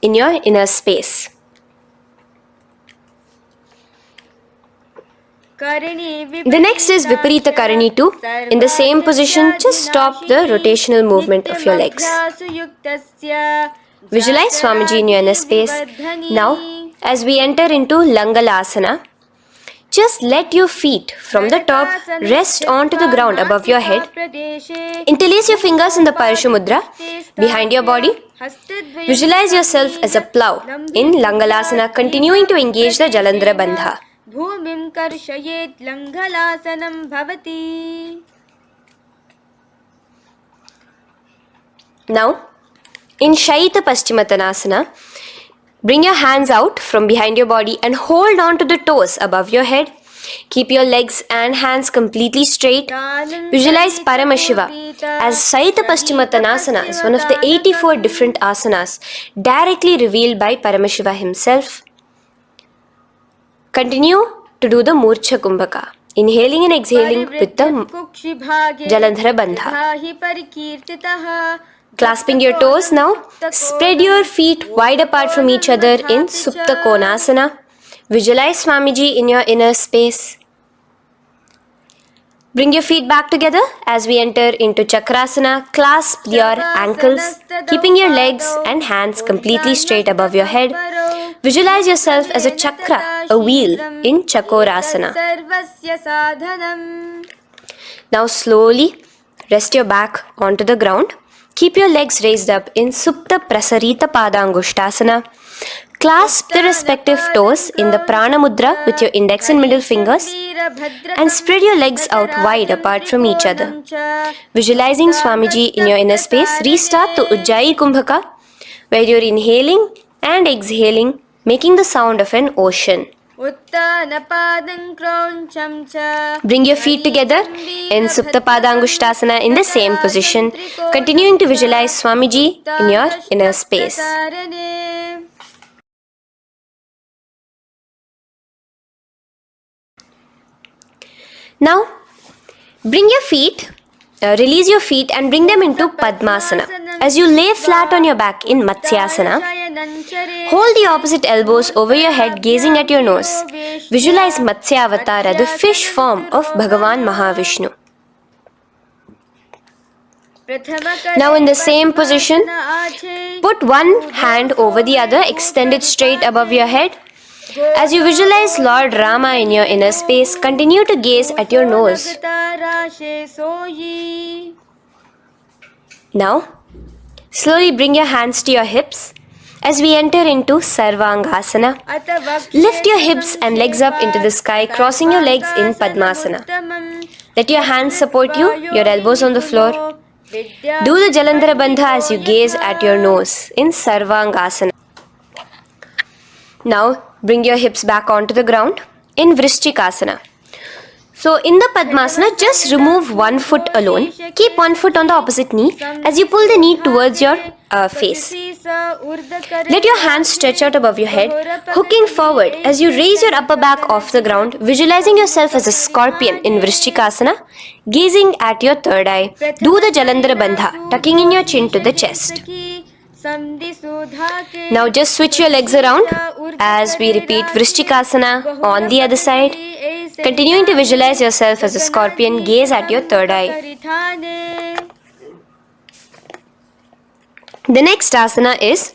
in your inner space. The next is Viparita Karani 2. In the same position, just stop the rotational movement of your legs. Visualize Swamiji in your inner space. Now, as we enter into Langalasana, just let your feet from the top rest onto the ground above your head. Interlace your fingers in the Parashu Mudra behind your body. Visualize yourself as a plow in Langalasana, continuing to engage the Jalandhara Bandha. Bhumim karshayet Langalasanam bhavati. Now, in Shaita Paschimottanasana, bring your hands out from behind your body and hold on to the toes above your head. Keep your legs and hands completely straight. Visualize Paramashiva as Shaita Paschimottanasana is one of the 84 different asanas directly revealed by Paramashiva himself. Continue to do the Murcha Kumbhaka, inhaling and exhaling with the Jalandhara Bandha. Clasping your toes now, spread your feet wide apart from each other in Supta Konasana. Visualize Swamiji in your inner space. Bring your feet back together as we enter into Chakrasana. Clasp your ankles, keeping your legs and hands completely straight above your head. Visualize yourself as a chakra, a wheel in Chakorasana. Now slowly rest your back onto the ground. Keep your legs raised up in Supta Prasarita Padangushtasana. Clasp the respective toes in the Prana Mudra with your index and middle fingers and spread your legs out wide apart from each other. Visualizing Swamiji in your inner space, restart the Ujjayi Kumbhaka where you're inhaling and exhaling, making the sound of an ocean. Bring your feet together in Supta Padangushtasana in the same position, continuing to visualize Swamiji in your inner space. Now, release your feet and bring them into Padmasana. As you lay flat on your back in Matsyasana, hold the opposite elbows over your head, gazing at your nose. Visualize Matsya Avatara, the fish form of Bhagavan Mahavishnu. Now in the same position, put one hand over the other, extend it straight above your head. As you visualize Lord Rama in your inner space, continue to gaze at your nose. Now, slowly bring your hands to your hips as we enter into Sarvangasana. Lift your hips and legs up into the sky, crossing your legs in Padmasana. Let your hands support you, your elbows on the floor. Do the Jalandhara Bandha as you gaze at your nose in Sarvangasana. Now, bring your hips back onto the ground in Vrishchikasana. So, in the Padmasana, just remove one foot alone. Keep one foot on the opposite knee as you pull the knee towards your face. Let your hands stretch out above your head, hooking forward as you raise your upper back off the ground, visualizing yourself as a scorpion in Vrishchikasana, gazing at your third eye. Do the Jalandhara Bandha, tucking in your chin to the chest. Now just switch your legs around as we repeat Vrishchikasana on the other side. Continuing to visualize yourself as a scorpion, gaze at your third eye. The next asana is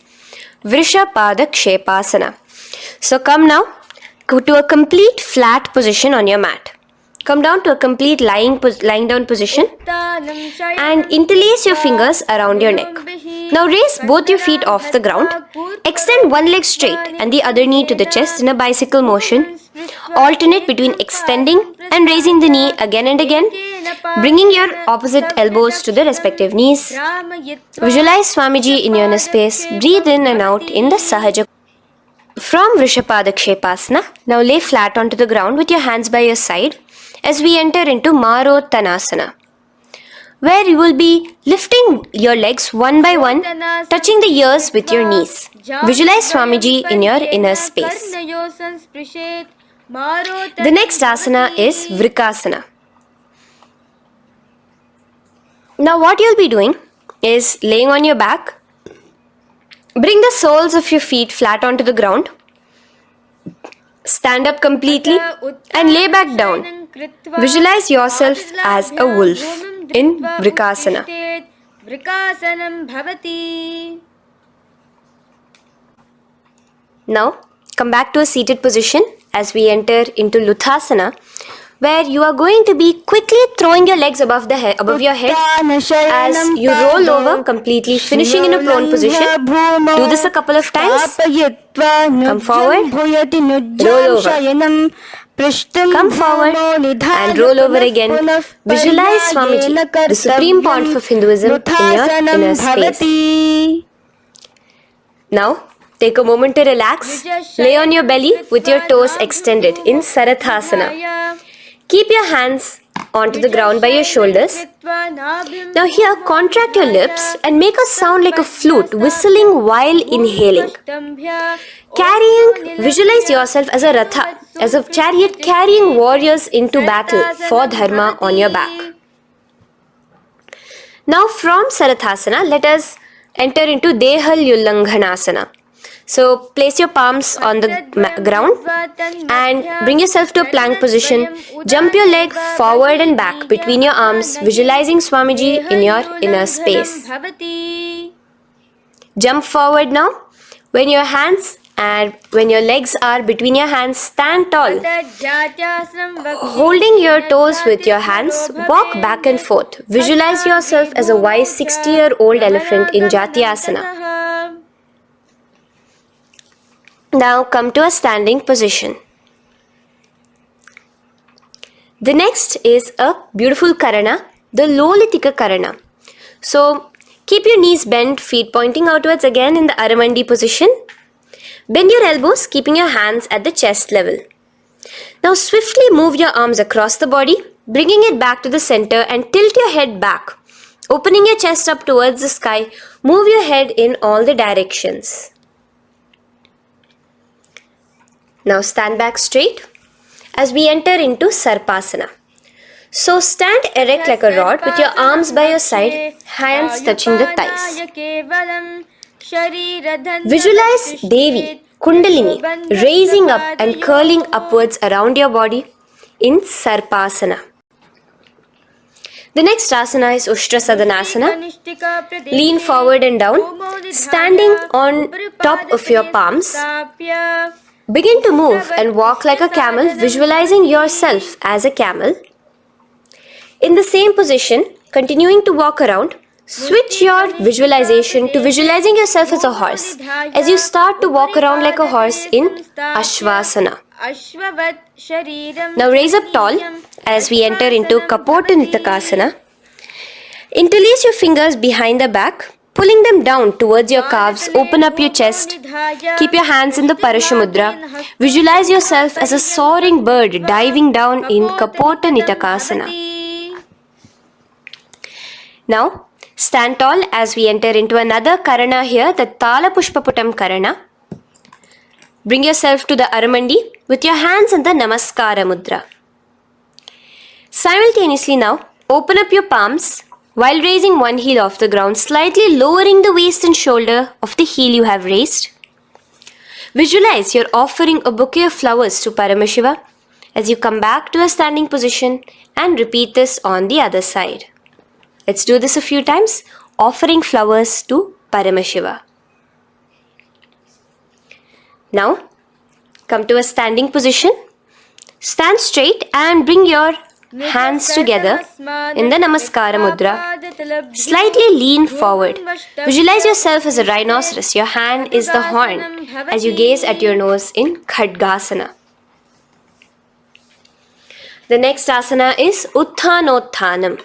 Vrishapada Kshepasana. So come now to a complete flat position on your mat. Come down to a complete lying down position and interlace your fingers around your neck. Now raise both your feet off the ground. Extend one leg straight and the other knee to the chest in a bicycle motion. Alternate between extending and raising the knee again and again, bringing your opposite elbows to the respective knees. Visualize Swamiji in your inner space. Breathe in and out in the Sahaja. From Vrishapada Kshepasana, now lay flat onto the ground with your hands by your side as we enter into Marottanasana, where you will be lifting your legs one by one, touching the ears with your knees. Visualize Swamiji in your inner space. The next asana is Vrikasana. Now what you'll be doing is laying on your back Bring the soles of your feet flat onto the ground. Stand up completely and lay back down. Visualize yourself as a wolf in Vrikasana. Now, come back to a seated position as we enter into Luthasana, where you are going to be quickly throwing your legs above your head as you roll over completely, finishing in a prone position. Do this a couple of times. Come forward, roll over. Come forward and roll over again. Visualize Swamiji, the Supreme Pontiff of Hinduism, in your inner space. Now, take a moment to relax. Lay on your belly with your toes extended in Sarathasana. Keep your hands onto the ground by your shoulders. Now here, contract your lips and make a sound like a flute, whistling while inhaling. Visualize yourself as a ratha, as a chariot carrying warriors into battle for dharma on your back. Now from Sarathasana, let us enter into Dehal Ullanghanasana. So place your palms on the ground and bring yourself to a plank position. Jump your leg forward and back between your arms, visualizing Swamiji in your inner space. Jump forward now. When your legs are between your hands, stand tall. Holding your toes with your hands, walk back and forth. Visualize yourself as a wise 60-year-old elephant in Jatyasana. Now come to a standing position. The next is a beautiful karana, the Lolitika karana. So keep your knees bent, feet pointing outwards again in the Aramandi position. Bend your elbows, keeping your hands at the chest level. Now swiftly move your arms across the body, bringing it back to the center and tilt your head back. Opening your chest up towards the sky, move your head in all the directions. Now stand back straight as we enter into Sarpasana. So stand erect like a rod with your arms by your side, hands touching the thighs. Visualize Devi, Kundalini, raising up and curling upwards around your body in Sarpasana. The next asana is Ushtra Sadanasana. Lean forward and down, standing on top of your palms. Begin to move and walk like a camel, visualizing yourself as a camel. In the same position, continuing to walk around, switch your visualization to visualizing yourself as a horse as you start to walk around like a horse in Ashvasana. Now raise up tall as we enter into Kapota Nitakasana. Interlace your fingers behind the back, pulling them down towards your calves. Open up your chest. Keep your hands in the Parashamudra. Visualize yourself as a soaring bird diving down in Kapota Nitakasana. Now, stand tall as we enter into another Karana here, the Tala Pushpaputam Karana. Bring yourself to the Aramandi with your hands in the Namaskara Mudra. Simultaneously now, open up your palms while raising one heel off the ground, slightly lowering the waist and shoulder of the heel you have raised. Visualize you're offering a bouquet of flowers to Paramashiva as you come back to a standing position and repeat this on the other side. Let's do this a few times, offering flowers to Paramashiva. Now, come to a standing position. Stand straight and bring your hands together in the Namaskara Mudra. Slightly lean forward. Visualize yourself as a rhinoceros. Your hand is the horn as you gaze at your nose in Khadgasana. The next asana is Uttanottanam.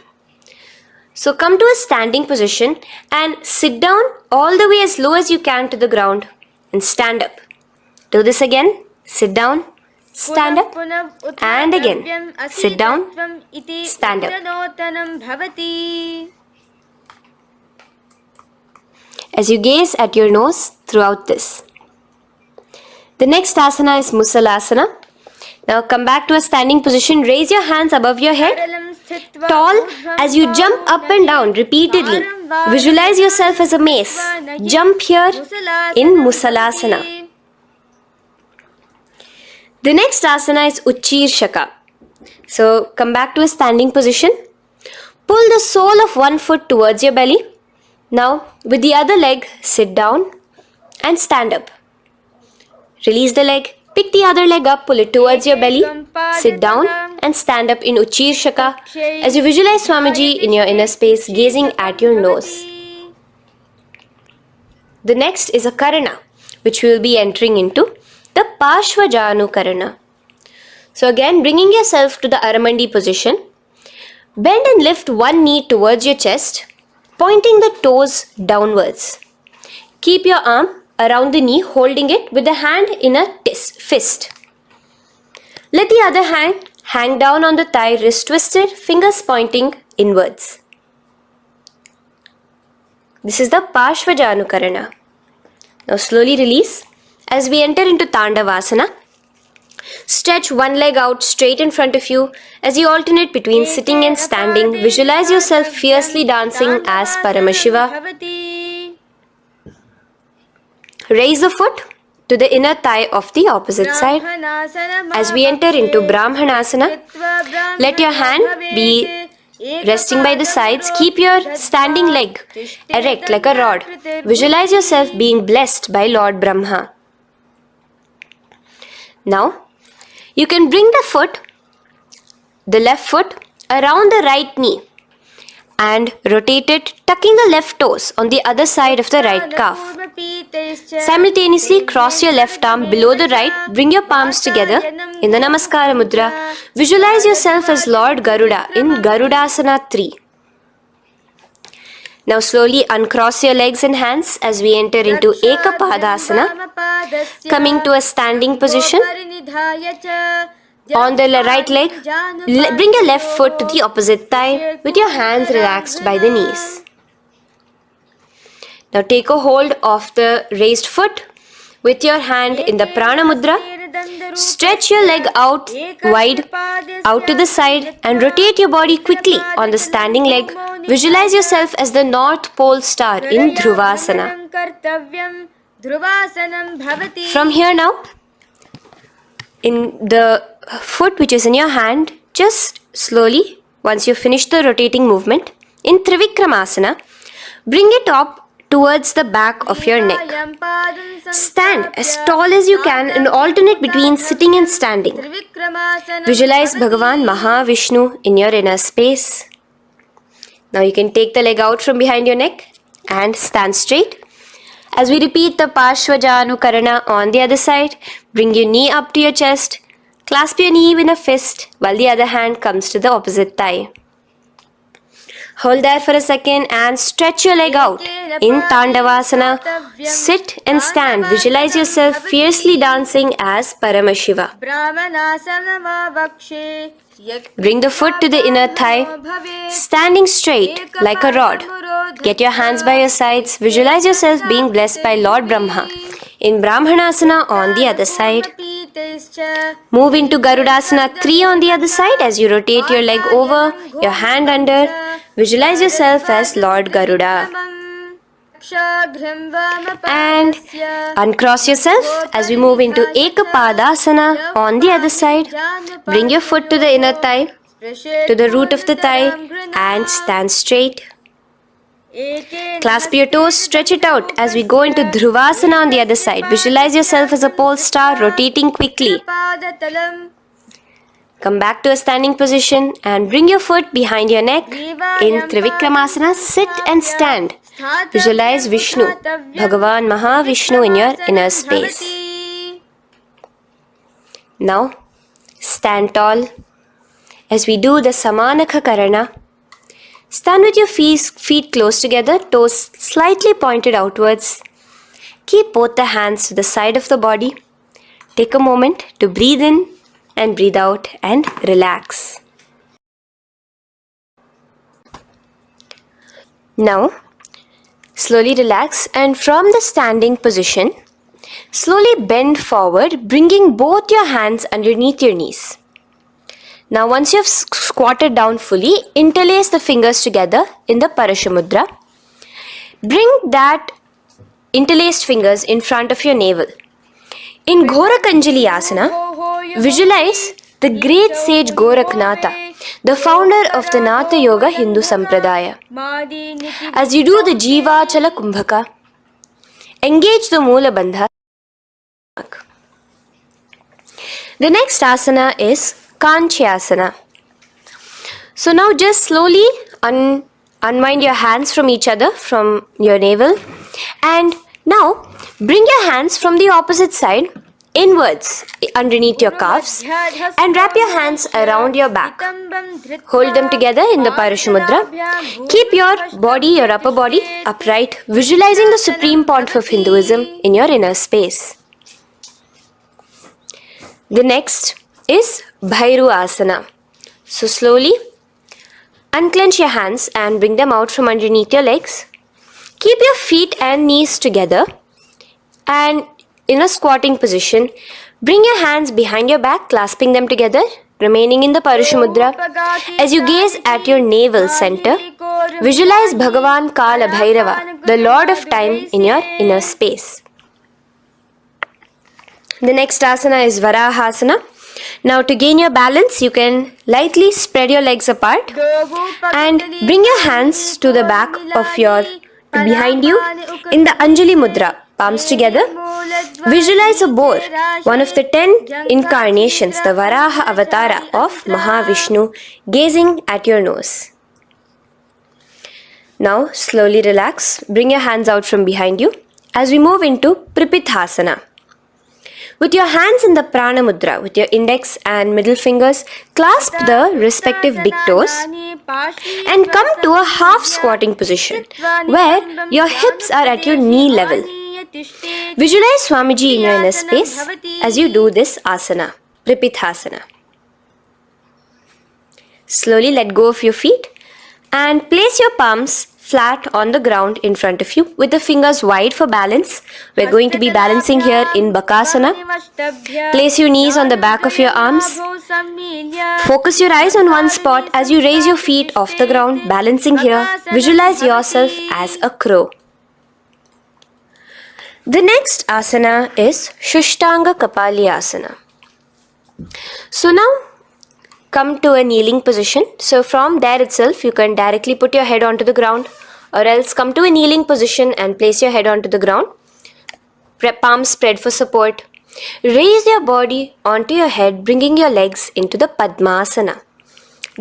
So come to a standing position and sit down all the way as low as you can to the ground and stand up. Do this again. Sit down. Stand up and again, sit down, stand up. As you gaze at your nose throughout this. The next asana is Musalasana. Now come back to a standing position. Raise your hands above your head, Paralam sthitva tall, urdhvam as you jump up and down repeatedly. Visualize yourself as a mace. Jump here in Musalasana. The next asana is Uchirshaka. So come back to a standing position. Pull the sole of one foot towards your belly. Now with the other leg, sit down and stand up. Release the leg. Pick the other leg up, pull it towards your belly, sit down and stand up in Uchirshaka as you visualize Swamiji in your inner space gazing at your nose. The next is a Karana, which we will be entering into the Parshvajanu Karana. So again, bringing yourself to the Aramandi position, bend and lift one knee towards your chest, pointing the toes downwards. Keep your arm around the knee, holding it with the hand in a fist. Let the other hand hang down on the thigh, wrist twisted, fingers pointing inwards. This is the Parshvajanu Karana. Now slowly release as we enter into Tandavasana. Stretch one leg out straight in front of you as you alternate between sitting and standing. Visualize yourself fiercely dancing as Paramashiva. Raise the foot to the inner thigh of the opposite side. As we enter into Brahmanasana, let your hand be resting by the sides. Keep your standing leg erect like a rod. Visualize yourself being blessed by Lord Brahma. Now, you can bring the left foot around the right knee and rotate it, tucking the left toes on the other side of the right calf. Simultaneously cross your left arm below the right, bring your palms together in the Namaskara Mudra. Visualize yourself as Lord Garuda in Garudasana 3. Now slowly uncross your legs and hands as we enter into Ekapadasana, coming to a standing position. On the right leg, bring your left foot to the opposite thigh with your hands relaxed by the knees. Now take a hold of the raised foot with your hand in the Prana Mudra. Stretch your leg out wide, out to the side and rotate your body quickly on the standing leg. Visualize yourself as the North Pole star in Dhruvasana. From here now, in the foot which is in your hand, just slowly, once you finish the rotating movement, in Trivikramasana, bring it up towards the back of your neck. Stand as tall as you can and alternate between sitting and standing. Visualize Bhagavan Mahavishnu in your inner space. Now you can take the leg out from behind your neck and stand straight. As we repeat the Parshvajanu Karana on the other side, bring your knee up to your chest, clasp your knee in a fist while the other hand comes to the opposite thigh. Hold there for a second and stretch your leg out. In Tandavasana, sit and stand. Visualize yourself fiercely dancing as Paramashiva. Bring the foot to the inner thigh, standing straight like a rod. Get your hands by your sides. Visualize yourself being blessed by Lord Brahma. In Brahmanasana on the other side. Move into Garudasana 3 on the other side as you rotate your leg over, your hand under. Visualize yourself as Lord Garuda. And uncross yourself as we move into Ekapadasana on the other side. Bring your foot to the inner thigh, to the root of the thigh and stand straight. Clasp your toes, stretch it out as we go into Dhruvasana on the other side. Visualize yourself as a pole star rotating quickly. Come back to a standing position and bring your foot behind your neck. In Trivikramasana, sit and stand. Visualize Vishnu, Bhagavan Mahavishnu in your inner space. Now, stand tall as we do the Samanakha Karana. Stand with your feet close together, toes slightly pointed outwards. Keep both the hands to the side of the body. Take a moment to breathe in and breathe out and relax. Now, slowly relax and from the standing position, Slowly bend forward, bringing both your hands underneath your knees. Now once you have squatted down fully, interlace the fingers together in the Parashamudra. Bring that interlaced fingers in front of your navel. In Ghorakanjali Asana, visualize the great sage Goraknatha, the founder of the Natha Yoga Hindu Sampradaya. As you do the Jivachala Kumbhaka, engage the Moola Bandha. The next asana is Kanchyasana. So now just slowly unwind your hands from each other, from your navel, and now bring your hands from the opposite side inwards underneath your calves and wrap your hands around your back. Hold them together in the Parashamudra. Keep your body, your upper body, upright, visualizing the Supreme Pontiff of Hinduism in your inner space. The next is Bhairu Asana. So slowly unclench your hands and bring them out from underneath your legs. Keep your feet and knees together and in a squatting position, bring your hands behind your back, clasping them together, remaining in the Parashamudra. As you gaze at your navel center, visualize Bhagavan Kala Bhairava, the Lord of Time, in your inner space. The next asana is Varahasana. Now to gain your balance, you can lightly spread your legs apart and bring your hands to the back of your behind you in the Anjali Mudra, palms together. Visualize a boar, one of the 10 incarnations, the Varaha Avatara of Mahavishnu, gazing at your nose. Now slowly relax, bring your hands out from behind you as we move into Pripithasana. With your hands in the Prana Mudra, with your index and middle fingers, clasp the respective big toes and come to a half squatting position where your hips are at your knee level. Visualize Swamiji in your inner space as you do this asana, Pripithasana. Slowly let go of your feet and place your palms flat on the ground in front of you with the fingers wide for balance. We're going to be balancing here in Bakasana. Place your knees on the back of your arms. Focus your eyes on one spot as you raise your feet off the ground, balancing here. Visualize yourself as a crow. The next asana is Shushtanga Kapali Asana. So now come to a kneeling position. So from there itself, you can directly put your head onto the ground, or else come to a kneeling position and place your head onto the ground. Palms spread for support. Raise your body onto your head, bringing your legs into the Padmasana.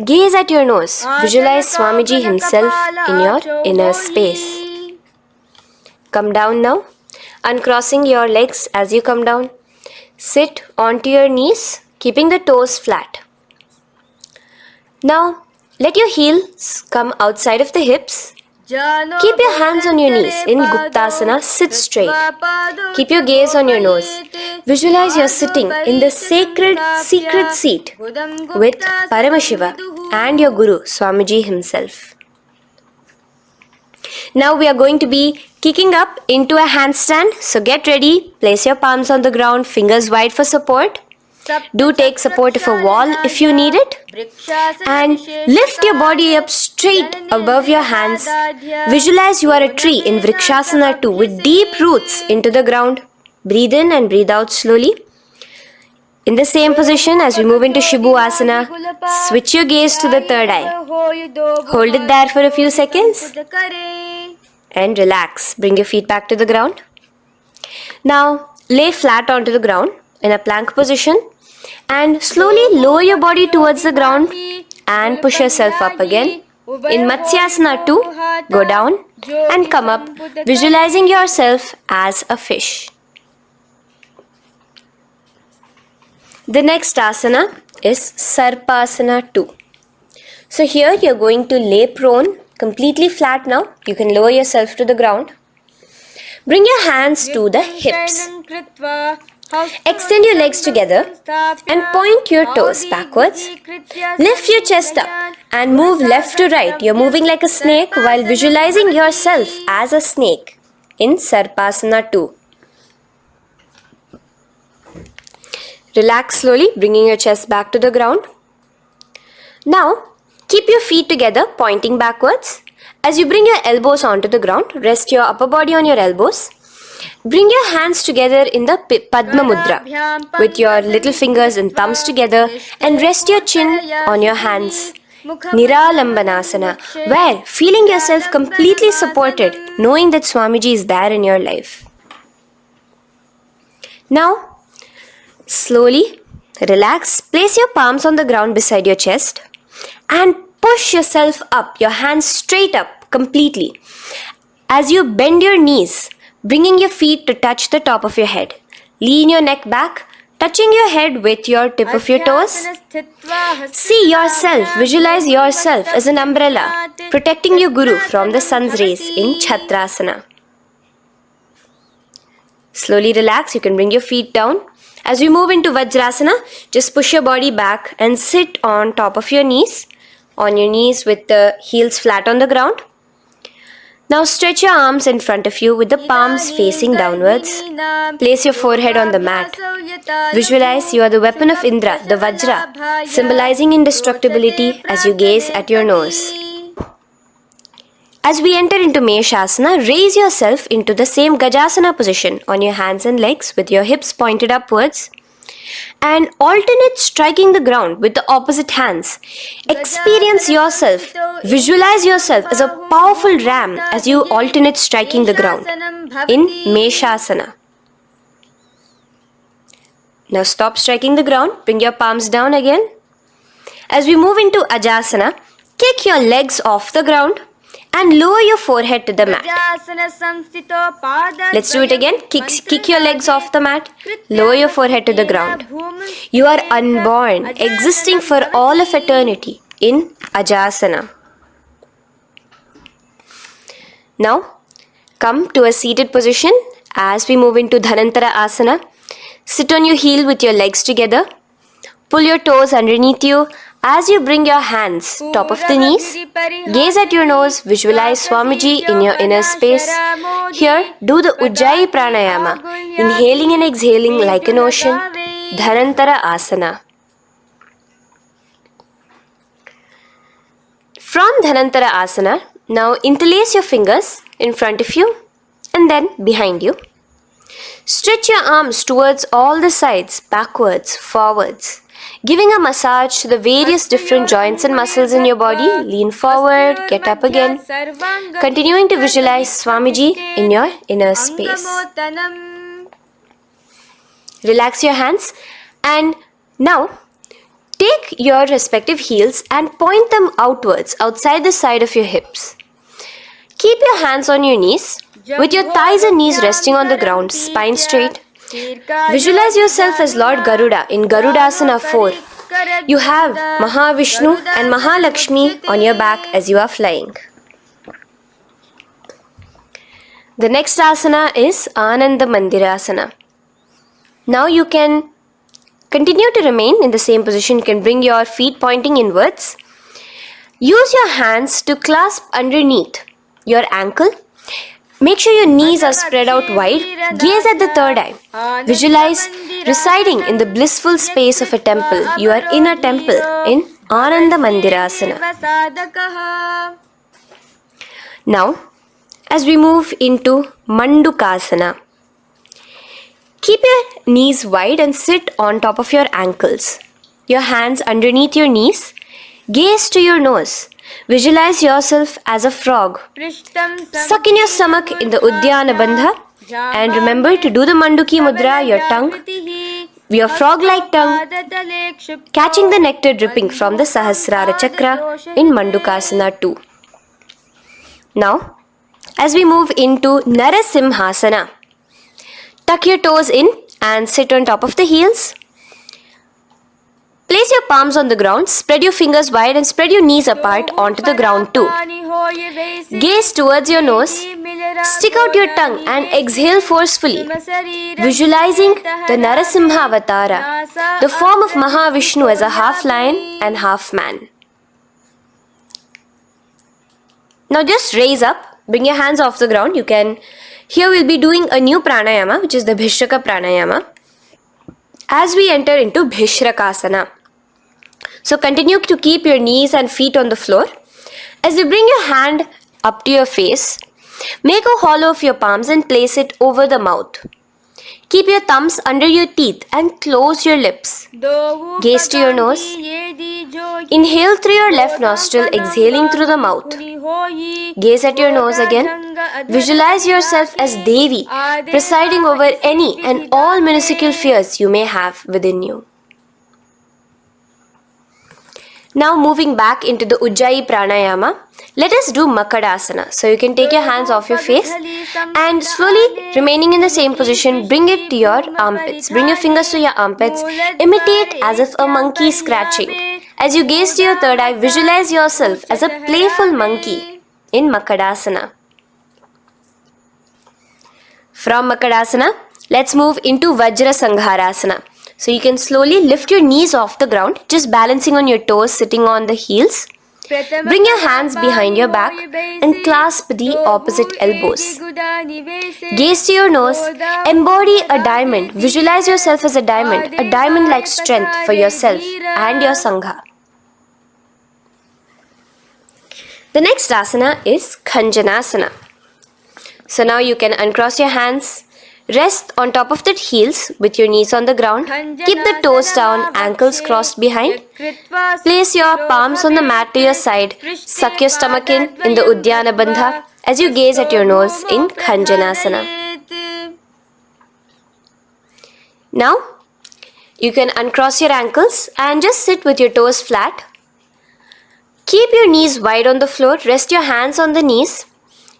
Gaze at your nose. Visualize Swamiji himself in your inner space. Come down now, uncrossing your legs as you come down. Sit onto your knees, keeping the toes flat. Now, let your heels come outside of the hips. Keep your hands on your knees in Guptasana, sit straight. Keep your gaze on your nose. Visualize you're sitting in the sacred secret seat with Paramashiva and your Guru, Swamiji himself. Now we are going to be kicking up into a handstand. So get ready, place your palms on the ground, fingers wide for support. Do take support of a wall if you need it. And lift your body up straight above your hands. Visualize you are a tree in Vrikshasana 2 with deep roots into the ground. Breathe in and breathe out slowly. In the same position as we move into Shibhu Asana, switch your gaze to the third eye. Hold it there for a few seconds and relax. Bring your feet back to the ground. Now lay flat onto the ground in a plank position and slowly lower your body towards the ground and push yourself up again. In Matsyasana 2, go down and come up, visualizing yourself as a fish. The next asana is Sarpasana 2. So here you're going to lay prone, completely flat now. You can lower yourself to the ground. Bring your hands to the hips. Extend your legs together and point your toes backwards. Lift your chest up and move left to right. You're moving like a snake while visualizing yourself as a snake in Sarpasana 2. Relax slowly, bringing your chest back to the ground. Now, keep your feet together, pointing backwards. As you bring your elbows onto the ground, rest your upper body on your elbows. Bring your hands together in the Padma Mudra with your little fingers and thumbs together and rest your chin on your hands. Niralambanasana, where feeling yourself completely supported, knowing that Swamiji is there in your life. Now, slowly relax, place your palms on the ground beside your chest and push yourself up, your hands straight up completely. As you bend your knees, bringing your feet to touch the top of your head. Lean your neck back, touching your head with your tip of your toes. See yourself, visualize yourself as an umbrella, protecting your Guru from the sun's rays in Chhatrasana. Slowly relax, you can bring your feet down. As we move into Vajrasana, just push your body back and sit on top of your knees, with the heels flat on the ground. Now stretch your arms in front of you with the palms facing downwards. Place your forehead on the mat. Visualize you are the weapon of Indra, the Vajra, symbolizing indestructibility as you gaze at your nose. As we enter into Meshasana, raise yourself into the same Gajasana position on your hands and legs with your hips pointed upwards and alternate striking the ground with the opposite hands. Experience yourself, visualize yourself as a powerful ram as you alternate striking the ground in Meshasana. Now stop striking the ground, bring your palms down again. As we move into Ajasana, kick your legs off the ground and lower your forehead to the mat. Let's do it again. Kick your legs off the mat. Lower your forehead to the ground. You are unborn, existing for all of eternity in Ajasana. Now, come to a seated position as we move into Dhanantara Asana. Sit on your heel with your legs together. Pull your toes underneath you. As you bring your hands top of the knees, gaze at your nose, visualize Swamiji in your inner space. Here, do the Ujjayi pranayama, inhaling and exhaling like an ocean, Dhanantara Asana. From Dhanantara Asana, now interlace your fingers in front of you and then behind you. Stretch your arms towards all the sides, backwards, forwards. Giving a massage to the various different joints and muscles in your body. Lean forward, get up again. Continuing to visualize Swamiji in your inner space. Relax your hands and now take your respective heels and point them outwards, outside the side of your hips. Keep your hands on your knees with your thighs and knees resting on the ground, spine straight. Visualize yourself as Lord Garuda in Garudasana 4. You have Mahavishnu and Mahalakshmi on your back as you are flying. The next asana is Ananda Mandirasana. Now you can continue to remain in the same position. You can bring your feet pointing inwards. Use your hands to clasp underneath your ankle. Make sure your knees are spread out wide. Gaze at the third eye. Visualize residing in the blissful space of a temple. You are in a temple in Ananda Mandirasana. Now, as we move into Mandukasana, keep your knees wide and sit on top of your ankles. Your hands underneath your knees. Gaze to your nose. Visualize yourself as a frog. Suck in your stomach in the Udyana Bandha and remember to do the Manduki Mudra, your tongue, your frog-like tongue, catching the nectar dripping from the Sahasrara Chakra in Mandukasana 2. Now, as we move into Narasimhasana, tuck your toes in and sit on top of the heels. Place your palms on the ground, spread your fingers wide and spread your knees apart onto the ground too. Gaze towards your nose, stick out your tongue and exhale forcefully, visualizing the Narasimha Avatara, the form of Mahavishnu as a half lion and half man. Now just raise up, bring your hands off the ground. Here we'll be doing a new pranayama, which is the Bhishaka pranayama. as we enter into Bhishrakasana. So continue to keep your knees and feet on the floor. As you bring your hand up to your face, make a hollow of your palms and place it over the mouth. Keep your thumbs under your teeth and close your lips. Gaze to your nose. Inhale through your left nostril, exhaling through the mouth. Gaze at your nose again. Visualize yourself as Devi, presiding over any and all minuscule fears you may have within you. Now moving back into the Ujjayi pranayama, let us do Makadasana. So you can take your hands off your face and slowly remaining in the same position, bring it to your armpits. Bring your fingers to your armpits. Imitate as if a monkey is scratching. As you gaze to your third eye, visualize yourself as a playful monkey in Makadasana. From Makadasana, let's move into Vajra Sangharasana. So you can slowly lift your knees off the ground, just balancing on your toes, sitting on the heels. Bring your hands behind your back and clasp the opposite elbows. Gaze to your nose, embody a diamond, visualize yourself as a diamond-like strength for yourself and your Sangha. The next asana is Khanjanasana. So now you can uncross your hands, rest on top of the heels with your knees on the ground. Keep the toes down, ankles crossed behind. Place your palms on the mat to your side. Suck your stomach in the Uddiyana Bandha as you gaze at your nose in Khanjanasana. Now, you can uncross your ankles and just sit with your toes flat. Keep your knees wide on the floor. Rest your hands on the knees.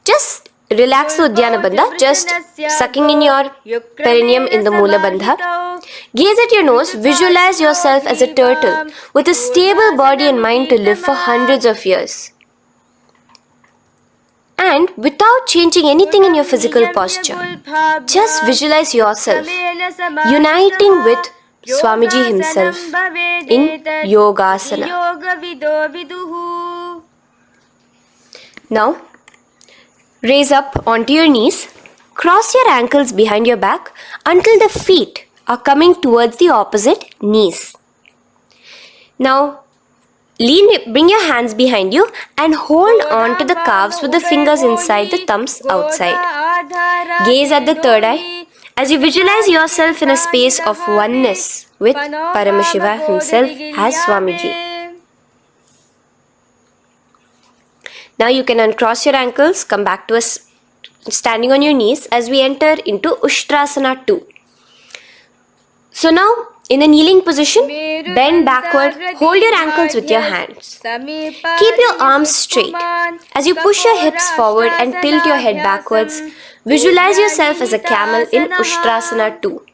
Just relax the Uddiyana Bandha, just sucking in your perineum in the Mula Bandha. Gaze at your nose, visualize yourself as a turtle with a stable body and mind to live for hundreds of years. And without changing anything in your physical posture, just visualize yourself uniting with Swamiji himself in Yogasana. Now, raise up onto your knees, cross your ankles behind your back until the feet are coming towards the opposite knees. Now, bring your hands behind you and hold on to the calves with the fingers inside, the thumbs outside. Gaze at the third eye as you visualize yourself in a space of oneness with Paramashiva himself as Swamiji. Now you can uncross your ankles, come back to us standing on your knees as we enter into Ushtrasana 2. So now, in a kneeling position, bend backward, hold your ankles with your hands. Keep your arms straight. As you push your hips forward and tilt your head backwards, visualize yourself as a camel in Ushtrasana 2.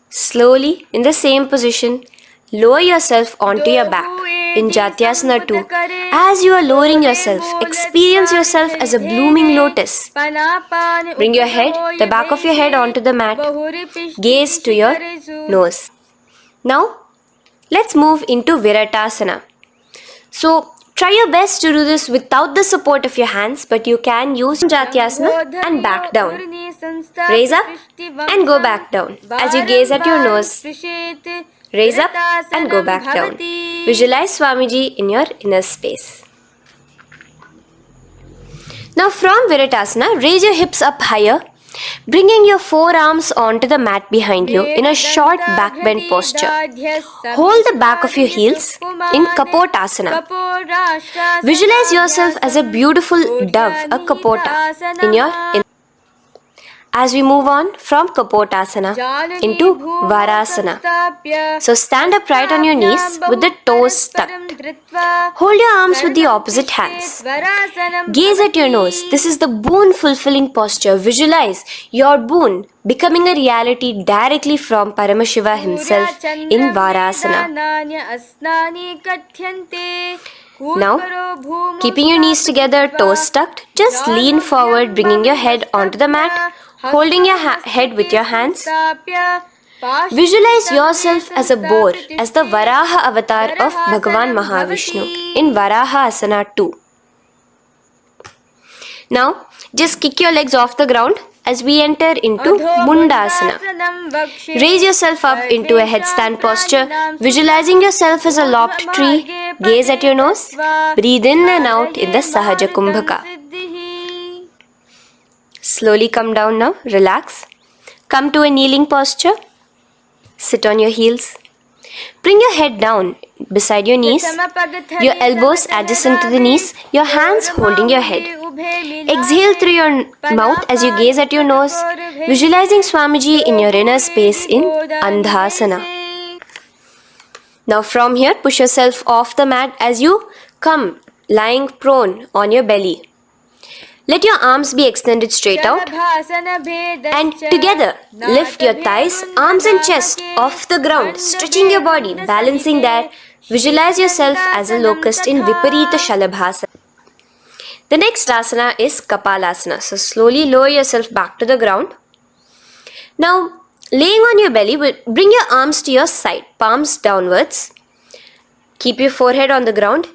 Slowly, in the same position, lower yourself onto your back in Jatyasana 2. As you are lowering yourself, experience yourself as a blooming lotus. Bring your head, the back of your head onto the mat. Gaze to your nose. Now, let's move into Viratasana. So, try your best to do this without the support of your hands, but you can use Jatyasana and back down. Raise up and go back down. As you gaze at your nose, raise up and go back down. Visualize Swamiji in your inner space. Now from Viratasana, raise your hips up higher, bringing your forearms onto the mat behind you in a short back bend posture. Hold the back of your heels in Kapotasana. Visualize yourself as a beautiful dove, a Kapota, in your inner. As we move on from Kapotasana into Varasana. So stand upright on your knees with the toes tucked. Hold your arms with the opposite hands. Gaze at your nose. This is the boon fulfilling posture. Visualize your boon becoming a reality directly from Paramashiva himself in Varasana. Now, keeping your knees together, toes tucked, just lean forward, bringing your head onto the mat, holding your head with your hands. Visualize yourself as a boar, as the Varaha avatar of Bhagavan Mahavishnu in Varaha Asana 2. Now, just kick your legs off the ground as we enter into Mundasana. Raise yourself up into a headstand posture, visualizing yourself as a lopped tree. Gaze at your nose. Breathe in and out in the Sahaja Kumbhaka. Slowly come down now. Relax. Come to a kneeling posture. Sit on your heels. Bring your head down beside your knees, your elbows adjacent to the knees, your hands holding your head. Exhale through your mouth as you gaze at your nose, visualizing Swamiji in your inner space in Andhasana. Now from here, push yourself off the mat as you come lying prone on your belly. Let your arms be extended straight out, and together lift your thighs, arms and chest off the ground, stretching your body, balancing there. Visualize yourself as a locust in Viparita Shalabhasana. The next asana is Kapalasana. So slowly lower yourself back to the ground. Now, laying on your belly, bring your arms to your side, palms downwards. Keep your forehead on the ground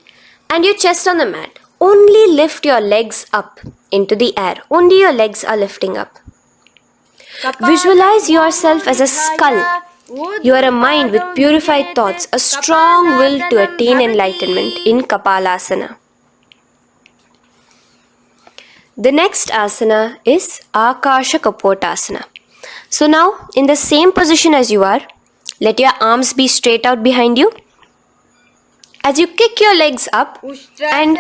and your chest on the mat. Only lift your legs up into the air. Only your legs are lifting up. Visualize yourself as a skull. You are a mind with purified thoughts, a strong will to attain enlightenment in Kapalasana. The next asana is Akasha Kapotasana. So now, in the same position as you are, let your arms be straight out behind you. As you kick your legs up and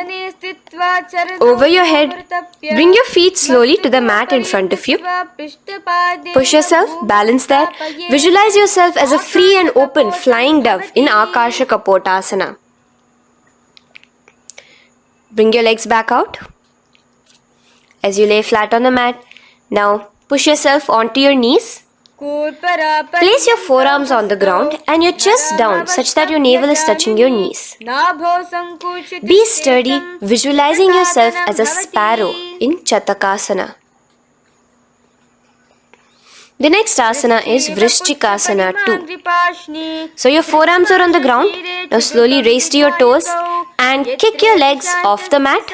over your head, bring your feet slowly to the mat in front of you. Push yourself, balance there. Visualize yourself as a free and open flying dove in Akasha Kapotasana. Bring your legs back out as you lay flat on the mat. Now push yourself onto your knees. Place your forearms on the ground and your chest down such that your navel is touching your knees. Be sturdy, visualizing yourself as a sparrow in Chatakasana. The next asana is Vrishchikasana 2. So your forearms are on the ground. Now slowly raise to your toes and kick your legs off the mat.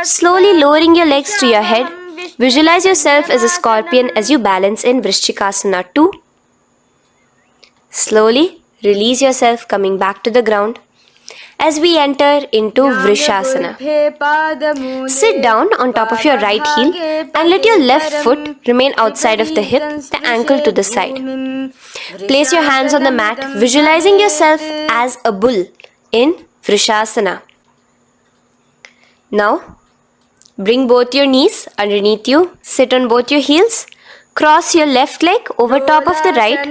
Slowly lowering your legs to your head. Visualize yourself as a scorpion as you balance in Vrishchikasana 2. Slowly release yourself, coming back to the ground as we enter into Vrishasana. Sit down on top of your right heel and let your left foot remain outside of the hip, the ankle to the side. Place your hands on the mat, visualizing yourself as a bull in Vrishasana. Now, bring both your knees underneath you, sit on both your heels, cross your left leg over top of the right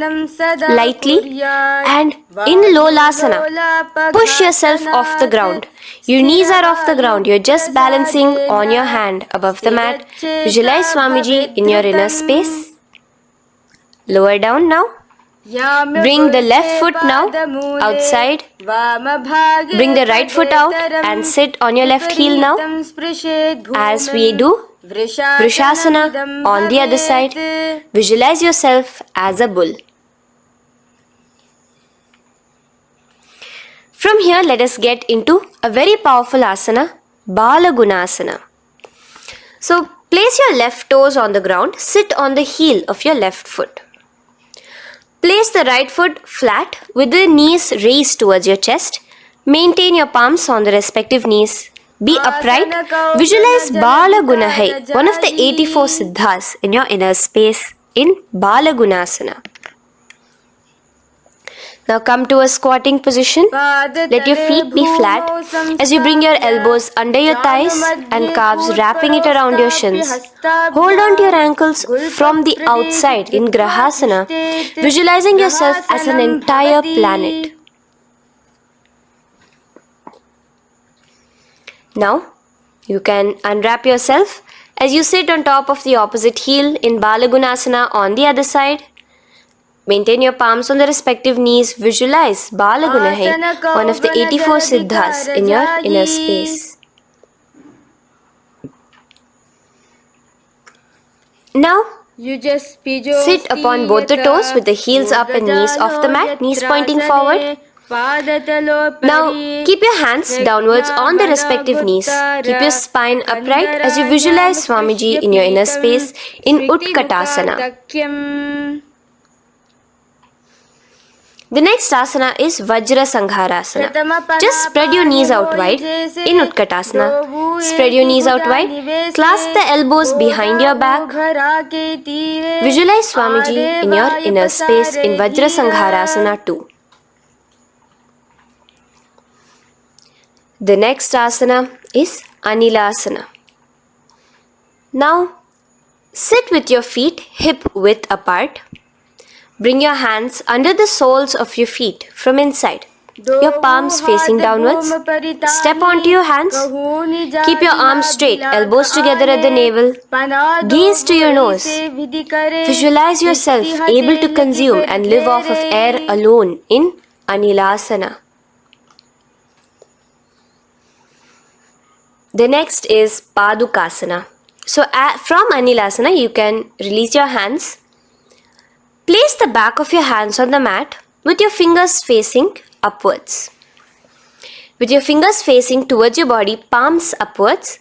lightly, and in Lolasana, push yourself off the ground. Your knees are off the ground, you're just balancing on your hand above the mat. Visualize Swamiji in your inner space. Lower down now. Bring the left foot now outside. Bring the right foot out and sit on your left heel now as we do Vrishasana on the other side. Visualize yourself as a bull. From here, let us get into a very powerful asana, Balagunasana. So, place your left toes on the ground, sit on the heel of your left foot. Place the right foot flat with the knees raised towards your chest. Maintain your palms on the respective knees. Be upright. Visualize Balagunahai, one of the 84 siddhas in your inner space in Balagunasana. Now come to a squatting position. Let your feet be flat as you bring your elbows under your thighs and calves, wrapping it around your shins. Hold on to your ankles from the outside in Grahasana, visualizing yourself as an entire planet. Now, you can unwrap yourself as you sit on top of the opposite heel in Balagunasana on the other side. Maintain your palms on the respective knees. Visualize Balagunahai, one of the 84 siddhas in your inner space. Now, sit upon both the toes with the heels up and knees off the mat, knees pointing forward. Now, keep your hands downwards on the respective knees. Keep your spine upright as you visualize Swamiji in your inner space in Utkatasana. The next asana is Vajra Sangharasana. Just spread your knees out wide in Utkatasana. Spread your knees out wide. Clasp the elbows behind your back. Visualize Swamiji in your inner space in Vajra Sangharasana 2. The next asana is Anilasana. Now, sit with your feet hip width apart. Bring your hands under the soles of your feet from inside. Your palms facing downwards. Step onto your hands. Keep your arms straight, elbows together at the navel. Gaze to your nose. Visualize yourself able to consume and live off of air alone in Anilasana. The next is Padukasana. So from Anilasana, you can release your hands. Place the back of your hands on the mat with your fingers facing upwards. With your fingers facing towards your body, palms upwards.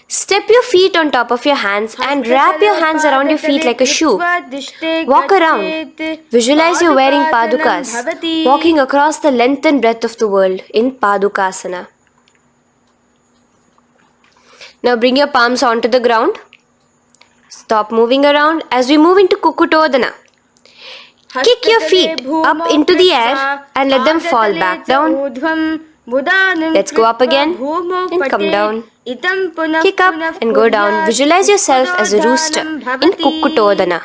Step your feet on top of your hands and wrap your hands around your feet like a shoe. Walk around. Visualize you're wearing padukas, walking across the length and breadth of the world in Padukasana. Now bring your palms onto the ground. Stop moving around as we move into Kukutodana. Kick your feet up into the air and let them fall back down. Let's go up again and come down. Kick up and go down. Visualize yourself as a rooster in Kukutodana.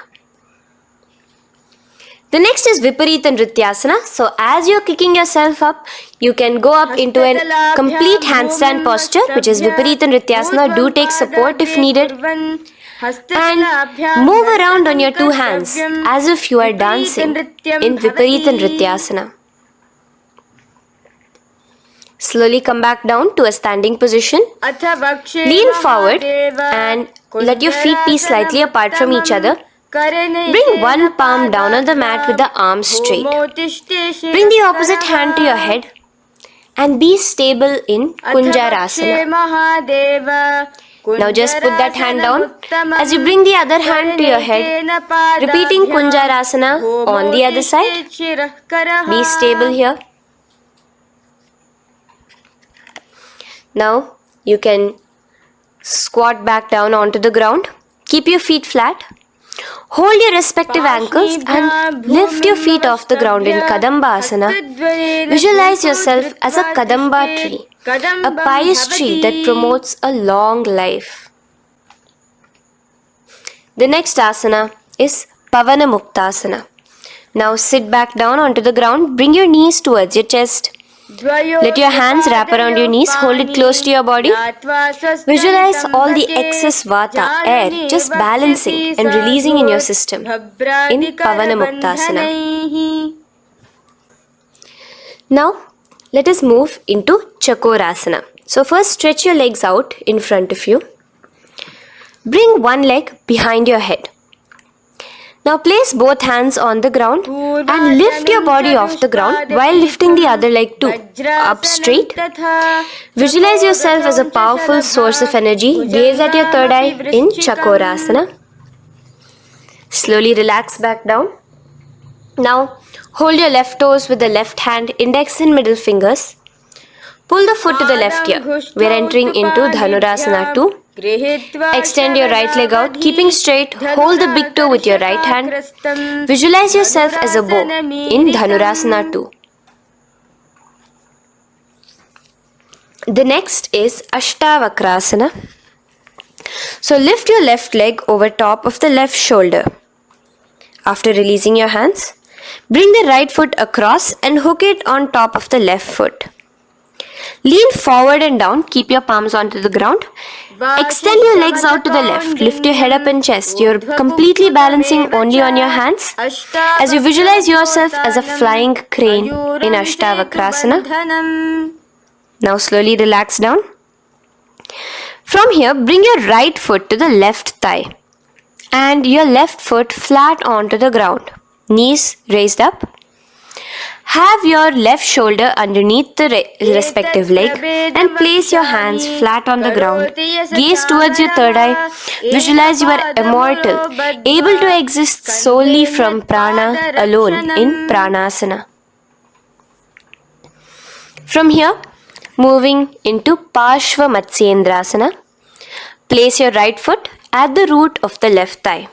The next is Viparita Nrityasana. So as you're kicking yourself up, you can go up into a complete handstand posture, which is Viparita Nrityasana. Do take support if needed. And move around on your two hands as if you are dancing in Viparita Nrityasana. Slowly come back down to a standing position. Lean forward and let your feet be slightly apart from each other. Bring one palm down on the mat with the arms straight. Bring the opposite hand to your head and be stable in Kunjarasana. Now just put that hand down as you bring the other hand to your head, repeating Kunjarasana on the other side. Be stable here. Now you can squat back down onto the ground. Keep your feet flat. Hold your respective ankles and lift your feet off the ground in Kadambasana. Visualize yourself as a Kadamba tree, a pious tree that promotes a long life. The next asana is Pavana Muktasana. Now sit back down onto the ground. Bring your knees towards your chest. Let your hands wrap around your knees. Hold it close to your body. Visualize all the excess vata, air, just balancing and releasing in your system in Pavana Muktasana. Now, let us move into Chakorasana. So first stretch your legs out in front of you. Bring one leg behind your head. Now place both hands on the ground and lift your body off the ground while lifting the other leg too, up straight. Visualize yourself as a powerful source of energy. Gaze at your third eye in Chakorasana. Slowly relax back down. Now hold your left toes with the left hand, index and middle fingers. Pull the foot to the left ear. We are entering into Dhanurasana 2. Extend your right leg out, keeping straight. Hold the big toe with your right hand. Visualize yourself as a bow in Dhanurasana 2. The next is Ashtavakrasana. So lift your left leg over top of the left shoulder. After releasing your hands, bring the right foot across and hook it on top of the left foot. Lean forward and down. Keep your palms onto the ground. Extend your legs out to the left. Lift your head up and chest. You're completely balancing only on your hands as you visualize yourself as a flying crane in Ashtavakrasana. Now slowly relax down. From here, bring your right foot to the left thigh and your left foot flat onto the ground. Knees raised up. Have your left shoulder underneath the respective leg and place your hands flat on the ground. Gaze towards your third eye. Visualize you are immortal, able to exist solely from prana alone in pranasana. From here, moving into Parshva Matsyendrasana. Place your right foot at the root of the left thigh.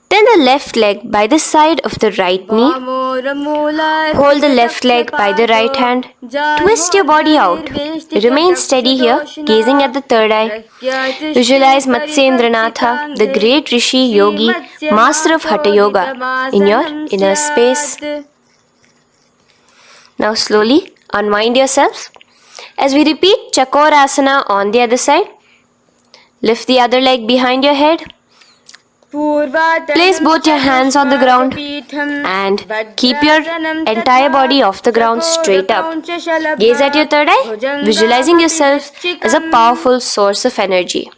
Then the left leg by the side of the right knee. Hold the left leg by the right hand. Twist your body out. Remain steady here, gazing at the third eye. Visualize Matsyendranatha, the great Rishi, Yogi, master of Hatha Yoga, in your inner space. Now slowly unwind yourself. As we repeat Chakorasana on the other side, lift the other leg behind your head. Place both your hands on the ground and keep your entire body off the ground straight up. Gaze at your third eye, visualizing yourself as a powerful source of energy.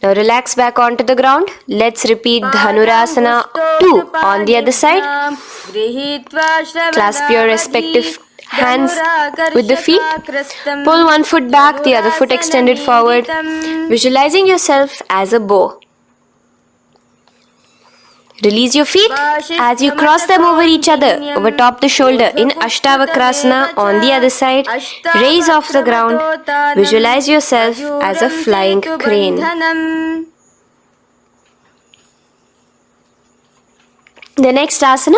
Now relax back onto the ground. Let's repeat Dhanurasana 2 on the other side. Clasp your respective hands with the feet. Pull one foot back, the other foot extended forward, visualizing yourself as a bow. Release your feet as you cross them over each other, over top the shoulder in Ashtavakrasana on the other side. Raise off the ground. Visualize yourself as a flying crane. The next asana,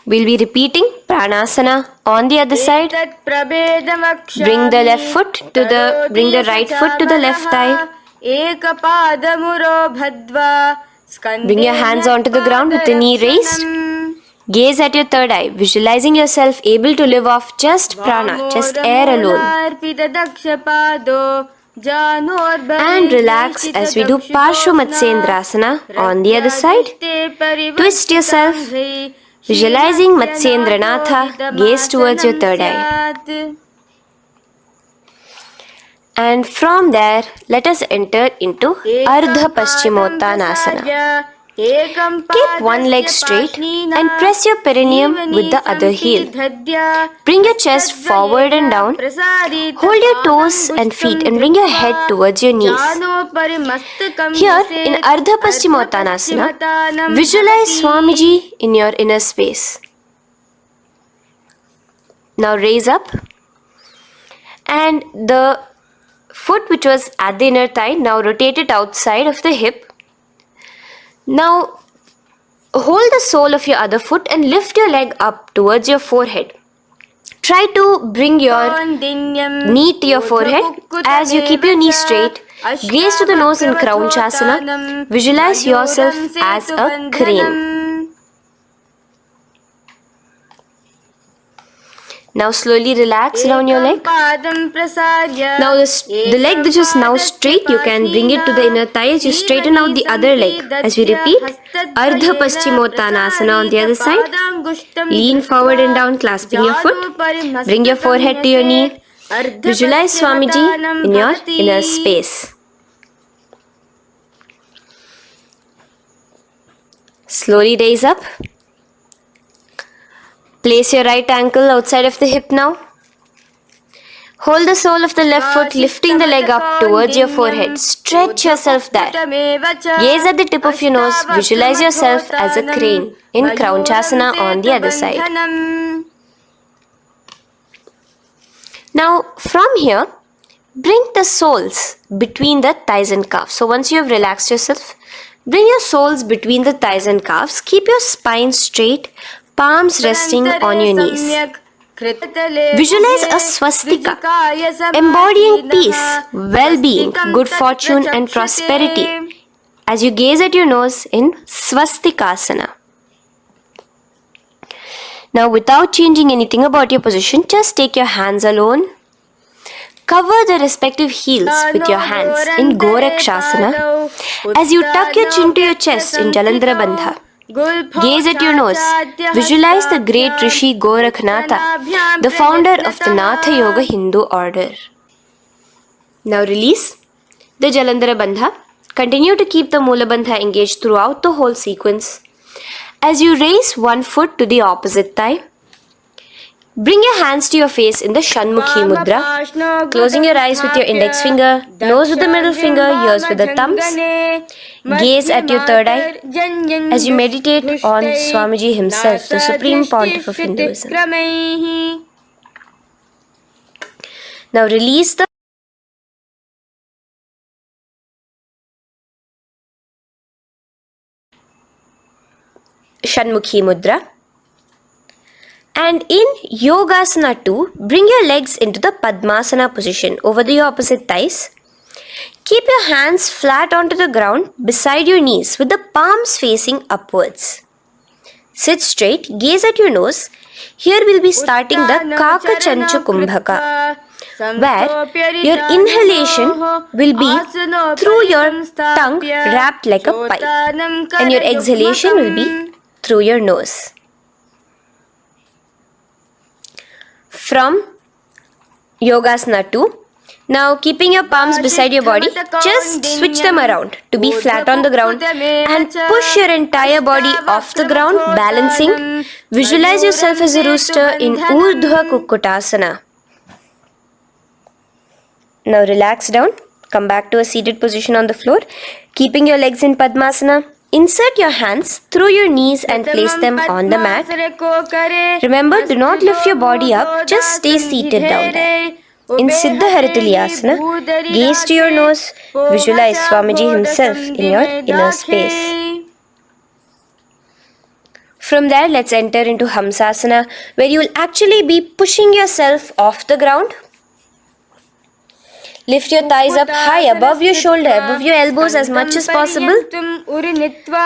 we'll be repeating Pranasana on the other side. Bring the right foot to the left thigh. Bring your hands onto the ground with the knee raised. Gaze at your third eye, visualizing yourself able to live off just prana, just air alone. And relax as we do Parshva Matsyendrasana on the other side. Twist yourself, visualizing Matsyendranatha, gaze towards your third eye. And from there, let us enter into Ardha Paschimottanasana. Keep one leg straight and press your perineum with the other heel. Bring your chest forward and down. Hold your toes and feet and bring your head towards your knees. Here in Ardha Paschimottanasana, visualize Swamiji in your inner space. Now raise up, and the foot which was at the inner thigh, now rotate it outside of the hip. Now hold the sole of your other foot and lift your leg up towards your forehead. Try to bring your knee to your forehead as you keep your knee straight. Gaze to the nose in Kraunchasana. Visualize yourself as a crane. Now slowly relax around your leg. Now the leg which is now straight, you can bring it to the inner thigh as you straighten out the other leg. As we repeat, Ardha Paschimottanasana on the other side. Lean forward and down, clasping your foot. Bring your forehead to your knee. Visualize Swamiji in your inner space. Slowly raise up. Place your right ankle outside of the hip now. Hold the sole of the left foot, lifting the leg up towards your forehead. Stretch yourself there. Gaze at the tip of your nose. Visualize yourself as a crane in Kraunchasana on the other side. Now from here, bring the soles between the thighs and calves. So once you have relaxed yourself, bring your soles between the thighs and calves. Keep your spine straight. Palms resting on your knees. Visualize a swastika, embodying peace, well-being, good fortune and prosperity as you gaze at your nose in swastikasana. Now without changing anything about your position, just take your hands alone. Cover the respective heels with your hands in Gorakshasana as you tuck your chin to your chest in Jalandhara Bandha. Gaze at your nose. Visualize the great Rishi Gorakhnatha, the founder of the Natha Yoga Hindu order. Now release the Jalandhara Bandha. Continue to keep the Mula Bandha engaged throughout the whole sequence. As you raise one foot to the opposite thigh, Bring your hands to your face in the Shanmukhi Mudra, closing your eyes with your index finger, nose with the middle finger, ears with the thumbs. Gaze at your third eye as you meditate on Swamiji himself, the Supreme Pontiff of Hinduism. Now release the Shanmukhi Mudra. And in Yogasana 2, bring your legs into the Padmasana position over the opposite thighs. Keep your hands flat onto the ground beside your knees with the palms facing upwards. Sit straight, gaze at your nose. Here we'll be starting the Kakachancha Kumbhaka, where your inhalation will be through your tongue wrapped like a pipe, and your exhalation will be through your nose. From Yogasana 2, now keeping your palms beside your body, just switch them around to be flat on the ground and push your entire body off the ground, balancing. Visualize yourself as a rooster in Urdhva Kukkutasana. Now relax down, come back to a seated position on the floor, keeping your legs in Padmasana. Insert your hands through your knees and place them on the mat. Remember, do not lift your body up, just stay seated down there. In Siddha Harituliyasana, gaze to your nose, visualize Swamiji himself in your inner space. From there, let's enter into Hamsasana, where you will actually be pushing yourself off the ground. Lift your thighs up high above your shoulder, above your elbows as much as possible.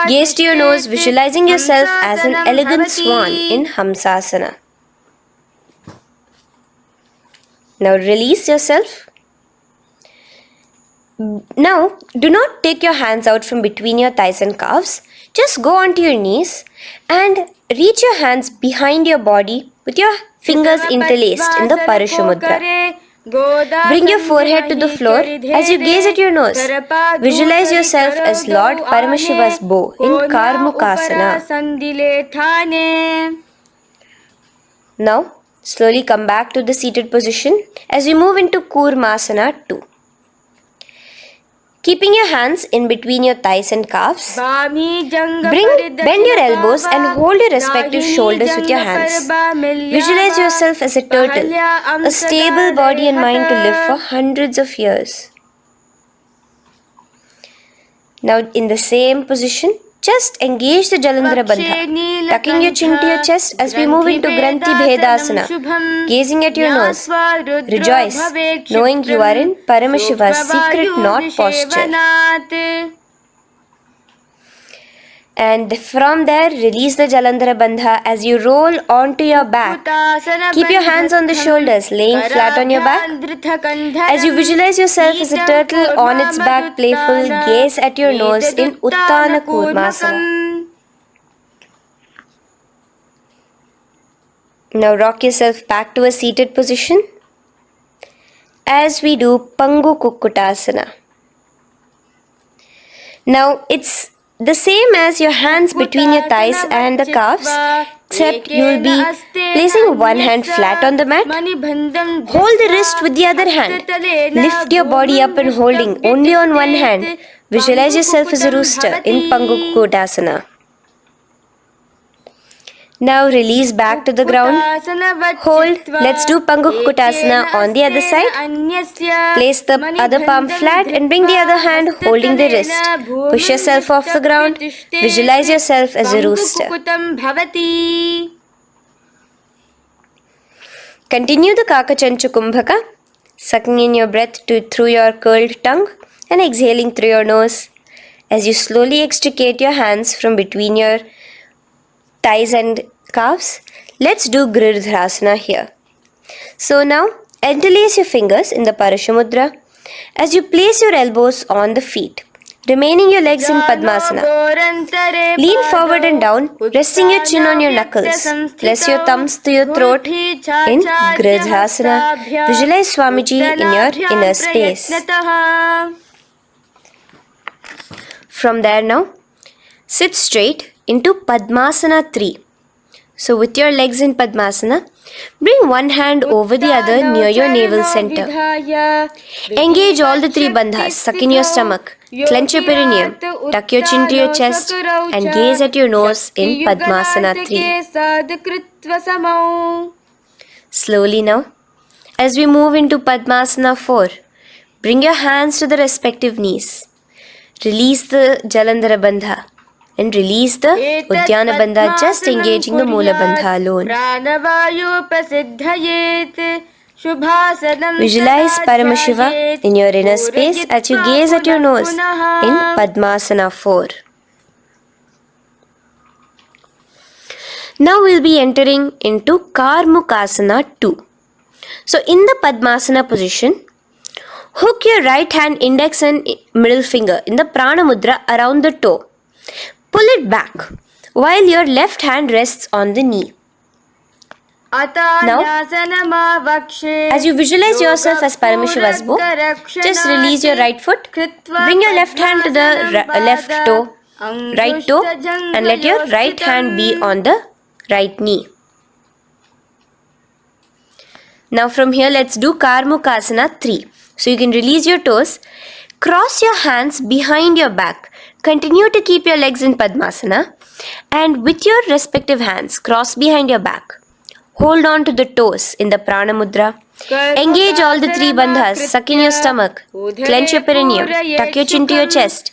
Gaze to your nose, visualizing yourself as an elegant swan in Hamsasana. Now release yourself. Now, do not take your hands out from between your thighs and calves. Just go onto your knees and reach your hands behind your body with your fingers interlaced in the Parashamudra. Bring your forehead to the floor as you gaze at your nose. Visualize yourself as Lord Paramashiva's bow in Karmukasana. Now, slowly come back to the seated position as we move into Kurmasana 2. Keeping your hands in between your thighs and calves, bend your elbows and hold your respective shoulders with your hands. Visualize yourself as a turtle, a stable body and mind to live for hundreds of years. Now in the same position, just engage the Jalandhara Bandha, tucking your chin to your chest as we move into Granthi Bhedasana, gazing at your nose. Rejoice, knowing you are in Paramashiva's secret knot posture. And from there, release the Jalandhara Bandha as you roll onto your back. Keep your hands on the shoulders, laying flat on your back. As you visualize yourself as a turtle on its back, playful, gaze at your nose in Uttana Kurmasana. Now rock yourself back to a seated position as we do Pangu Kukkutasana. Now it's the same as your hands between your thighs and the calves, except you will be placing one hand flat on the mat. Hold the wrist with the other hand. Lift your body up and holding only on one hand. Visualize yourself as a rooster in Pangu Kukkutasana. Now release back to the ground. Hold. Let's do Pangu Kukkutasana on the other side. Place the other palm flat and bring the other hand holding the wrist. Push yourself off the ground. Visualize yourself as a rooster. Continue the Kakachancha Kumbhaka, sucking in your breath through your curled tongue and exhaling through your nose. As you slowly extricate your hands from between your thighs and calves, let's do Girdharasana here. So now, interlace your fingers in the Parashamudra as you place your elbows on the feet, remaining your legs in Padmasana. Lean forward and down, resting your chin on your knuckles. Place your thumbs to your throat in Girdharasana. Visualize Swamiji in your inner space. From there now, sit straight into Padmasana 3. So with your legs in Padmasana, bring one hand over the other near your navel center. Engage all the three bandhas. Suck in your stomach. Clench your perineum. Tuck your chin to your chest and gaze at your nose in Padmasana 3. Slowly now, as we move into Padmasana 4, bring your hands to the respective knees. Release the Jalandhara Bandha and release the Udyana Bandha, just engaging the Moola Bandha alone. Visualize Paramashiva in your inner space as you gaze at your nose in Padmasana 4. Now we'll be entering into Karmukasana 2. So in the Padmasana position, hook your right hand index and middle finger in the Prana Mudra around the toe. Pull it back while your left hand rests on the knee. Now, as you visualize yourself as Paramashiva's bow, just release your right foot, bring your left hand to the left toe, right toe, and let your right hand be on the right knee. Now from here, let's do Karmukasana 3. So you can release your toes, cross your hands behind your back, continue to keep your legs in Padmasana, and with your respective hands, cross behind your back. Hold on to the toes in the Prana Mudra. Engage all the three bandhas, suck in your stomach, clench your perineum, tuck your chin to your chest.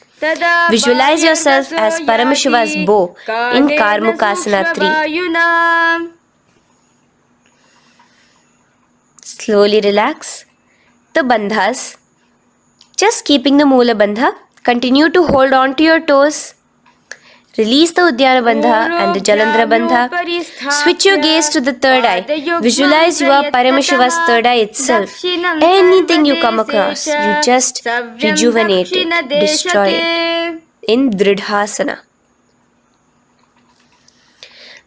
Visualize yourself as Paramashiva's bow in Karmukasana 3. Slowly relax the bandhas, just keeping the Moola Bandha. Continue to hold on to your toes. Release the Udyana Bandha and the Jalandhara Bandha. Switch your gaze to the third eye. Visualize you are Paramashiva's third eye itself. Anything you come across, you just rejuvenate it, destroy it in Dridhasana.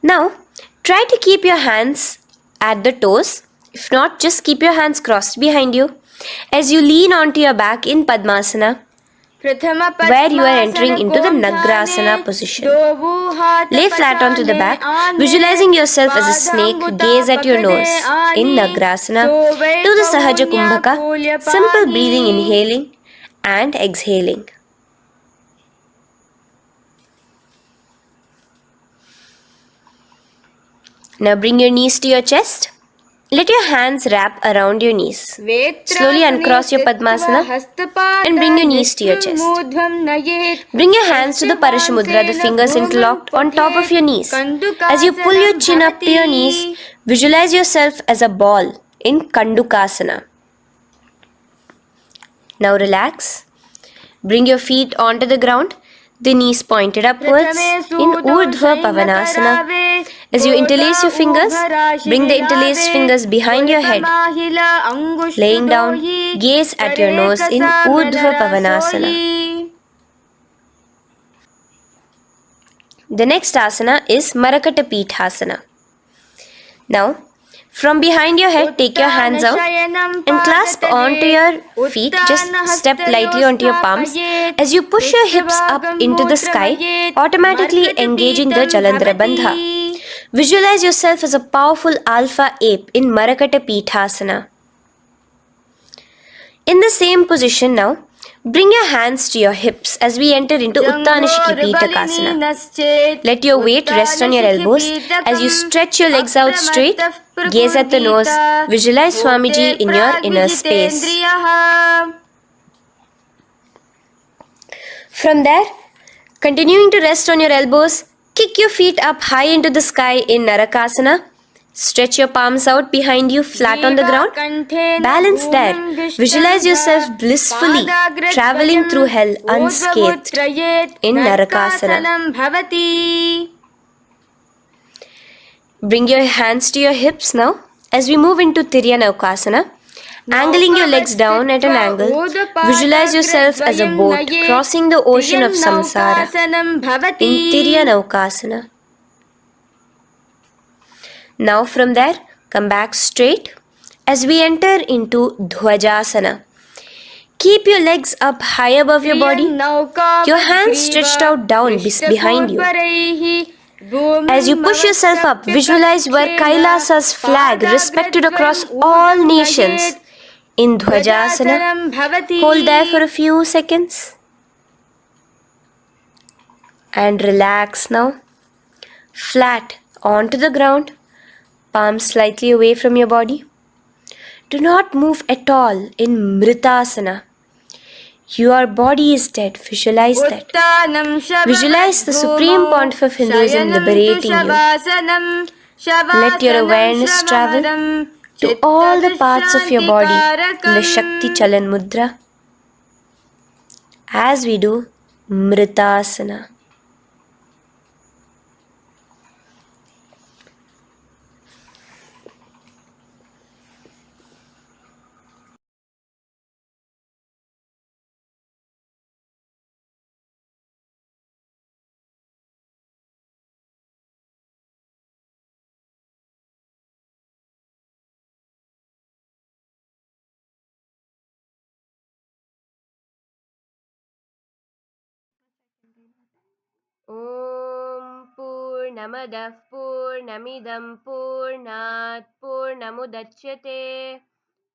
Now, try to keep your hands at the toes. If not, just keep your hands crossed behind you as you lean onto your back in Padmasana, where you are entering into the Nagrasana position. Lay flat onto the back, visualizing yourself as a snake, gaze at your nose in Nagrasana. Do the Sahaja Kumbhaka, simple breathing, inhaling and exhaling. Now bring your knees to your chest. Let your hands wrap around your knees. Slowly uncross your Padmasana and bring your knees to your chest. Bring your hands to the Parashamudra, the fingers interlocked on top of your knees. As you pull your chin up to your knees, visualize yourself as a ball in Kandukasana. Now relax. Bring your feet onto the ground, the knees pointed upwards in Urdhva Pavanasana. As you interlace your fingers, bring the interlaced fingers behind your head. Laying down, gaze at your nose in Urdhva Pavanasana. The next asana is Marakata Pithasana. Now, from behind your head, take your hands out and clasp onto your feet. Just step lightly onto your palms. As you push your hips up into the sky, automatically engaging the Jalandhara Bandha. Visualize yourself as a powerful alpha ape in Marakata Pithasana. In the same position now, bring your hands to your hips as we enter into Uttanashiki Pitakasana. Let your weight rest on your elbows as you stretch your legs out straight. Gaze at the nose. Visualize Swamiji in your inner space. From there, continuing to rest on your elbows, kick your feet up high into the sky in Narakasana. Stretch your palms out behind you, flat on the ground. Balance there. Visualize yourself blissfully traveling through hell unscathed in Narakasana. Bring your hands to your hips now as we move into Tiryanaukasana. Angling your legs down at an angle, visualize yourself as a boat crossing the ocean of samsara in Tiryanaukasana. Now from there, come back straight as we enter into Dhwajasana. Keep your legs up high above your body, your hands stretched out down behind you. As you push yourself up, visualize where Kailasa's flag respected across all nations in Dhwajasana. Hold there for a few seconds and relax now. Flat onto the ground, palms slightly away from your body. Do not move at all in Mritasana. Your body is dead. Visualize that. Visualize the Supreme Pontiff of Hinduism liberating you. Let your awareness travel to all the parts of your body in the Shakti Chalan Mudra as we do Mritasana. Om Purnamadah Purnamidam Purnat Purnamudachyate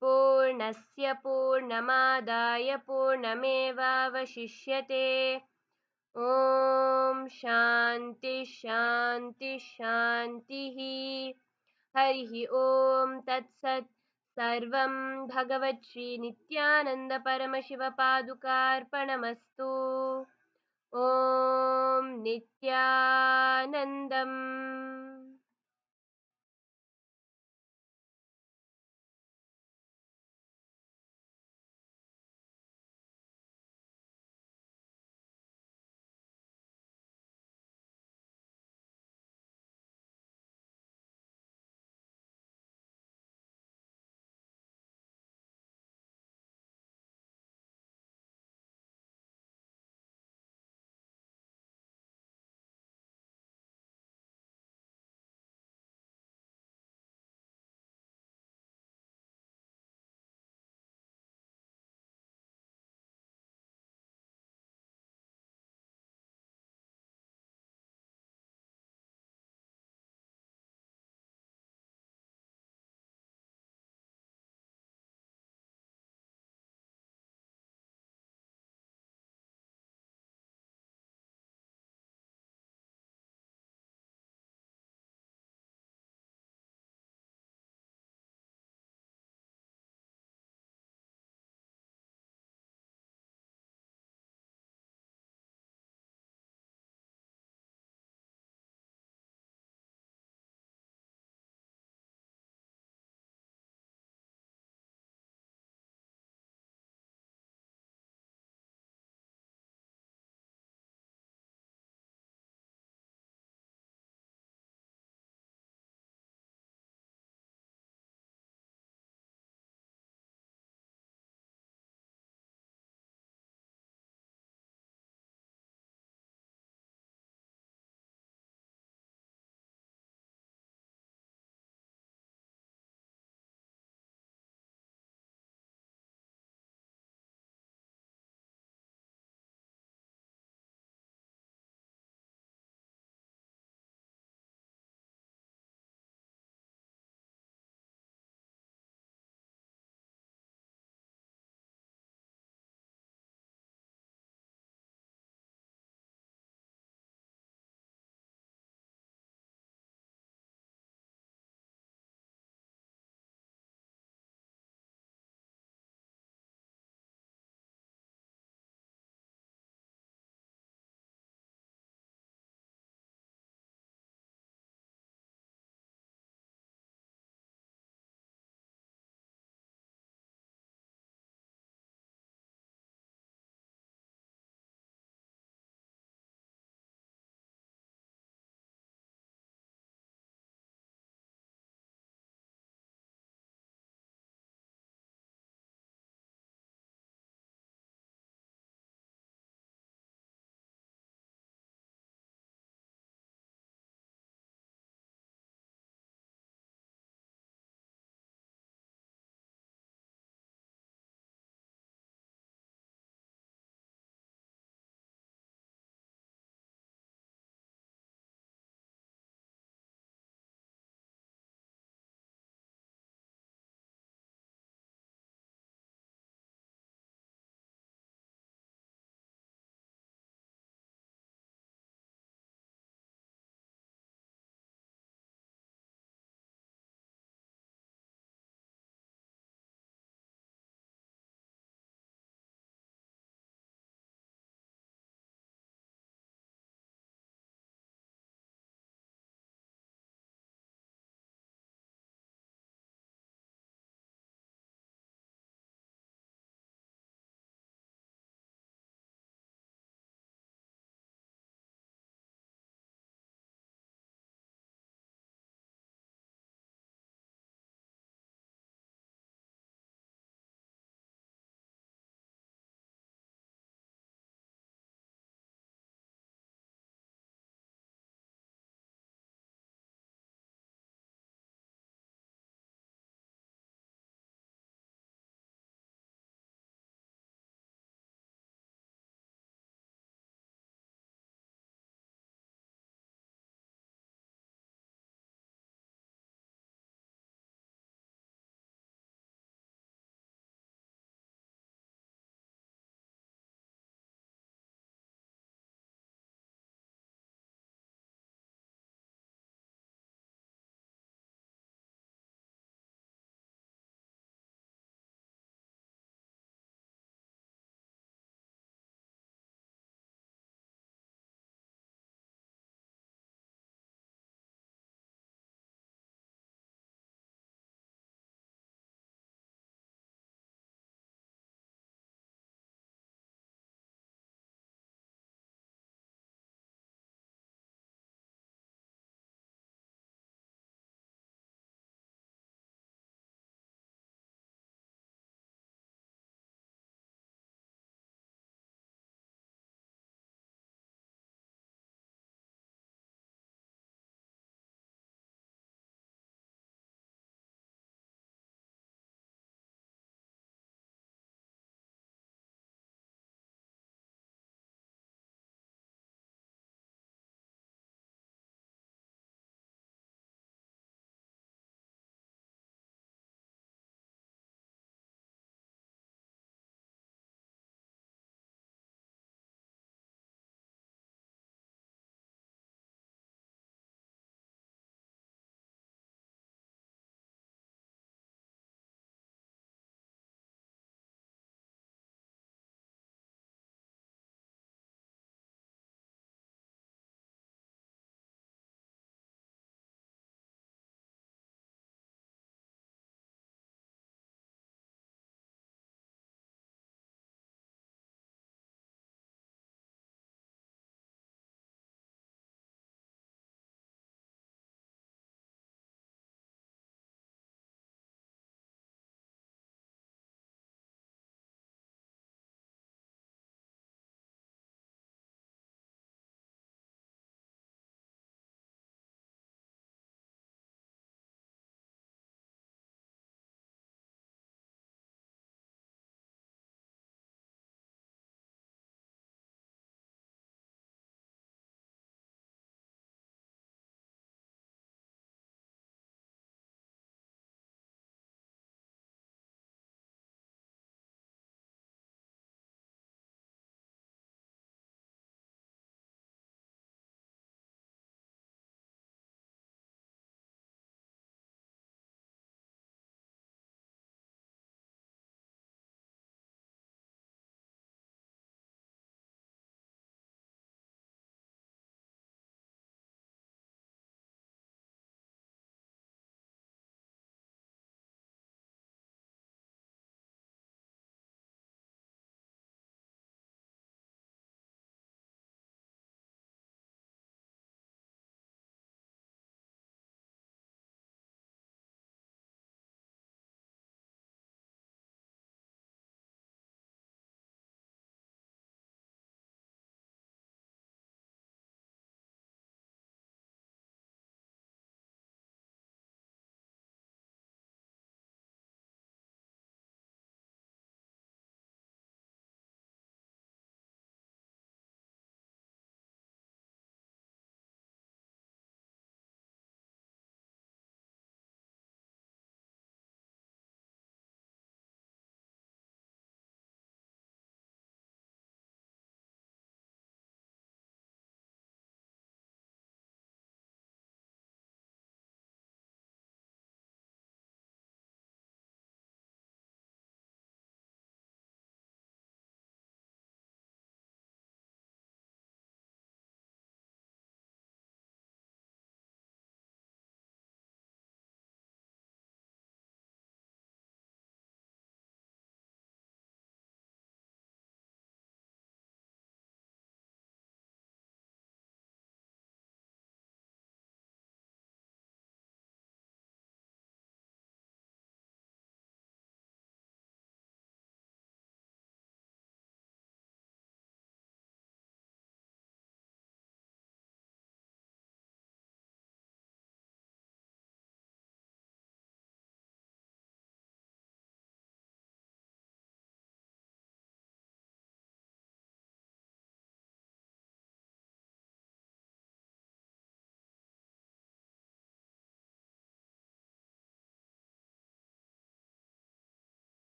Purnasya Purnamadaya Purnamevavashishyate Om Shanti Shanti Shantihi Harihi Om Tat Sat Sarvam Bhagavat Shri Nithyananda Paramashiva Padukarpanamastu Om Nithyanandam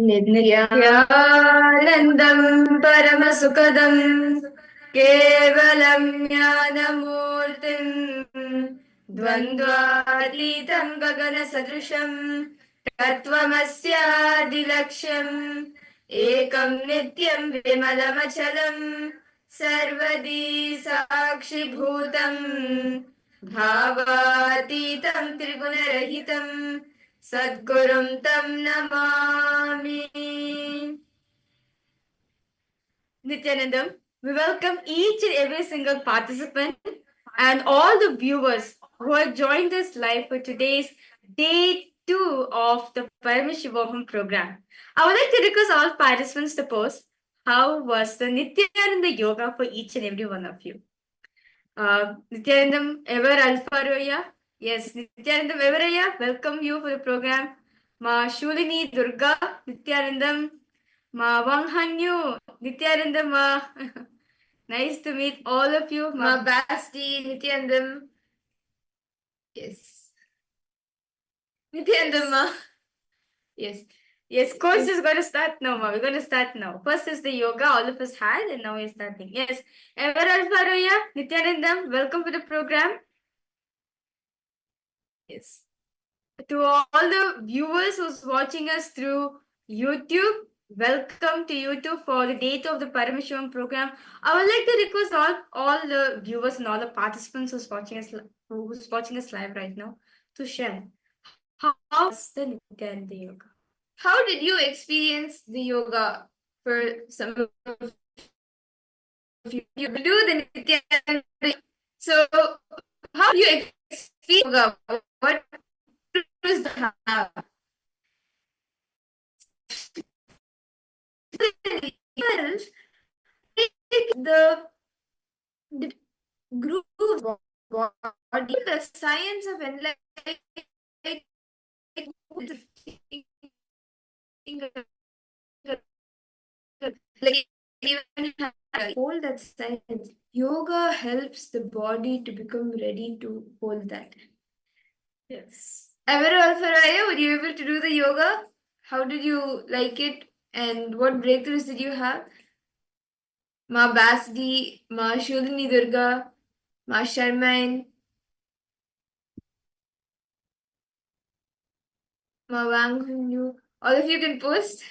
नित्यानन्दं परमसुखदं केवलं ज्ञानमूर्तिं द्वन्द्वातीतं गगनसदृशं तत्त्वमस्यादिलक्ष्यम् एकं नित्यं विमलमचलं सर्वदी साक्षिभूतं भावातीतं त्रिगुणरहितं सद्गुरुं तं Namami. Nithyanandam, we welcome each and every single participant and all the viewers who have joined us live for today's day 2 of the Paramashivoham program. I would like to request all participants to post how was the Nithyananda yoga for each and every one of you. Nithyanandam, ever Alfaroya? Yes, Nithyanandam, Everaya, welcome you for the program. Ma Shulini Durga, Nithyanandam, Ma Wanghanyu, Nithyanandam, Ma. Nice to meet all of you. Ma Basti, Nithyanandam. Yes. Nithyanandam, Ma. Yes. Yes, course is going to start now, Ma. We're going to start now. First is the yoga all of us had, and now we're starting. Yes. Ever Alfaroya, Nithyanandam, welcome to the program. Yes. To all the viewers who's watching us through YouTube, welcome to YouTube for the date of the Paramashivoham program. I would like to request all the viewers and all the participants who's watching us live right now to share how was the Nithyananda yoga. How did you experience the yoga? For some of you do the Nithyananda. So how do you experience yoga? What is the the group body, the science of enlightenment, like even hold that science. Yoga helps the body to become ready to hold that. Yes. Ever Alfaraya, were you able to do the yoga? How did you like it? And what breakthroughs did you have? Ma Basdi, Ma Shulini Durga, Ma Sharmain, Ma Wang Hunyu. All of you can post.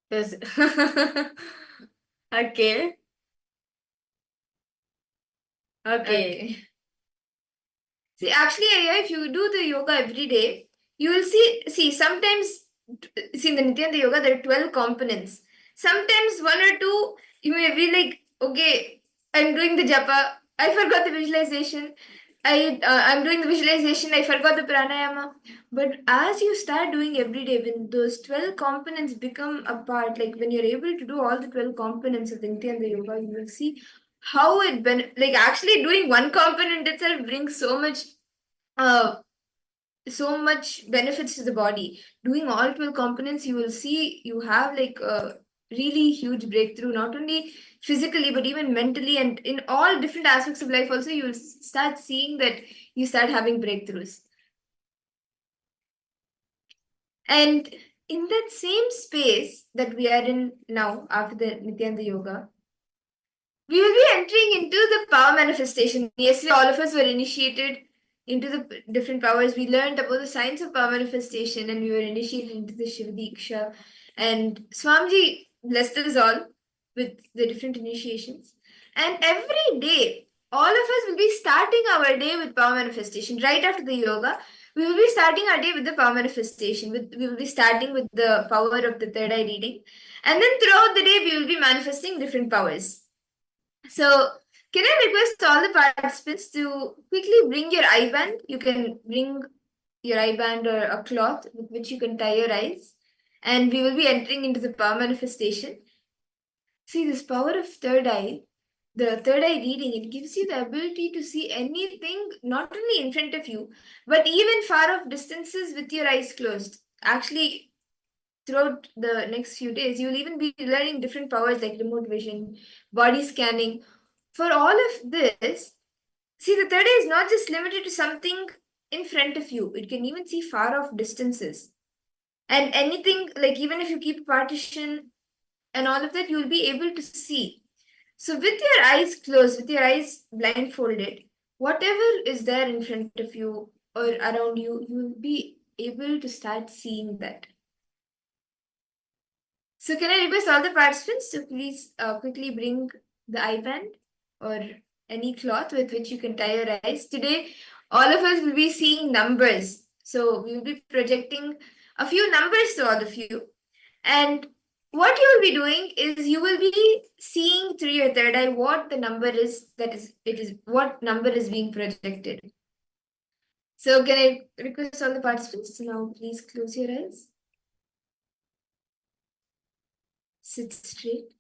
Yes. Okay. Okay. See, actually, if you do the yoga every day, you will see, sometimes, see, in the Nithyananda yoga, there are 12 components. Sometimes one or two, you may be like, okay, I'm doing the japa, I forgot the visualization. I'm doing the visualization, I forgot the pranayama. But as you start doing every day, when those 12 components become a part, like when you're able to do all the 12 components of the Nithyananda yoga, you will see how like actually doing one component itself brings uh so much benefits to the body. Doing all 12 components, you will see you have like a really huge breakthrough, not only physically but even mentally, and in all different aspects of life also. You will start seeing that you start having breakthroughs. And in that same space that we are in now after the Nithyananda yoga, we will be entering into the power manifestation. Yesterday, all of us were initiated into the different powers. We learned about the science of power manifestation, and we were initiated into the Shiva Diksha. And Swamiji blessed us all with the different initiations. And every day, all of us will be starting our day with power manifestation. Right after the yoga, we will be starting our day with the power manifestation. We will be starting with the power of the third eye reading. And then throughout the day, we will be manifesting different powers. So, can I request all the participants to quickly bring your eye band? You can bring your eye band or a cloth with which you can tie your eyes. And we will be entering into the power manifestation. See, this power of third eye, the third eye reading, it gives you the ability to see anything not only in front of you, but even far off distances with your eyes closed. Actually, throughout the next few days, you will even be learning different powers like remote vision, body scanning. For all of this, see, the third eye is not just limited to something in front of you. It can even see far off distances. And anything, like even if you keep a partition and all of that, you'll be able to see. So with your eyes closed, with your eyes blindfolded, whatever is there in front of you or around you, you'll be able to start seeing that. So can I request all the participants to please quickly bring the eye band or any cloth with which you can tie your eyes. Today, all of us will be seeing numbers. So we will be projecting a few numbers to all of you. And what you will be doing is you will be seeing through your third eye what the number is what number is being projected. So can I request all the participants to now please close your eyes. Sit straight.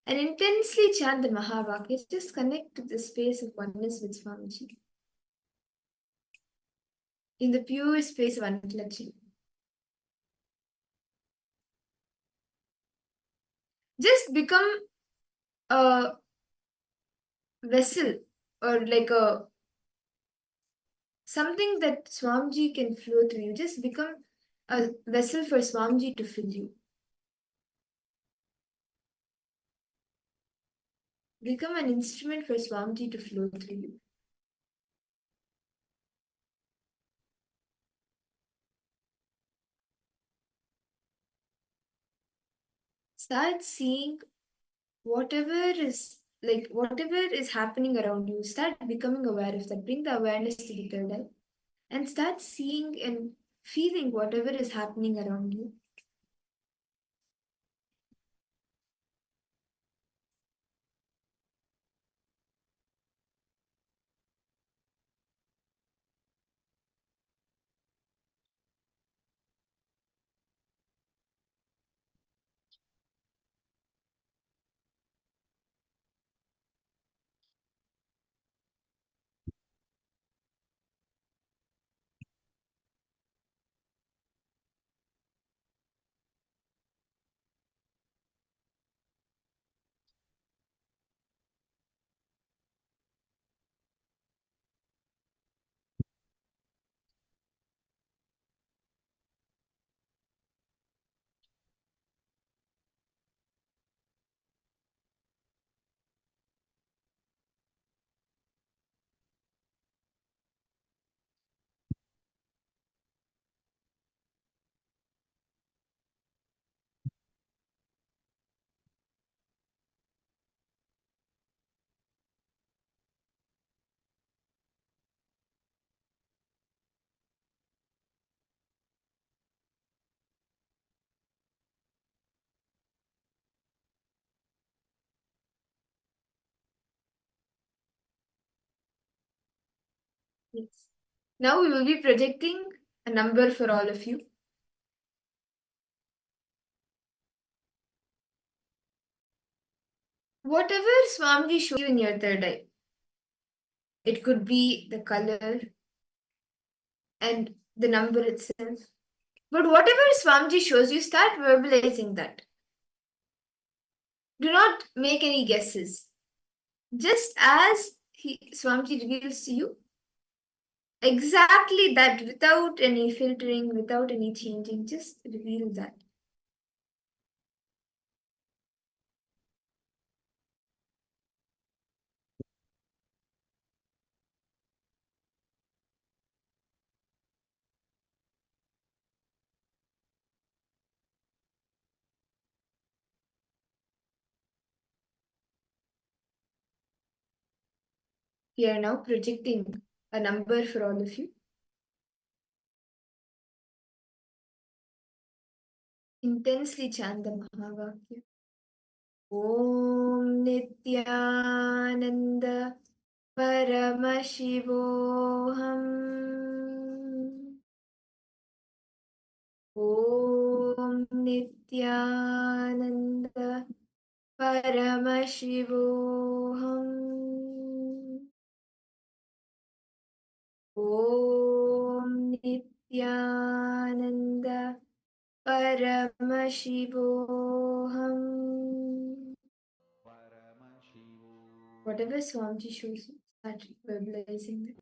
And intensely chant the Mahavakya. Just connect to the space of oneness with Swamiji. In the pure space of unclutching. Just become a vessel or like a something that Swamiji can flow through you. Just become a vessel for Swamiji to fill you. Become an instrument for Swamiji to flow through you. Start seeing whatever is happening around you. Start becoming aware of that. Bring the awareness to the third eye and start seeing and feeling whatever is happening around you. Yes. Now we will be projecting a number for all of you. Whatever Swamiji shows you in your third eye, it could be the color and the number itself. But whatever Swamiji shows you, start verbalizing that. Do not make any guesses. Just as Swamiji reveals to you, exactly that, without any filtering, without any changing, just reveal that. We are now projecting a number for all of you. Intensely chant the Mahavakya. Om Nithyananda Paramashivoham. Om Nithyananda Paramashivoham. Om Nithyananda Paramashivoham. Whatever Swamiji shows you, start verbalizing it.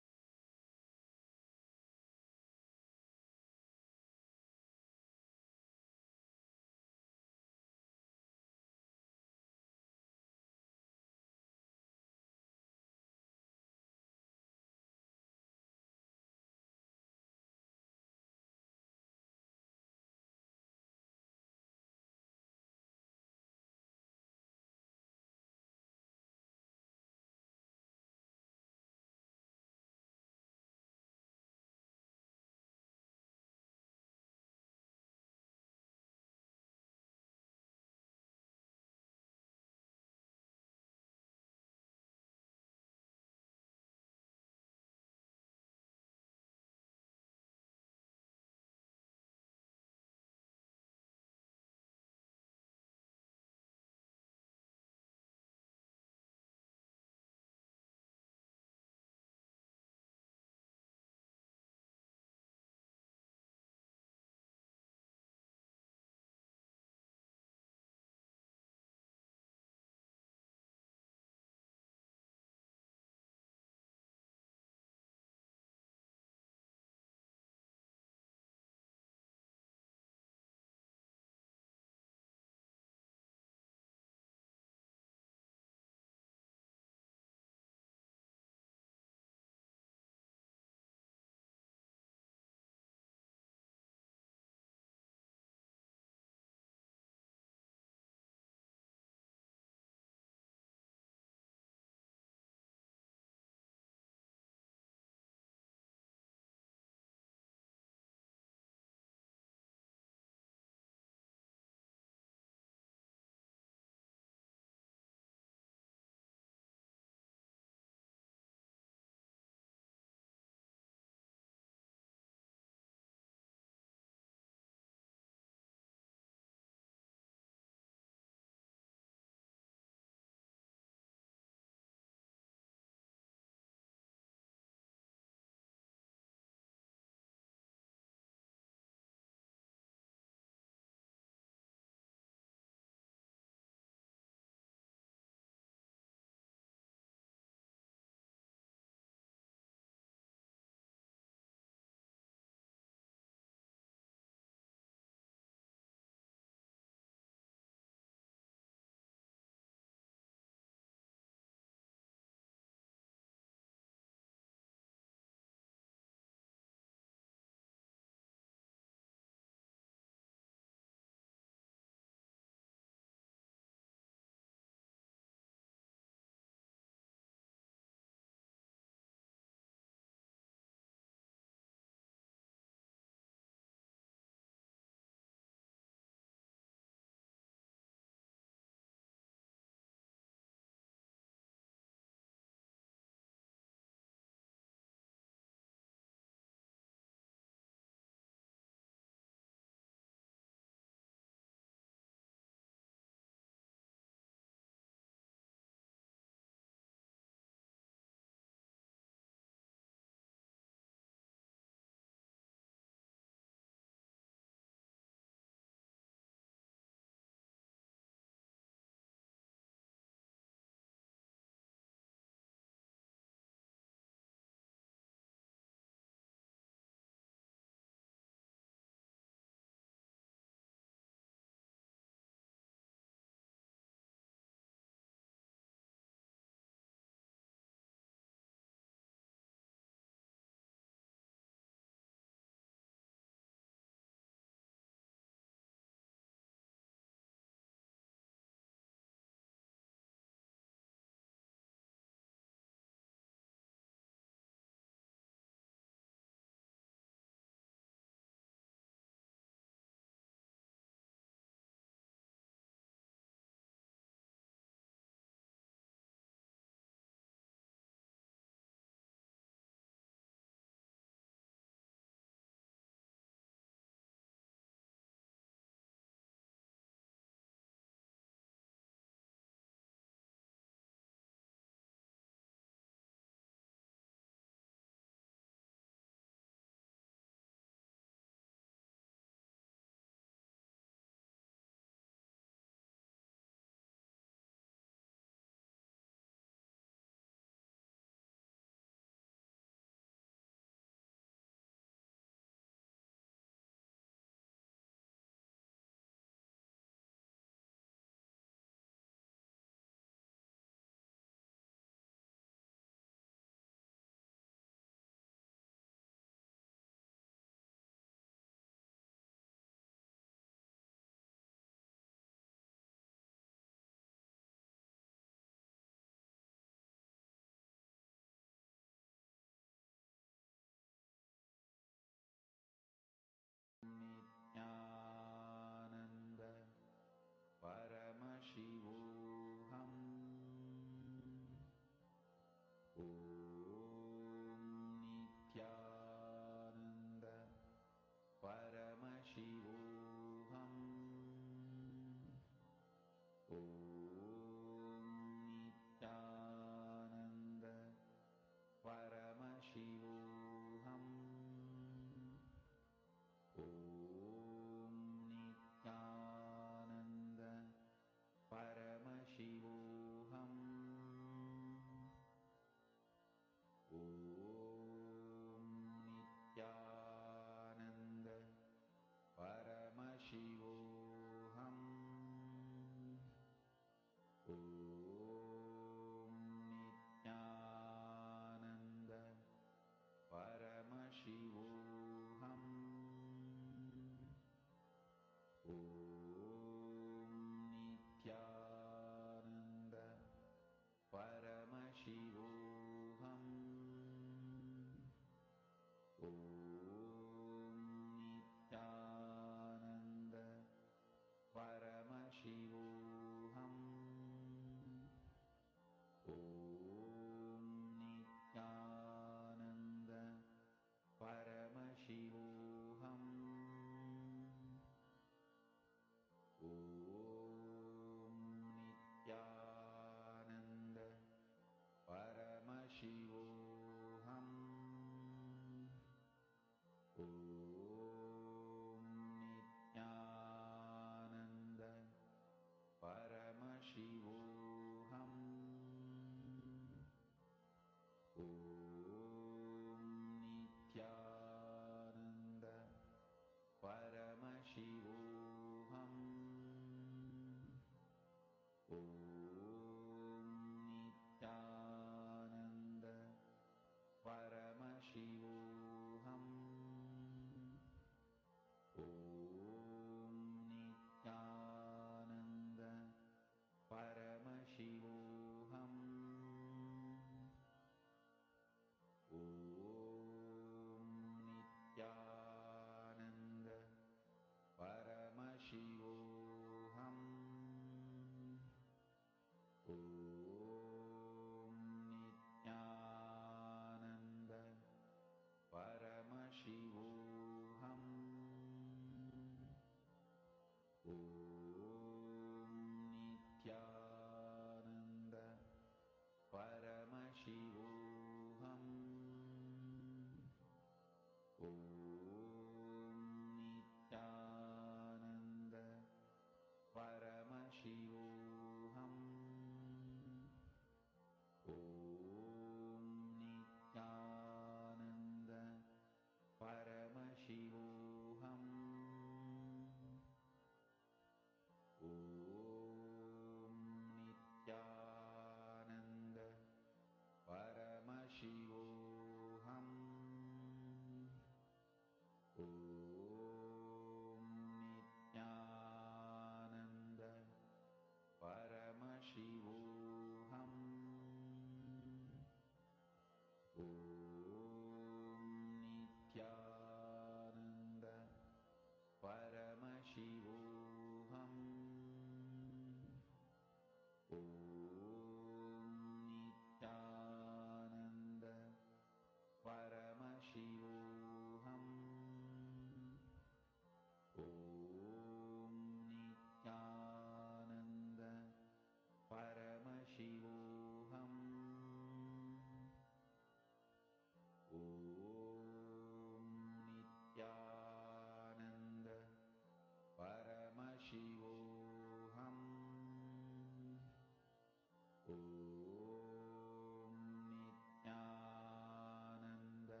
Nithyananda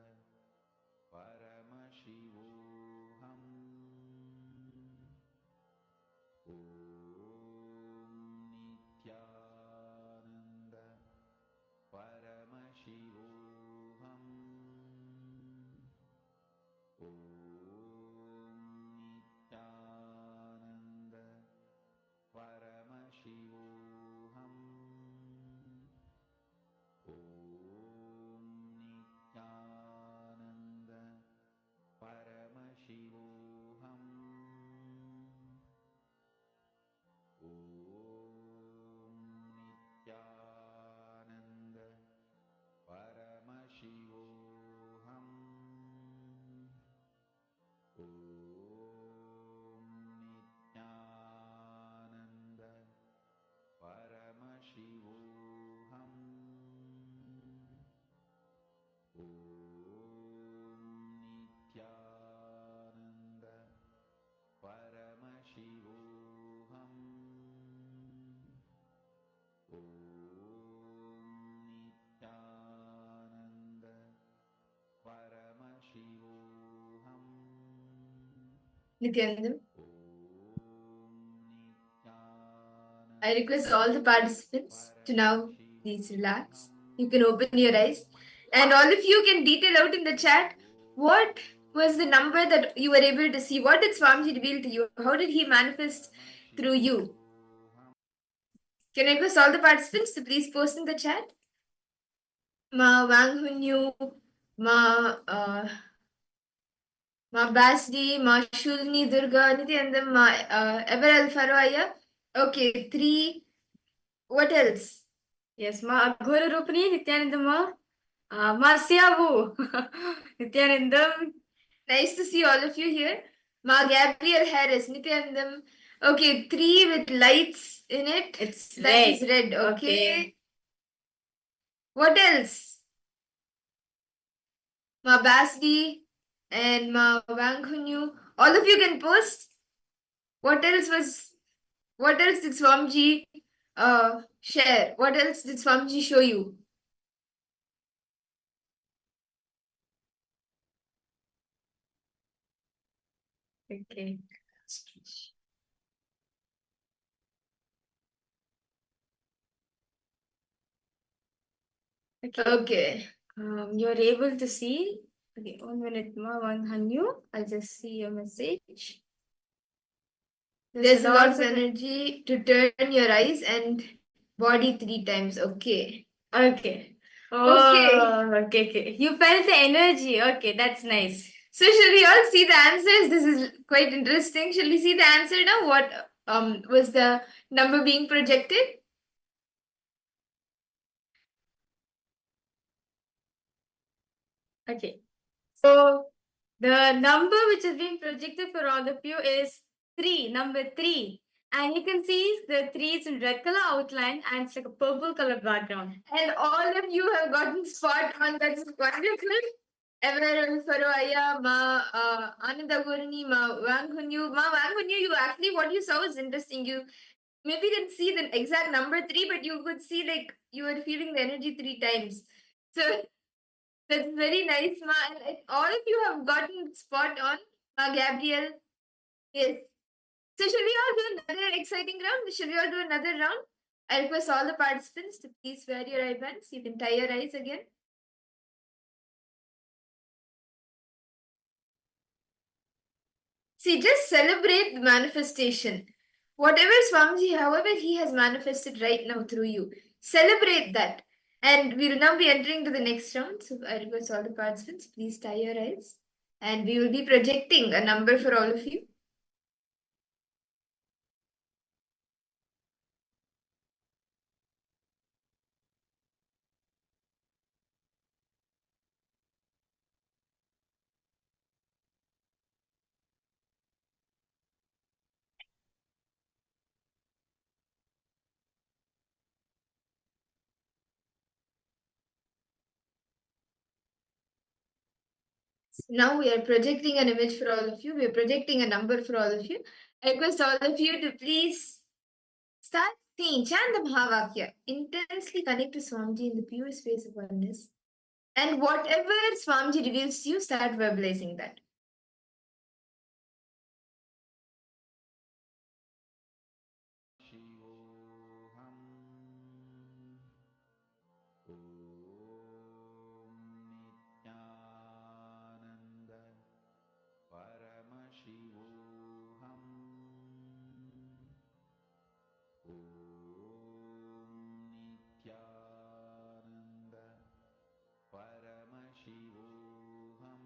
Paramashivoham Nithyananda Paramashivoham Nithyananda Paramashivoham Nithyananda Paramashivoham Nithyananda Paramashivoham Nithyananda Paramashivoham Nithyananda Paramashivoham Nithyananda Paramashivoham Nithyananda. I request all the participants to now please relax. You can open your eyes, and all of you can detail out in the chat what was the number that you were able to see. What did Swamiji reveal to you? How did he manifest through you? Can I request all the participants to please post in the chat? Ma Wang Hunyu, Ma Ma Basdi, Ma Shulni Durga, Nithyananda, Ma Eberel Farwaya. Okay, 3. What else? Yes, Ma Aghora Rupani, Nithyananda, Ma Siavu, Nithyanandam. Nice to see all of you here. Ma Gabriel Harris, Nithyanandam. Okay, 3 with lights in it. It's that red. Is red. Okay. What else? Ma Basdi and Ma Wang Hunyu. All of you can post. What else did Swamiji share? What else did Swamiji show you? Okay. Okay. You're able to see. Okay, 1 minute more, Wang Hanyu. I'll just see your message. There's a lot of energy to turn your eyes and body 3 times. Okay. Okay. Oh, okay. You felt the energy. Okay, that's nice. So shall we all see the answers? This is quite interesting. Shall we see the answer now? What was the number being projected? Okay. So the number which is being projected for all of you is 3, number 3. And you can see the 3 is in red color outline and it's like a purple color background. And all of you have gotten spot on. That's wonderful. Ever Farwaya, Ma Ananda Gurni, Ma Wang Hunyu. Ma Wang Hunyu, you actually what you saw was interesting. You maybe didn't see the exact number 3, but you could see like you were feeling the energy 3 times. So that's very nice, Ma. And all of you have gotten spot on. Ma Gabriel. Yes. So should we all do another exciting round? Should we all do another round? I request all the participants to please wear your eye bands. You can tie your eyes again. See, just celebrate the manifestation. Whatever Swamiji, however he has manifested right now through you, celebrate that. And we will now be entering to the next round. So I request all the participants, please tie your eyes. And we will be projecting a number for all of you. Now we are projecting an image for all of you. We are projecting a number for all of you. I request all of you to please start See, chant the Mahavakya. Intensely connect to Swamiji in the pure space of oneness. And whatever Swamiji reveals to you, start verbalizing that. Shivoham Om Nithyananda Paramashivoham Om Nithyananda Paramashivoham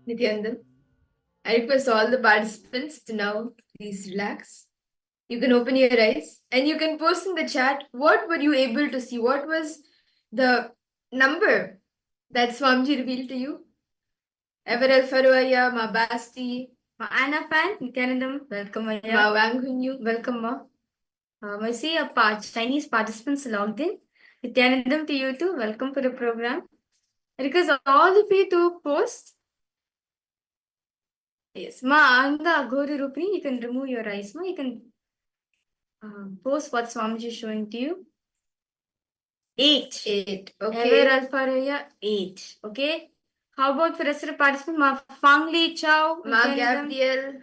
Nithyananda. I request all the participants to now please relax. You can open your eyes and you can post in the chat what were you able to see? What was the number that Swamiji revealed to you? Everel Faruaya, Ma Basti, Ma Anna fan, Nithyanandam, welcome. Ma Wanghunyu. Welcome, Ma. I see Chinese participants logged in. Nithyanandam to you too. Welcome for the program. I request all of you to post. Yes, Ma Anga Gori Rupini, you can remove your eyes, Ma. You can post what Swamiji is showing to you. 8. 8. Ever Okay. Alpharaya 8. Okay. How about for the rest of the participants? Ma Fang Li Chow, Ma Nithyanandam. Gabriel.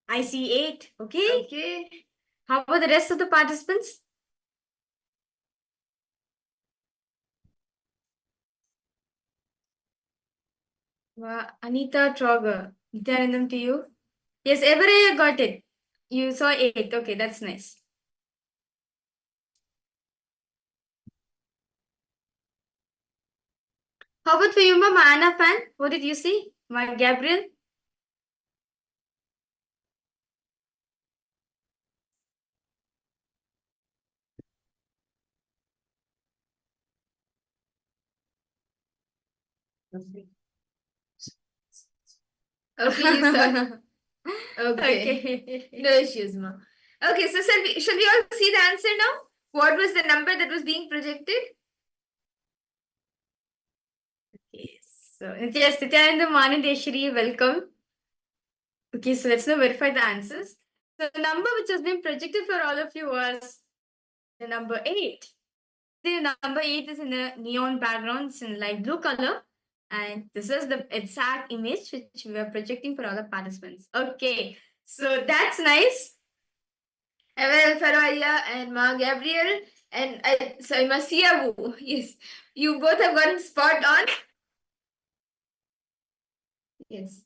I see 8. Okay. Okay. How about the rest of the participants? Anita Trogger, Nithyanandam to you. Yes, Everett got it. You saw 8. Okay, that's nice. How about for you, Mama Anna fan? What did you see? My Gabriel? Okay, you saw. Okay. Okay. No issues, Ma. Okay, so shall we all see the answer now? What was the number that was being projected? Okay, so yes, Nithyanandam, Manandeshwari, welcome. Okay, so let's now verify the answers. So the number which has been projected for all of you was the number 8. The number 8 is in a neon background, it's in light blue color. And this is the exact image which we are projecting for all the participants. Okay, so that's nice. Evel Faraya and Ma Gabriel and Masia Wu. Yes, you both have gotten spot on. Yes.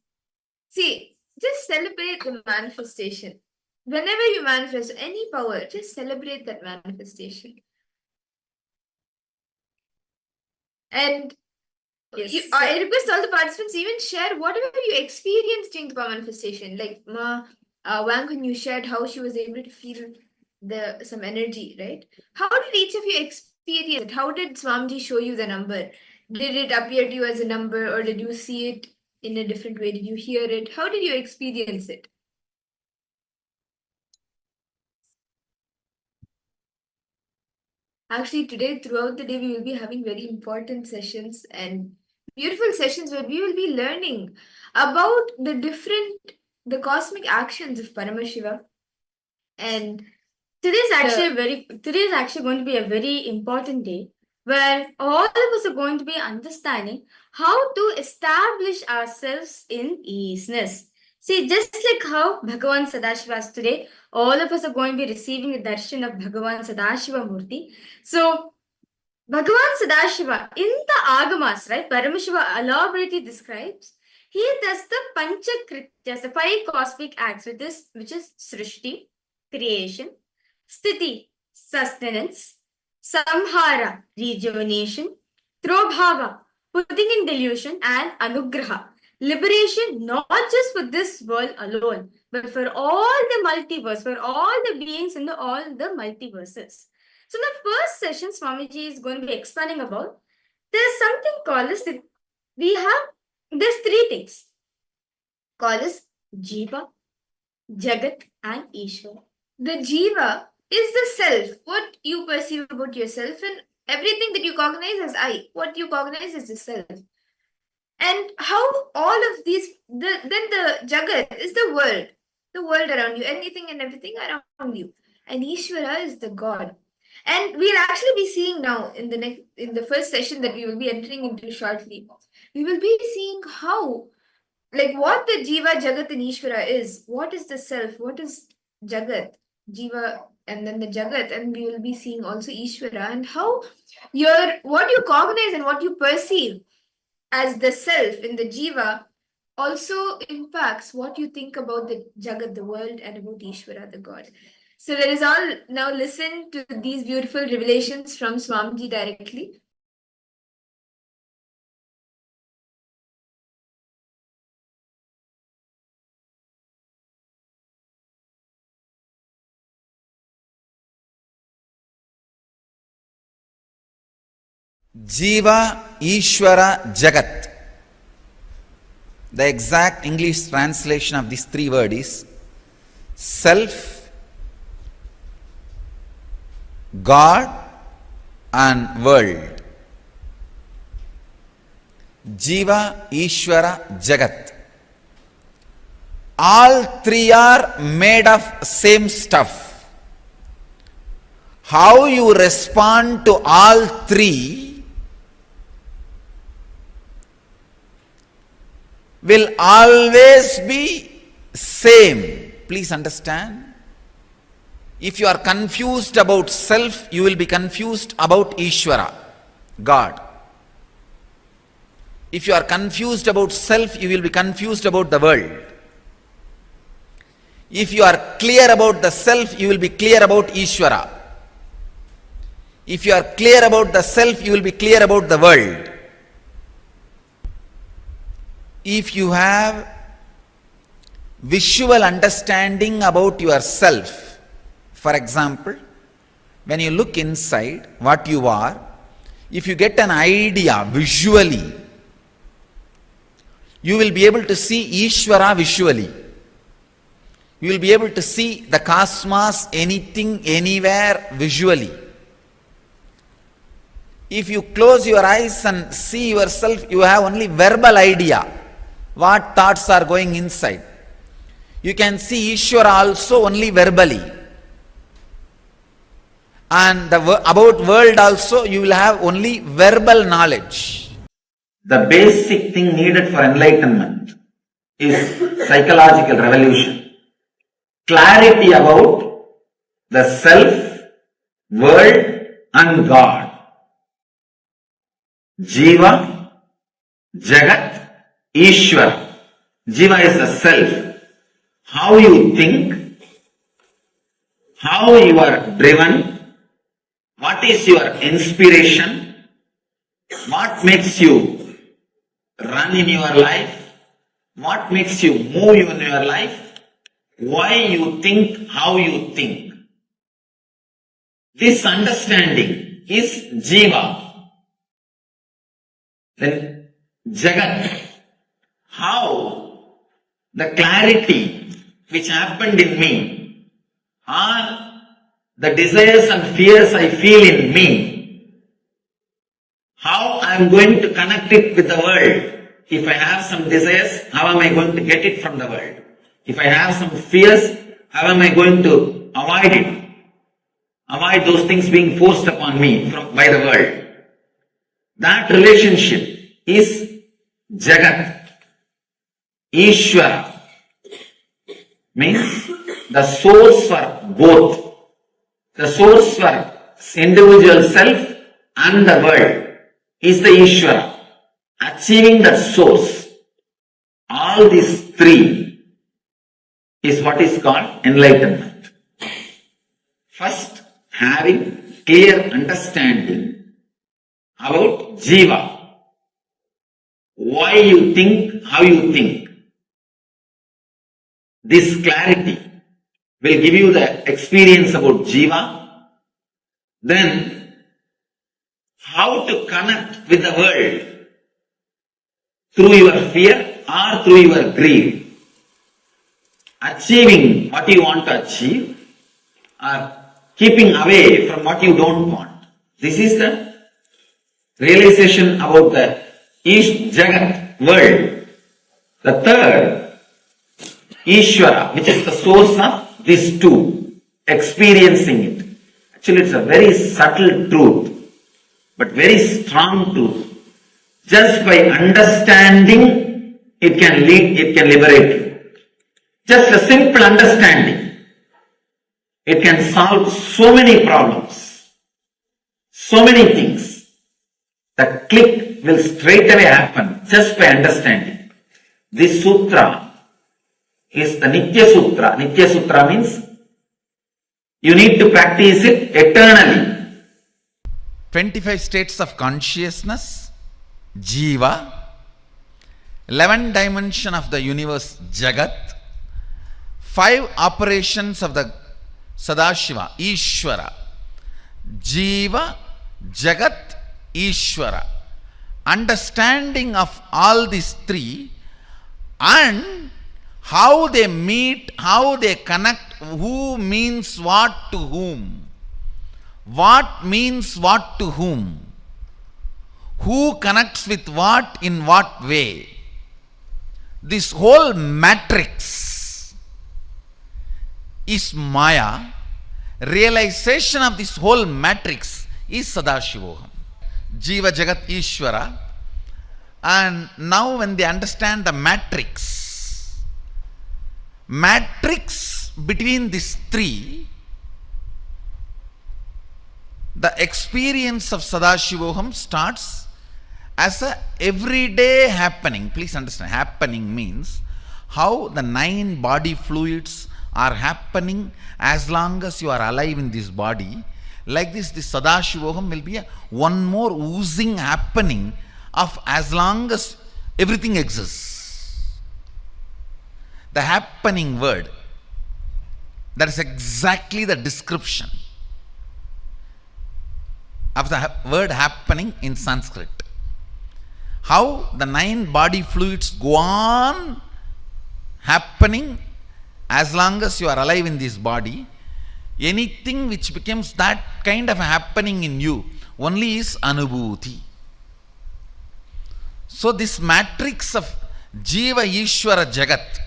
See, just celebrate the manifestation. Whenever you manifest any power, just celebrate that manifestation. And Yes, I request all the participants even share whatever you experienced during the power manifestation. Like Ma Wang, when you shared how she was able to feel some energy, right? How did each of you experience it? How did Swamiji show you the number? Did it appear to you as a number, or did you see it in a different way? Did you hear it? How did you experience it? Actually, today, throughout the day, we will be having very important sessions and beautiful sessions where we will be learning about the cosmic actions of Paramashiva. And today is actually going to be a very important day where all of us are going to be understanding how to establish ourselves in easiness. See, just like how Bhagavan Sadashiva is today, all of us are going to be receiving a darshan of Bhagavan Sadashiva Murti. So, Bhagavan Sadashiva, in the Agamas, right, Paramashiva elaborately describes, he does the Panchakrityas, the 5 cosmic acts, which is Srishti, creation, Sthiti, sustenance, Samhara, rejuvenation, Trobhava, putting in delusion, and Anugraha, liberation, not just for this world alone, but for all the multiverse, for all the beings in all the multiverses. So in the first session, Swamiji is going to be expanding about, there's something called as, there's 3 things, called as Jiva, Jagat, and Ishvara. the Jiva is the self, what you perceive about yourself, and everything that you cognize as I, what you cognize is the self. And how all of these, then the Jagat is the world around you, anything and everything around you. And Ishvara is the God. And we'll actually be seeing now in the first session that we will be entering into shortly, we will be seeing how, like what the Jiva, Jagat, and Ishvara is. What is the self? What is Jagat? Jiva and then the Jagat, and we will be seeing also Ishvara and how what you cognize and what you perceive as the self in the Jiva also impacts what you think about the Jagat, the world, and about Ishvara, the God. So let us all now listen to these beautiful revelations from Swamiji directly. Jiva, Ishvara, Jagat. The exact English translation of these three words is self, God and world. Jiva, Ishvara, Jagat. All three are made of same stuff. How you respond to all three will always be same. Please understand. If you are confused about self, you will be confused about Ishvara, God. If you are confused about self, you will be confused about the world. If you are clear about the self, you will be clear about Ishvara. If you are clear about the self, you will be clear about the world. If you have visual understanding about yourself, for example, when you look inside what you are, if you get an idea visually, you will be able to see Ishvara visually. You will be able to see the cosmos, anything, anywhere visually. If you close your eyes and see yourself, you have only verbal idea what thoughts are going inside. You can see Ishvara also only verbally. And about world also you will have only verbal knowledge. The basic thing needed for enlightenment is psychological revolution. Clarity about the self, world and God. Jiva, Jagat, Ishvara. Jiva is the self. How you think, how you are driven, what is your inspiration, what makes you run in your life, what makes you move in your life, why you think, how you think. This understanding is Jiva. Then Jagat. How the clarity which happened in me, or the desires and fears I feel in me, how I am going to connect it with the world. If I have some desires, how am I going to get it from the world? If I have some fears, how am I going to avoid it? Avoid those things being forced upon me by the world. That relationship is Jagat. Ishvara means the source for both. The source for individual self and the world is the Ishvara. Achieving that source, all these three is what is called enlightenment. First, having clear understanding about Jiva. Why you think, how you think. This clarity will give you the experience about Jiva. Then, how to connect with the world through your fear or through your greed. Achieving what you want to achieve or keeping away from what you don't want. This is the realization about the Jagat world. The third, Ishvara, which is the source of these two, experiencing it. Actually, it's a very subtle truth, but very strong truth. Just by understanding, it can liberate you. Just a simple understanding, it can solve so many problems, so many things. The click will straight away happen just by understanding. This sutra is the Nitya Sutra. Nitya Sutra means you need to practice it eternally. 25 states of consciousness, Jiva, 11 dimensions of the universe, Jagat, 5 operations of the Sadashiva, Ishvara, Jiva, Jagat, Ishvara. Understanding of all these three and how they meet, how they connect, who means what to whom, what means what to whom, who connects with what in what way. This whole matrix is Maya. Realization of this whole matrix is Sadashivoham. Jiva Jagat Ishvara. And now when they understand the matrix between these three, the experience of Sadashivoham starts as a everyday happening. Please understand, happening means how the 9 body fluids are happening as long as you are alive in this body. Like this Sadashivoham will be one more oozing happening of as long as everything exists. The happening word, that is exactly the description of the word happening in Sanskrit. How the 9 body fluids go on happening as long as you are alive in this body. Anything which becomes that kind of happening in you only is anubhuti. So this matrix of Jiva Ishvara Jagat,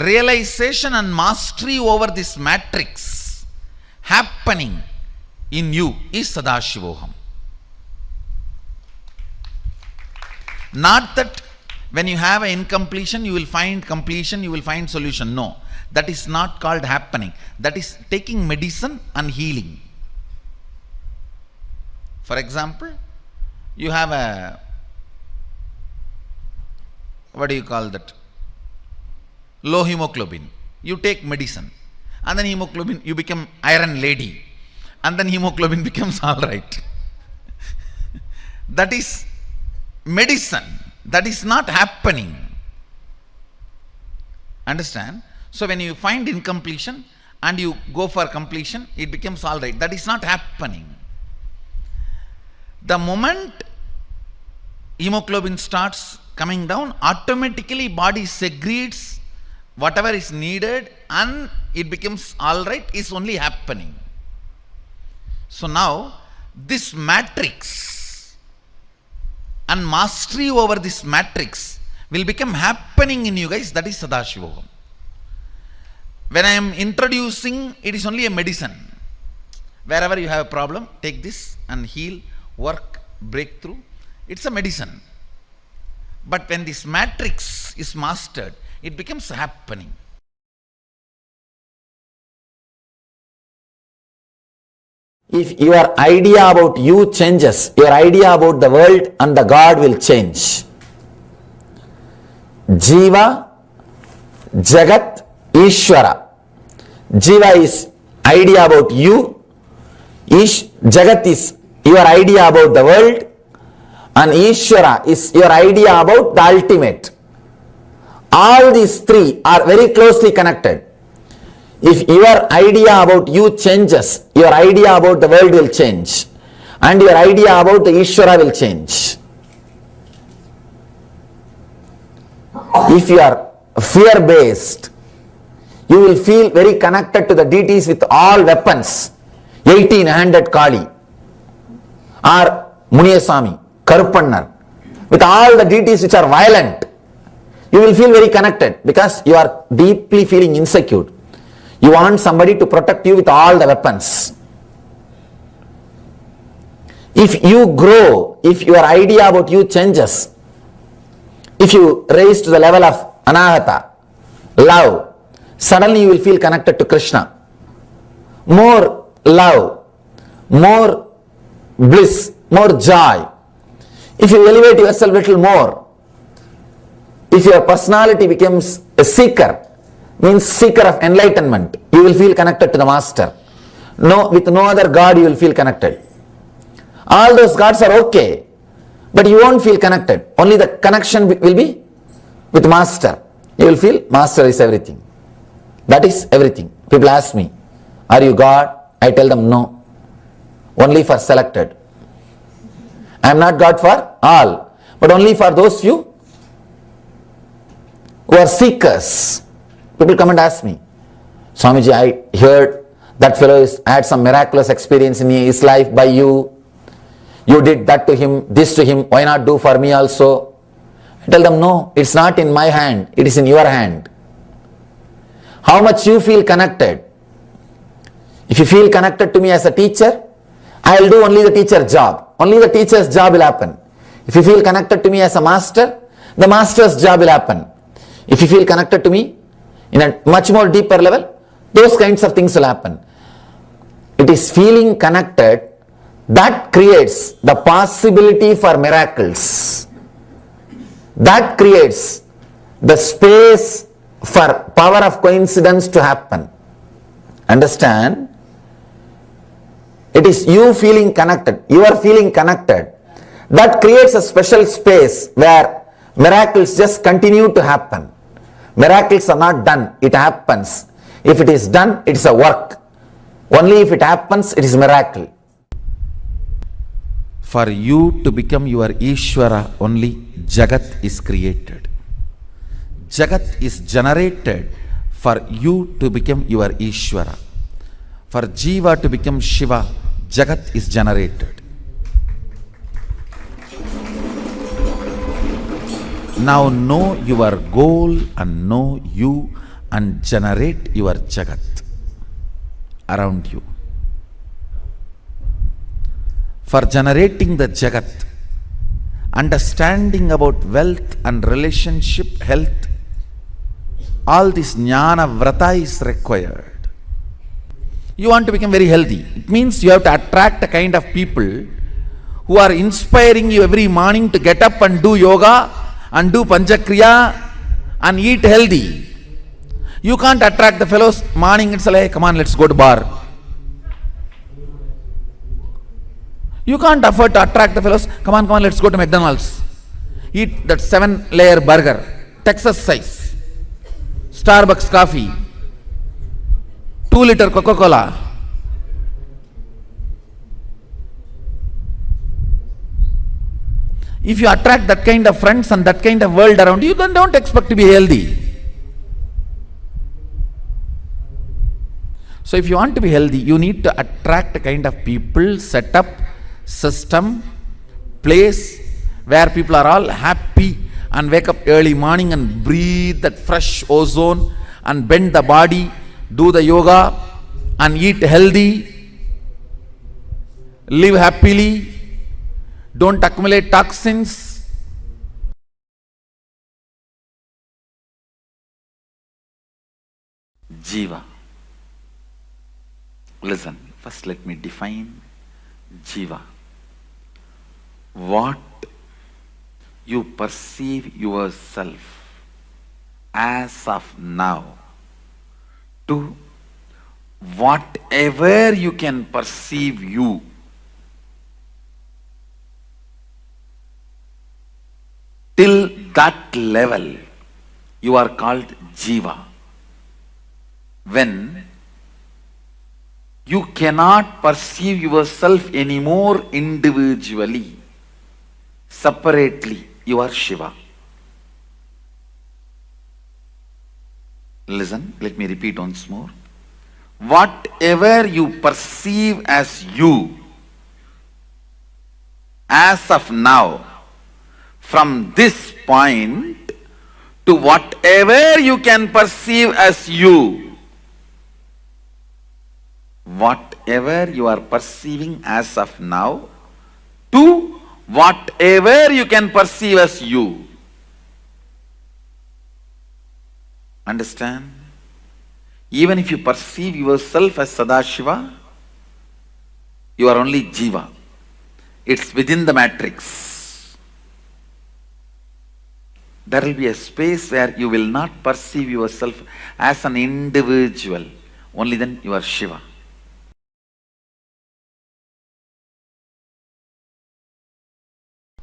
realization and mastery over this matrix happening in you is Sadashivoham. Not that when you have an incompletion, you will find completion, you will find solution. No, that is not called happening. That is taking medicine and healing. For example, you have a, what do you call that? Low hemoglobin. You take medicine and then hemoglobin, you become iron lady and then hemoglobin becomes all right. That is medicine. That is not happening. Understand? So when you find incompletion and you go for completion, it becomes all right. That is not happening. The moment hemoglobin starts coming down, automatically body secretes whatever is needed and it becomes all right, is only happening. So now this matrix and mastery over this matrix will become happening in you guys. That is Sadashivoham. When I am introducing, it is only a medicine. Wherever you have a problem, take this and heal, work, breakthrough. It's a medicine. But when this matrix is mastered, it becomes happening. If your idea about you changes, your idea about the world and the God will change. Jiva, Jagat, Ishvara. Jiva is idea about you. Jagat is your idea about the world. And Ishvara is your idea about the ultimate. All these three are very closely connected. If your idea about you changes, your idea about the world will change. And your idea about the Ishvara will change. If you are fear-based, you will feel very connected to the deities with all weapons. 18-handed Kali or Muniyasami, Karupannar, with all the deities which are violent. You will feel very connected because you are deeply feeling insecure. You want somebody to protect you with all the weapons. If you grow, if your idea about you changes, if you raise to the level of anahata, love, suddenly you will feel connected to Krishna. More love, more bliss, more joy. If you elevate yourself a little more, if your personality becomes a seeker, means seeker of enlightenment, you will feel connected to the master. No, with no other God you will feel connected. All those gods are okay, but you won't feel connected. Only the connection will be with master. You will feel master is everything. That is everything. People ask me, are you God? I tell them no, only for selected. I am not God for all, but only for those few who are seekers. People come and ask me, Swamiji, I heard that fellow had some miraculous experience in his life by you. You did that to him, this to him, why not do for me also? I tell them, no, it's not in my hand, it is in your hand. How much you feel connected. If you feel connected to me as a teacher, I will do only the teacher's job. Only the teacher's job will happen. If you feel connected to me as a master, the master's job will happen. If you feel connected to me in a much more deeper level, those kinds of things will happen. It is feeling connected that creates the possibility for miracles. That creates the space for power of coincidence to happen. Understand? It is you feeling connected, you are feeling connected. That creates a special space where miracles just continue to happen. Miracles are not done, it happens. If it is done, it is a work. Only if it happens, it is miracle. For you to become your Ishvara, only Jagat is created. Jagat is generated for you to become your Ishvara. For Jiva to become Shiva, Jagat is generated. Now know your goal and know you and generate your Jagat around you. For generating the Jagat, understanding about wealth and relationship, health, all this jnana vrata is required. You want to become very healthy. It means you have to attract a kind of people who are inspiring you every morning to get up and do yoga and do panchakriya and eat healthy. You can't attract the fellows morning itself, hey, come on, let's go to bar. You can't afford to attract the fellows, come on, let's go to McDonald's. Eat that 7-layer burger, Texas size, Starbucks coffee, 2-liter Coca-Cola. If you attract that kind of friends and that kind of world around you, then don't expect to be healthy. So if you want to be healthy, you need to attract a kind of people, setup, system, place where people are all happy and wake up early morning and breathe that fresh ozone and bend the body, do the yoga and eat healthy, live happily, don't accumulate toxins. Jiva. Listen, first let me define Jiva. What you perceive yourself as of now to whatever you can perceive you. Till that level, you are called Jiva. When you cannot perceive yourself anymore individually, separately, you are Shiva. Listen, let me repeat once more. Whatever you perceive as you, as of now, from this point to whatever you can perceive as you, whatever you are perceiving as of now to whatever you can perceive as you. Understand? Even if you perceive yourself as Sadashiva, you are only Jiva. It's within the matrix. There will be a space where you will not perceive yourself as an individual. Only then you are Shiva.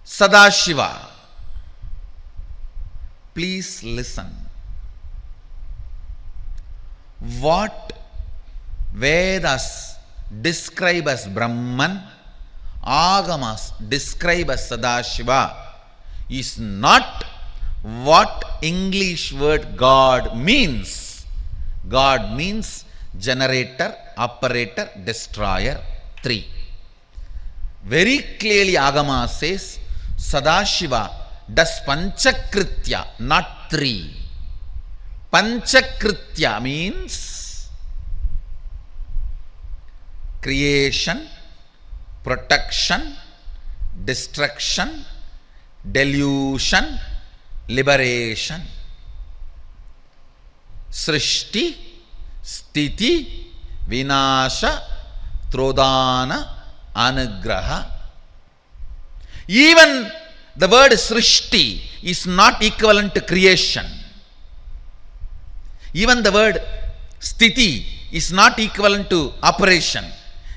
Sadashiva. Please listen. What Vedas describe as Brahman, agamas describe as Sadashiva, is not what English word God means. God means generator, operator, destroyer, three. Very clearly Agama says Sadashiva does Panchakritya, not three. Panchakritya means creation, protection, destruction, delusion, liberation. Srishti, Sthiti, Vinasha, Trodana, Anugraha. Even the word Srishti is not equivalent to creation. Even the word Sthiti is not equivalent to operation.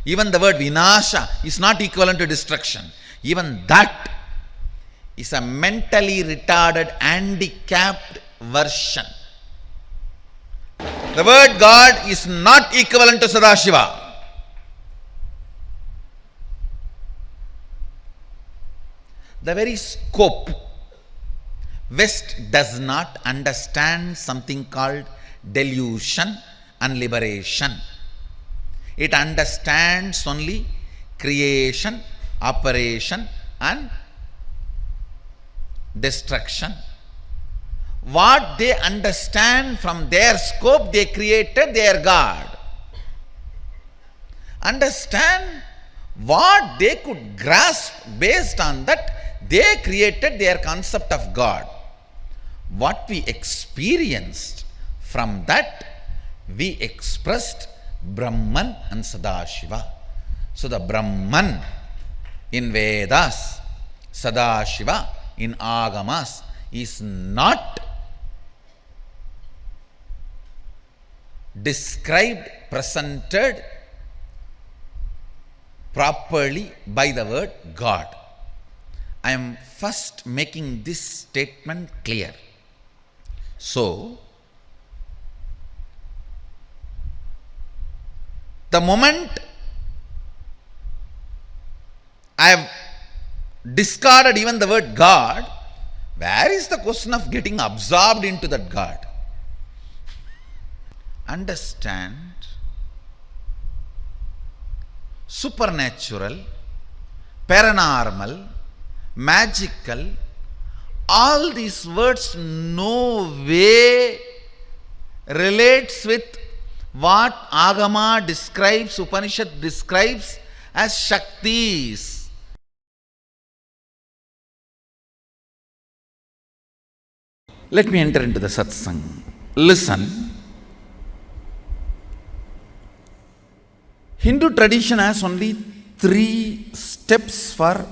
Even the word Vinasha is not equivalent to destruction. Even that is a mentally retarded, handicapped version. The word God is not equivalent to Sadashiva. The very scope. West does not understand something called delusion and liberation. It understands only creation, operation and destruction. What they understand from their scope, they created their God. Understand what they could grasp, based on that they created their concept of God. What we experienced, from that we expressed Brahman and Sadashiva. So the Brahman in Vedas, Sadashiva in Agamas is not described, presented properly by the word God. I am first making this statement clear. So, the moment I have discarded even the word God, where is the question of getting absorbed into that God? Understand, supernatural, paranormal, magical, all these words no way relates with what Agama describes, Upanishad describes as Shaktis. Let me enter into the Satsang. Listen. Hindu tradition has only 3 steps for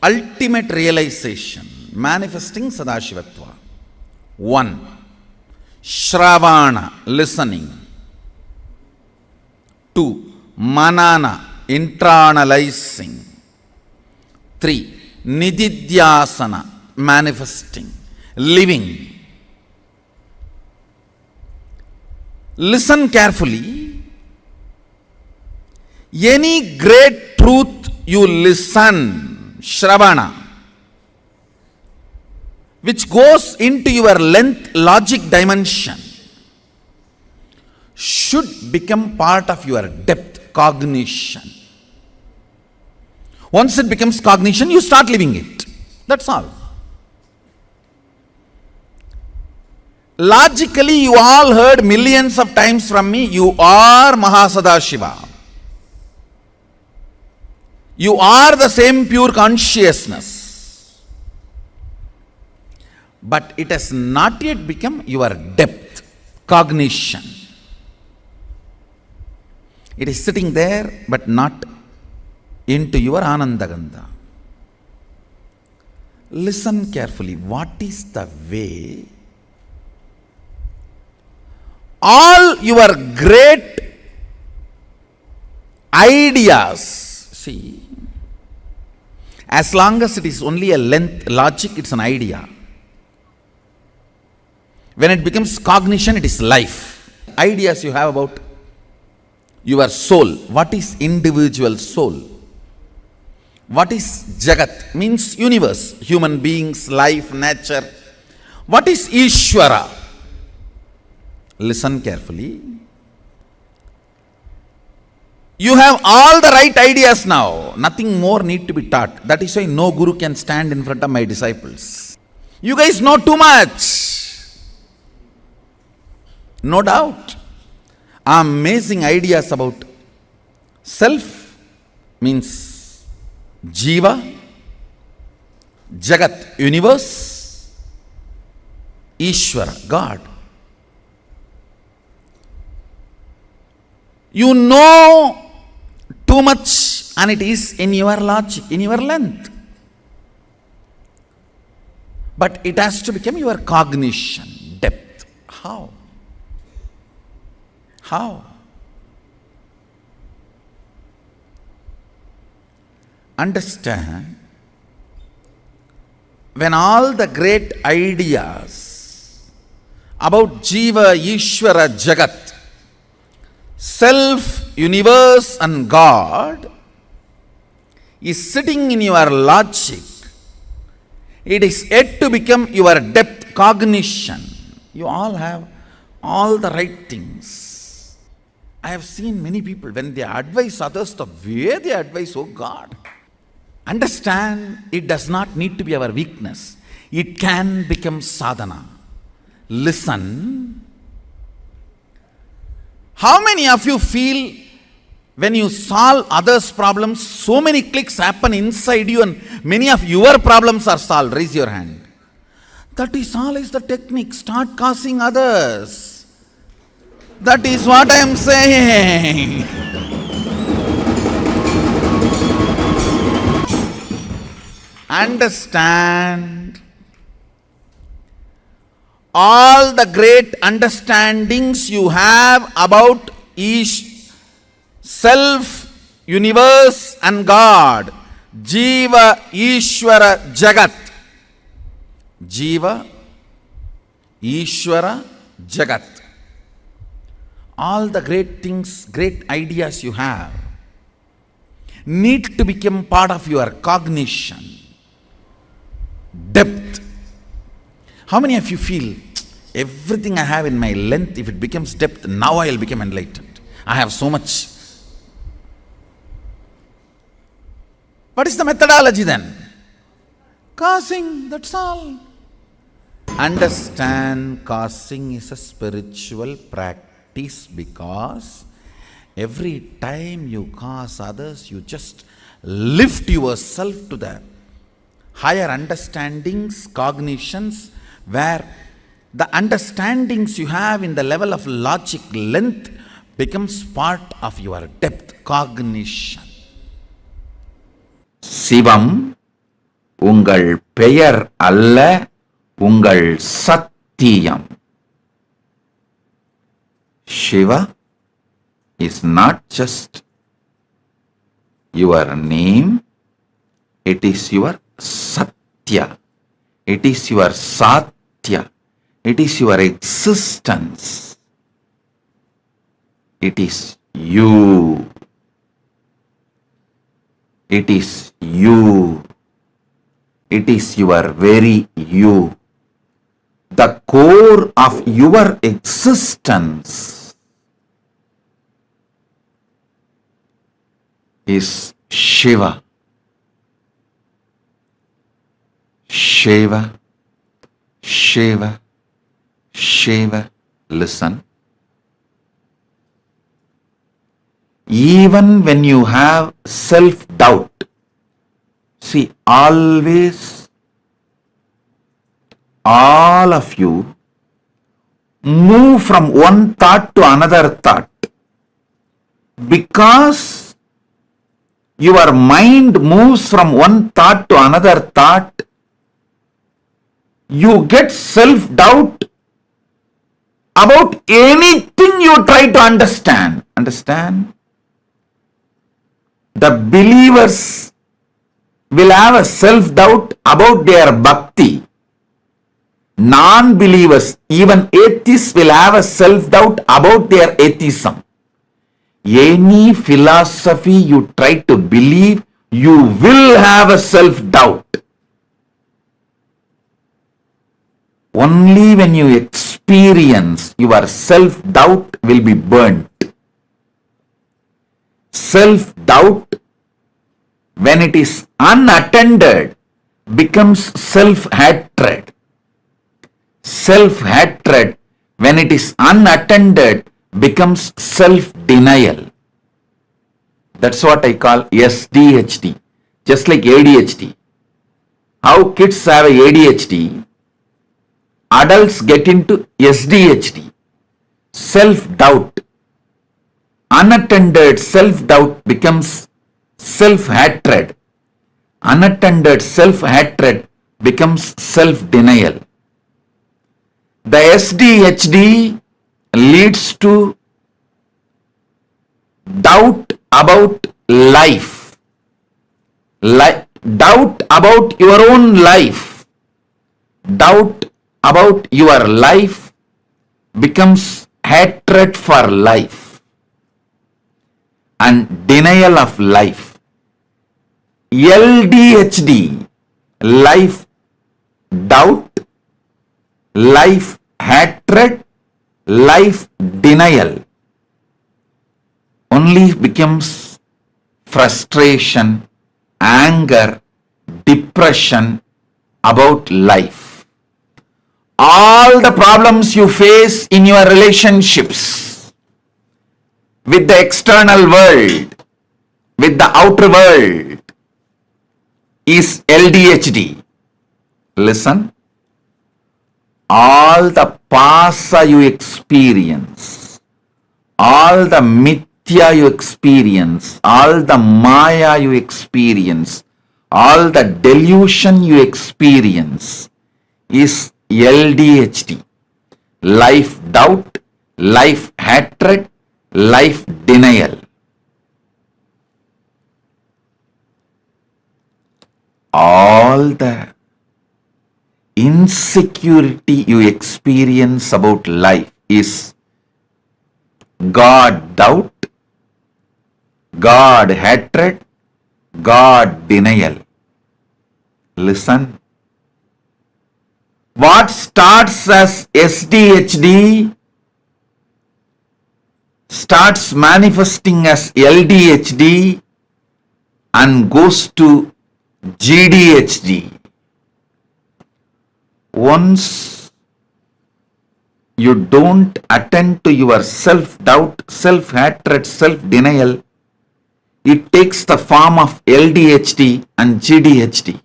ultimate realization, manifesting Sadashivatva. 1. Shravana, listening. 2. Manana, internalizing. 3. Nididhyasana, manifesting, living. Listen carefully. Any great truth you listen, Shravana, which goes into your length logic dimension, should become part of your depth cognition. Once it becomes cognition, you start living it. That's all. Logically, you all heard millions of times from me, you are Mahasadashiva. You are the same pure consciousness. But it has not yet become your depth, cognition. It is sitting there, but not into your Anandagandha. Listen carefully. What is the way? All your great ideas, see, as long as it is only a length logic, it's an idea. When it becomes cognition, it is life. Ideas you have about your soul. What is individual soul? What is Jagat? Means universe, human beings, life, nature. What is Ishvara? Listen carefully. You have all the right ideas now. Nothing more need to be taught. That is why no guru can stand in front of my disciples. You guys know too much. No doubt. Amazing ideas about self means Jiva, Jagat, universe, Ishvara, God. You know too much and it is in your logic, in your length. But it has to become your cognition, depth. How? How? Understand, when all the great ideas about Jiva, Ishvara, Jagat, self, universe and God is sitting in your logic, it is yet to become your depth cognition. You all have all the right things. I have seen many people, when they advise others, the way they advise, oh God. Understand, it does not need to be our weakness. It can become sadhana. Listen. How many of you feel when you solve others' problems, so many clicks happen inside you and many of your problems are solved? Raise your hand. That is always the technique. Start causing others. That is what I am saying. Understand. All the great understandings you have about each self, universe and God, Jiva, Ishvara, Jagat. Jiva, Ishvara, Jagat. All the great things, great ideas you have need to become part of your cognition, depth. How many of you feel, everything I have in my length, if it becomes depth, now I will become enlightened. I have so much. What is the methodology then? Causing, that's all. Understand, causing is a spiritual practice because every time you cause others, you just lift yourself to the higher understandings, cognitions, where the understandings you have in the level of logic length becomes part of your depth cognition. Sivam, ungal பெயர் அல்ல, ungal சத்தியம். Shiva is not just your name, it is your Satya, it is your Satya, it is your existence, it is you, it is you, it is your very you, the core of your existence is Shiva. Shiva, Shiva, Shiva. Listen. Even when you have self-doubt, see, always, all of you move from one thought to another thought because your mind moves from one thought to another thought. You get self-doubt about anything you try to understand. Understand? The believers will have a self-doubt about their bhakti. Non-believers, even atheists, will have a self-doubt about their atheism. any philosophy you try to believe, you will have a self-doubt. Only when you experience, your self-doubt will be burnt. Self-doubt, when it is unattended, becomes self-hatred. Self-hatred, when it is unattended, becomes self-denial. That's what I call SDHD, just like ADHD. How kids have ADHD, adults get into SDHD, self-doubt. Unattended self-doubt becomes self-hatred. Unattended self-hatred becomes self-denial. The SDHD leads to doubt about life. Doubt about your own life. Doubt about your life becomes hatred for life and denial of life. LDHD, life doubt, life hatred, life denial, only becomes frustration, anger, depression about life. All the problems you face in your relationships with the external world, with the outer world, is LDHD. Listen. All the pasa you experience, all the mithya you experience, all the maya you experience, all the delusion you experience is LDHD. Life doubt, life hatred, life denial. All the insecurity you experience about life is God doubt, God hatred, God denial. Listen. What starts as SDHD starts manifesting as LDHD and goes to GDHD. Once you don't attend to your self-doubt, self-hatred, self-denial, it takes the form of LDHD and GDHD.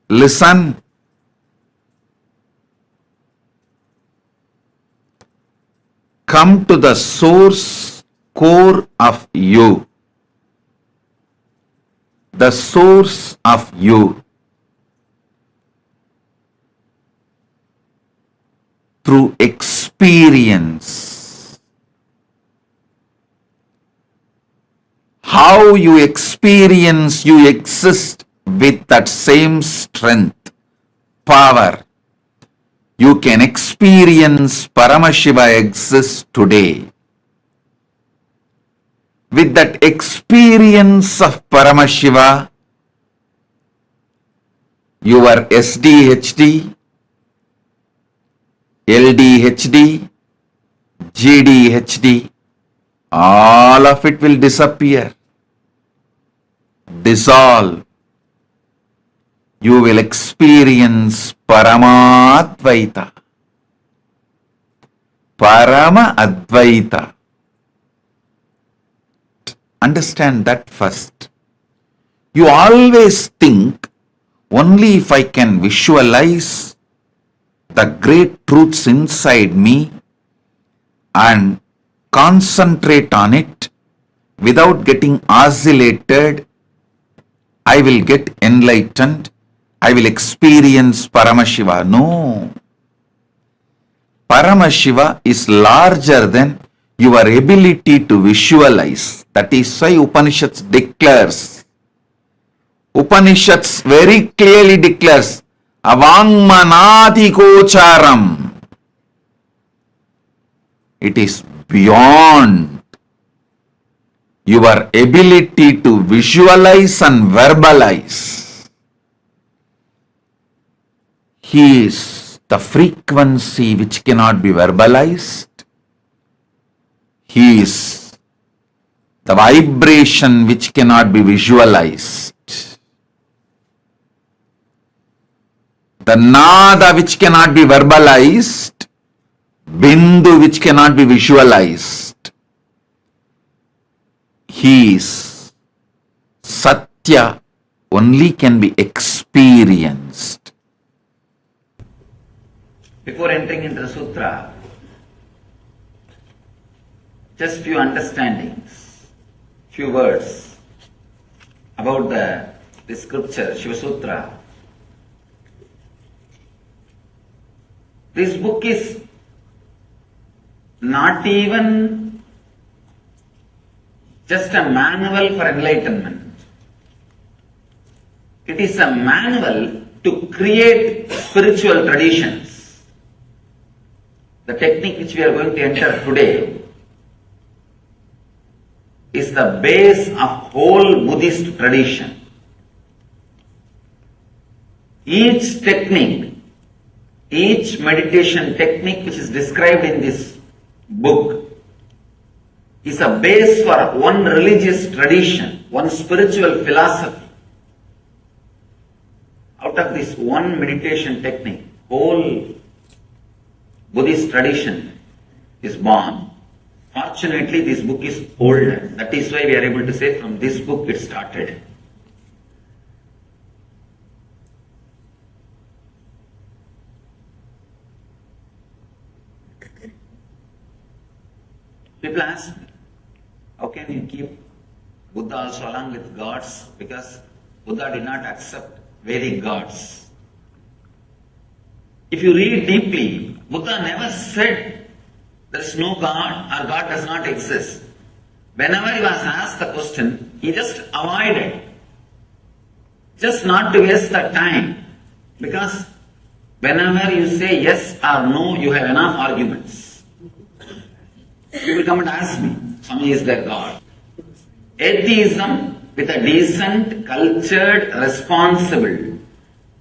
Listen. Come to the source core of you. The source of you. Through experience. How you experience, you exist with that same strength, power. You can experience Paramashiva exists today. With that experience of Paramashiva, your SDHD, LDHD, GDHD, all of it will disappear, dissolve. You will experience Paramadvaita. Parama Advaita. Understand that first. You always think, only if I can visualize the great truths inside me and concentrate on it without getting oscillated, I will get enlightened, I will experience Paramashiva. No. Paramashiva is larger than your ability to visualize. That is why Upanishads declares. Upanishads very clearly declares, Avangmanati kocharam. It is beyond your ability to visualize and verbalize. He is the frequency which cannot be verbalized. He is the vibration which cannot be visualized. The nada which cannot be verbalized, bindu which cannot be visualized. He is Satya, only can be experienced. Before entering into the sutra, just few understandings, few words about the scripture, Shiva Sutra. This book is not even just a manual for enlightenment. It is a manual to create spiritual traditions. The technique which we are going to enter today is the base of whole Buddhist tradition. Each technique, each meditation technique which is described in this book is a base for one religious tradition, one spiritual philosophy. Out of this one meditation technique, whole Buddhist tradition is born. Fortunately, this book is older. That is why we are able to say from this book it started. People ask me, how can you keep Buddha also along with gods? Because Buddha did not accept Vedic gods. If you read deeply, Buddha never said there is no God or God does not exist. Whenever he was asked the question, he just avoided. Just not to waste the time. Because whenever you say yes or no, you have enough arguments. People come and ask me, Swami, is there God? Atheism with a decent, cultured, responsible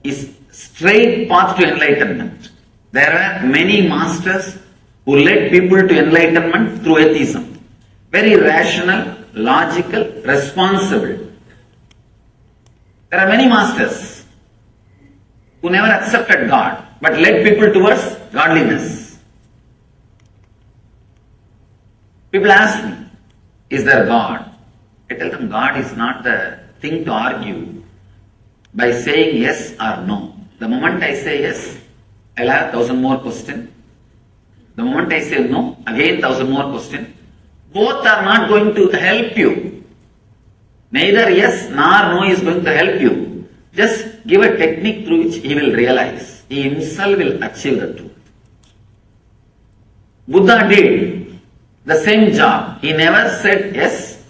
is straight path to enlightenment. There are many masters who led people to enlightenment through atheism. Very rational, logical, responsible. There are many masters who never accepted God but led people towards godliness. People ask me, is there God? I tell them God is not the thing to argue by saying yes or no. The moment I say yes, I'll have 1,000 more questions. The moment I say no, again 1,000 more questions. Both are not going to help you. Neither yes nor no is going to help you. Just give a technique through which he will realize. He himself will achieve the truth. Buddha did the same job. He never said yes,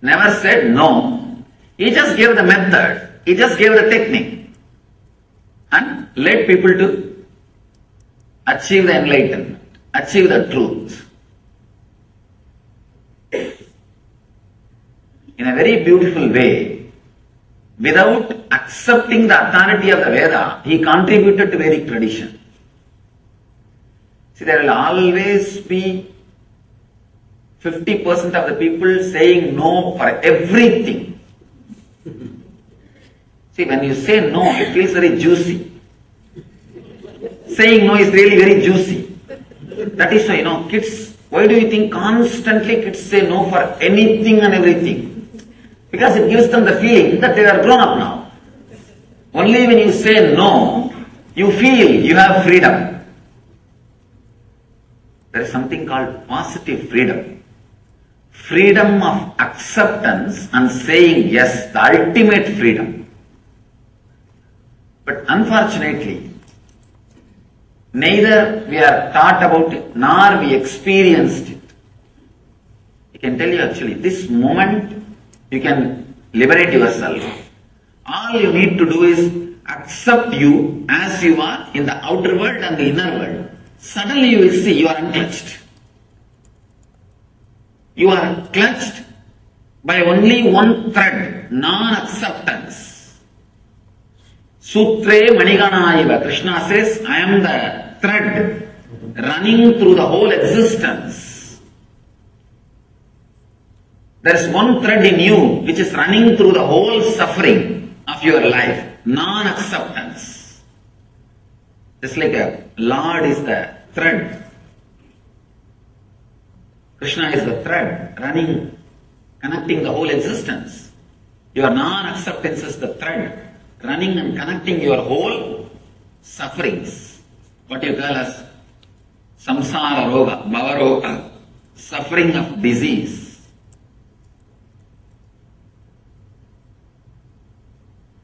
never said no. He just gave the method. He just gave the technique and led people to achieve the enlightenment, achieve the truth. In a very beautiful way, without accepting the authority of the Veda, he contributed to Vedic tradition. See, there will always be 50% of the people saying no for everything. See, when you say no, it feels very juicy. Saying no is really very juicy. That is why, kids, why do you think constantly kids say no for anything and everything? Because it gives them the feeling that they are grown up now. Only when you say no, you feel you have freedom. There is something called positive freedom. Freedom of acceptance and saying yes, the ultimate freedom. But unfortunately, neither we are taught about it, nor we experienced it. I can tell you actually, this moment you can liberate yourself. All you need to do is accept you as you are in the outer world and the inner world. Suddenly you will see you are untouched. You are clutched by only one thread, non-acceptance. Sutre Maniganaiva, Krishna says, I am the thread running through the whole existence. There is one thread in you which is running through the whole suffering of your life, non-acceptance. Just like a Lord is the thread. Krishna is the thread running, connecting the whole existence. Your non-acceptance is the thread running and connecting your whole sufferings. What you call as samsara roga, bhava roga, suffering of disease.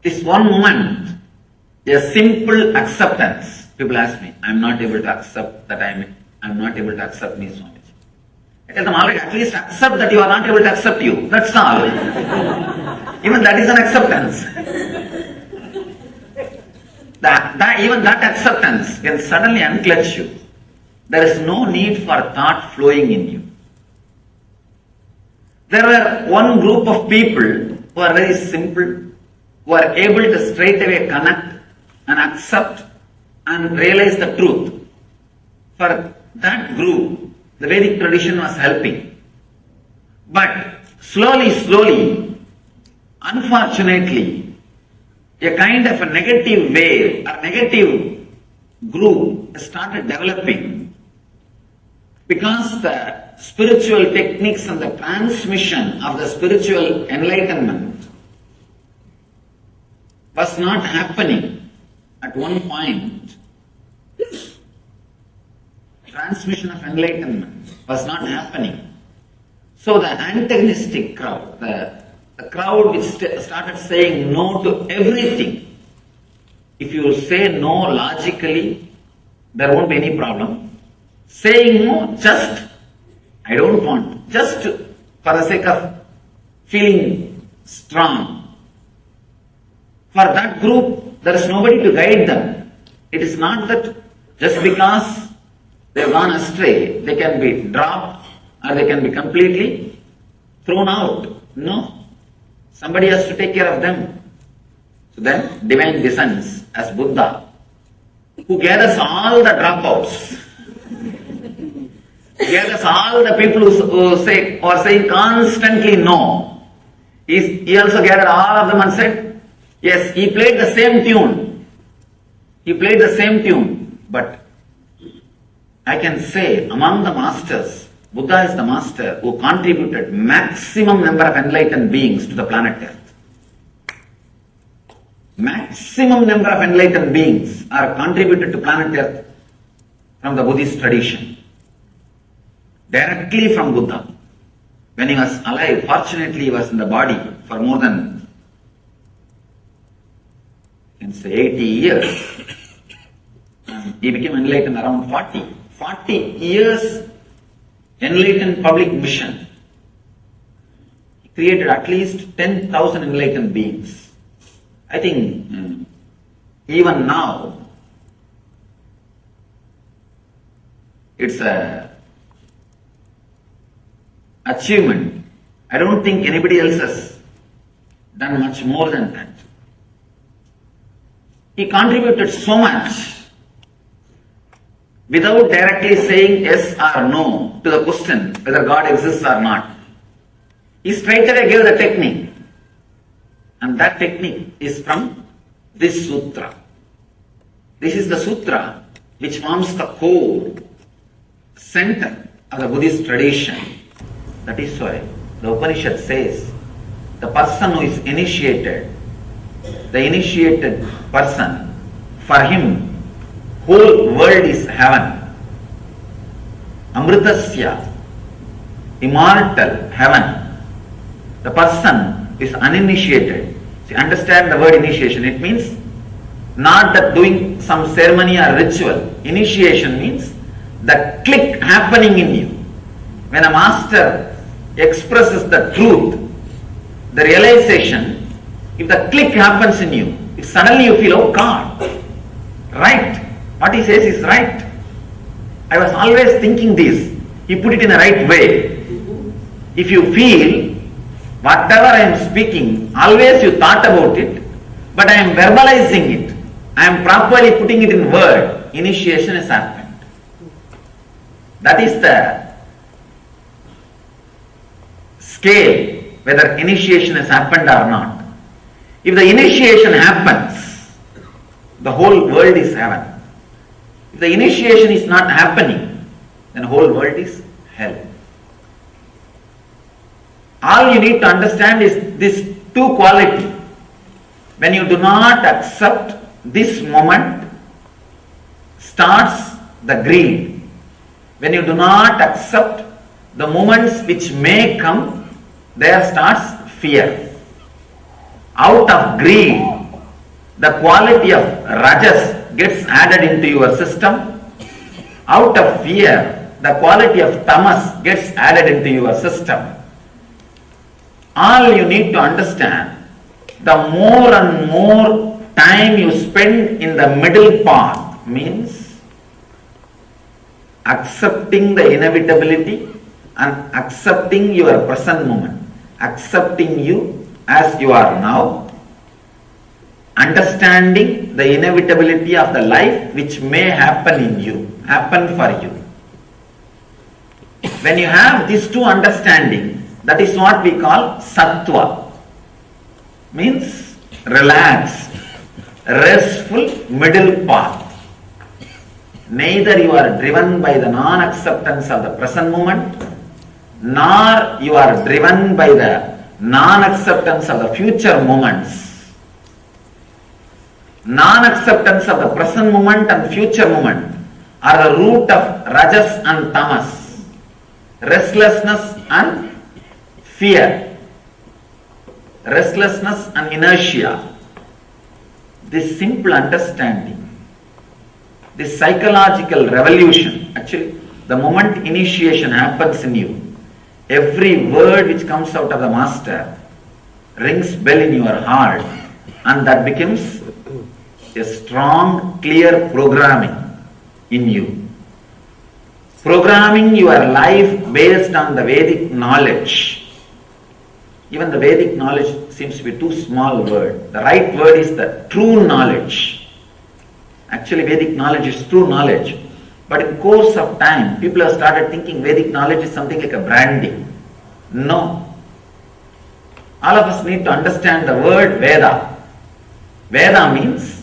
This one moment, a simple acceptance. People ask me, I am not able to accept that I am not able to accept me, Swamiji. I tell them, already, at least accept that you are not able to accept you. That's all. Even that is an acceptance. Even that acceptance can suddenly unclutch you. There is no need for thought flowing in you. There were one group of people who are very simple, who are able to straight away connect and accept and realize the truth. For that group, the Vedic tradition was helping. But slowly, unfortunately, a kind of a negative wave or negative group started developing because the spiritual techniques and the transmission of the spiritual enlightenment was not happening at one point. Transmission of enlightenment was not happening. So the antagonistic crowd, the crowd which started saying no to everything. If you say no logically, there won't be any problem. Saying no, just, I don't want, just for the sake of feeling strong. For that group, there is nobody to guide them. It is not that just because they have gone astray, they can be dropped or they can be completely thrown out. No. Somebody has to take care of them. So then, divine descends as Buddha, who gathers all the dropouts, gathers all the people who say or saying constantly no. He also gathered all of them and said, yes, he played the same tune. He played the same tune, but I can say among the masters, Buddha is the master who contributed maximum number of enlightened beings to the planet Earth. Maximum number of enlightened beings are contributed to planet Earth from the Buddhist tradition. Directly from Buddha. When he was alive, fortunately he was in the body for more than, you can say 80 years. He became enlightened around 40. 40 years enlightened public mission. He created at least 10,000 enlightened beings. I think even now it's a achievement. I don't think anybody else has done much more than that. He contributed so much without directly saying yes or no to the question whether God exists or not. He straight away gave the technique. And that technique is from this sutra. This is the sutra which forms the core, center of the Buddhist tradition. That is why the Upanishad says the person who is initiated, the initiated person, for him whole world is heaven. Amritasya, immortal heaven. The person is uninitiated. See, understand the word initiation. It means not that doing some ceremony or ritual. Initiation means the click happening in you. When a master expresses the truth, the realization, if the click happens in you, if suddenly you feel, oh God, right, what he says is right. I was always thinking this. He put it in the right way. If you feel whatever I am speaking, always you thought about it, but I am verbalizing it, I am properly putting it in word, initiation has happened. That is the scale, whether initiation has happened or not. If the initiation happens, the whole world is heaven. If the initiation is not happening, then whole world is hell. All you need to understand is this two quality. When you do not accept this moment, starts the greed. When you do not accept the moments which may come, there starts fear. Out of greed, the quality of rajas gets added into your system. Out of fear, the quality of tamas gets added into your system. All you need to understand, the more and more time you spend in the middle path means accepting the inevitability and accepting your present moment, accepting you as you are now, understanding the inevitability of the life which may happen in you, happen for you. When you have these two understanding, that is what we call sattva, means relaxed, restful middle path. Neither you are driven by the non-acceptance of the present moment, nor you are driven by the non-acceptance of the future moments. Non-acceptance of the present moment and future moment are the root of rajas and tamas, restlessness and fear, restlessness and inertia. This simple understanding, this psychological revolution, actually the moment initiation happens in you, every word which comes out of the master rings bell in your heart, and that becomes a strong, clear programming in you. Programming your life based on the Vedic knowledge. Even the Vedic knowledge seems to be too small word. The right word is the true knowledge. Actually, Vedic knowledge is true knowledge. But in course of time, people have started thinking Vedic knowledge is something like a branding. No. All of us need to understand the word Veda. Veda means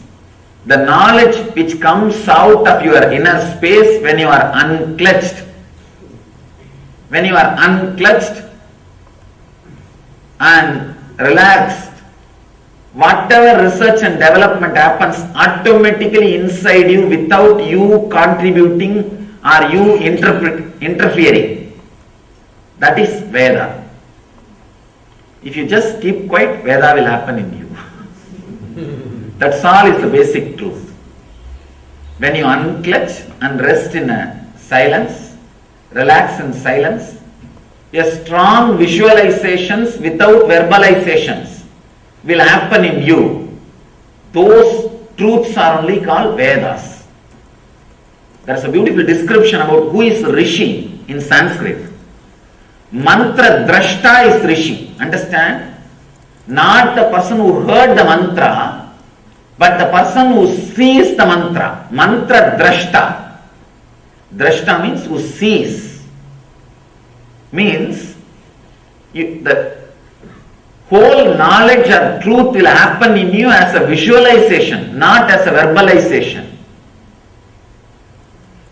the knowledge which comes out of your inner space when you are unclutched. When you are unclutched and relaxed, whatever research and development happens automatically inside you without you contributing or you interfering. That is Veda. If you just keep quiet, Veda will happen in you. That's all is the basic truth. When you unclutch and rest in a silence, relax in silence, a strong visualizations without verbalizations will happen in you. Those truths are only called Vedas. There is a beautiful description about who is Rishi in Sanskrit. Mantra drashta is Rishi. Understand? Not the person who heard the mantra, but the person who sees the mantra. Mantra drashta. Drashta means who sees. Means the whole knowledge or truth will happen in you as a visualization, not as a verbalization.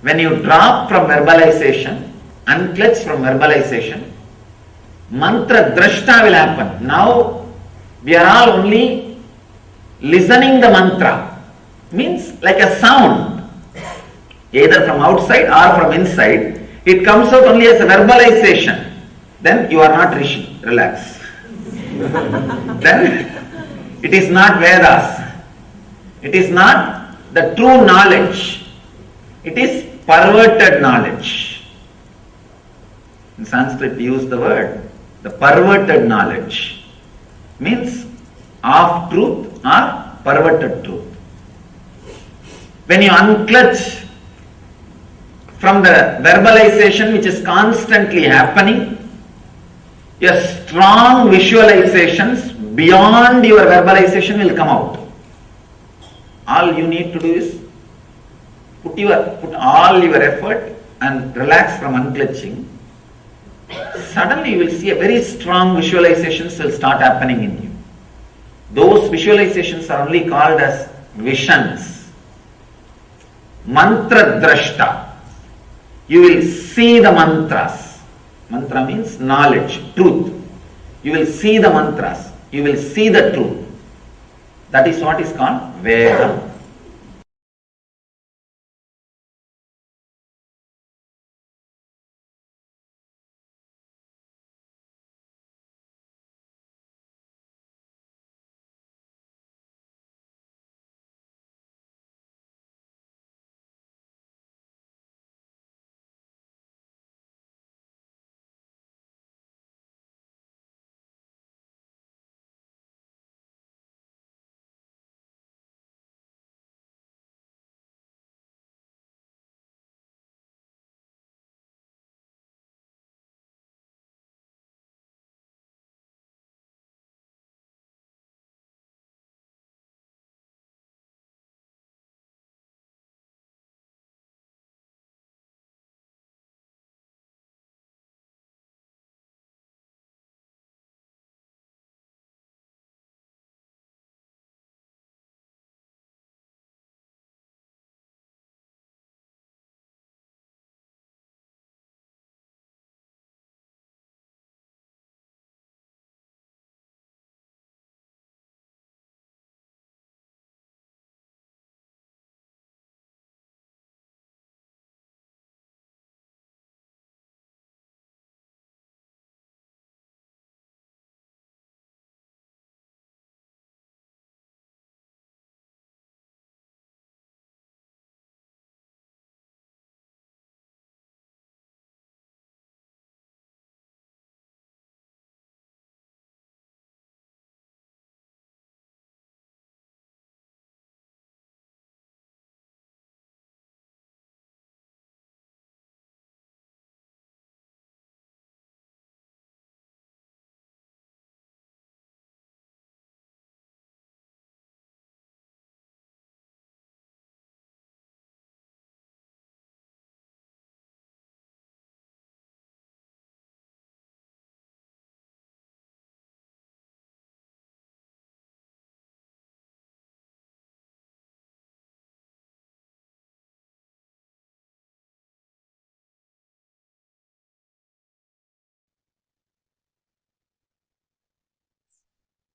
When you drop from verbalization, unclutch from verbalization, mantra drashta will happen. Now we are all only listening the mantra. Means like a sound, either from outside or from inside. It comes out only as a verbalization. Then you are not Rishi. Relax. Then it is not Vedas. It is not the true knowledge. It is perverted knowledge. In Sanskrit we use the word, the perverted knowledge. Means half truth or perverted truth. When you unclutch from the verbalization which is constantly happening, Your strong visualizations beyond your verbalization will come out. All you need to do is put all your effort and relax from unclenching. Suddenly you will see a very strong visualizations will start happening in you. Those visualizations are only called as visions. Mantra drashta. You will see the mantras. Mantra means knowledge, truth. You will see the mantras. You will see the truth. That is what is called Veda.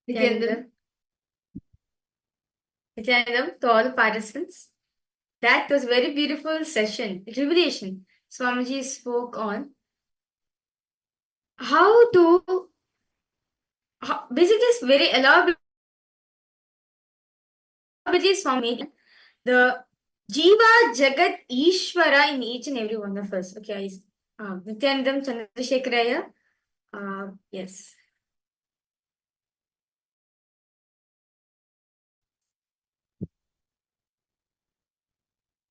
Nithyananda, Nithyananda, to all the participants, that was very beautiful session, revelation. Swamiji spoke on how to, basically it's very elaborate, Swami, the Jiva, Jagat, Ishvara in each and every one of us. Okay, Nithyanandam Chandrasekharaya. Yes.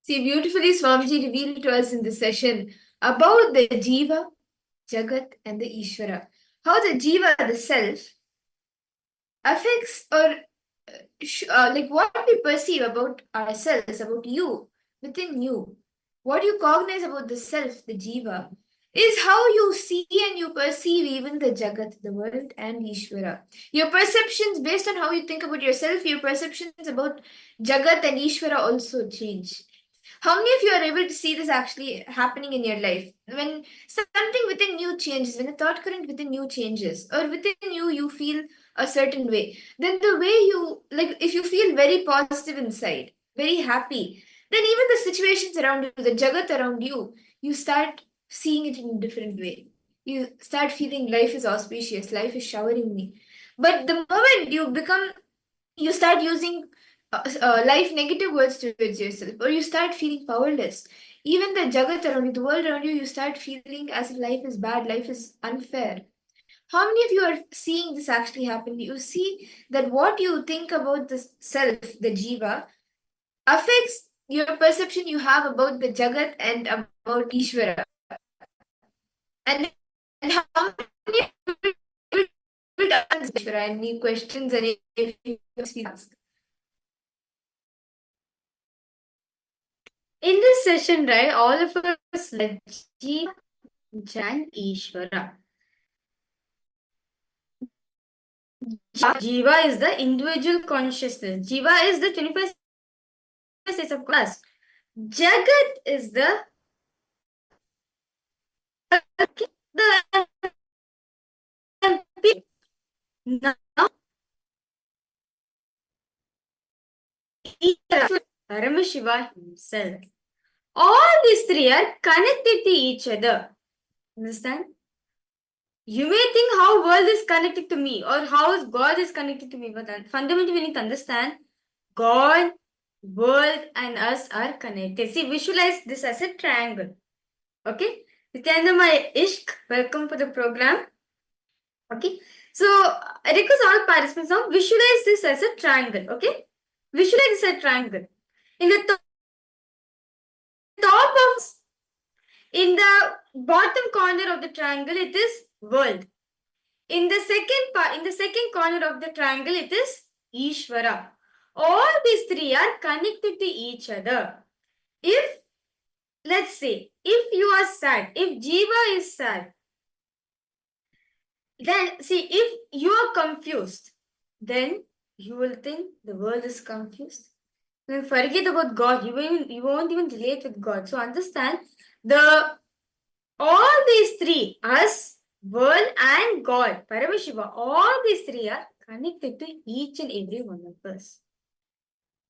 See, beautifully Swamiji revealed to us in this session about the Jiva, Jagat, and the Ishvara. How the Jiva, the self, affects or like what we perceive about ourselves, about you, within you. What you cognize about the self, the Jiva, is how you see and you perceive even the Jagat, the world, and Ishvara. Your perceptions, based on how you think about yourself, your perceptions about Jagat and Ishvara also change. How many of you are able to see this actually happening in your life? When something within you changes, when a thought current within you changes, or within you feel a certain way, then the way you, like, if you feel very positive inside, very happy, then even the situations around you, the Jagat around you, you start seeing it in a different way. You start feeling life is auspicious, life is showering me. But the moment you start using life negative words towards yourself, or you start feeling powerless, even the Jagat around you, the world around you, you start feeling as if life is bad, life is unfair. How many of you are seeing this actually happen? You see that what you think about the self, the Jiva, affects your perception you have about the Jagat and about Ishvara. And how many of you any questions, any ask. In this session, right, all of us like Jiva, Jan, Ishvara. Jiva is the individual consciousness. Jiva is the 25 states of class. Jagat is the now Paramashiva himself. All these three are connected to each other. Understand? You may think how world is connected to me or how God is connected to me, but fundamentally we need to understand God, world and us are connected. See, visualize this as a triangle. Okay? Nithyananda, my Ishq, welcome to the program. Okay? So, I request all participants now visualize this as a triangle. Okay? Visualize this as a triangle. In the top of, in the bottom corner of the triangle, it is world. In the second corner of the triangle, it is Ishvara. All these three are connected to each other. If, let's say, if you are sad, if Jiva is sad, then see, if you are confused, then you will think the world is confused. Then forget about God. You won't even relate with God. So understand all these three, us, world and God, Paramashiva, all these three are connected to each and every one of us.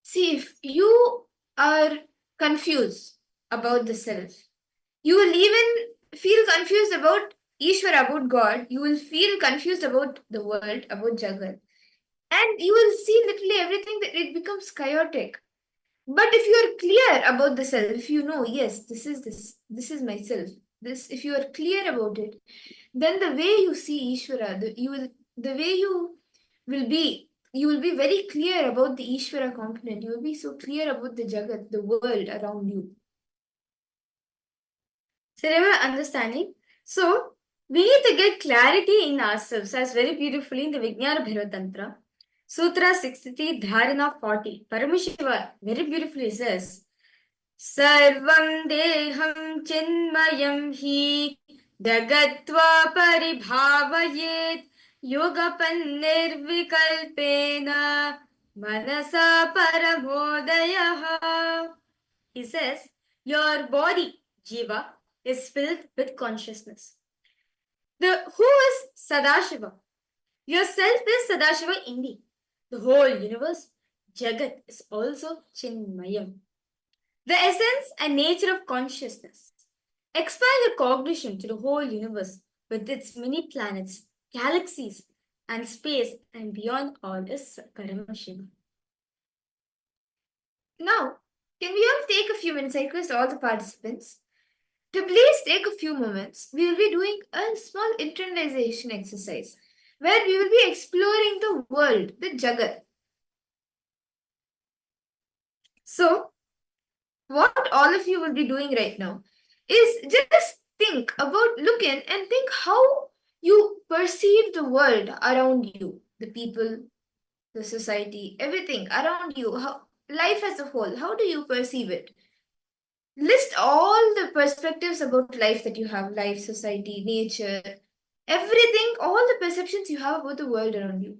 See, if you are confused about the self, you will even feel confused about Ishvara, about God. You will feel confused about the world, about Jagat. And you will see literally everything that it becomes chaotic. But if you are clear about the self, if you know, yes, this is myself. If you are clear about it, then the way you see Ishvara, the way you will be very clear about the Ishvara component. You will be so clear about the Jagat, the world around you. So remember understanding. So we need to get clarity in ourselves, as very beautifully in the Vijnana Bhaiva Sutra 63, Dharana 40. Paramashiva very beautifully says, Sarvam deham chinmayam hi dagatva paribhavayet yogapanirvikalpena manasa paramodayaha. He says, your body, Jiva, is filled with consciousness. Who is Sadashiva? Yourself is Sadashiva indeed. The whole universe, Jagat, is also Chinmayam. The essence and nature of consciousness. Expand your cognition to the whole universe with its many planets, galaxies, and space, and beyond all is Paramashiva. Now, can we all take a few minutes? I request all the participants to please take a few moments. We will be doing a small internalization exercise where we will be exploring the world, the Jagat. So, what all of you will be doing right now is just think about, look in and think how you perceive the world around you, the people, the society, everything around you, how life as a whole, how do you perceive it? List all the perspectives about life that you have, life, society, nature, everything, all the perceptions you have about the world around you.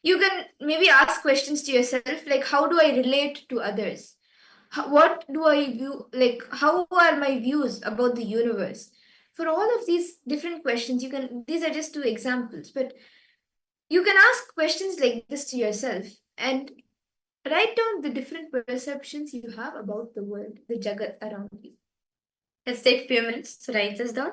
You can maybe ask questions to yourself like, how do I relate to others? What do I view, like, how are my views about the universe? For all of these different questions, these are just two examples, but you can ask questions like this to yourself and write down the different perceptions you have about the world, the Jagat around you. Let's take a few minutes to write this down.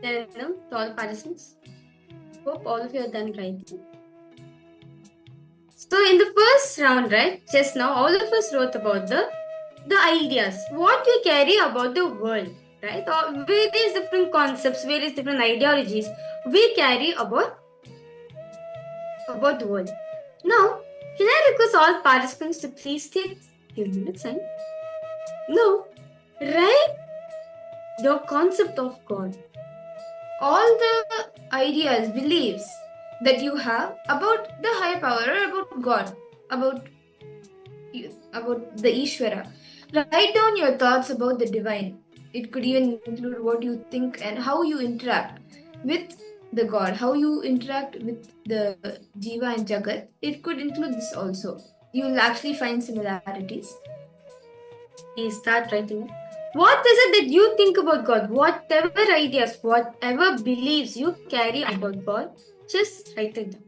clear enough to all participants? Hope all of you are done right. So in the first round, right, just now all of us wrote about the ideas, what we carry about the world, right? Or various different concepts, various different ideologies we carry about the world. Now, can I request all participants to please take a few minutes and now write your concept of God. All the ideas, beliefs that you have about the higher power or about God, about the Ishvara. Write down your thoughts about the divine. It could even include what you think and how you interact with the God, how you interact with the Jiva and Jagat. It could include this also. You'll actually find similarities. Please start writing. What is it that you think about God? Whatever ideas, whatever beliefs you carry about God, just write it down.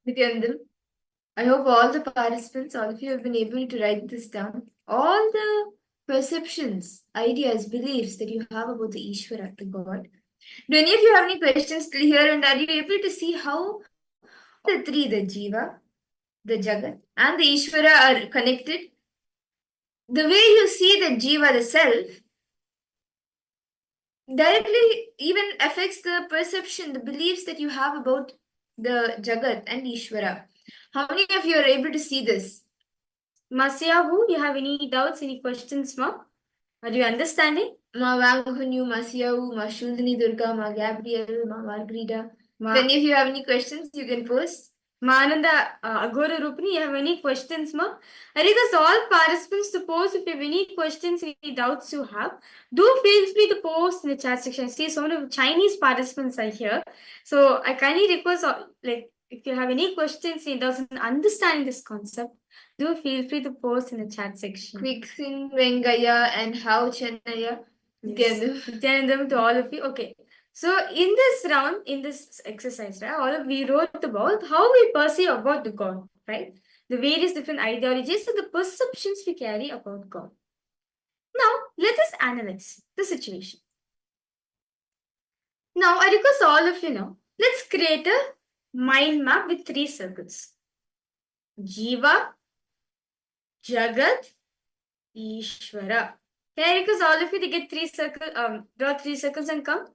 Nithyananda, I hope all the participants, all of you have been able to write this down. All the perceptions, ideas, beliefs that you have about the Ishvara, the God. Do any of you have any questions till here? And are you able to see how the three, the Jiva, the Jagat, and the Ishvara are connected? The way you see the Jiva, the self, directly even affects the perception, the beliefs that you have about the Jagat and Ishvara. How many of you are able to see this? Masyahu, you have any doubts, any questions, ma? Are you understanding? Ma Wanghunyu, Ma Siau, Ma Shuldini Durga, Ma Gabriel, Ma Margarita. Ma, If any of you have any questions, you can post. Mananda Agora Rupini, you have any questions, ma? I request all participants to post if you have any questions, any doubts you have. Do feel free to post in the chat section. See, so many Chinese participants are here. So I kindly request, like, if you have any questions, any doubts in understanding this concept, do feel free to post in the chat section. Quicksin, Vengaya, and How Chennaya. Yes. Nithyanandam to all of you. Okay. So in this round, in this exercise, right, all of we wrote about how we perceive about the God, right? The various different ideologies and the perceptions we carry about God. Now, let us analyze the situation. Now, I request all of you now, let's create a mind map with 3 circles. Jiva, Jagat, Ishvara. Can I request all of you to get 3 circles, draw 3 circles and come?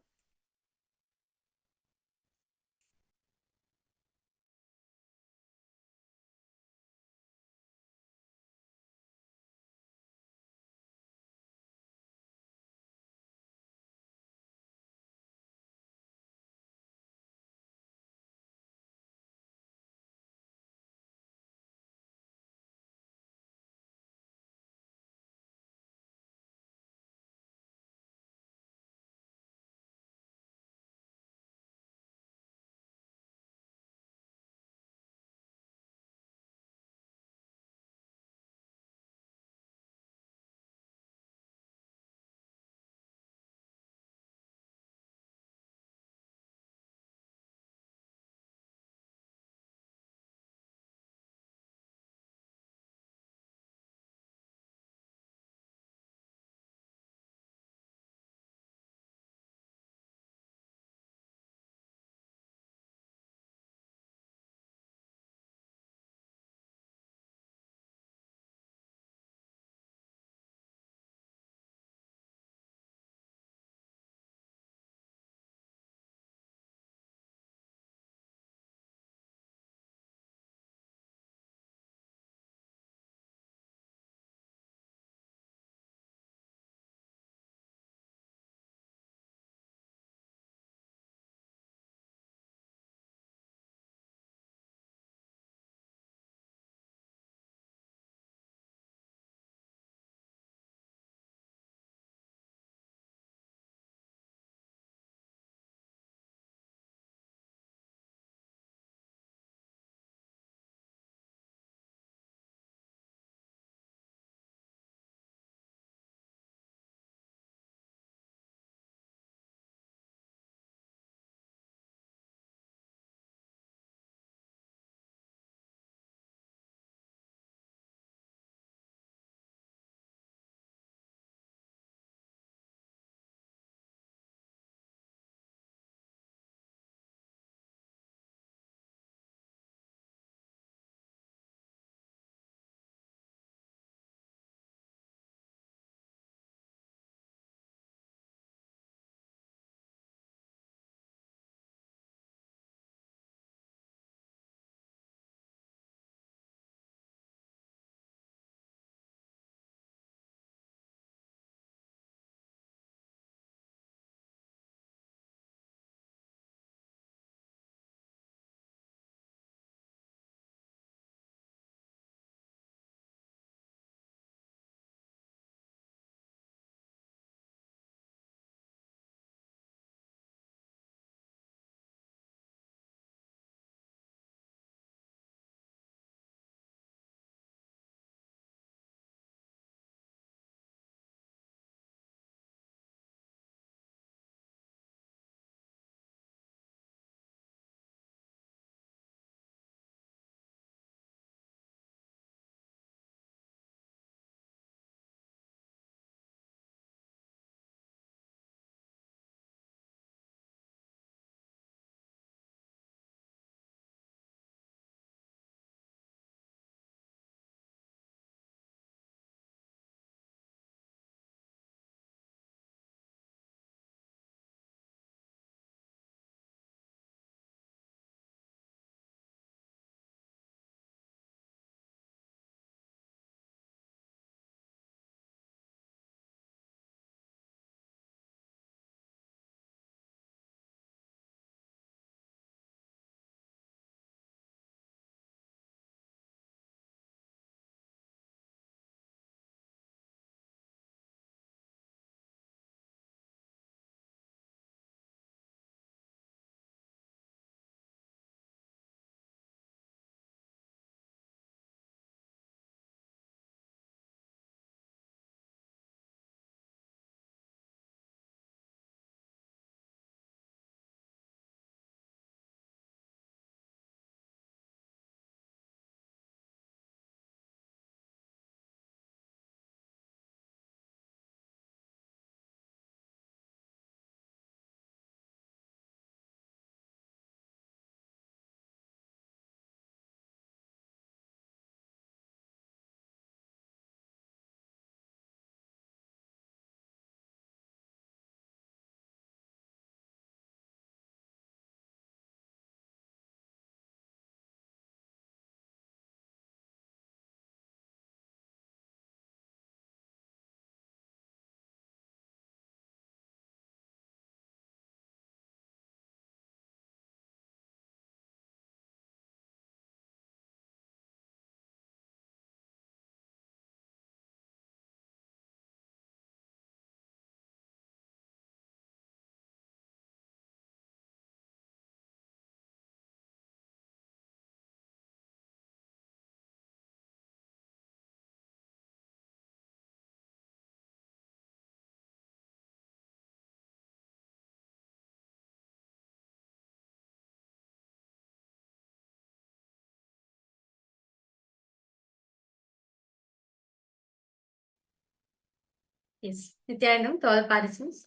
Yes, Nithyananda to all participants.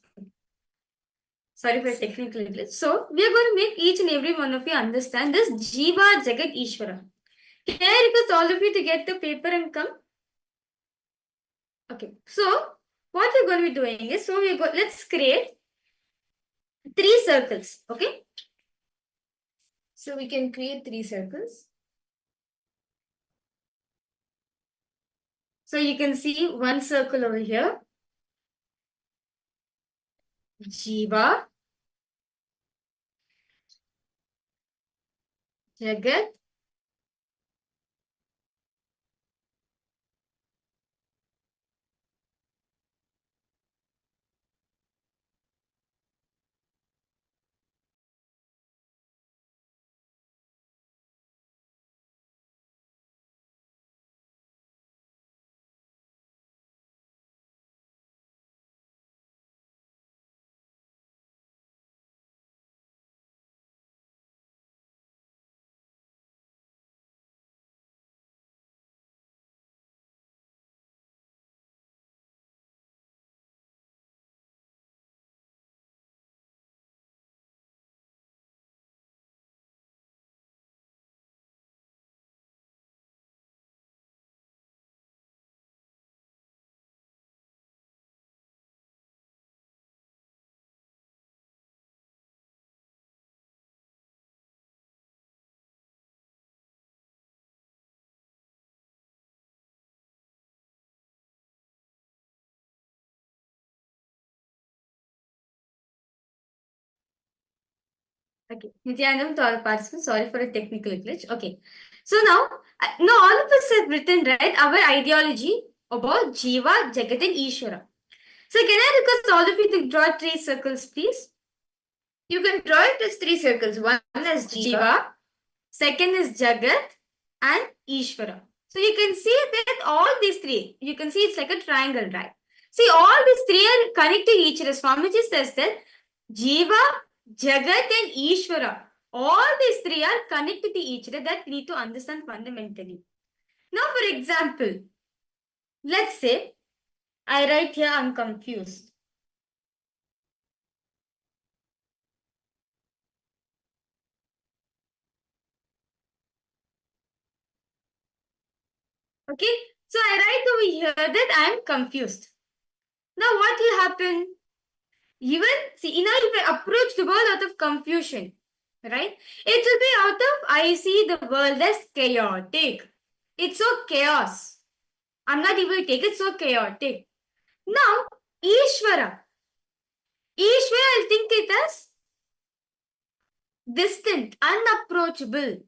Sorry for technical glitch. So, we are going to make each and every one of you understand this Jiva Jagat Ishvara. Can I request all of you to get the paper and come? Okay, so what we're going to be doing is, let's create 3 circles, okay? So we can create 3 circles. So you can see one circle over here. Jiva, Jagat, okay. Nithyananda to all participants, sorry for a technical glitch. Okay, so now all of us have written, right, our ideology about Jiva, Jagat and Ishvara. So can I request all of you to draw 3 circles, please? You can draw it as 3 circles. One as Jiva, second is Jagat and Ishvara. So you can see that all these 3, you can see it's like a triangle, right? See, all these 3 are connected each other. Swamiji says that Jiva, Jagat and Ishvara, all these 3 are connected to each other. That we need to understand fundamentally. Now, for example, let's say I write here I'm confused. Okay, so I write over here that I am confused. Now, what will happen? Even, see, now if I approach the world out of confusion, right? It will be out of, I see the world as chaotic. It's so chaos. I'm not able to take it, so chaotic. Now, Ishvara. Ishvara, I'll think it as distant, unapproachable.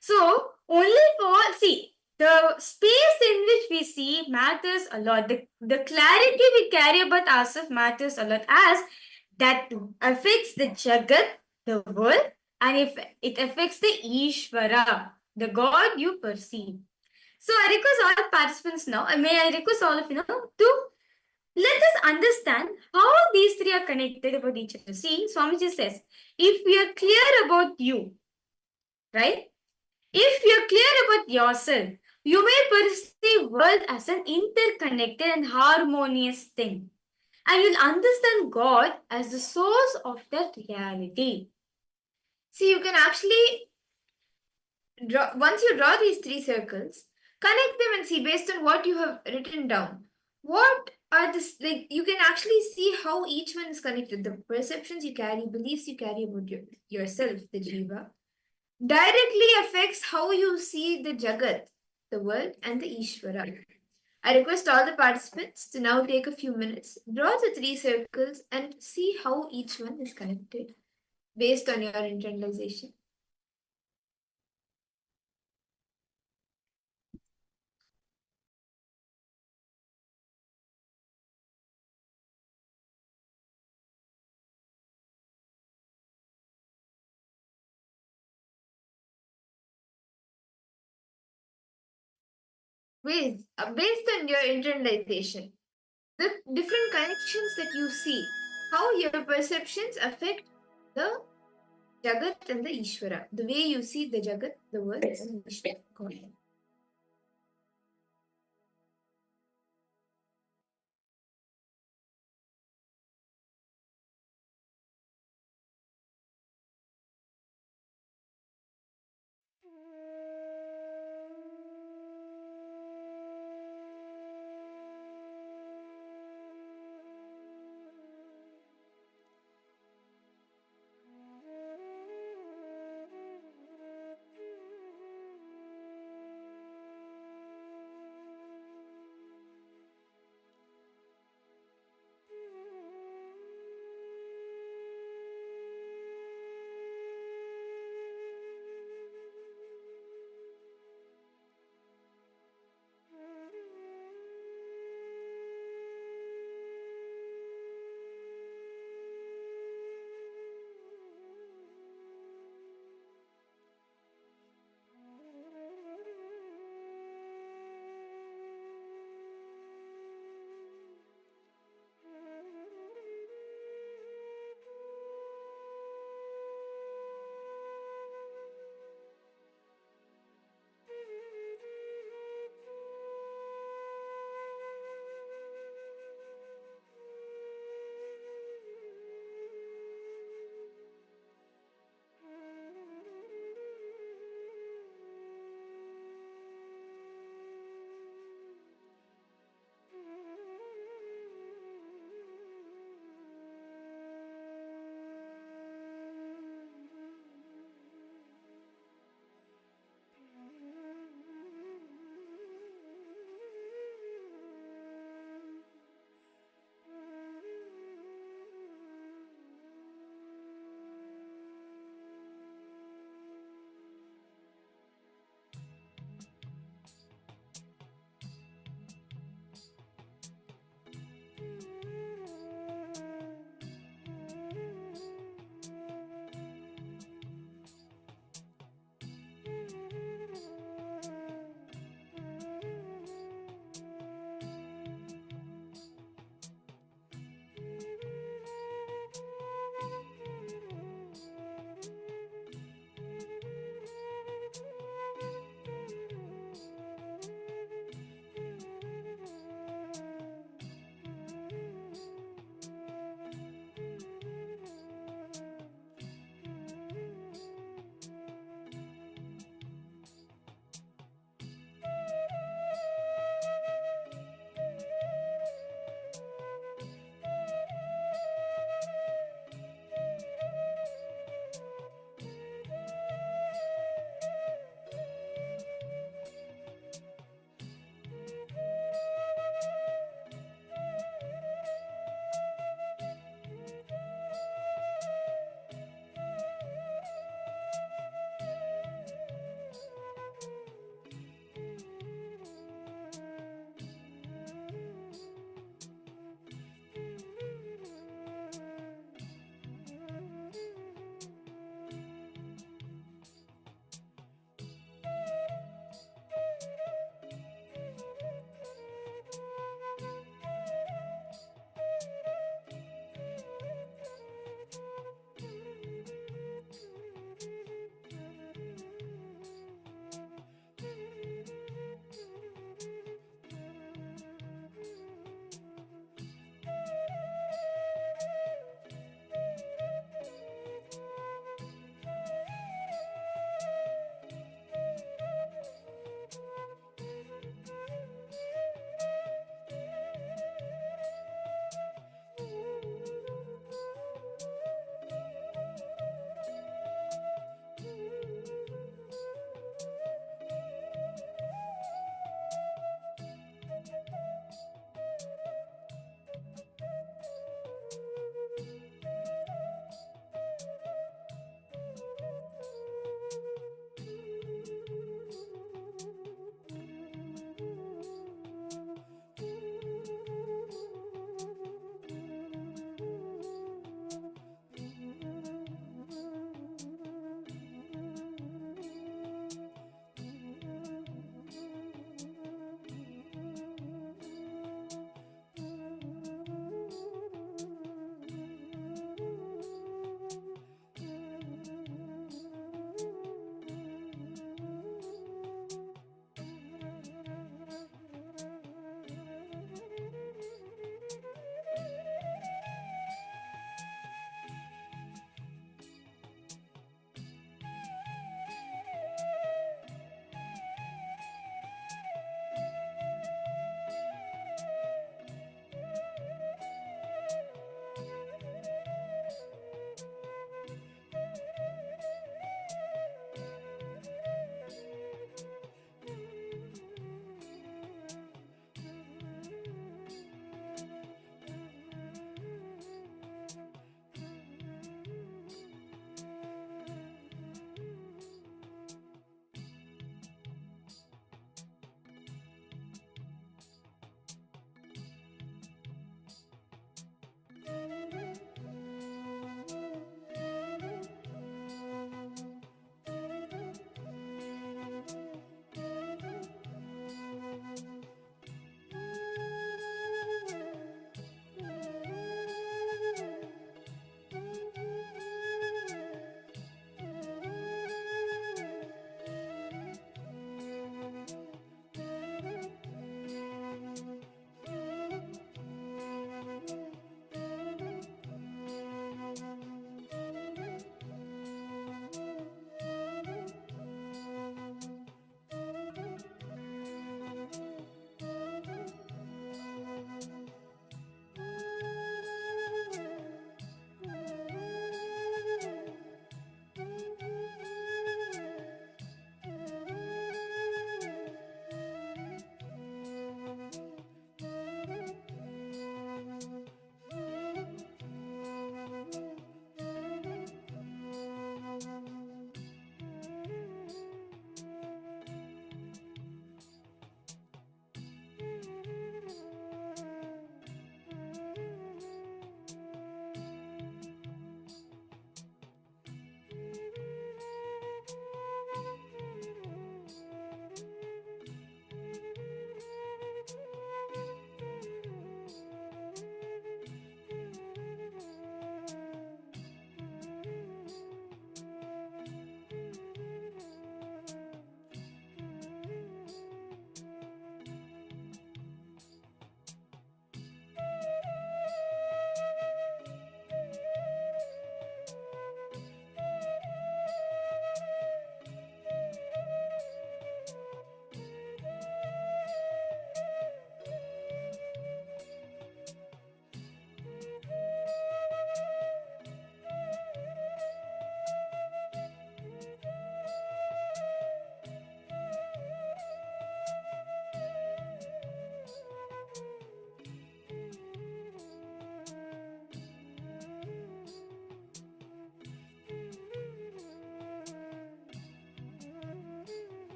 So, only for, see, the space in which we see matters a lot. The clarity we carry about ourselves matters a lot, as that affects the Jagat, the world, and if it affects the Ishvara, the God you perceive. So I request all participants now, may I request all of you now to let us understand how these 3 are connected about each other. See, Swamiji says, if we are clear about you, right? If you're clear about yourself, you may perceive world as an interconnected and harmonious thing. And you'll understand God as the source of that reality. see, you can actually draw, once you draw these 3 circles, connect them and see based on what you have written down. What are this, like, you can actually see how each one is connected. The perceptions you carry, beliefs you carry about yourself, the Jiva, directly affects how you see the Jagat, the world, and the Ishvara. I request all the participants to now take a few minutes, draw the 3 circles, and see how each one is connected based on your internalization. Based on your internalization, the different connections that you see, how your perceptions affect the Jagat and the Ishvara, the way you see the Jagat, the world, and the Ishvara.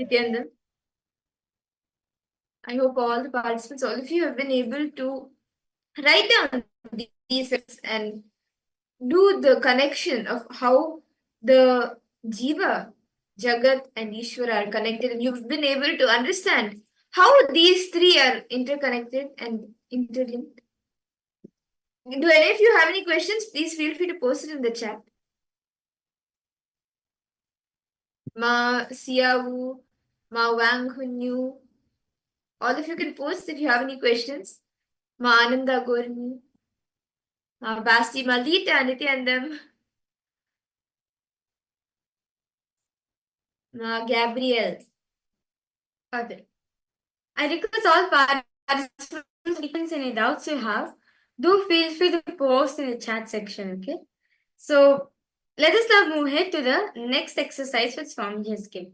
Nithyananda, I hope all the participants, all of you have been able to write down these and do the connection of how the Jiva, Jagat, and Ishvara are connected, and you've been able to understand how these three are interconnected and interlinked. Do any of you have any questions? Please feel free to post it in the chat. Ma Siawu, Ma Wang Hunyu. All of you can post if you have any questions. Ma Ananda Gorni, Ma Basti Malita Nithyanandam, Ma Gabriel. Okay. I request all participants, any doubts you have, do feel free to post in the chat section, okay? So let us now move ahead to the next exercise which Swamiji has given.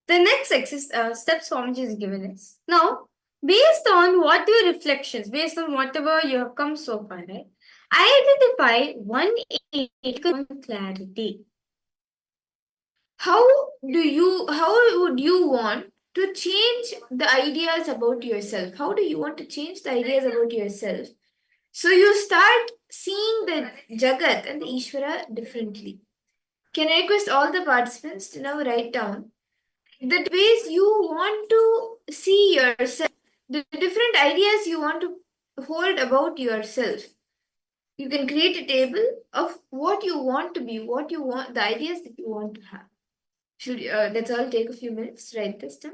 The next step Swamiji has given is, now, based on what your reflections, based on whatever you have come so far, right? Identify one clarity. How would you want to change the ideas about yourself? How do you want to change the ideas about yourself? So you start seeing the Jagat and the Ishvara differently. Can I request all the participants to now write down the ways you want to see yourself, the different ideas you want to hold about yourself. You can create a table of what you want to be, what you want, the ideas that you want to have. That's all take a few minutes, write this down.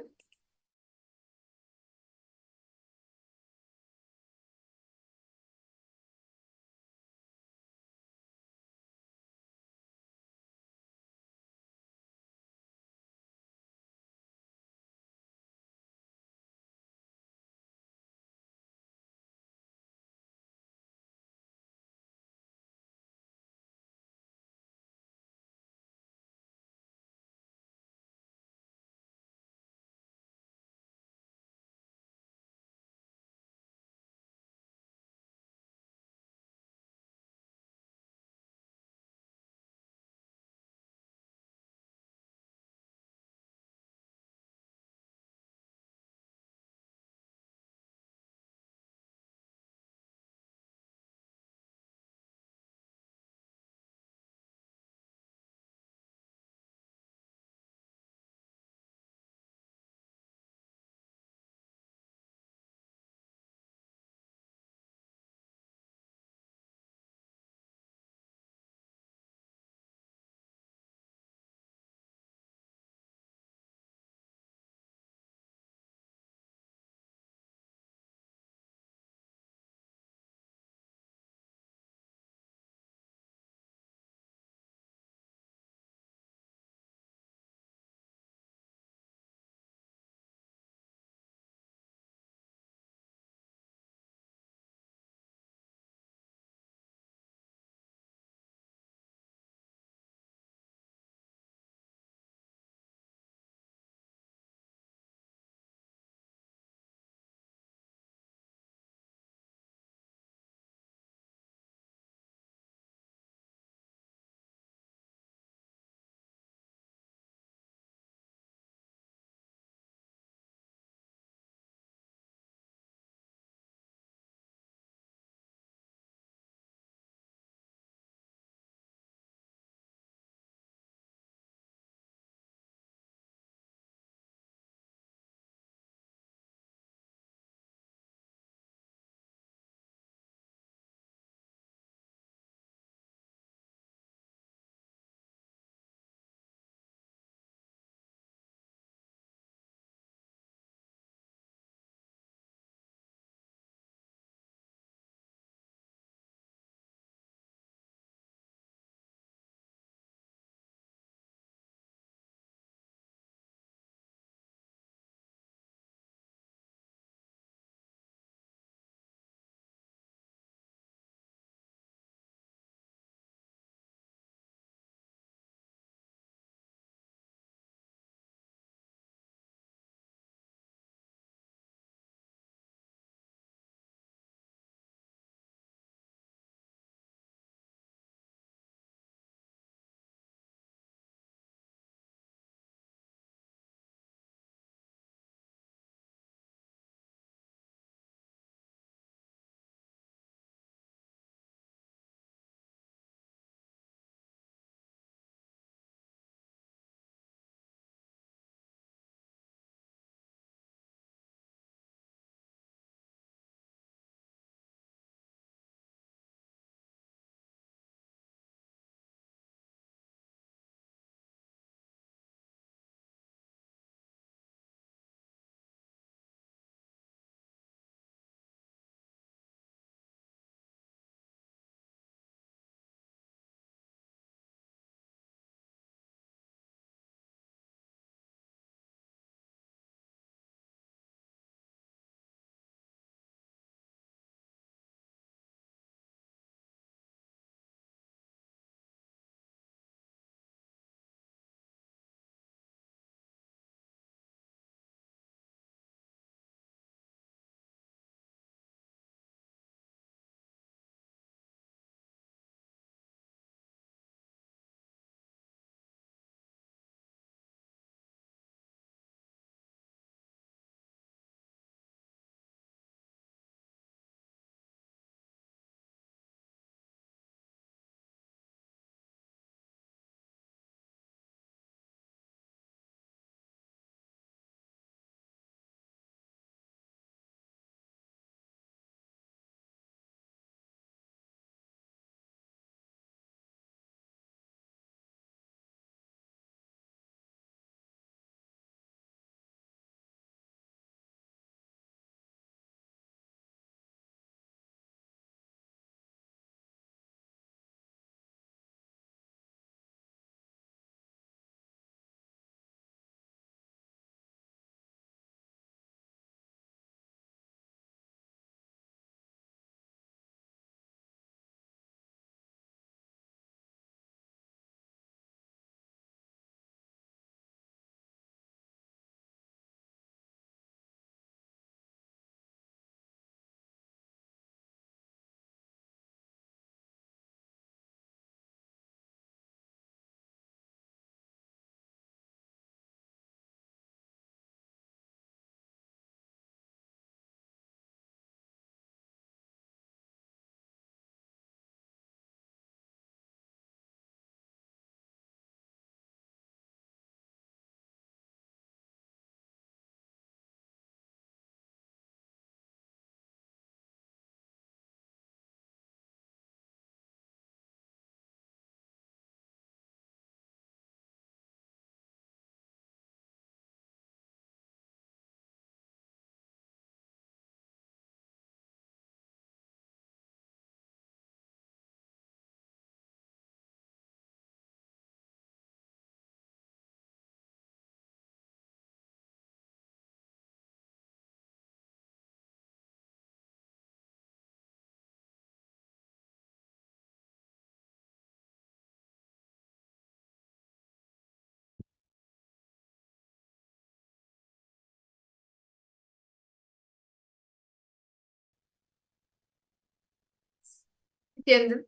Nityananda,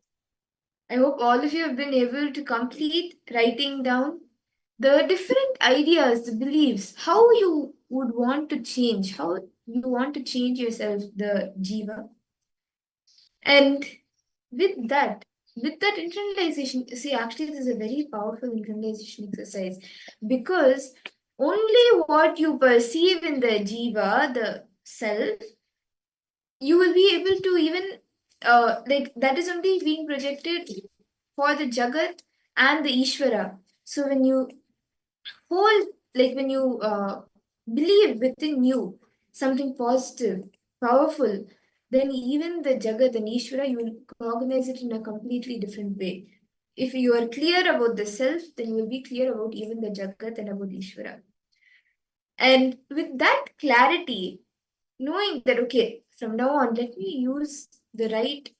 I hope all of you have been able to complete writing down the different ideas, the beliefs, how you would want to change, how you want to change yourself, the jiva. And with that internalization, see, actually, this is a very powerful internalization exercise because only what you perceive in the jiva, the self, you will be able to even like that is only being projected for the Jagat and the Ishvara. So when you hold, like when you believe within you something positive, powerful, then even the Jagat and Ishvara, you will cognize it in a completely different way. If you are clear about the self, then you will be clear about even the Jagat and about Ishvara. And with that clarity, knowing that, okay, from now on, let me use the right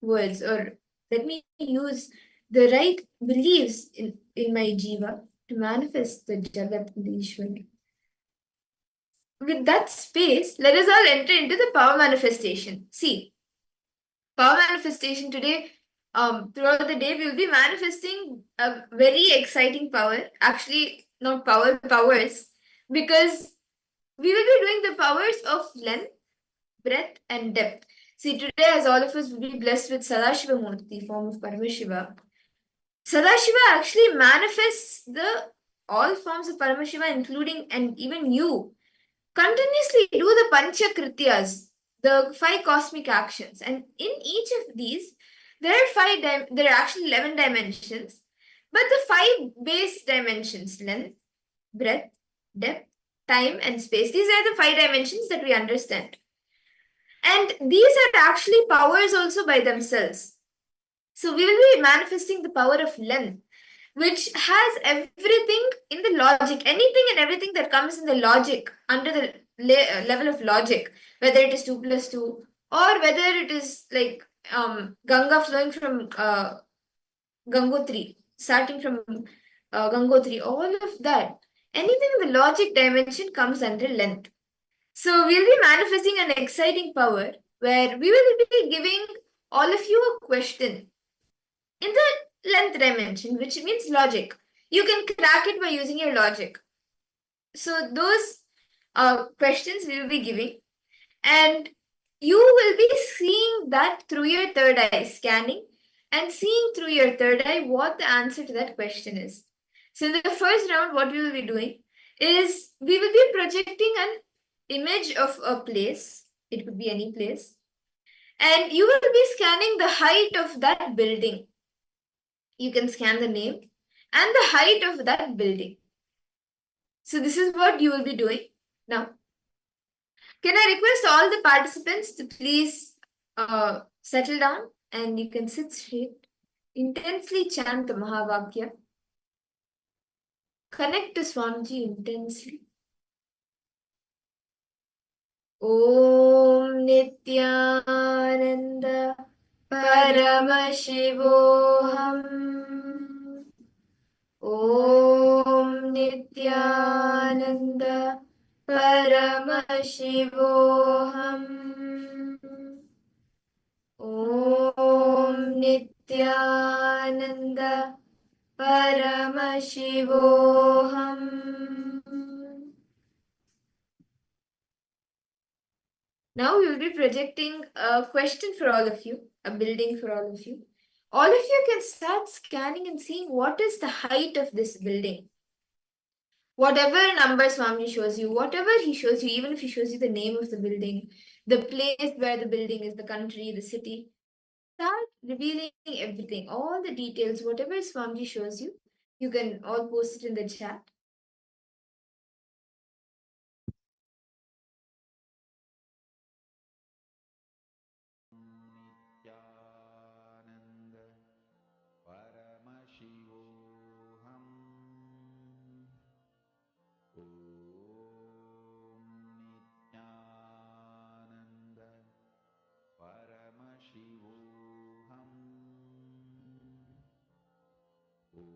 words or let me use the right beliefs in my jiva to manifest the Jagat and the Ishwar. With that space, let us all enter into the power manifestation. See, power manifestation today, throughout the day, we will be manifesting a very exciting power. Actually, not power, powers, because we will be doing the powers of length, breadth, and depth. See, today, as all of us will be blessed with Sadashiva Murti, form of Paramashiva, Sadashiva actually manifests the all forms of Paramashiva, including and even you, continuously do the Pancha Krityas, the 5 cosmic actions. And in each of these, there are there are actually 11 dimensions, but the 5 base dimensions, length, breadth, depth, time, and space, these are the 5 dimensions that we understand. And these are actually powers also by themselves. So we will be manifesting the power of length, which has everything in the logic, anything and everything that comes in the logic, under the level of logic, whether it is 2 plus 2, or whether it is like Ganga flowing from Gangotri, starting from Gangotri, all of that, anything in the logic dimension comes under length. So we'll be manifesting an exciting power where we will be giving all of you a question in the length dimension, which means logic. You can crack it by using your logic. So those questions we will be giving, and you will be seeing that through your third eye, scanning and seeing through your third eye what the answer to that question is. So in the first round, what we will be doing is we will be projecting an image of a place. It could be any place. And you will be scanning the height of that building. You can scan the name and the height of that building. So this is what you will be doing. Now, can I request all the participants to please settle down and you can sit straight. Intensely chant the Mahavakya. Connect to Swamiji intensely. Om Nithyananda Paramashivoham. Om Nithyananda Paramashivoham. Om Nithyananda Paramashivoham. Now we will be projecting a question for all of you, a building for all of you. All of you can start scanning and seeing what is the height of this building. Whatever number Swami shows you, whatever he shows you, even if he shows you the name of the building, the place where the building is, the country, the city, start revealing everything, all the details, whatever Swamiji shows you, you can all post it in the chat. Nithyananda Paramashivoham Om Nithyananda Paramashivoham Om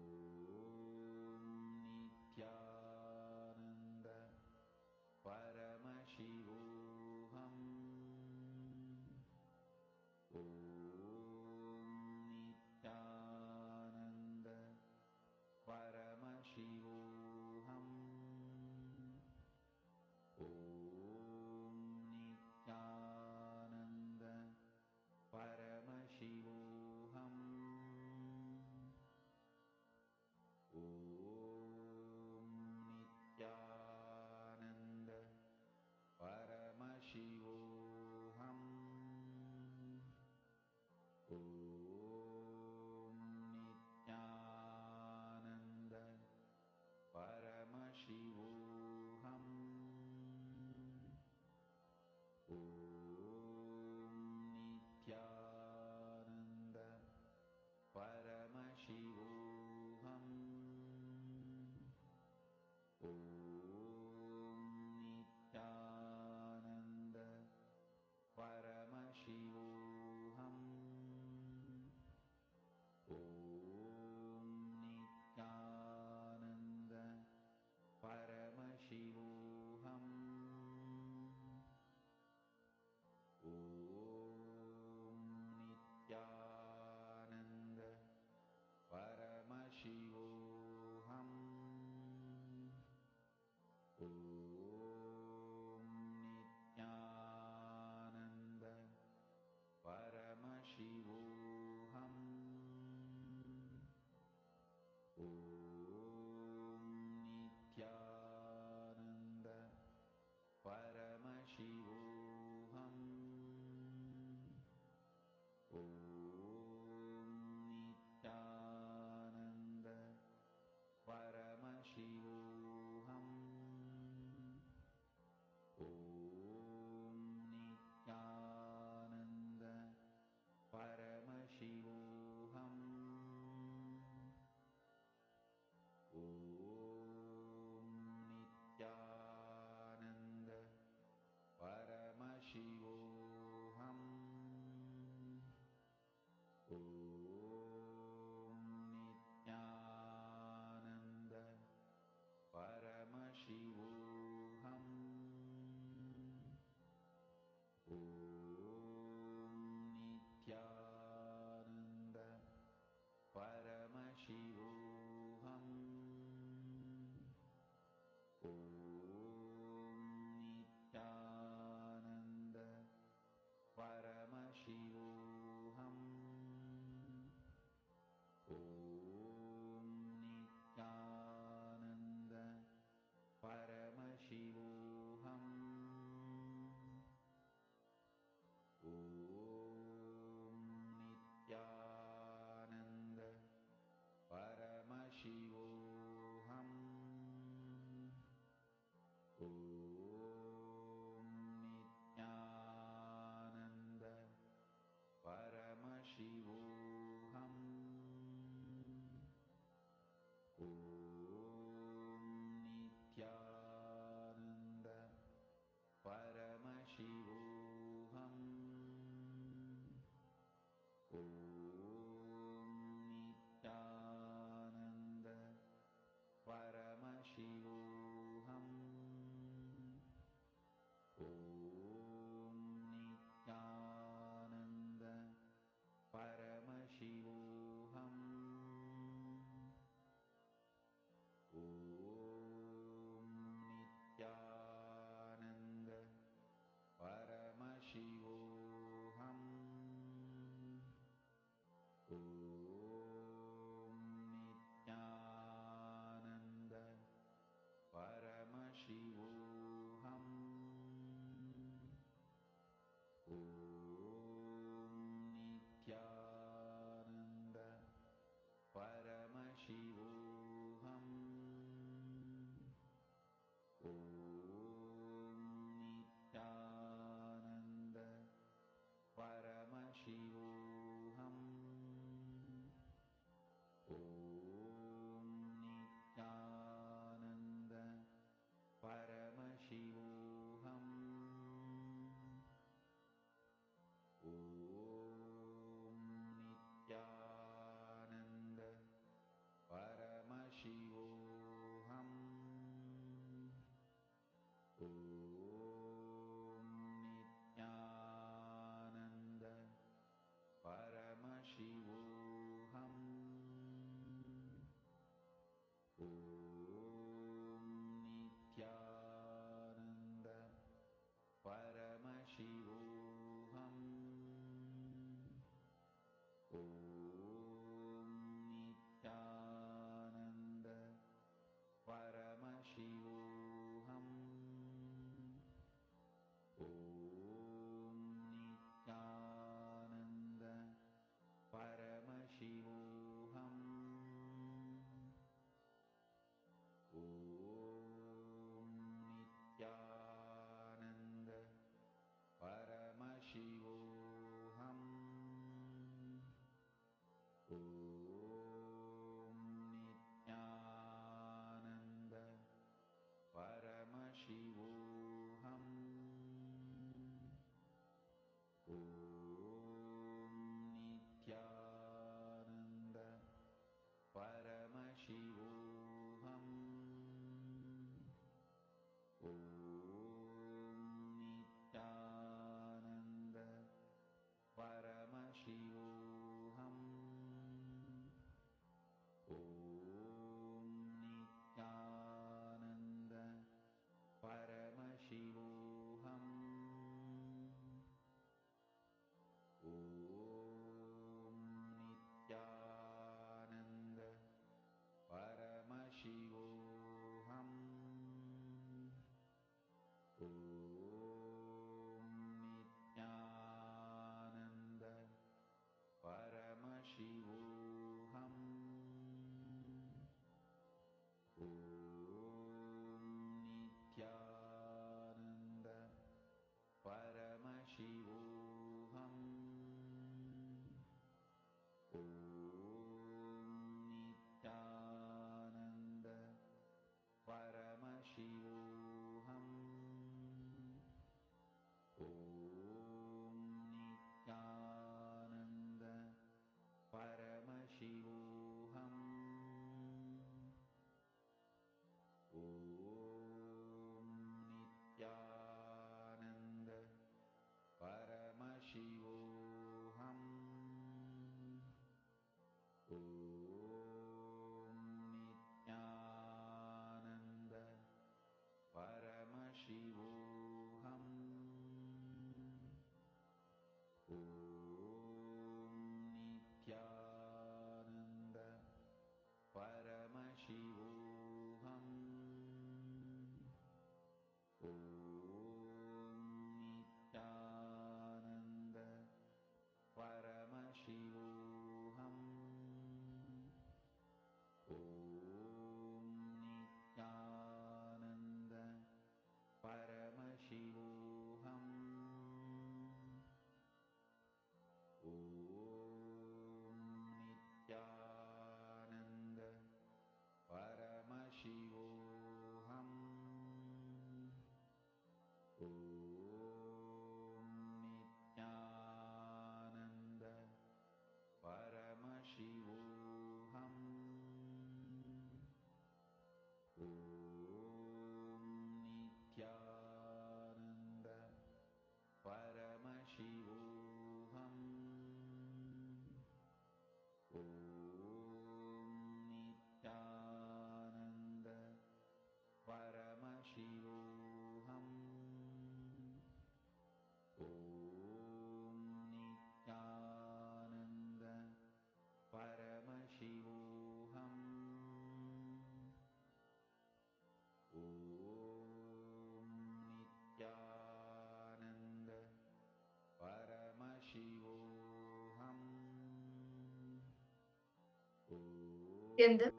Nithyananda.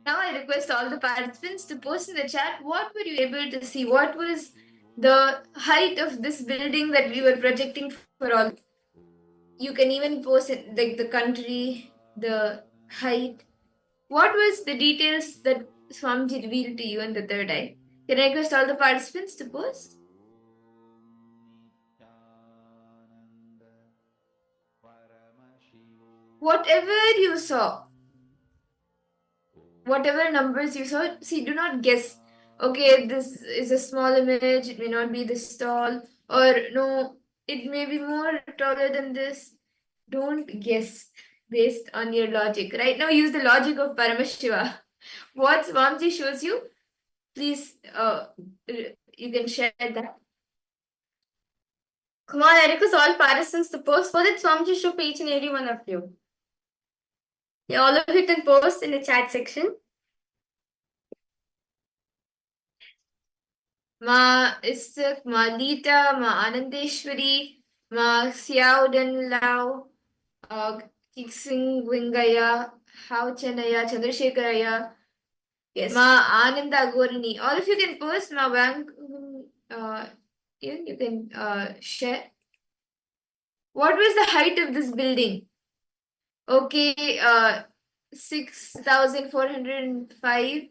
Now I request all the participants to post in the chat what were you able to see? What was the height of this building that we were projecting for all? You can even post it like the country, the height. What was the details that Swamiji revealed to you in the third eye? Can I request all the participants to post? Nithyananda Paramashivoham Whatever you saw, whatever numbers you saw, see, do not guess. Okay, this is a small image, it may not be this tall, or no, it may be more taller than this. Don't guess based on your logic. Right now, use the logic of Paramashiva. What Swamiji shows you, please, you can share that. Come on, I request all participants to post for that Swamiji show for each and every one of you. Yeah, all of you can post in the chat section. Ma Isaac, Ma Lita, Ma Anandeshwari, Ma Xiaodan Lao, Kiksing Wingaya, How Chanaya, Chandrasekharaya, Yes. Ma Ananda Gorini. All of you can post, Ma Wang, you can share. What was the height of this building? Okay, 6,405.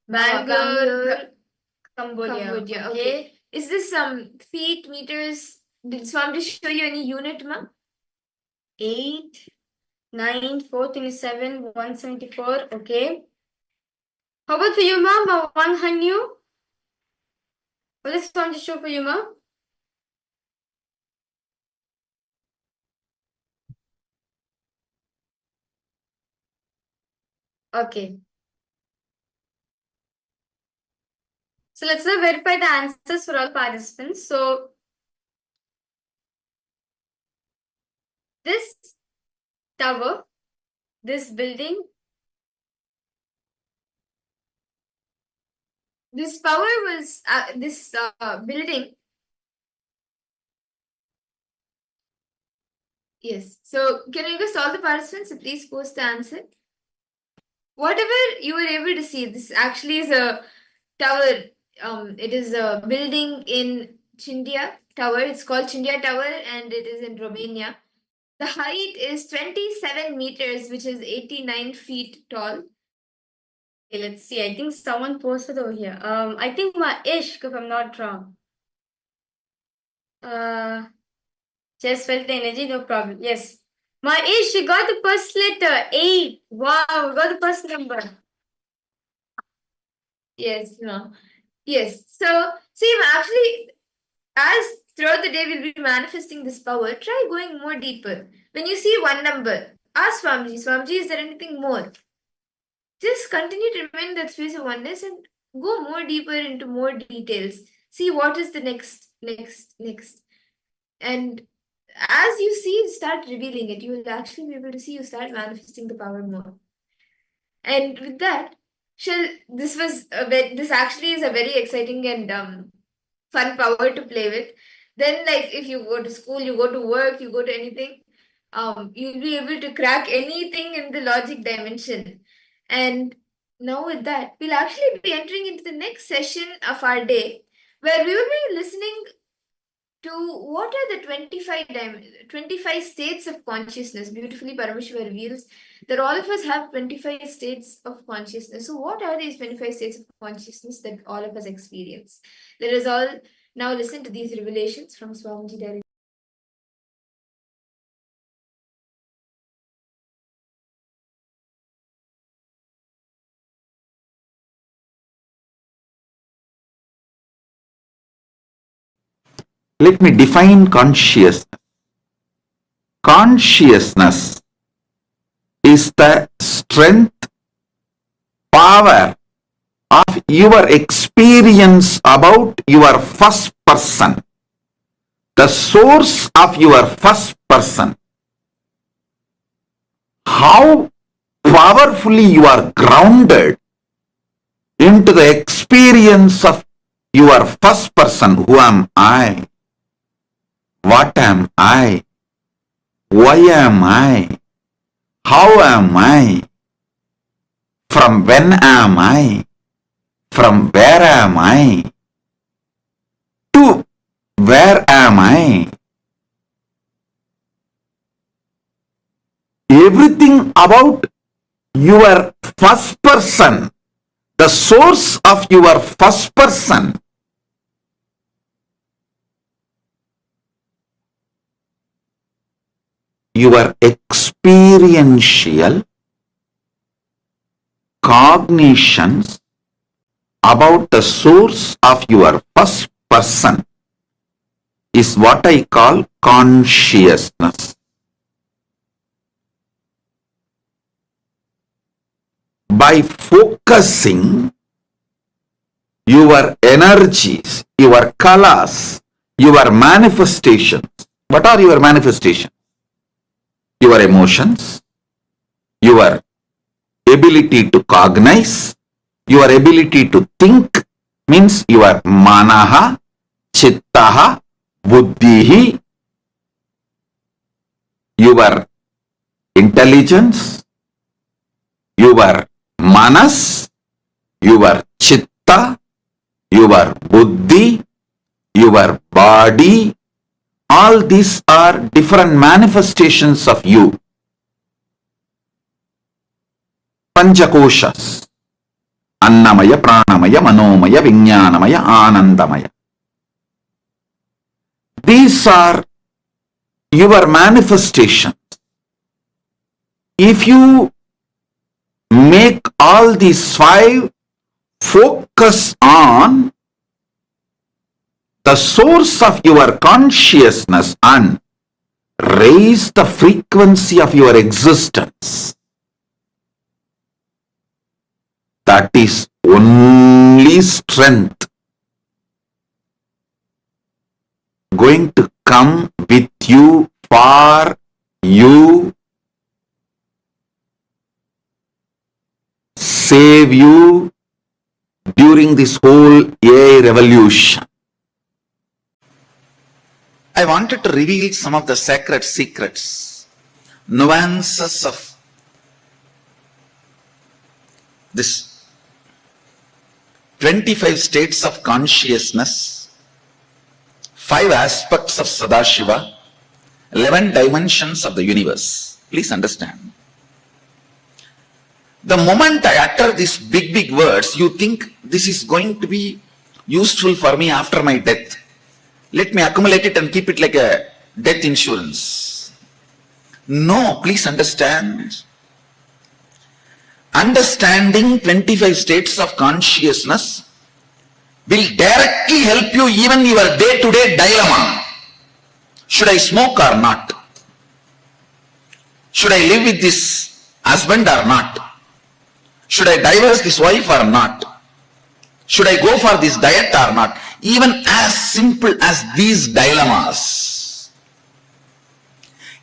Bangalore, Cambodia. Cambodia. Okay. Is this feet, meters? Did Swamiji show you any unit, ma? 8, 9, 427, 174. Okay. How about for you, ma'am? 100. What is Swamiji show for you, ma'am? Okay. So let's now verify the answers for all participants. So this tower, this building, This power was this building. Yes. So can you request all the participants to please post the answer? Whatever you were able to see, this actually is a tower. It is a building in Chindia Tower. It's called Chindia Tower, and it is in Romania. The height is 27 meters, which is 89 feet tall. okay, let's see. I think someone posted over here. I think my Ishq, if I'm not wrong. Just felt the energy, no problem. Yes. My Ish, you got the first letter, 8. Wow, we got the first number. Yes, no. Yes. So, see, actually, as throughout the day we'll be manifesting this power, try going more deeper. When you see one number, ask Swamiji, Swamiji, is there anything more? Just continue to remain in that space of oneness and go more deeper into more details. See what is the next. And as you see, start revealing it. You will actually be able to see you start manifesting the power more. And with that, this actually is a very exciting and fun power to play with. Then, like if you go to school, you go to work, you go to anything, you'll be able to crack anything in the logic dimension. And now with that, we'll actually be entering into the next session of our day, where we will be listening to what are the 25 states of consciousness. Beautifully, Paramashiva reveals that all of us have 25 states of consciousness. So what are these 25 states of consciousness that all of us experience? Let us all now listen to these revelations from Swamiji directly. Let me define consciousness. Consciousness is the strength, power of your experience about your first person, the source of your first person. How powerfully you are grounded into the experience of your first person. Who am I? What am I? Why am I? How am I? From when am I? From where am I? To where am I? Everything about your first person, the source of your first person, your experiential cognitions about the source of your first person is what I call consciousness. By focusing your energies, your kalas, your manifestations. What are your manifestations? Your emotions, your ability to cognize, your ability to think, means your manaha, chittaha, buddhihi, your intelligence, your manas, your chitta, your buddhi, your body. All these are different manifestations of you. Panchakoshas. Annamaya, pranamaya, manomaya, vijnanamaya, anandamaya. These are your manifestations. If you make all these five focus on the source of your consciousness and raise the frequency of your existence, that is only strength going to come with you, for you, save you during this whole AI revolution. I wanted to reveal some of the sacred secrets, nuances of this 25 states of consciousness, 5 aspects of Sadashiva, 11 dimensions of the universe. Please understand. The moment I utter these big words, you think this is going to be useful for me after my death. Let me accumulate it and keep it like a death insurance. No, please understand. Understanding 25 states of consciousness will directly help you even your day-to-day dilemma. Should I smoke or not? Should I live with this husband or not? Should I divorce this wife or not? Should I go for this diet or not? Even as simple as these dilemmas.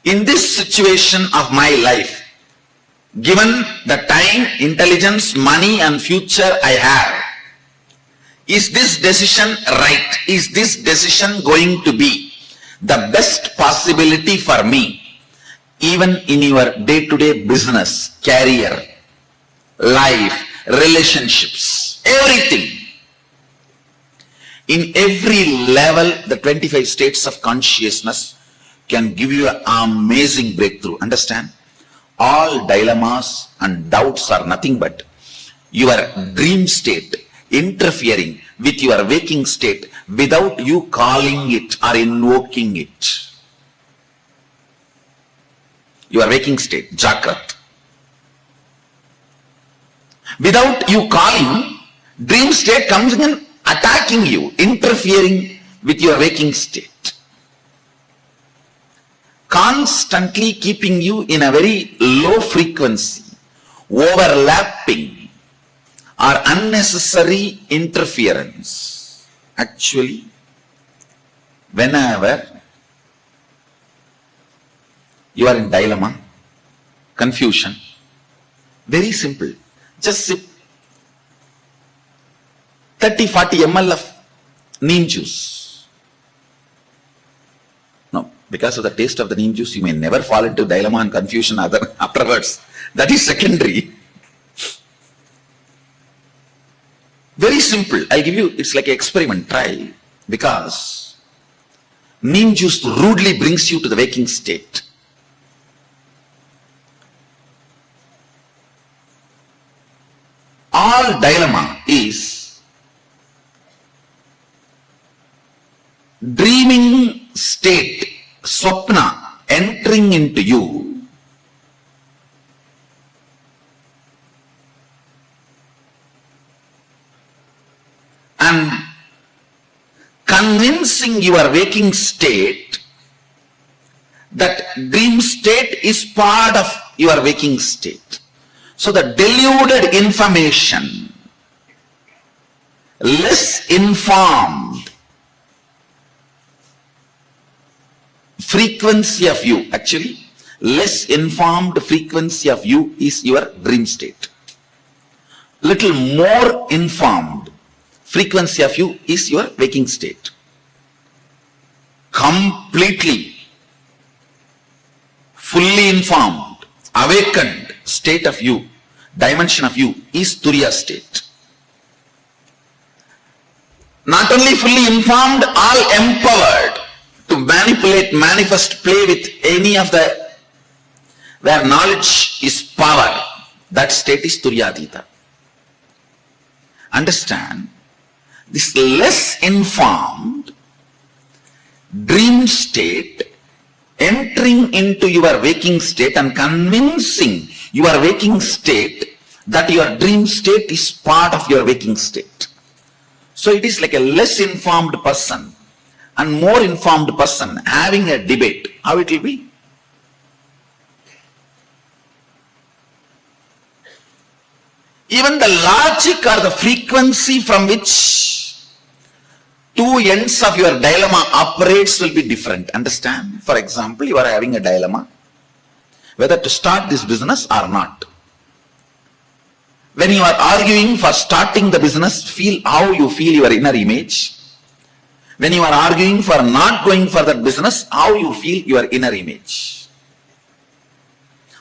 In this situation of my life, given the time, intelligence, money and future I have, is this decision right? Is this decision going to be the best possibility for me? Even in your day-to-day business, career, life, relationships, everything. In every level, the 25 states of consciousness can give you an amazing breakthrough. Understand? All dilemmas and doubts are nothing but your dream state interfering with your waking state without you calling it or invoking it. Your waking state, Jagrat. Without you calling, dream state comes in attacking you, interfering with your waking state. Constantly keeping you in a very low frequency, overlapping or unnecessary interference. Actually, whenever you are in dilemma, confusion, very simple. Just sip 30-40 ml of neem juice. No, because of the taste of the neem juice, you may never fall into dilemma and confusion afterwards. That is secondary. Very simple. I'll give you, it's like an experiment, try. Because neem juice rudely brings you to the waking state. All dilemma is dreaming state, swapna, entering into you, and convincing your waking state that dream state is part of your waking state. So the deluded information, less informed frequency of you, actually less informed frequency of you is your dream state. Little more informed frequency of you is your waking state. Completely, fully informed, awakened state of you, dimension of you is Turiya state. Not only fully informed, all empowered to manipulate, manifest, play with any of the, where knowledge is power, that state is Turyadita. Understand, this less informed dream state entering into your waking state and convincing your waking state that your dream state is part of your waking state. So it is like a less informed person and more informed person having a debate. How it will be? Even the logic or the frequency from which two ends of your dilemma operates will be different. Understand? For example, you are having a dilemma whether to start this business or not. When you are arguing for starting the business, feel how you feel your inner image. When you are arguing for not going for that business, how you feel your inner image.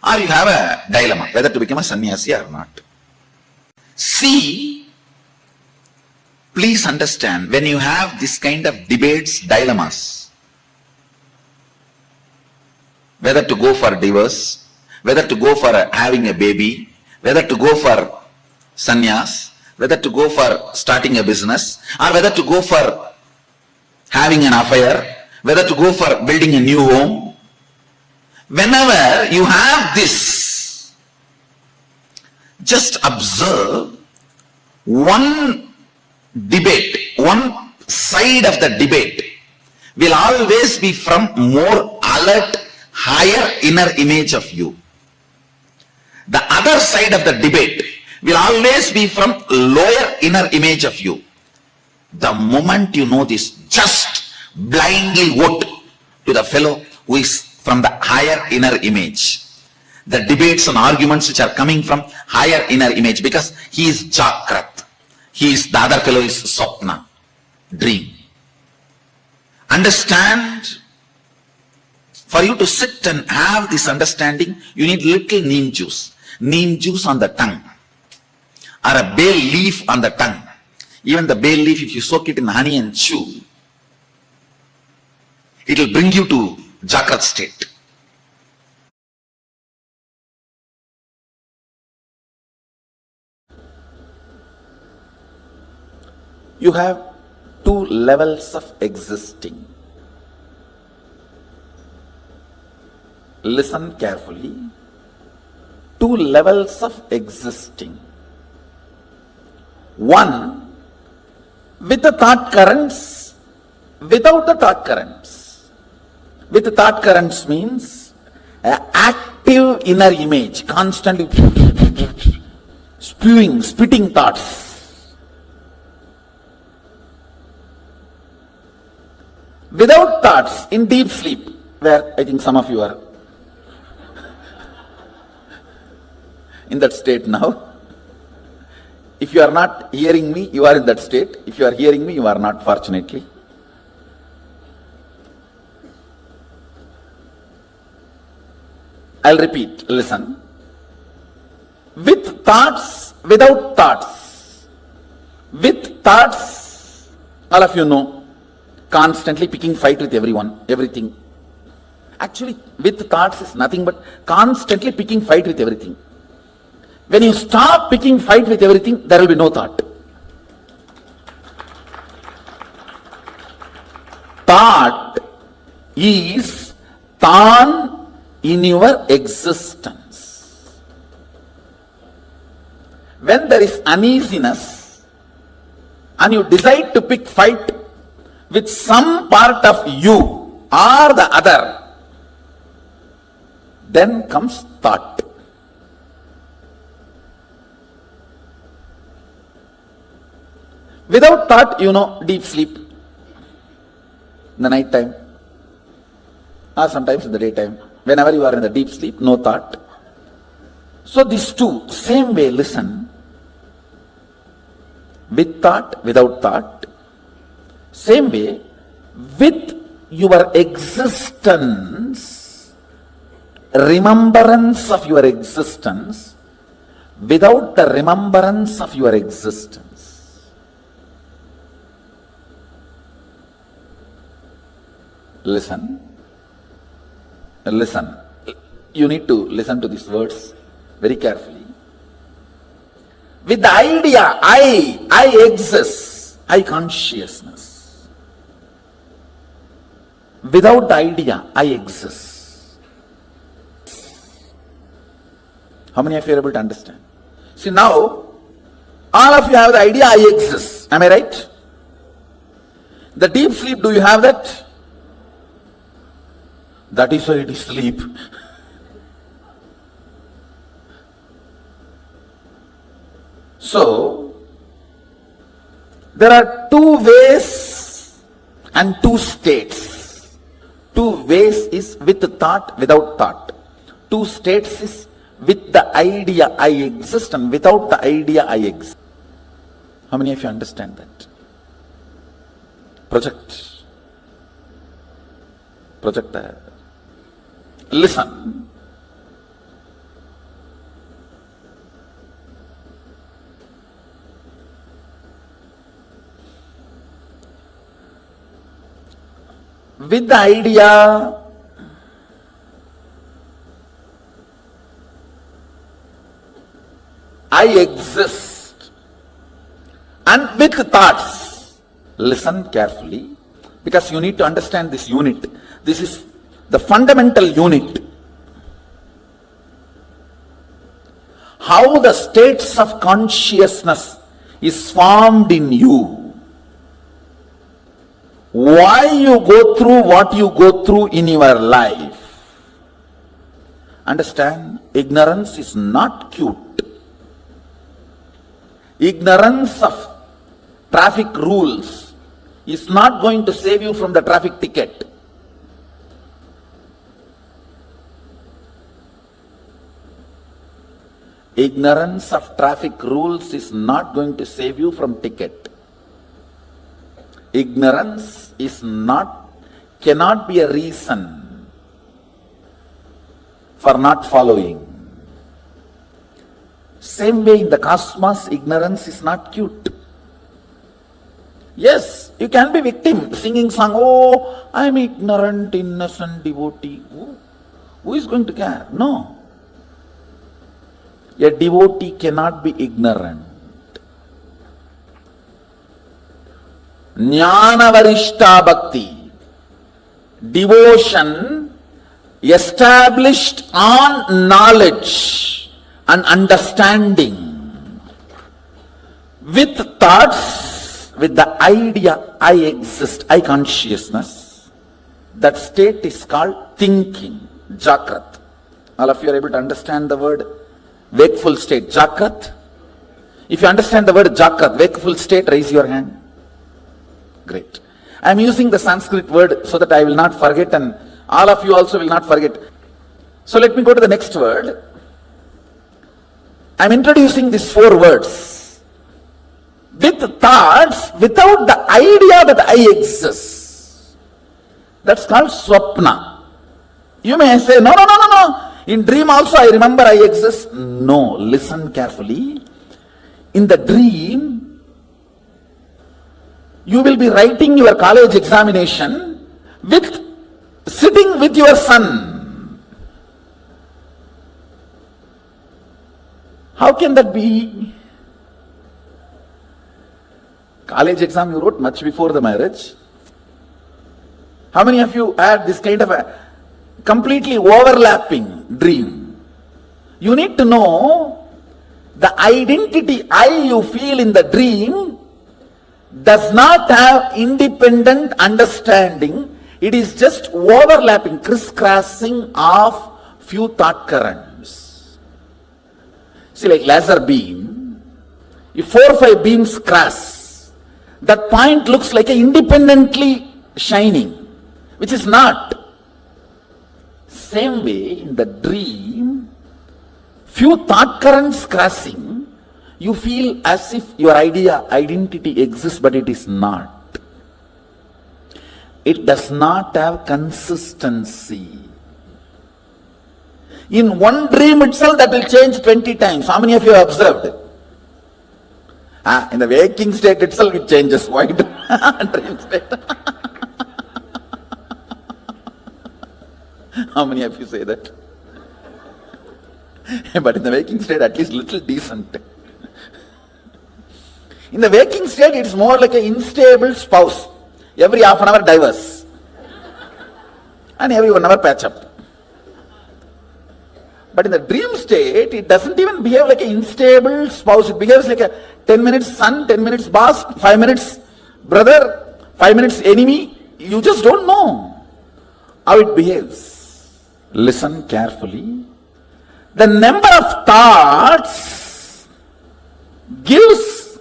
Or you have a dilemma whether to become a sannyasi or not. See, please understand, when you have this kind of debates, dilemmas, whether to go for divorce, whether to go for having a baby, whether to go for sannyas, whether to go for starting a business, or whether to go for having an affair, whether to go for building a new home, whenever you have this, just observe one debate, one side of the debate will always be from more alert, higher inner image of you. The other side of the debate will always be from lower inner image of you. The moment you know this, just blindly vote to the fellow who is from the higher inner image. The debates and arguments which are coming from higher inner image, because he is Jakrat, the other fellow is Swapna, dream. Understand? For you to sit and have this understanding, you need little neem juice on the tongue, or a bay leaf on the tongue. Even the bay leaf, if you soak it in honey and chew, it will bring you to Jakrat state. You have two levels of existing. Listen carefully. Two levels of existing. One with the thought currents, without the thought currents. With the thought currents means an active inner image, constantly spitting thoughts. Without thoughts, in deep sleep, where I think some of you are in that state now. If you are not hearing me, you are in that state. If you are hearing me, you are not, fortunately. I'll repeat, listen. With thoughts, without thoughts. With thoughts, all of you know, constantly picking fight with everyone, everything. Actually, with thoughts is nothing but constantly picking fight with everything. When you stop picking fight with everything, there will be no thought. Thought is Tan in your existence. When there is uneasiness and you decide to pick fight with some part of you or the other, then comes thought. Without thought, you know, deep sleep in the night time or sometimes in the daytime. Whenever you are in the deep sleep, no thought. So these two, same way, listen. With thought, without thought. Same way, with your existence, remembrance of your existence, without the remembrance of your existence. Listen. Listen. You need to listen to these words very carefully. With the idea, I exist, I consciousness. Without the idea, I exist. How many of you are able to understand? See, now, all of you have the idea, I exist. Am I right? The deep sleep, do you have that? That is why it is sleep. So, there are two ways and two states. Two ways is with thought, without thought. Two states is with the idea I exist and without the idea I exist. How many of you understand that? Projector. Listen. With the idea, I exist, and with thoughts, listen carefully, because you need to understand this unit. This is the fundamental unit. How the states of consciousness is formed in you. Why you go through what you go through in your life. Understand, ignorance is not cute. Ignorance of traffic rules is not going to save you from the traffic ticket. Ignorance of traffic rules is not going to save you from ticket. Ignorance cannot be a reason for not following. Same way in the cosmos, ignorance is not cute. Yes, you can be victim, singing song, oh, I am ignorant, innocent devotee. Who is going to care? No. A devotee cannot be ignorant. Jnana varishta bhakti, devotion established on knowledge and understanding, with thoughts, with the idea I exist, I consciousness. That state is called thinking, Jagrat. All of you are able to understand the word wakeful state, Jagrat? If you understand the word Jagrat, wakeful state, raise your hand. Great. I am using the Sanskrit word so that I will not forget, and all of you also will not forget. So let me go to the next word. I am introducing these 4 words. With thoughts, without the idea that I exist. That's called swapna. You may say, no. In dream also I remember I exist. No, listen carefully. In the dream, you will be writing your college examination with sitting with your son. How can that be? College exam you wrote much before the marriage. How many of you had this kind of a completely overlapping dream? You need to know the identity I you feel in the dream does not have independent understanding. It is just overlapping, crisscrossing of few thought currents. See, like laser beam, if 4 or 5 beams cross, that point looks like a independently shining, which is not. Same way, in the dream, few thought currents crossing, you feel as if your identity exists, but it is not. It does not have consistency. In one dream itself, that will change 20 times. How many of you have observed? In the waking state itself, it changes. Why? Dream state. How many of you say that? But in the waking state, at least little decent. In the waking state, it's more like an unstable spouse. Every half an hour divorce. And every 1 hour patch up. But in the dream state, it doesn't even behave like an unstable spouse. It behaves like a 10 minutes son, 10 minutes boss, 5 minutes brother, 5 minutes enemy. You just don't know how it behaves. Listen carefully. The number of thoughts gives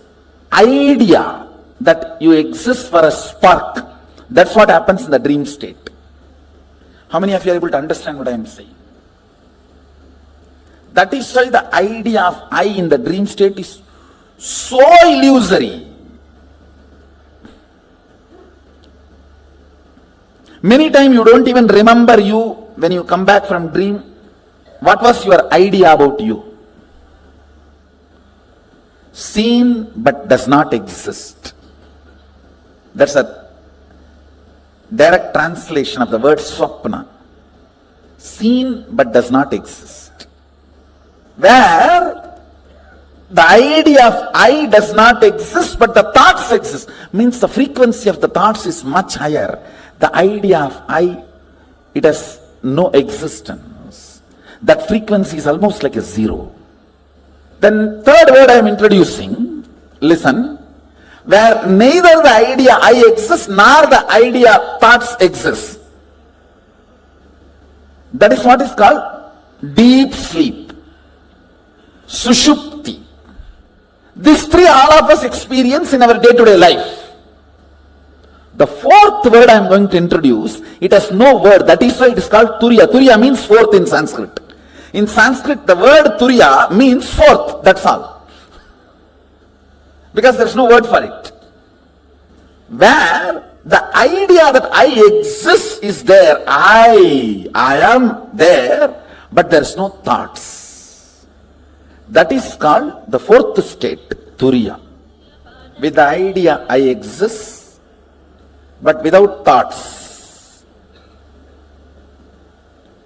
idea that you exist for a spark. That's what happens in the dream state. How many of you are able to understand what I am saying? That is why the idea of I in the dream state is so illusory. Many times you don't even remember you when you come back from dream. What was your idea about you? Seen but does not exist. That's a direct translation of the word swapna. Seen but does not exist. Where the idea of I does not exist but the thoughts exist, means the frequency of the thoughts is much higher. The idea of I, it has no existence. That frequency is almost like a zero. Then third word I am introducing, listen, where neither the idea I exists nor the idea thoughts exist. That is what is called deep sleep, sushupti. These three all of us experience in our day-to-day life. The fourth word I am going to introduce, it has no word, that is why it is called turiya. Turiya means fourth in Sanskrit. In Sanskrit, the word turiya means fourth, that's all. Because there is no word for it. Where the idea that I exist is there, I am there, but there is no thoughts. That is called the fourth state, turiya. With the idea I exist, but without thoughts,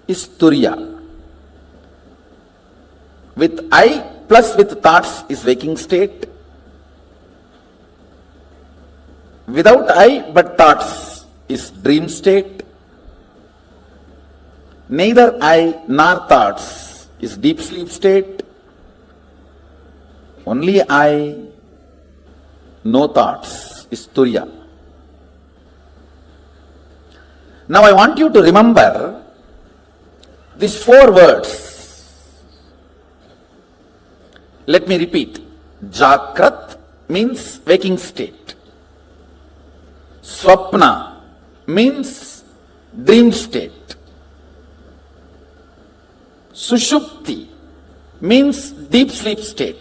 is turiya. With I plus with thoughts is waking state. Without I but thoughts is dream state. Neither I nor thoughts is deep sleep state. Only I, no thoughts is turiya. Now I want you to remember these four words. Let me repeat. Jakrat means waking state. Swapna means dream state. Sushupti means deep sleep state.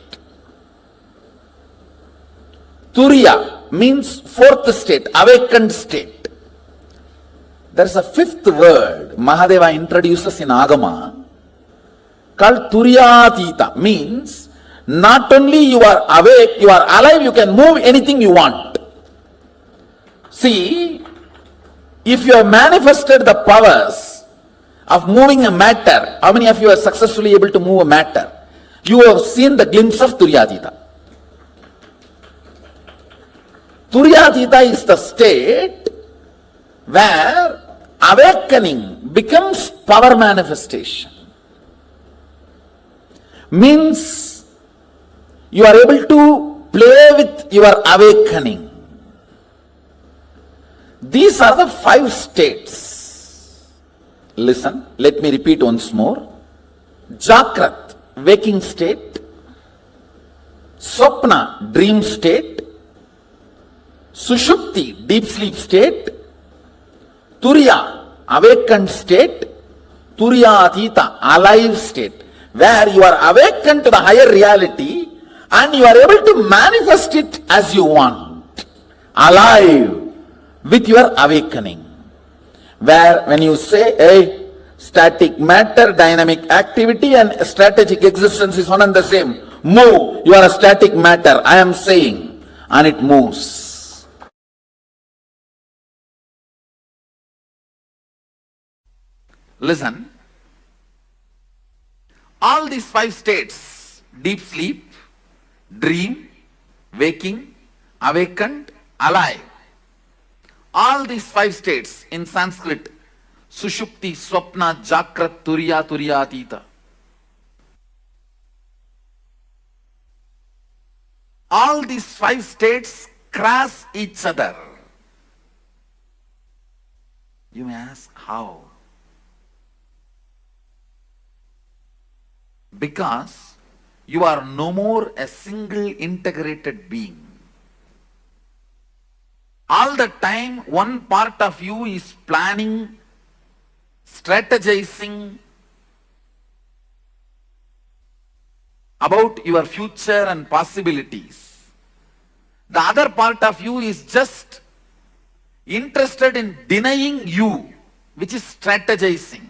Turiya means fourth state, awakened state. There is a fifth word Mahadeva introduces in Agama called Turiyatita, means not only you are awake, you are alive, you can move anything you want. See, if you have manifested the powers of moving a matter, how many of you are successfully able to move a matter? You have seen the glimpse of Turyatita. Turyatita is the state where awakening becomes power manifestation. Means you are able to play with your awakening. These are the 5 states. Listen, let me repeat once more. Jagrat, waking state. Swapna, dream state. Sushupti, deep sleep state. Turiya, awakened state. Turiya Atita, alive state. Where you are awakened to the higher reality and you are able to manifest it as you want. Alive with your awakening. Where when you say, hey, static matter, dynamic activity and strategic existence is one and the same. Move, you are a static matter, I am saying, and it moves. Listen, all these 5 states, deep sleep, dream, waking, awakened, alive, all these 5 states in Sanskrit, Sushupti, Swapna, Jagrat, Turiya, Turyatita. All these 5 states cross each other. You may ask, how? Because you are no more a single integrated being. All the time, one part of you is planning, strategizing about your future and possibilities. The other part of you is just interested in denying you, which is strategizing.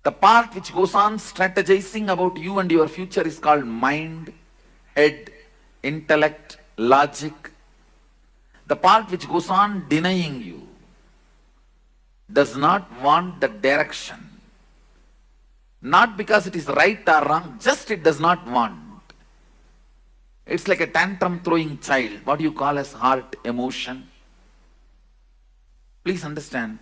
The part which goes on strategizing about you and your future is called mind, head, intellect, logic. The part which goes on denying you does not want the direction. Not because it is right or wrong, just it does not want. It's like a tantrum throwing child, what you call as heart emotion. Please understand,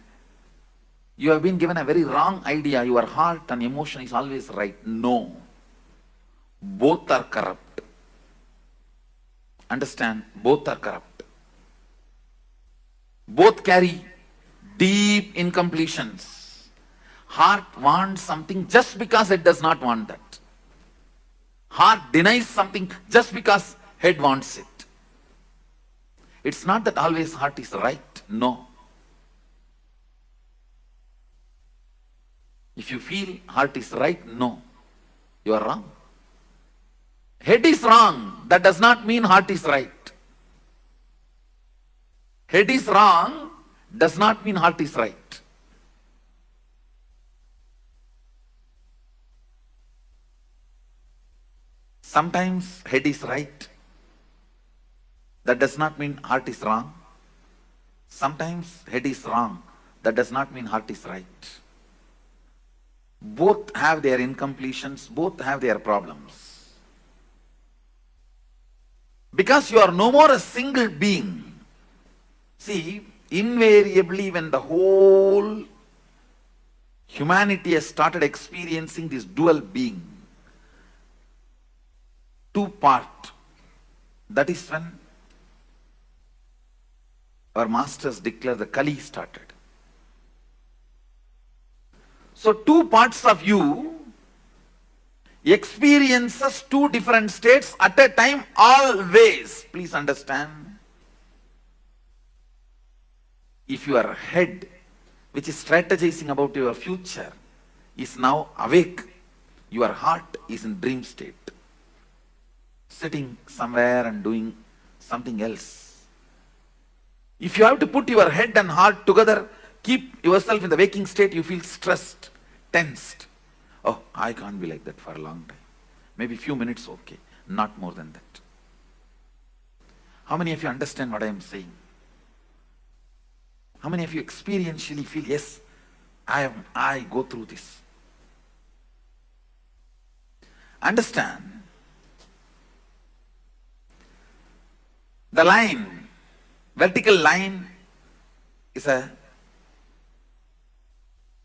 you have been given a very wrong idea, your heart and emotion is always right. No. Both are corrupt. Understand, both are corrupt. Both carry deep incompletions. Heart wants something just because it does not want that. Heart denies something just because head wants it. It's not that always heart is right. No. If you feel heart is right, no. You are wrong. Head is wrong. That does not mean heart is right. Head is wrong does not mean heart is right. Sometimes head is right. That does not mean heart is wrong. Sometimes head is wrong. That does not mean heart is right. Both have their incompletions, both have their problems. Because you are no more a single being. See, invariably when the whole humanity has started experiencing this dual being, 2-part, that is when our masters declare the Kali started. So 2 parts of you experiences 2 different states at a time always. Please understand. If your head, which is strategizing about your future, is now awake, your heart is in dream state, sitting somewhere and doing something else. If you have to put your head and heart together, keep yourself in the waking state, you feel stressed, tensed. Oh, I can't be like that for a long time. Maybe few minutes, okay. Not more than that. How many of you understand what I am saying? How many of you experientially feel, yes, I go through this? Understand. The line, vertical line is a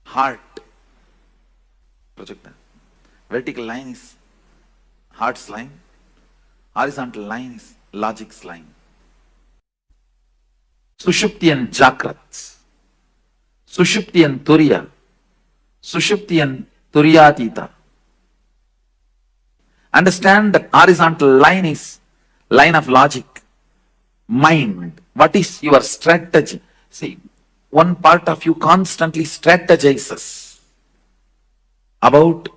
heart projector. Vertical line is heart's line. Horizontal line is logic's line. Sushupti and Jakrat. Sushupti and Turiya. Sushupti and Turiyatita. Understand that horizontal line is line of logic. Mind. What is your strategy? See, one part of you constantly strategizes about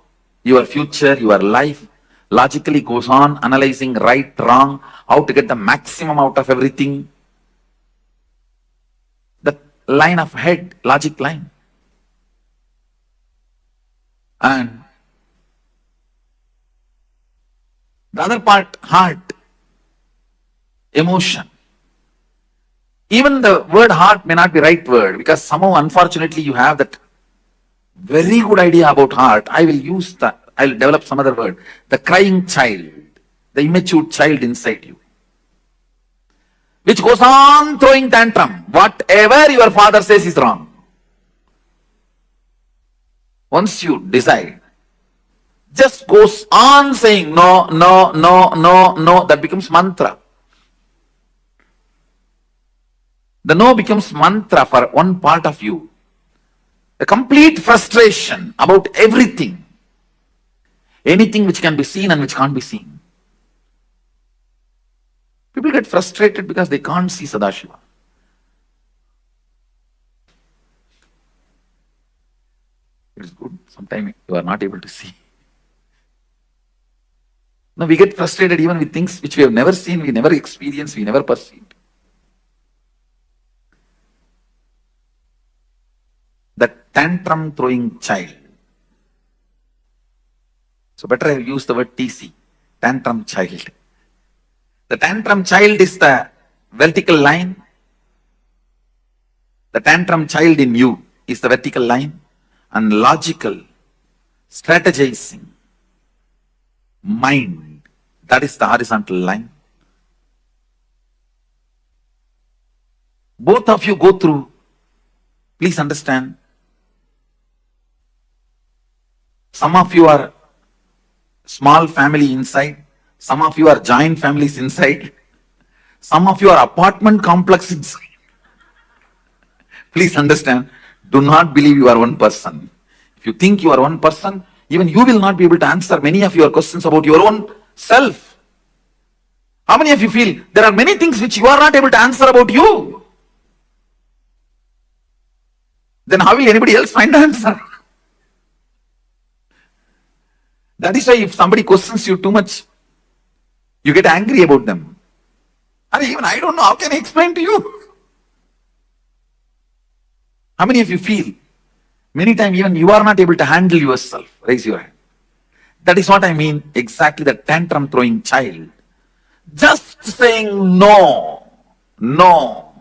your future, your life, logically goes on analyzing right, wrong, how to get the maximum out of everything. The line of head, logic line. And the other part, heart, emotion. Even the word heart may not be right word, because somehow unfortunately you have that very good idea about heart. I will develop some other word. The crying child, the immature child inside you, which goes on throwing tantrum. Whatever your father says is wrong. Once you decide, just goes on saying no, no, no, no, no, that becomes mantra. The no becomes mantra for one part of you. A complete frustration about everything. Anything which can be seen and which can't be seen. People get frustrated because they can't see Sadashiva. It is good. Sometimes you are not able to see. No, we get frustrated even with things which we have never seen, we never experienced, we never perceived. The tantrum throwing child. So better I use the word TC, tantrum child. The tantrum child is the vertical line. The tantrum child in you is the vertical line, and logical, strategizing mind, that is the horizontal line. Both of you go through, please understand, some of you are small family inside, some of you are giant families inside, some of you are apartment complex inside. Please understand, do not believe you are one person. If you think you are one person, even you will not be able to answer many of your questions about your own self. How many of you feel there are many things which you are not able to answer about you? Then how will anybody else find the answer? That is why if somebody questions you too much, you get angry about them. And even I don't know, how can I explain to you? How many of you feel many times even you are not able to handle yourself? Raise your hand. That is what I mean, exactly the tantrum throwing child. Just saying no, no.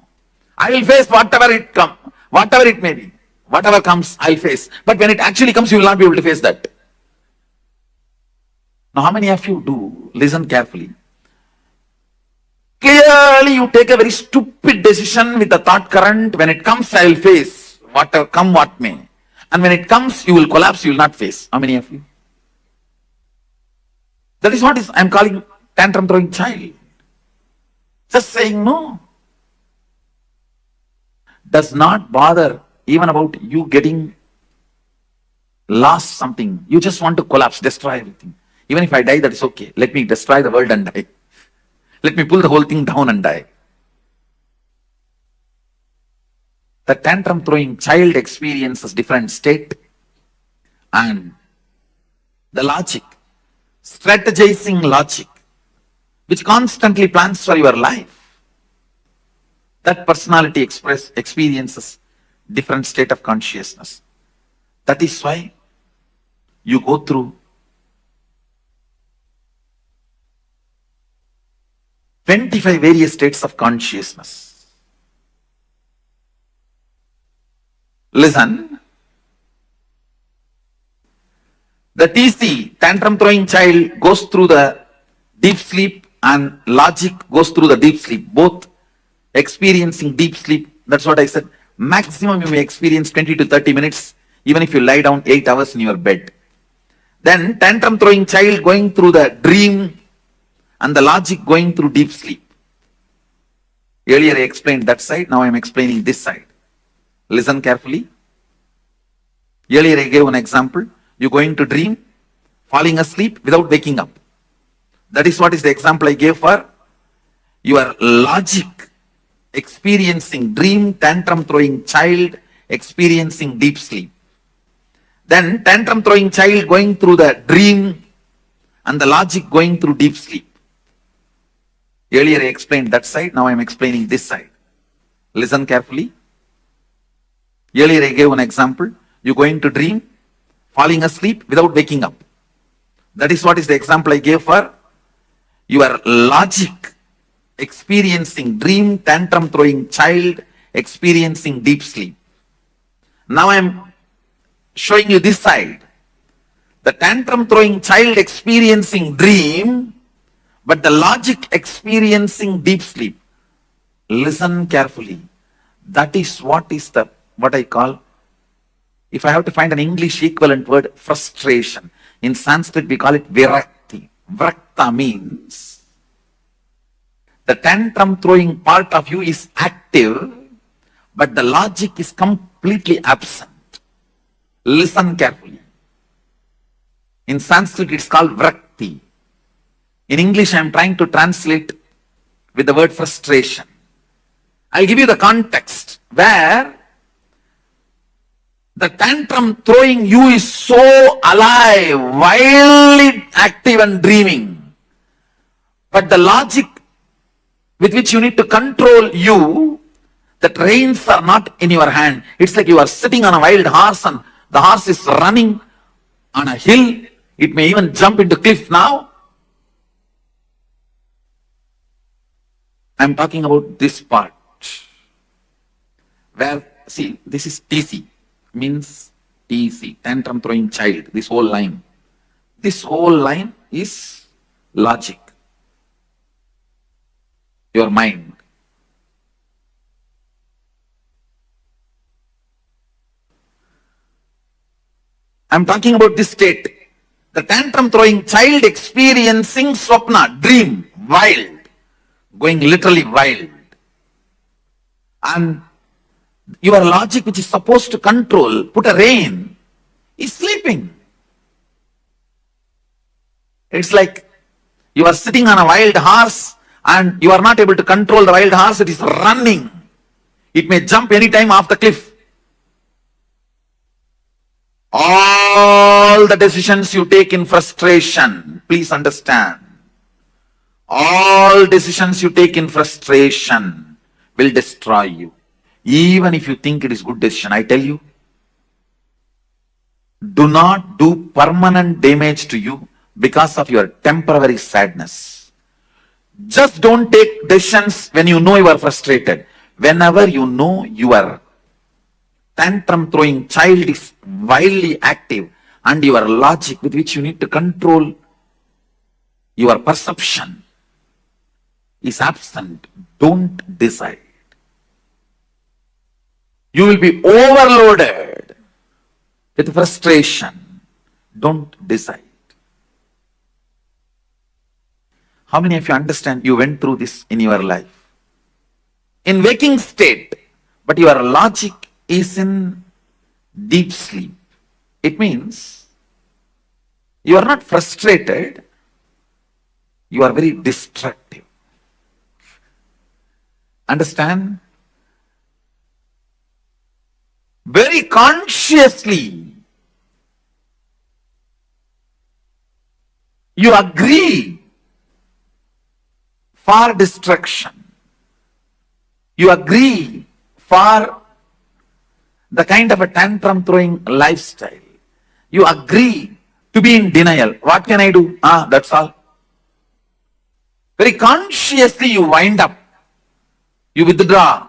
I will face whatever it comes, whatever it may be. Whatever comes, I'll face. But when it actually comes, you will not be able to face that. Now, how many of you do? Listen carefully. Clearly, you take a very stupid decision with the thought current. When it comes, I will face. Whatever come, what may. And when it comes, you will collapse, you will not face. How many of you? That is what I am calling tantrum throwing child. Just saying no. Does not bother even about you getting lost something. You just want to collapse, destroy everything. Even if I die, that is okay. Let me destroy the world and die. Let me pull the whole thing down and die. The tantrum throwing child experiences different state, and the logic, strategizing logic, which constantly plans for your life. That personality experiences different state of consciousness. That is why you go through 25 various states of consciousness. Listen. The TC, tantrum throwing child, goes through the deep sleep and logic goes through the deep sleep, both experiencing deep sleep. That's what I said. Maximum you may experience 20 to 30 minutes, even if you lie down 8 hours in your bed. Then tantrum throwing child going through the dream and the logic going through deep sleep. Earlier I explained that side, now I am explaining this side. Listen carefully. Earlier I gave an example. You going to dream, falling asleep without waking up. That is what is the example I gave for your logic experiencing dream, tantrum throwing child experiencing deep sleep. Then tantrum throwing child going through the dream and the logic going through deep sleep. Earlier I explained that side, now I am explaining this side. Listen carefully. Earlier I gave an example. You going to dream, falling asleep without waking up. That is what is the example I gave for your logic experiencing dream, tantrum throwing child experiencing deep sleep. Now I am showing you this side. The tantrum throwing child experiencing dream, but the logic experiencing deep sleep. Listen carefully. That is what I call, if I have to find an English equivalent word, frustration. In Sanskrit we call it virakti. Vrakta means the tantrum throwing part of you is active, but the logic is completely absent. Listen carefully. In Sanskrit it's called vrakti. In English I am trying to translate with the word frustration. I'll give you the context where the tantrum throwing you is so alive, wildly active and dreaming. But the logic with which you need to control you, the reins are not in your hand. It's like you are sitting on a wild horse and the horse is running on a hill. It may even jump into cliff now. I'm talking about this part. Where, see, this is TC. Means TC, tantrum throwing child, this whole line. This whole line is logic. Your mind. I'm talking about this state. The tantrum throwing child experiencing swapna, dream, wild, going literally wild. And your logic, which is supposed to control, put a rein, is sleeping. It's like you are sitting on a wild horse and you are not able to control the wild horse, it is running. It may jump anytime off the cliff. All the decisions you take in frustration, please understand, all decisions you take in frustration will destroy you. Even if you think it is good decision, I tell you, do not do permanent damage to you because of your temporary sadness. Just don't take decisions when you know you are frustrated. Whenever you know your tantrum throwing child is wildly active and your logic with which you need to control your perception is absent, don't decide. You will be overloaded with frustration. Don't decide. How many of you understand you went through this in your life? In waking state, but your logic is in deep sleep. It means you are not frustrated, you are very destructive. Understand? Very consciously, you agree for destruction. You agree for the kind of a tantrum throwing lifestyle. You agree to be in denial. What can I do? That's all. Very consciously you wind up, you withdraw.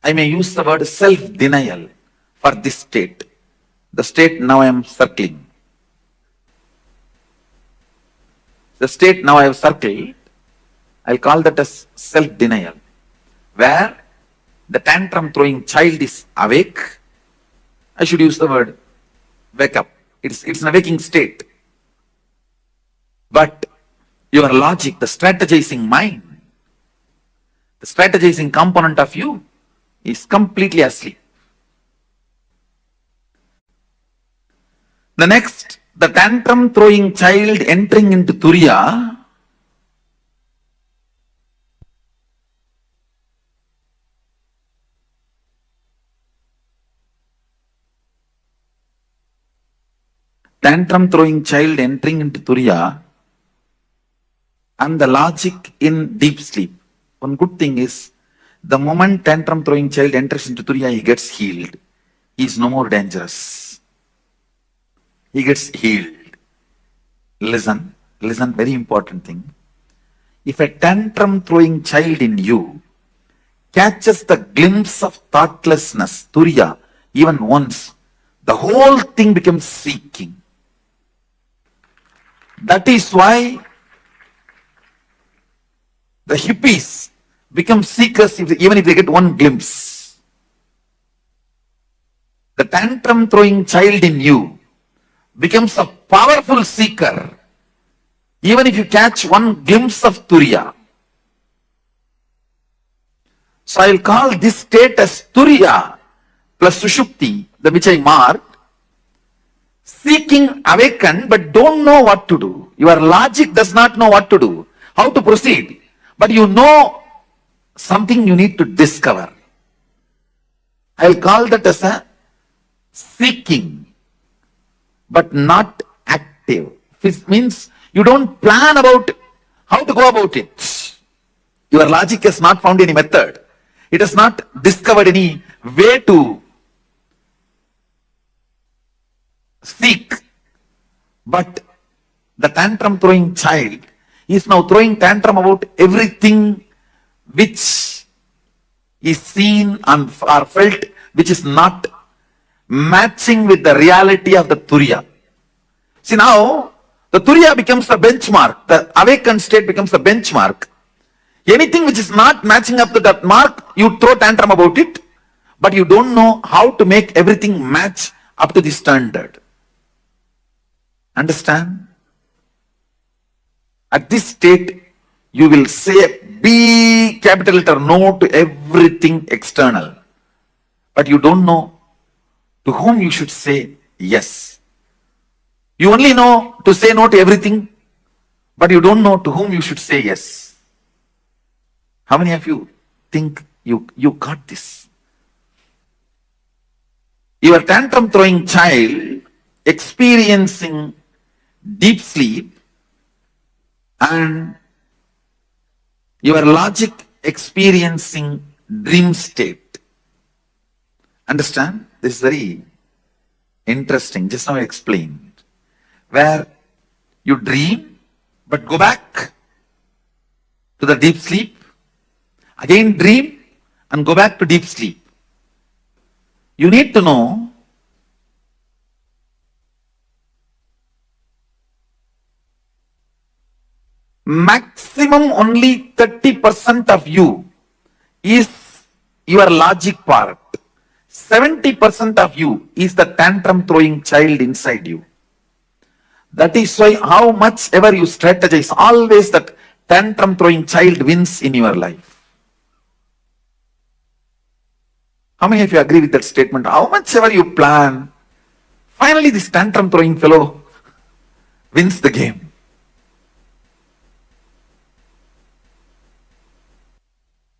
I may use the word self-denial for this state. The state now I am circling. The state now I have circled, I'll call that as self-denial, where the tantrum throwing child is awake. I should use the word wake up. It's an awaking state. But your logic, the strategizing mind, the strategizing component of you is completely asleep. The next, the tantrum throwing child entering into Turiya, tantrum throwing child entering into Turiya, and the logic in deep sleep. One good thing is, the moment tantrum throwing child enters into Turiya, he gets healed. He is no more dangerous. He gets healed. Listen, very important thing. If a tantrum throwing child in you catches the glimpse of thoughtlessness, Turiya, even once, the whole thing becomes seeking. That is why the hippies become seekers even if they get one glimpse. The tantrum throwing child in you becomes a powerful seeker even if you catch one glimpse of Turiya. So I will call this state as Turiya plus Sushupti, the which I marked, seeking awaken but don't know what to do. Your logic does not know what to do, how to proceed, but you know something you need to discover. I will call that as a seeking but not active. It means you don't plan about how to go about it. Your logic has not found any method. It has not discovered any way to seek. But the tantrum throwing child is now throwing tantrum about everything which is seen and or felt, which is not matching with the reality of the Turiya. See, now the Turiya becomes the benchmark, the awakened state becomes the benchmark. Anything which is not matching up to that mark, you throw tantrum about it, but you don't know how to make everything match up to the standard. Understand? At this state, you will say big capital letter no to everything external, but you don't know to whom you should say yes. You only know to say no to everything, but you don't know to whom you should say yes. How many of you think you got this? Your tantrum throwing child experiencing deep sleep and your logic experiencing dream state. Understand? This is very interesting. Just now I explained. Where you dream, but go back to the deep sleep. Again dream and go back to deep sleep. You need to know maximum only 30% of you is your logic part. 70% of you is the tantrum throwing child inside you. That is why how much ever you strategize, always that tantrum throwing child wins in your life. How many of you agree with that statement? How much ever you plan, finally this tantrum throwing fellow wins the game.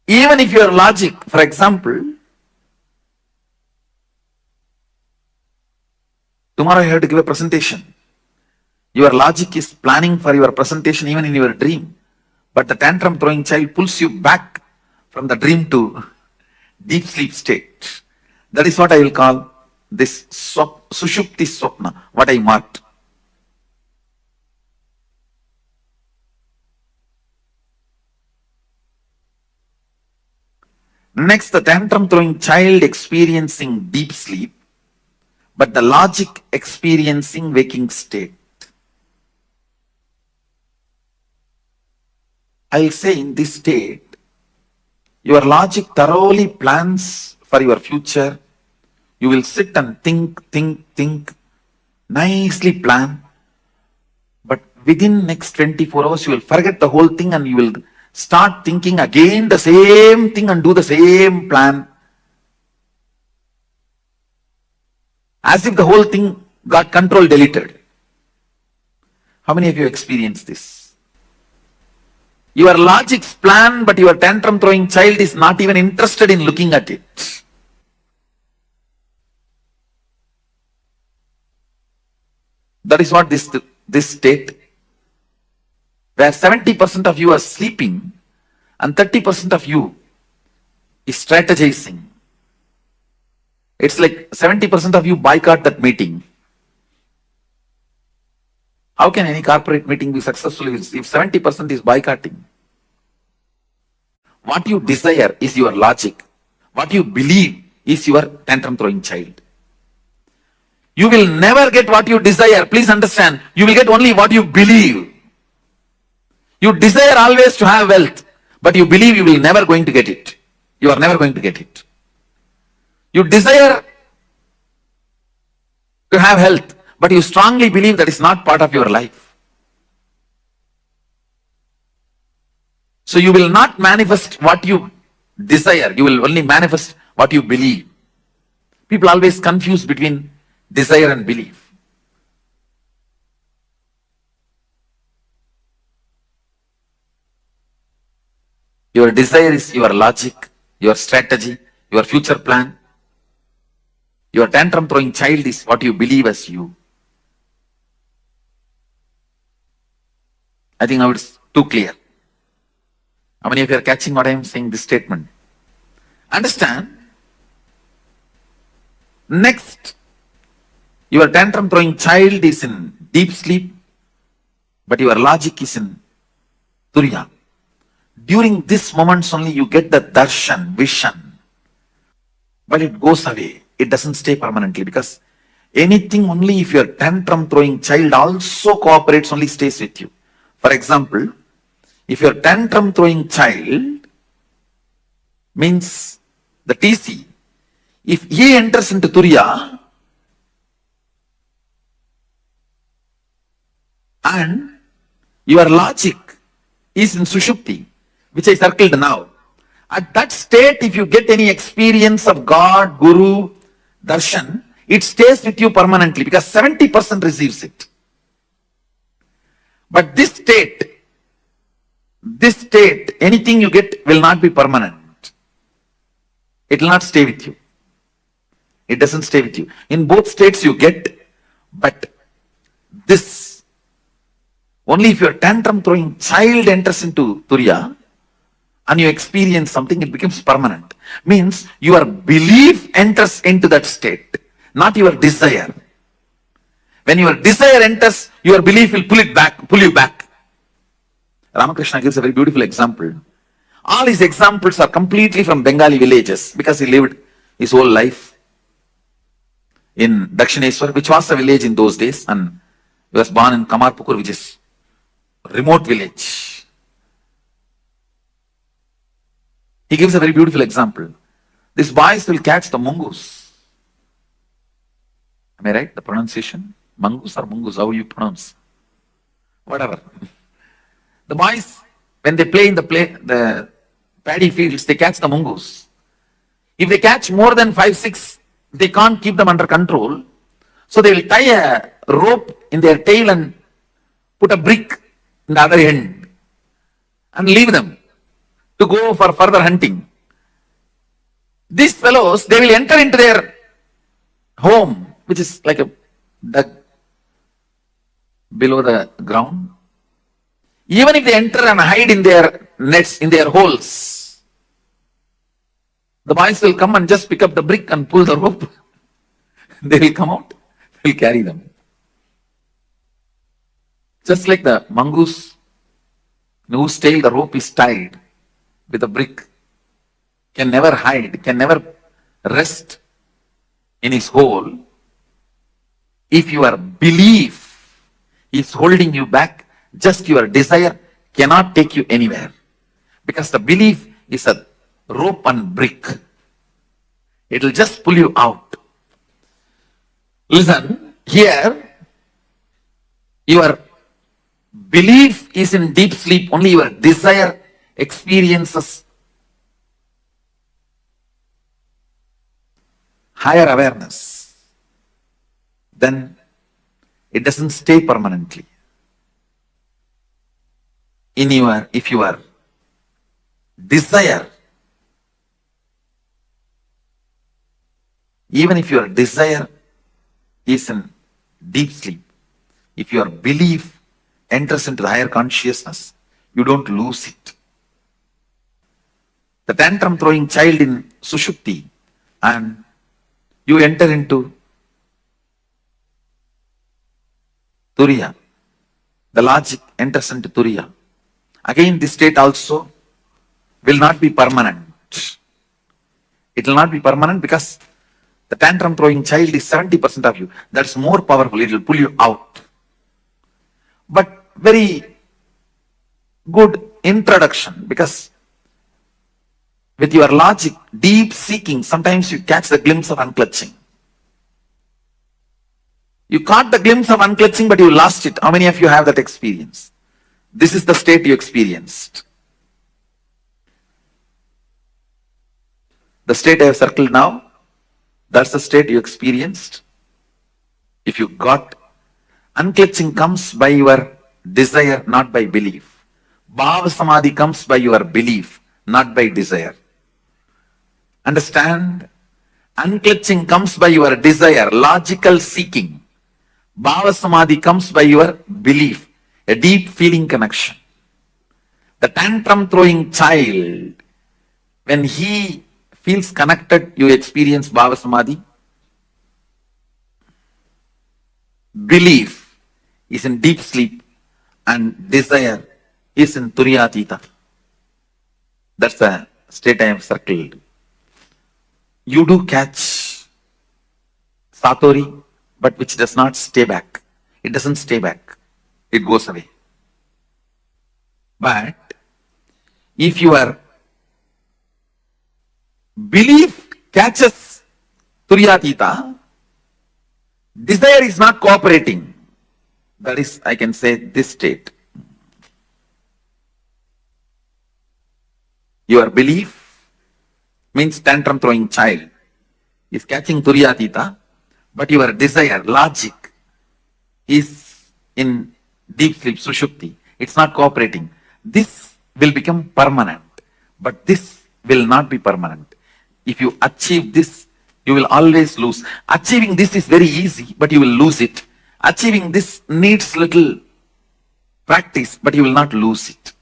Even if your logic, for example, tomorrow you have to give a presentation. Your logic is planning for your presentation even in your dream. But the tantrum throwing child pulls you back from the dream to deep sleep state. That is what I will call this Sushupti Swapna, what I marked. Next, the tantrum throwing child experiencing deep sleep, but the logic experiencing waking state. I'll say in this state, your logic thoroughly plans for your future. You will sit and think, nicely plan. But within next 24 hours, you will forget the whole thing and you will start thinking again the same thing and do the same plan. As if the whole thing got control deleted. How many of you experienced this? Your logic's plan, but your tantrum throwing child is not even interested in looking at it. That is what this state, where 70% of you are sleeping and 30% of you is strategizing. It's like 70% of you boycott that meeting. How can any corporate meeting be successful if 70% is boycotting? What you desire is your logic. What you believe is your tantrum throwing child. You will never get what you desire. Please understand, you will get only what you believe. You desire always to have wealth, but you believe you will never going to get it. You are never going to get it. You desire to have health, but you strongly believe that is not part of your life. So you will not manifest what you desire, you will only manifest what you believe. People always confuse between desire and belief. Your desire is your logic, your strategy, your future plan. Your tantrum throwing child is what you believe as you. I think now it's too clear. How many of you are catching what I am saying, this statement? Understand? Next, your tantrum throwing child is in deep sleep, but your logic is in turiya. During this moments only you get the darshan, vision, but it goes away. It doesn't stay permanently, because anything only if your tantrum throwing child also cooperates only stays with you. For example, if your tantrum throwing child means the TC, if he enters into turiya and your logic is in sushupti, which I circled now, at that state if you get any experience of God, Guru, darshan, it stays with you permanently because 70% receives it. But this state, anything you get will not be permanent. It will not stay with you. It doesn't stay with you. In both states you get, but this, only if your tantrum throwing child enters into turiya and you experience something, it becomes permanent. Means your belief enters into that state, not your desire. When your desire enters, your belief will pull you back. Ramakrishna gives a very beautiful example. All his examples are completely from Bengali villages because he lived his whole life in Dakshineswar, which was a village in those days, and he was born in Kamarpukur, which is a remote village. He gives a very beautiful example. These boys will catch the mongoose. Am I right? The pronunciation? Mongoose or mongoose? How you pronounce? Whatever. The boys, when they play in the paddy fields, they catch the mongoose. If they catch more than 5, 6, they can't keep them under control. So they will tie a rope in their tail and put a brick in the other end and leave them to go for further hunting. These fellows, they will enter into their home, which is like a dug below the ground. Even if they enter and hide in their nets, in their holes, the boys will come and just pick up the brick and pull the rope. They will come out, they will carry them. Just like the mongoose, whose tail the rope is tied with a brick, can never hide, can never rest in his hole if your belief is holding you back. Just your desire cannot take you anywhere, because the belief is a rope and brick. It will just pull you out. Listen, here your belief is in deep sleep, only your desire experiences higher awareness. Then it doesn't stay permanently. If your desire, even if your desire is in deep sleep, if your belief enters into the higher consciousness, you don't lose it. The tantrum throwing child in Sushupti, and you enter into Turiya. The logic enters into Turiya. Again, this state also will not be permanent. It will not be permanent because the tantrum throwing child is 70% of you. That's more powerful. It will pull you out. But very good introduction, because with your logic, deep seeking, sometimes you catch the glimpse of unclutching. You caught the glimpse of unclutching, but you lost it. How many of you have that experience? This is the state you experienced. The state I have circled now, that's the state you experienced. If you got, unclutching comes by your desire, not by belief. Bhava Samadhi comes by your belief, not by desire. Understand? Unclutching comes by your desire, logical seeking. Bhava Samadhi comes by your belief, a deep feeling connection. The tantrum throwing child, when he feels connected, you experience Bhava Samadhi. Belief is in deep sleep and desire is in Turiyatita. That's the state I have circled. You do catch Satori, but which does not stay back. It doesn't stay back. It goes away. But if your belief catches Turiyatita, desire is not cooperating. That is, I can say, this state. Your belief means tantrum throwing child is catching Turiyatita, but your desire, logic, is in deep sleep, Sushupti. It's not cooperating. This will become permanent, but this will not be permanent. If you achieve this, you will always lose. Achieving this is very easy, but you will lose it. Achieving this needs little practice, but you will not lose it.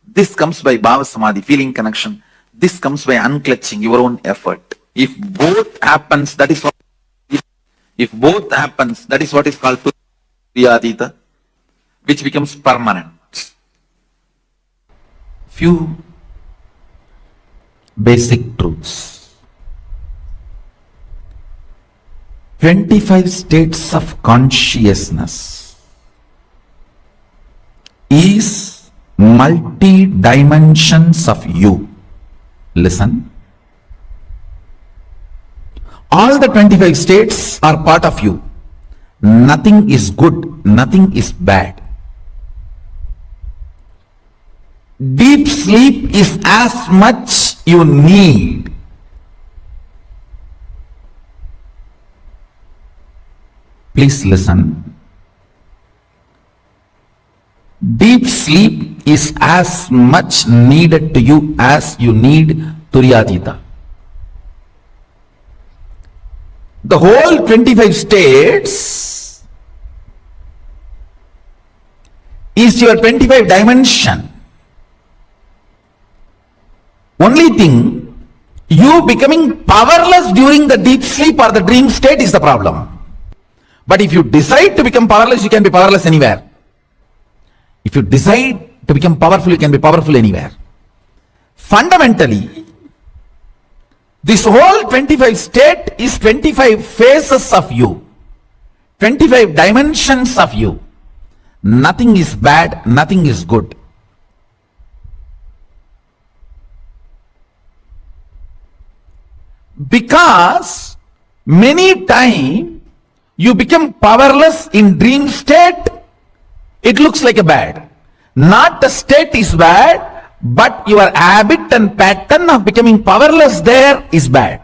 This comes by Bhava Samadhi, feeling connection. This comes by unclutching, your own effort. If both happens, that is what. If both happens, that is what is called Turiyatita, which becomes permanent. Few basic truths. 25 states of consciousness is multi-dimensions of you. Listen. All the 25 states are part of you. Nothing is good, nothing is bad. Deep sleep is as much you need. Please listen. Deep sleep is as much needed to you as you need Turiyatita. The whole 25 states is your 25 dimension. Only thing, you becoming powerless during the deep sleep or the dream state is the problem. But if you decide to become powerless, you can be powerless anywhere. If you decide To become powerful, you can be powerful anywhere. Fundamentally, this whole 25 state is 25 phases of you, 25 dimensions of you. Nothing is bad, nothing is good. Because many times you become powerless in dream state, it looks like a bad. Not the state is bad, but your habit and pattern of becoming powerless there is bad.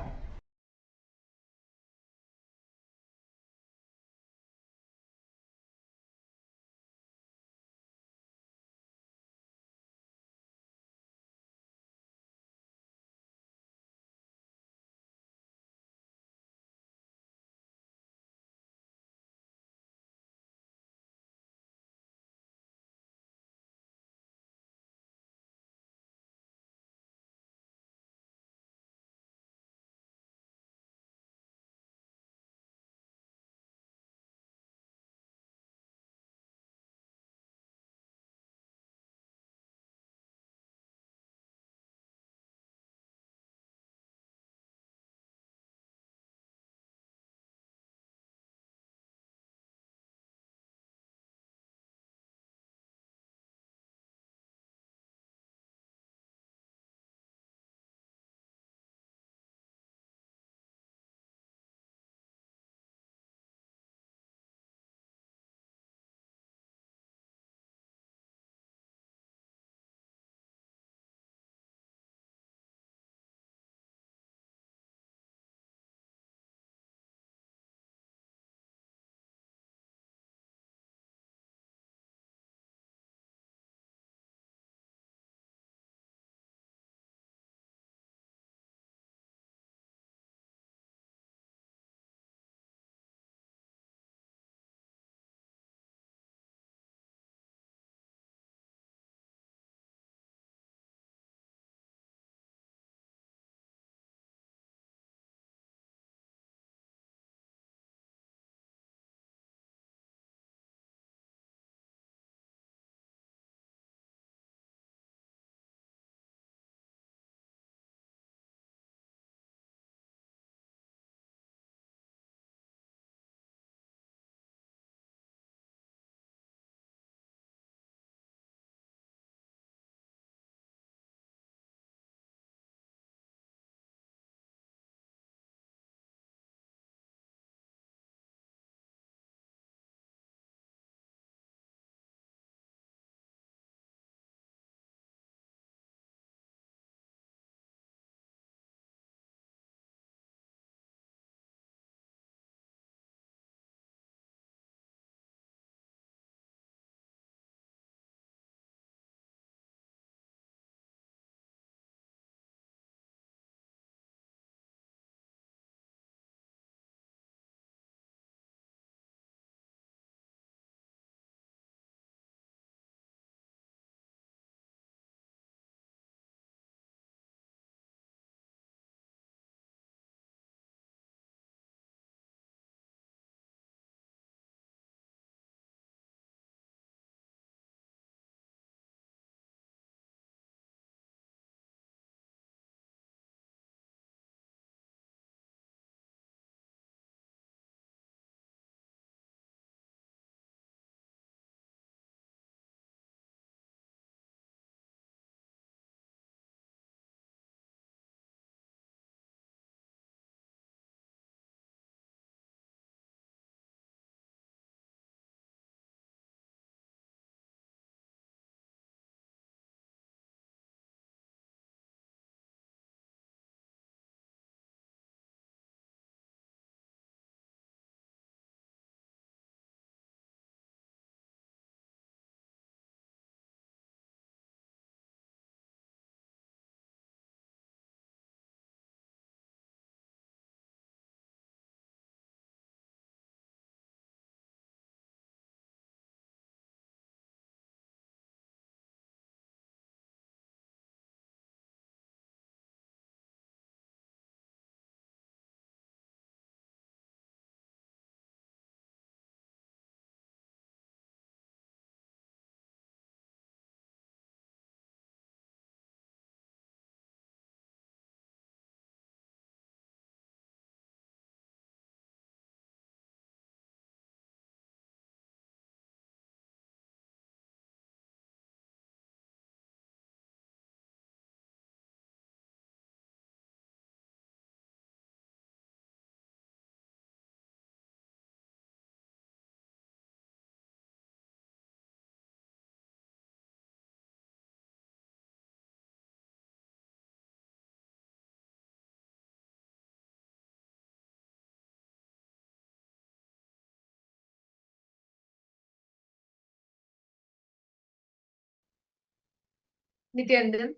Nithyananda.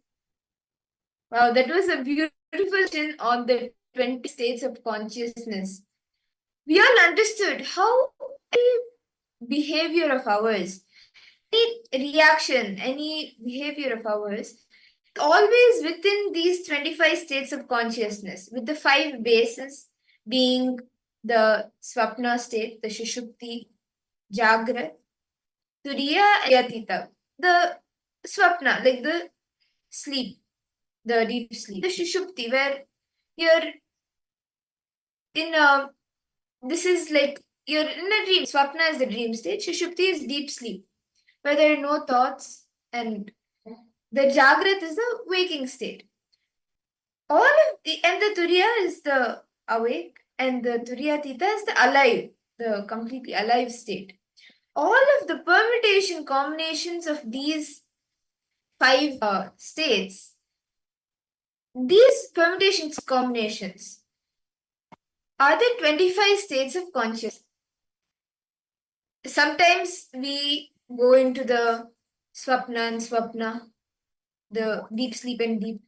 Wow, that was a beautiful question on the 20 states of consciousness. We all understood how any behavior of ours, any reaction, any behavior of ours, always within these 25 states of consciousness, with the 5 bases being the swapna state, the shushupti, jagrat, turiya, yatita. The swapna, like the sleep, the deep sleep. The shushupti, where you're in a, this is like you're in a dream. Swapna is the dream state. Shushupti is deep sleep, where there are no thoughts, and the jagrat is the waking state. All of the, and the turiya is the awake, and the turiyatita is the alive, the completely alive state. All of the permutation combinations of these 5 states, these permutations combinations are the 25 states of consciousness. Sometimes we go into the swapna and swapna, the deep sleep and deep.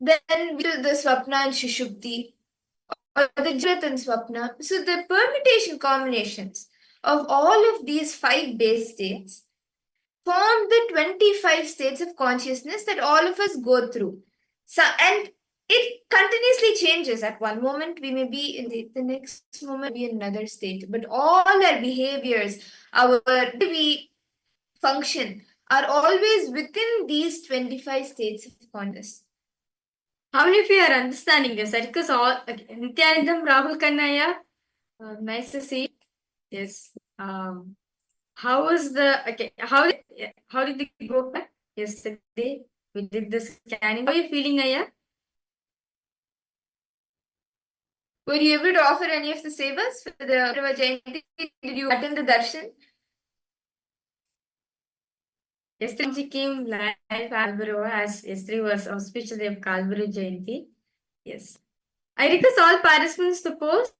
Then we do the swapna and shushupti, or the jagrat and swapna. So the permutation combinations of all of these 5 base states form the 25 states of consciousness that all of us go through. So, and it continuously changes. At one moment, we may be in the next moment, be in another state. But all our behaviors, our way we function, are always within these 25 states of consciousness. How many of you are understanding this? Because all Nithyanandam, Rahul Kannaya, nice to see. Yes. How was the How did it go back yesterday? We did the scanning. How are you feeling, Aya? Were you able to offer any of the sevas for the Prava Jayanti? Did you attend the darshan? Yesterday she came live Kalburu, as yesterday was auspicious day of Kalburu Jayanti. Yes. I request all participants to post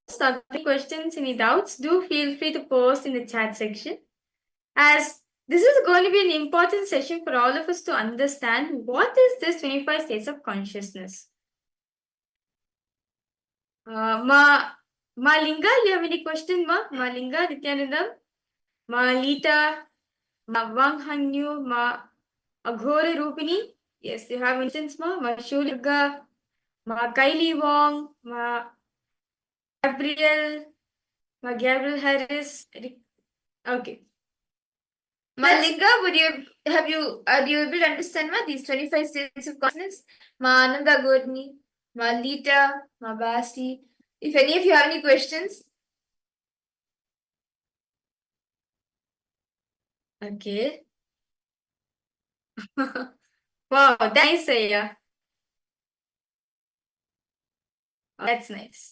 any questions, any doubts. Do feel free to post in the chat section. As this is going to be an important session for all of us to understand what is this 25 states of consciousness. Ma Linga, you have any question, Ma? Ma Linga, Nithyanandam? Ma Lita, Ma Wang Hanyu, Ma Aghore Rupini? Yes, you have instance, Ma. Ma Shulga, Ma Kylie Wong, Ma Gabriel, Ma Gabriel Harris. Okay. Malinga, are you able to understand these 25 states of consciousness? Ma Ananda Gurni, Ma Lita, Ma Basti. If any of you have any questions. Okay. Wow, nice, Aya. That's nice.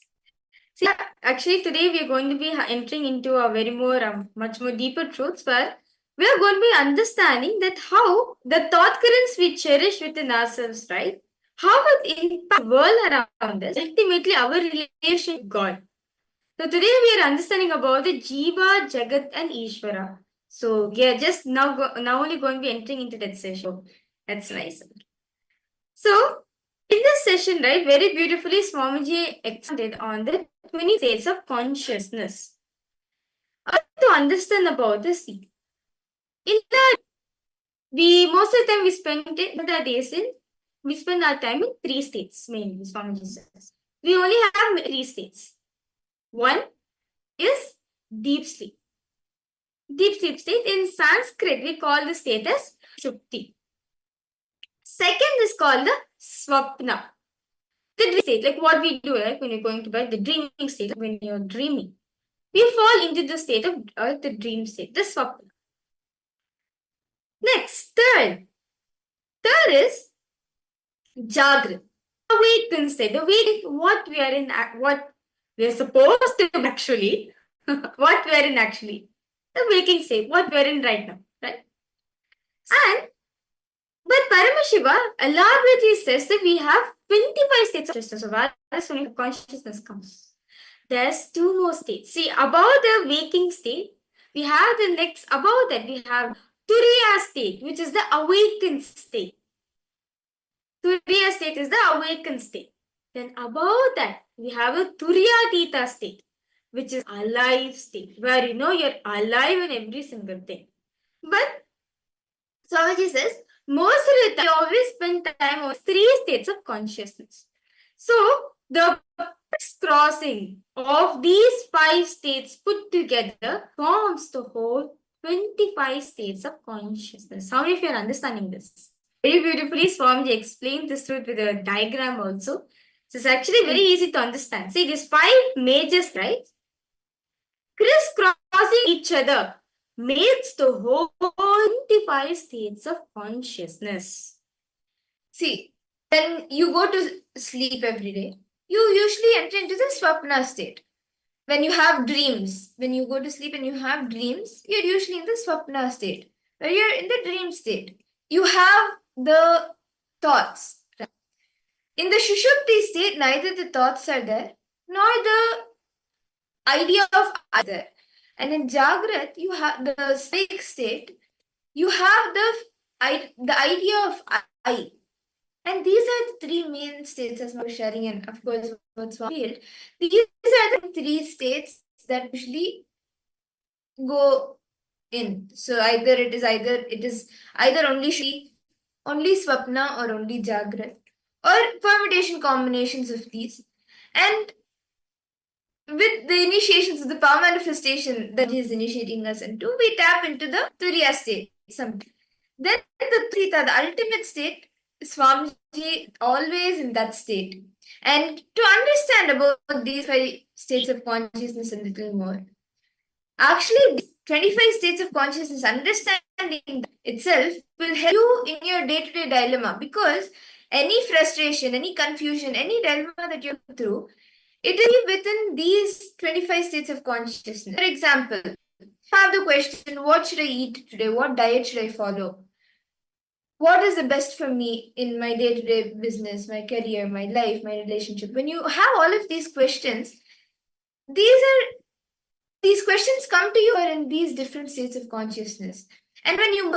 See, actually, today we are going to be entering into a very more, much more deeper truths, where we are going to be understanding that how the thought currents we cherish within ourselves, right? How it impact the world around us, ultimately our relation with God. So today we are understanding about the Jiva, Jagat, and Ishvara. So we are just now only going to be entering into that session. That's nice. So in this session, right, very beautifully, Swamiji expanded on the 20 states of consciousness. To understand about this, in that most of the time we spend our time in 3 states mainly. Swamiji says we only have 3 states. One is deep sleep. Deep sleep state in Sanskrit we call the state as Shupti. Second is called the Swapna. The dream state, like what we do, right, when you're going to bed, the dreaming state, when you're dreaming. We fall into the state of the dream state, the Swapna. Next, third is Jagrat, awaken state. The way what we are in, what we are supposed to actually, what we are in actually, the waking state, what we are in right now, right? And but Paramashiva elaborately says that we have 25 states of consciousness. So that's when consciousness comes. There's 2 more states. See, above the waking state, we have the next, above that, we have Turiya state, which is the awakened state. Turiya state is the awakened state. Then above that, we have a Turiyatita state, which is alive state, where you're alive in every single thing. But Swamiji says, most of the time, we always spend time on 3 states of consciousness. So, the crossing of these 5 states put together forms the whole 25 states of consciousness. How many of you are understanding this? Very beautifully, Swamiji explained this truth with a diagram also. So, it's actually very easy to understand. See, these 5 majors, right? Crisscrossing each other makes the whole 25 states of consciousness. See, when you go to sleep every day, you usually enter into the swapna state. When you have dreams, when you go to sleep and you have dreams, you're usually in the swapna state. When you're in the dream state, you have the thoughts. In the Shushupti state, neither the thoughts are there, nor the idea of other. And in Jagrat, you have the snake state, you have the idea of I. And these are the 3 main states, as I was sharing, and of course, what's field. These are the 3 states that usually go in. So either it is either only swapna or only jagrat, or permutation combinations of these. And with the initiations of the power manifestation that is initiating us into, we tap into the Turiya state. Then the Trita, the ultimate state, Swamiji always in that state. And to understand about these 5 states of consciousness a little more, actually, 25 states of consciousness, understanding itself will help you in your day-to-day dilemma, because any frustration, any confusion, any dilemma that you're through, it is within these 25 states of consciousness. For example, have the question, what should I eat today? What diet should I follow? What is the best for me in my day-to-day business, my career, my life, my relationship? When you have all of these questions, these questions come to you in these different states of consciousness. And when you,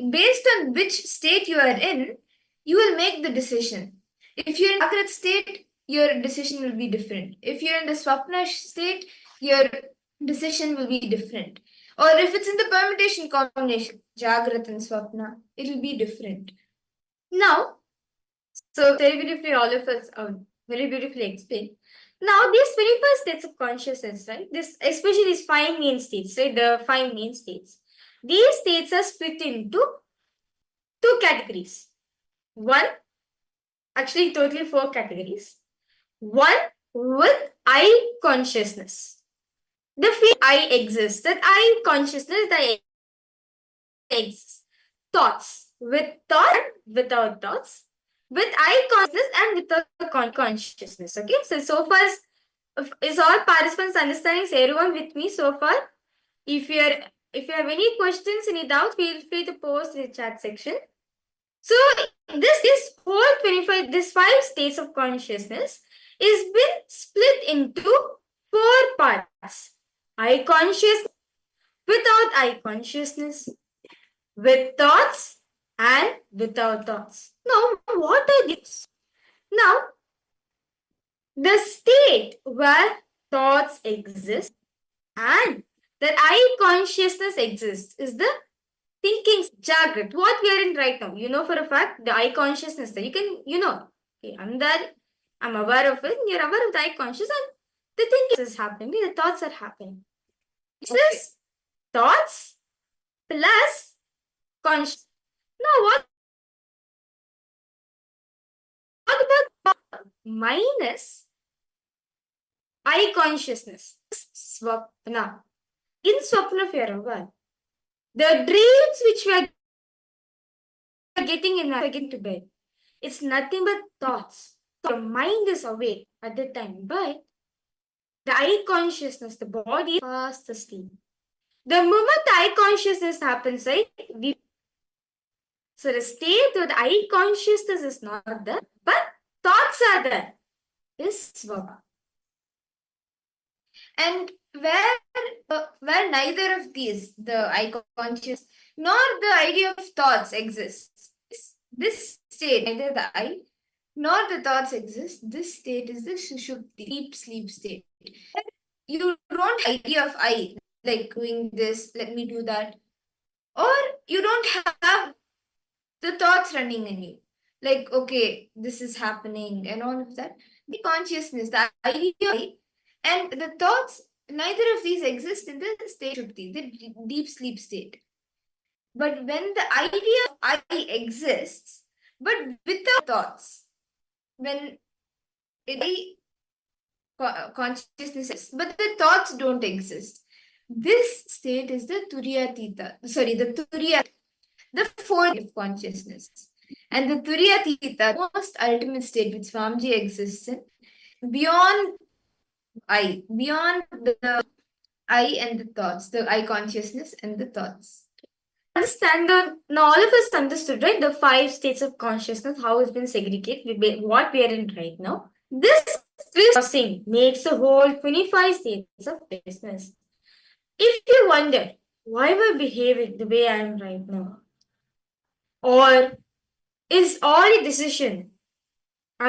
based on which state you are in, you will make the decision. If you're in the Jagrat state, your decision will be different. If you're in the Swapna state, your decision will be different. Or if it's in the permutation combination, Jagrat and Swapna, it will be different. Now, so very beautifully, all of us very beautifully explained. Now, these 25 states of consciousness, right? Especially these 5 main states, right? The 5 main states. These states are split into 2 categories. One, actually, totally 4 categories. One with I consciousness. The feel I exist, that I consciousness, that I exist. Thoughts, with thought, without thoughts, with I consciousness and without consciousness. Okay, so far is all participants understanding? Is everyone with me so far? If you have any questions, any doubts, feel free to post in the chat section. So this whole 25, this 5 states of consciousness is been split into 4 parts. I consciousness, without I consciousness, with thoughts and without thoughts. Now, what are these? Now, the state where thoughts exist and that I consciousness exists is the thinking Jagrat. What we are in right now, for a fact, the I consciousness, you can, okay, I'm there, I'm aware of it, you're aware of the I conscious, and the thinking is happening, the thoughts are happening. This is thoughts plus conscious. Now, what about minus I consciousness? Swapna. In Swapna, if you are aware, the dreams which we are getting in getting to bed, it's nothing but thoughts. Your mind is awake at the time, but the I consciousness, the body is fast asleep. The moment the I consciousness happens, right? So the state where the I consciousness is not there, but thoughts are there. Is Swapna. And where neither of these, the I conscious nor the idea of thoughts exists, This state, neither the I nor the thoughts exist. This state is the Sushupti, deep sleep state. You don't have idea of I, like doing this, let me do that. Or you don't have the thoughts running in you. Like, okay, this is happening and all of that. The consciousness, the idea of I, and the thoughts, neither of these exist in the state Shupti, the deep sleep state. But when the idea of I exists, but without thoughts, when it consciousness exists, but the thoughts don't exist. This state is the Turyatita, sorry, the Turya, the fourth of consciousness. And the Turyatita, most ultimate state which Swamiji exists in, beyond beyond the I and the thoughts, the I consciousness and the thoughts. Understand that now all of us understood, right? The 5 states of consciousness, how it's been segregated, what we are in right now. This crossing makes the whole 25 states of business. If you wonder why we're behaving the way I am right now, or is all a decision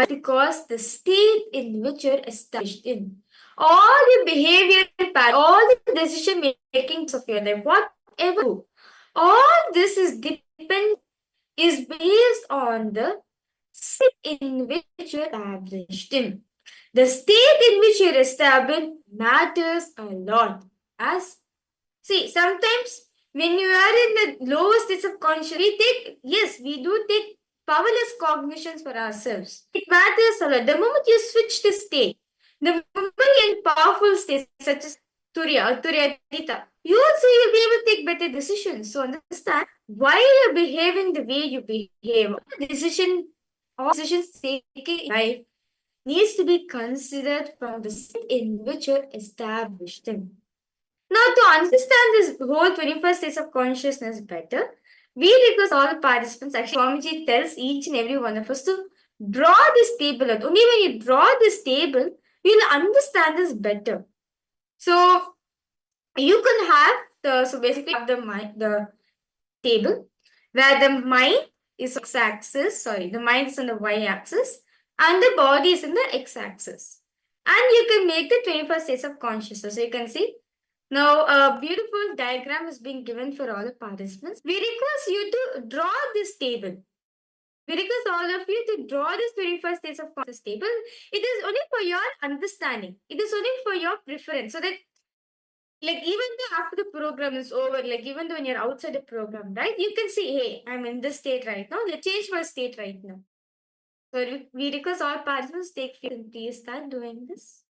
because the state in which you're established in, all the behavior pattern, all the decision making of your life, whatever, all this is based on the state in which you're established in. The state in which you're established matters a lot. As see, sometimes when you are in the lower states of consciousness, we do take powerless cognitions for ourselves. It matters a lot. The moment you switch the state, the moment you're in powerful states such as Turiya or Turyatita, you'll be able to take better decisions. So understand why you're behaving the way you behave. All decisions taken in life needs to be considered from the state in which you're established in. Now, to understand this whole 21st states of consciousness better, we request all the participants, actually, Swamiji tells each and every one of us to draw this table out. Only when you draw this table, you'll understand this better. So, you can have so basically have the table where the mind is x-axis, the mind is on the y-axis, and the body is in the x-axis. And you can make the 21st states of consciousness. So, you can see now, a beautiful diagram is being given for all the participants. We request you to draw this table. We request all of you to draw this 21st states of consciousness table. It is only for your understanding. It is only for your preference. So that, like, even though after the program is over, like, even though when you're outside the program, right, you can see, hey, I'm in this state right now. Let's change my state right now. So we request all participants to take and please start doing this.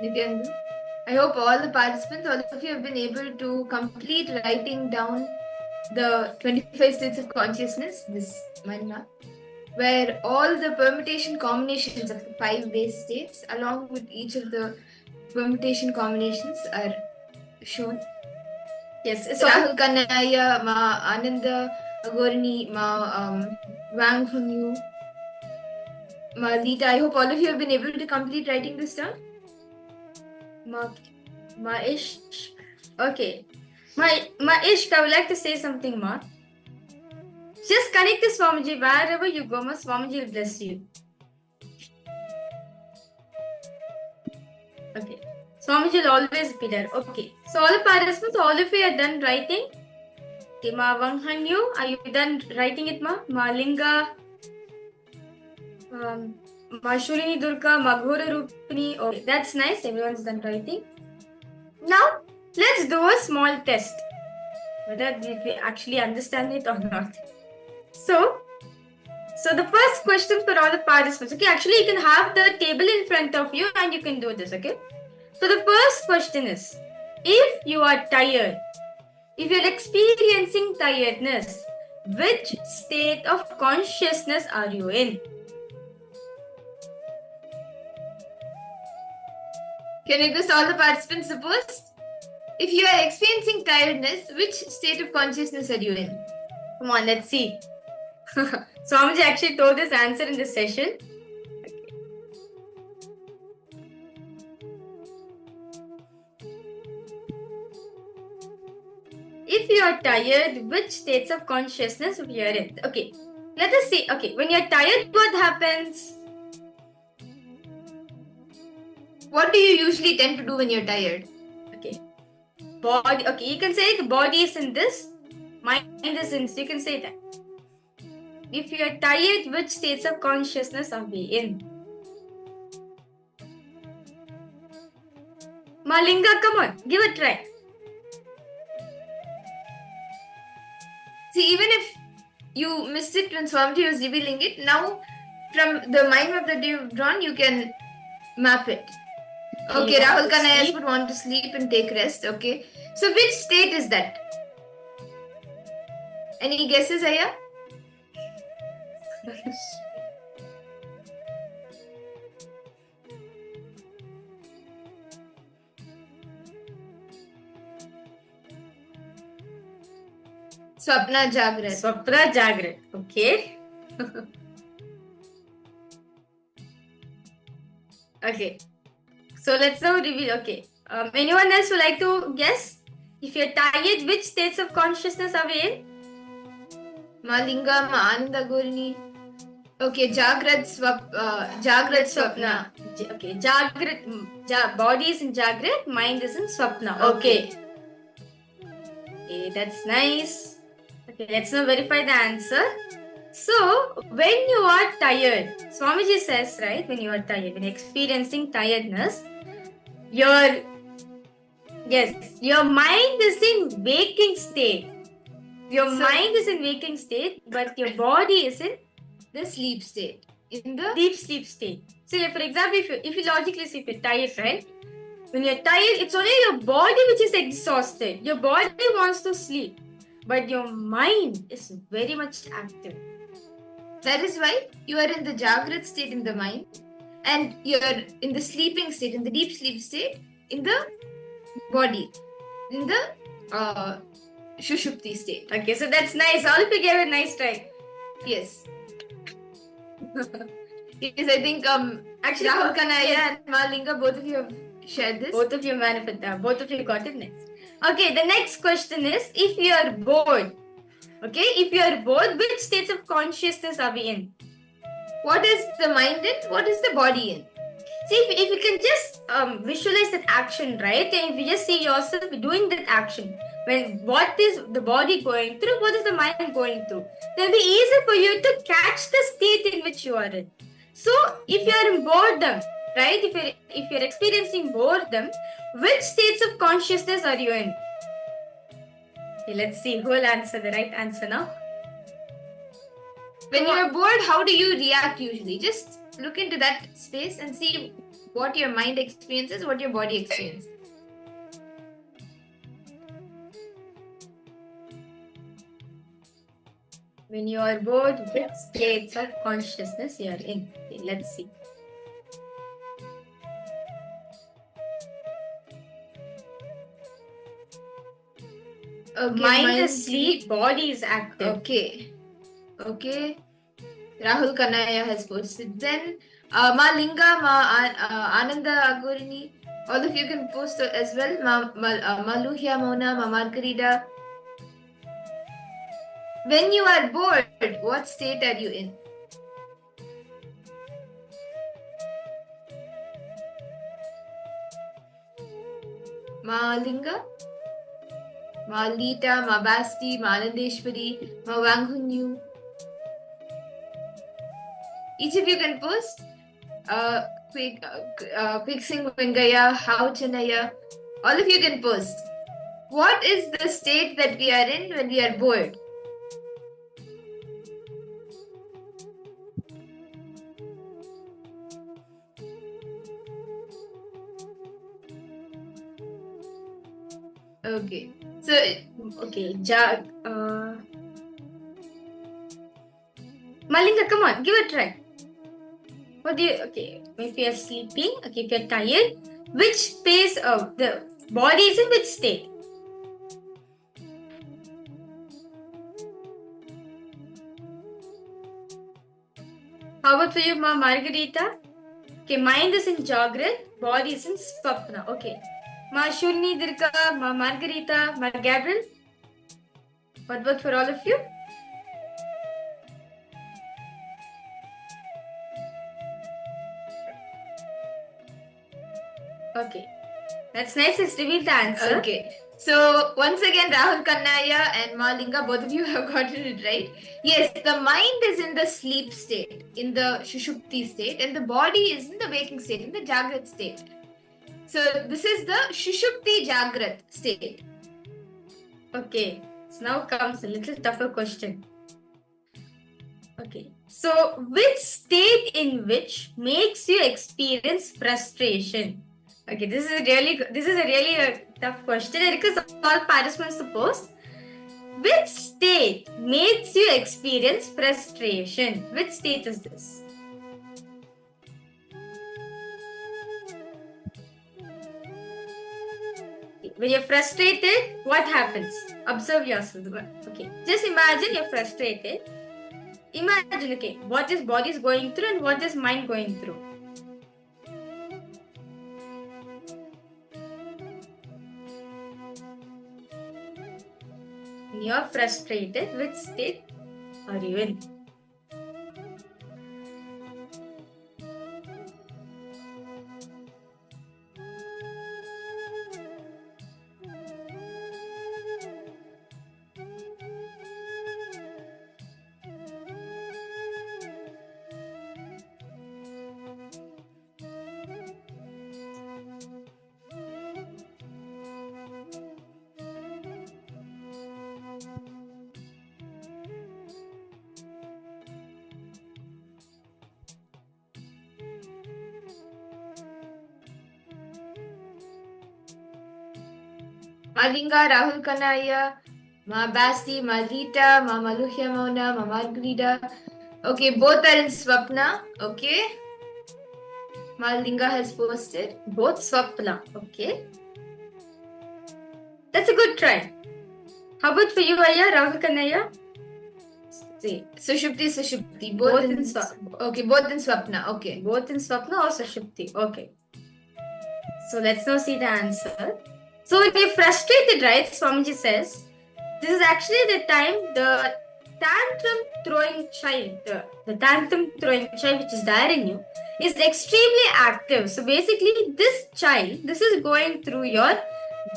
Nithyananda. I hope all the participants, all of you have been able to complete writing down the 25 states of consciousness, this mind map, where all the permutation combinations of the 5 base states along with each of the permutation combinations are shown. Yes. So Rahul Kanaya, Ma Ananda Agorini, Ma Wang Hunyu, Ma Lita. I hope all of you have been able to complete writing this down. Ma Ishq. Okay. Ma Ishq, I would like to say something, Ma. Just connect to Swamiji wherever you go, Ma. Swamiji will bless you. Okay. Swamiji will always be there. Okay. So all the participants, all of you are done writing. Okay, Ma Wang Hanyu, are you done writing it, Ma? Ma Linga, Ma Shulini Durga, Ma Ghora Rupini. Okay, that's nice. Everyone's done writing. Now, let's do a small test. Whether we actually understand it or not. So the first question for all the participants. Okay, actually you can have the table in front of you and you can do this, okay? So the first question is, if you are tired, if you're experiencing tiredness, which state of consciousness are you in? Can you just all the participants suppose? If you are experiencing tiredness, which state of consciousness are you in? Come on, let's see. Swamiji actually told this answer in this session. If you are tired, which states of consciousness are you in? Okay, let us see. Okay, when you're tired, what happens? What do you usually tend to do when you're tired? Okay, body. Okay, you can say the body is in this, mind is in this. You can say that. If you are tired, which states of consciousness are we in? Malinga, come on, give a try. See, even if you missed it when Swamiji was revealing it, now from the mind map that you've drawn, you can map it. Okay, Rahul Kanayas would want to sleep and take rest. Okay, so which state is that? Any guesses, Aya? Swapna Jagrat. Swapna Jagrat. Okay. Okay. So let's now reveal. Okay. Anyone else would like to guess? If you're tired, which states of consciousness are we in? Malinga, Ma Ananda Gorini. Okay, Jagrat Swapna. Okay, Jagrat. Body is in Jagrat, mind is in Swapna. Okay. Okay, that's nice. Okay, let's now verify the answer. So, when you are tired, Swamiji says, right, when you are tired, when experiencing tiredness, your mind is in waking state. Your mind is in waking state, but your body is in the sleep state. In the deep sleep state. So, for example, if you logically see, if you're tired, right? When you're tired, it's only your body which is exhausted. Your body wants to sleep, but your mind is very much active. That is why you are in the Jagrat state in the mind, and you are in the sleeping state, in the deep sleep state, in the body, in the Shushupti state. Okay, so that's nice. All of you gave a nice try. Yes. Yes, I think actually Rahul Kanaya and Malinga, both of you have shared this. Both of you manifested. Both of you got it next. Okay, the next question is, if you are bored, okay, if you are bored, which states of consciousness are we in? What is the mind in? What is the body in? See, if you can just visualize that action, right? And if you just see yourself doing that action, when what is the body going through, what is the mind going through, then it'll be easy for you to catch the state in which you are in. So, if you are in boredom, right? If you're experiencing boredom, which states of consciousness are you in? Okay, let's see who will answer the right answer now. When you are bored, how do you react usually? Just look into that space and see what your mind experiences, what your body experiences. When you are bored, which states of consciousness you are in? Okay, let's see. Okay, Mind is asleep, body is active. Okay. Okay. Rahul Kanaya has posted. Then Ma Linga, Ananda Agurini, all of you can post as well. Maluhya Mona, Ma Margarita. When you are bored, what state are you in? Ma Linga, Ma Lita, Ma Basti, Ma Anandeshwari, Ma Wanghunyu. Each of you can post. Quick Singh Vingaya, How Chanaya. All of you can post. What is the state that we are in when we are bored? Okay. So, Okay, Malinga, come on, give it a try. What do you, okay, if you're sleeping, okay, if you're tired, which space of the body is in which state? How about for you, Ma Margarita? Okay, mind is in Jagrat, body is in Swapna. Okay. Ma Shurni Dirka, Ma Margarita, Ma Gabriel. What about for all of you? Okay. That's nice. Let's reveal the answer. okay. So, once again, Rahul Kannaya and Malinga, both of you have gotten it right. Yes, the mind is in the sleep state, in the Shushupti state, and the body is in the waking state, in the Jagrat state. So, this is the Shushupti Jagrat state. Okay. So now comes a little tougher question. Okay. So, which state in which makes you experience frustration? Okay, this is a really tough question. It is all participants to post. Which state makes you experience frustration? Which state is this? When you're frustrated, what happens? Observe yourself. Okay, just imagine you're frustrated. Imagine, okay, what is body is going through and what is mind going through. When you're frustrated, which state are you in? Malinga, Rahul Kanaya, Ma Basti, Ma Lita, Ma Maluhya Mona, Ma Margarita. Okay, both are in Swapna. Okay. Malinga has posted. Both Swapna. Okay. That's a good try. How about for you, Aya, Rahul Kanaya? See, Sushupti. Both in Swapna. Okay, both in Swapna. Okay. Both in Swapna or Sushupti. Okay. So let's now see the answer. So when you're frustrated, right, Swamiji says, this is actually the time the tantrum throwing child, the tantrum throwing child which is there in you, is extremely active. So basically, this child, this is going through your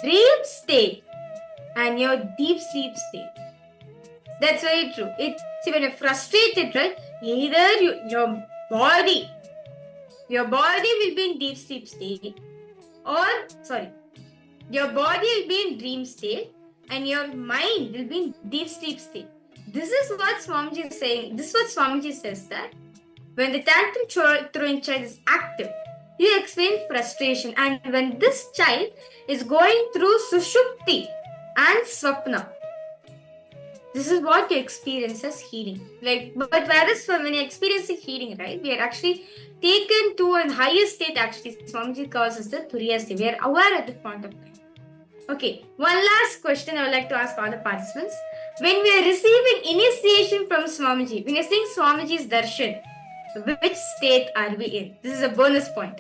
dream state and your deep sleep state. That's very true. See, when you're frustrated, right, either your body will be in deep sleep state, your body will be in dream state and your mind will be in deep sleep state. This is what Swamiji is saying. This is what Swamiji says, that when the tantrum throwing child is active, you experience frustration. And when this child is going through sushupti and swapna, this is what you experience as healing. But whereas when you're experiencing healing, right, we are actually taken to a higher state. Actually, Swamiji calls us the Turiya state. We are aware at this point of time. Okay, one last question I would like to ask all the participants. When we are receiving initiation from Swamiji, when you're seeing Swamiji's darshan, which state are we in? This is a bonus point.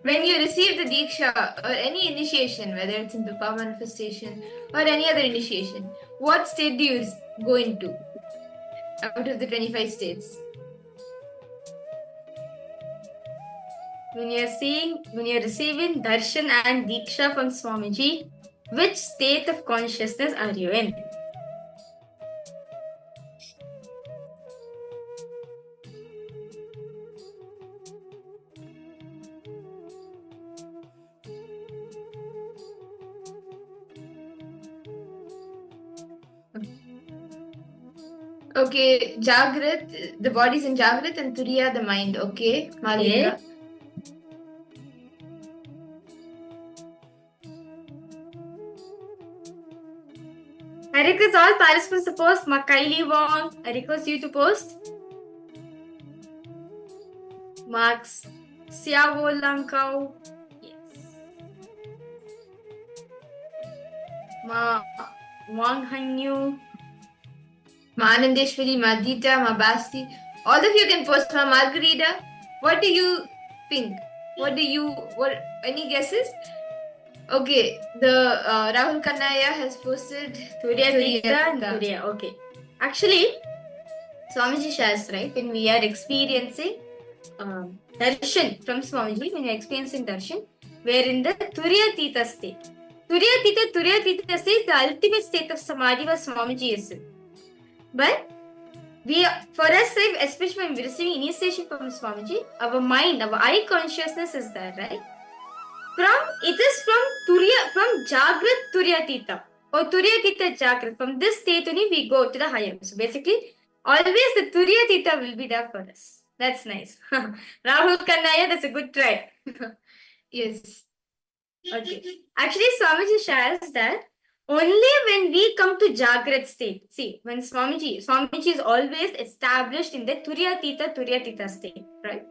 When you receive the Diksha or any initiation, whether it's in the power manifestation or any other initiation, what state do you go into out of the 25 states? When you're receiving darshan and diksha from Swamiji, which state of consciousness are you in? Okay, Jagrat, the body's in Jagrat, and Turiya, the mind. Okay, Malinga. I request all participants to post. Kylie Wong, I request you to post. Marks Siavo Lankau. Yes. Ma Wang Hanyu. Ma Anandeshwari, Ma Dita, Ma Basti. All of you can post. Ma Margarita. What do you think? Any guesses? Okay, the Rahul Kannaya has posted Turiya Tita and Turiya. Okay. Actually, Swamiji shares, right? When we are experiencing darshan from Swamiji, when we are experiencing darshan, we are in the Turiya Tita state. Turiya Tita state is the ultimate state of samadhi where Swamiji is in. But for us, especially when we are receiving initiation from Swamiji, our mind, our eye consciousness is there, right? It is from Jagrat Turiya Tita or Turiya Tita Jagrat. From this state only we go to the higher. So basically, always the Turiya Tita will be there for us. That's nice. Rahul Kannaya, that's a good try. Yes. Okay. Actually, Swamiji shares that only when we come to Jagrat state, see, when Swamiji is always established in the Turiya Tita state, right?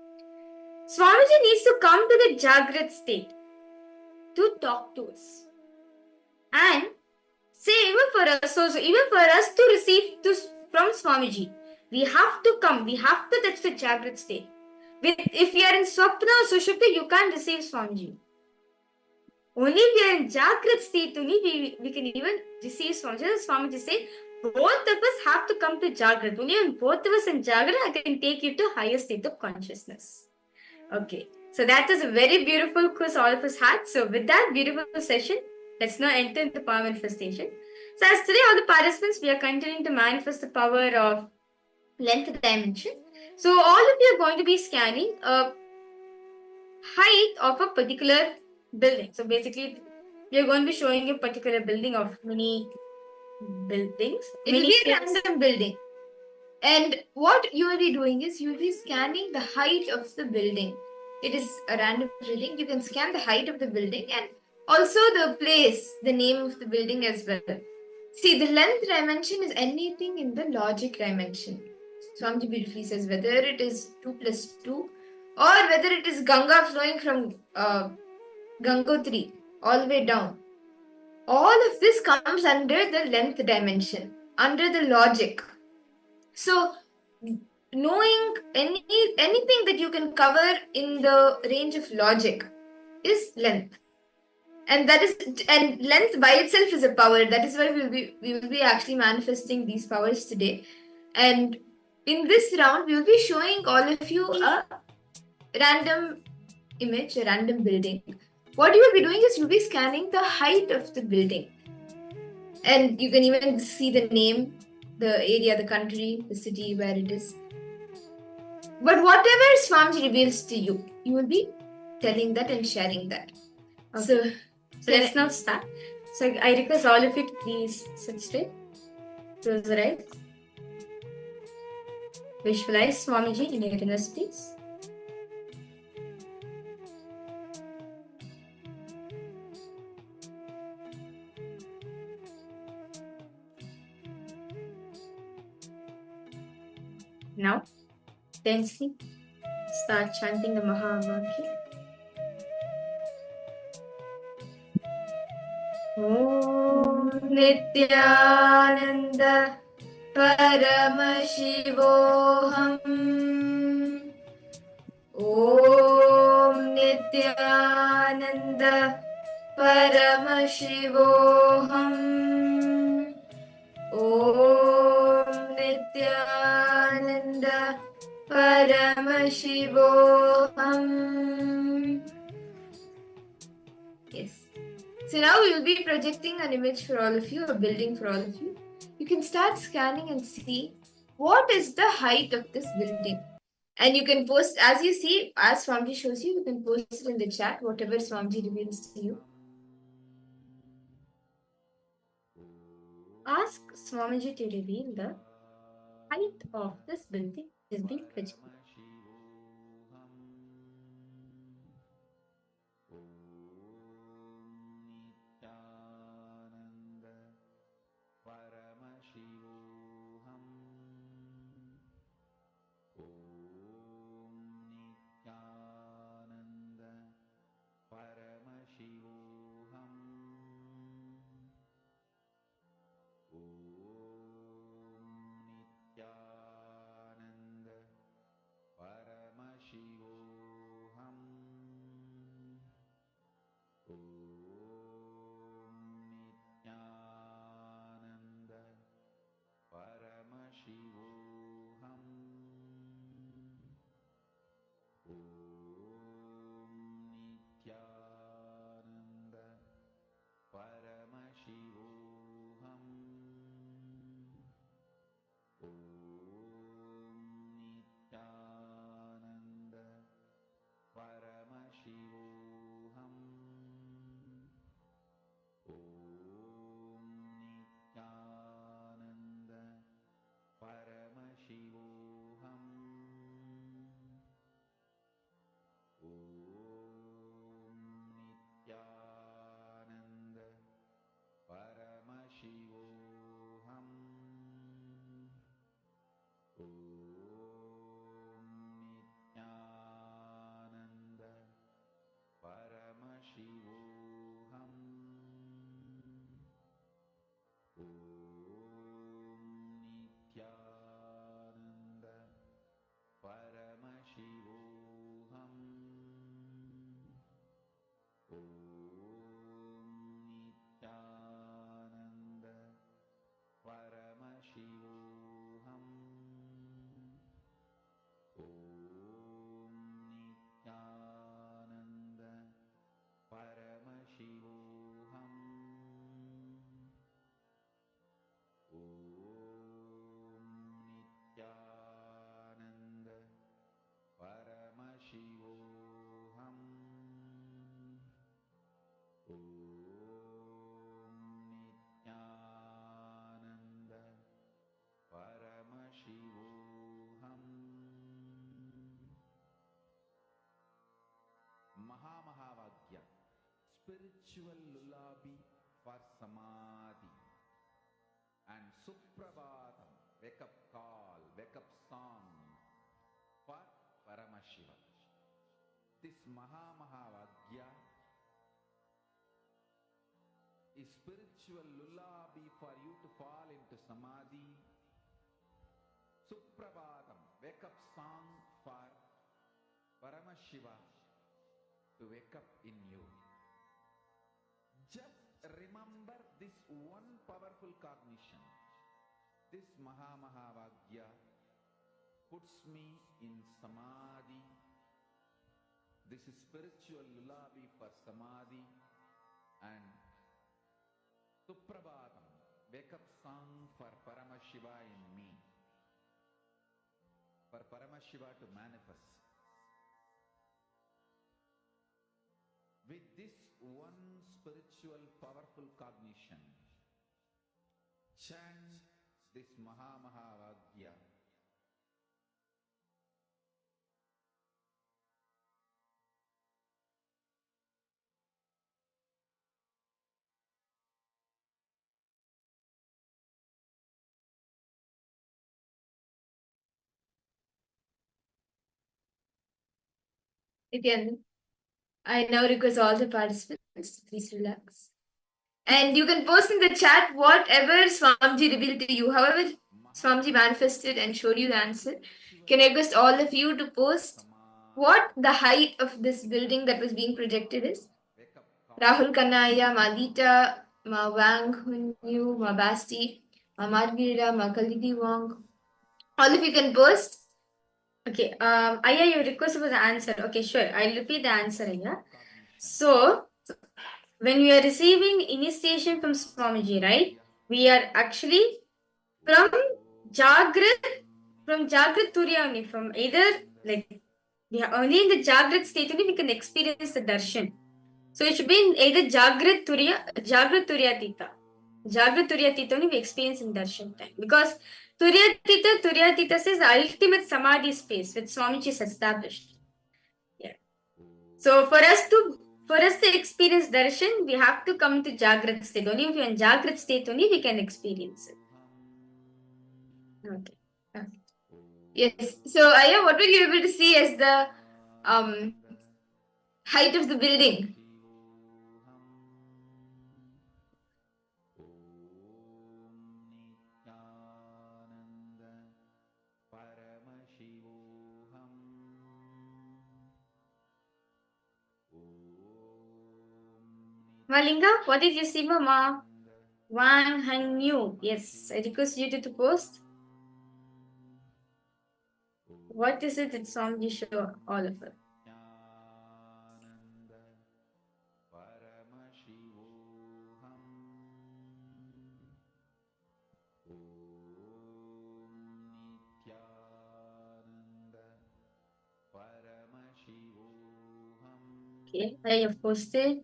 Swamiji needs to come to the Jagrat state to talk to us. And say even for us to receive from Swamiji, we have to touch the Jagrat state. If you are in Swapna or Sushupti, you can't receive Swamiji. Only if we are in Jagrat state, only we can even receive Swamiji. Swamiji say, both of us have to come to Jagrat. Only when both of us in Jagrat, I can take you to higher state of consciousness. Okay. So that was a very beautiful quiz all of us had. So with that beautiful session, let's now enter into power manifestation. So as today all the participants, we are continuing to manifest the power of length dimension. So all of you are going to be scanning a height of a particular building. So basically, we are going to be showing a particular building of many buildings. It will be a random building. And what you will be doing is you will be scanning the height of the building. It is a random building. You can scan the height of the building and also the place, the name of the building as well. See, the length dimension is anything in the logic dimension. Swamiji beautifully says whether it is 2 plus 2 or whether it is Ganga flowing from Gangotri all the way down. All of this comes under the length dimension, under the logic. So, knowing anything that you can cover in the range of logic is length. And length by itself is a power. That is why we will be actually manifesting these powers today. And in this round, we will be showing all of you a random image, a random building. What you will be doing is you'll be scanning the height of the building. And you can even see the name, the area, the country, the city where it is. But whatever Swamiji reveals to you, you will be telling that and sharing that. Okay. So let's now start. So I request all of you to please sit straight. Close your eyes. Visualize Swamiji in your inner space. Now, tensely start chanting the Mahavakya. Om Nithyananda Paramashivoham. Om Nithyananda Paramashivoham. Om Nithyananda Paramashivoham. Yes. So now we will be projecting an image for all of you, a building for all of you. You can start scanning and see what is the height of this building. And you can post, as you see, as Swamiji shows you, you can post it in the chat, whatever Swamiji reveals to you. Ask Swamiji to reveal the height of this building is being projected. Mahamahavaagya, spiritual lullaby for samadhi, and Suprabhatam, wake up call, wake up song for Paramashiva. This Mahamahavaagya is spiritual lullaby for you to fall into samadhi. Suprabhatam, wake up song for Paramashiva to wake up in you. Just remember this one powerful cognition. This Mahamahavaagya puts me in samadhi. This is spiritual lullaby for samadhi, and Suprabhatam, wake up song for Paramashiva in me, for Paramashiva to manifest. With this one spiritual powerful cognition, chant this Mahamahavaagya. Nithyananda. I now request all the participants to please relax. And you can post in the chat whatever Swamiji revealed to you, however Swamiji manifested and showed you the answer. Can I request all of you to post what the height of this building that was being projected is? Rahul Kanaya, Malita, Ma Wang Hunyu, Ma Basti, Ma Margarita, Ma Kalidi Wong. All of you can post. Okay, Aya, your request was the answer. Okay, sure. I'll repeat the answer, Aya. So, when we are receiving initiation from Swamiji, right? We are actually from Jagrat Turiya only, from either like we are only in the Jagrat state only we can experience the darshan. So it should be in either Jagrat Turiyatita. Jagrat Turiyatita only we experience in darshan time. Because Turiyatita says the ultimate samadhi space which Swamiji has established. Yeah. So for us to experience darshan, we have to come to Jagrat state. Only if we are in Jagrat state only we can experience it. Okay. Yes. So Aya, what were you able to see as the height of the building? Malinga, what did you see, Mama? Wang Hanyu. Yes, I request you to post. What is it that Swamiji show all of us? Okay, I have posted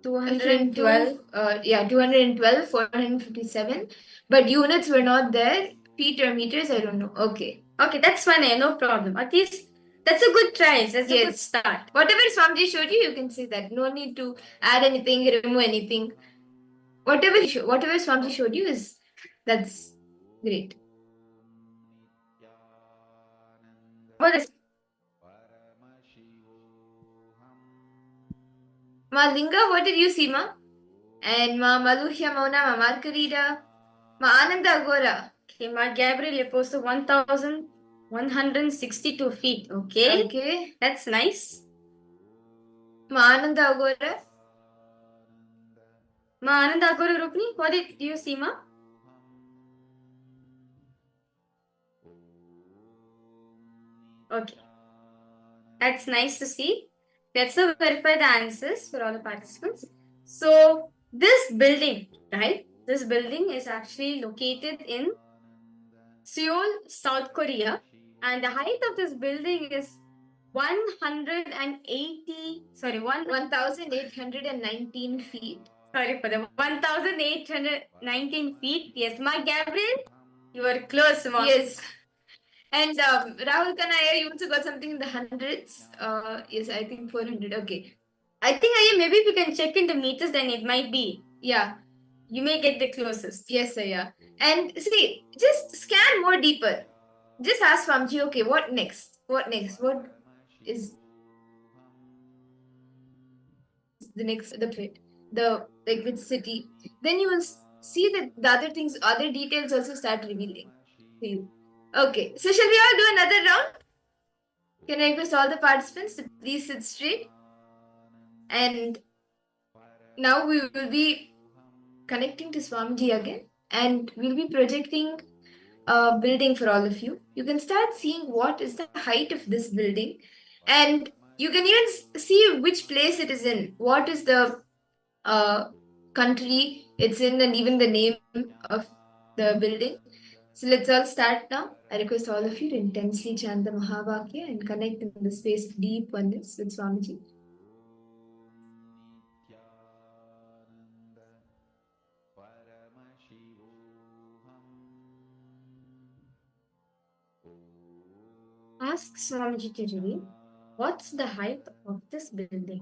212. 212, 457. But units were not there. Feet or meters, I don't know. Okay. Okay, that's fine, no problem. At least that's a good try. That's a good start. Whatever Swamiji showed you, you can say that. No need to add anything, remove anything. Whatever Swamiji showed you that's great. What is Ma Linga, what did you see, Ma? And Ma Maluhya Mauna, Ma Margarita, Ma Ananda Agora. okay, Ma Gabriel, you posted 1,162 feet. Okay. Okay. That's nice. Ma Ananda Agora. Ma Ananda Agora Rukni, what did you see, Ma? Okay. That's nice to see. Let's verify the answers for all the participants. So, this building, right? This building is actually located in Seoul, South Korea. And the height of this building is 1,819 feet. Sorry for the 1,819 feet. Yes, Ma Gabriel, you were close, Ma. Yes. And Rahul Kanaya, you also got something in the hundreds. Yes, I think 400. Okay. I think maybe if you can check in the meters, then it might be. Yeah. You may get the closest. Yes, Aya. And see, just scan more deeper. Just ask Swamiji, okay, what next? What next? What is the next, the like which city? Then you will see that the other things, other details also start revealing to you. Okay, so shall we all do another round? Can I request all the participants to please sit straight? And now we will be connecting to Swamiji again, and we'll be projecting a building for all of you. You can start seeing what is the height of this building, and you can even see which place it is in, what is the country it's in, and even the name of the building. So let's all start now. I request all of you to intensely chant the Mahavakya and connect in the space of deep oneness with Swamiji. Ask Swamiji to reveal what's the height of this building.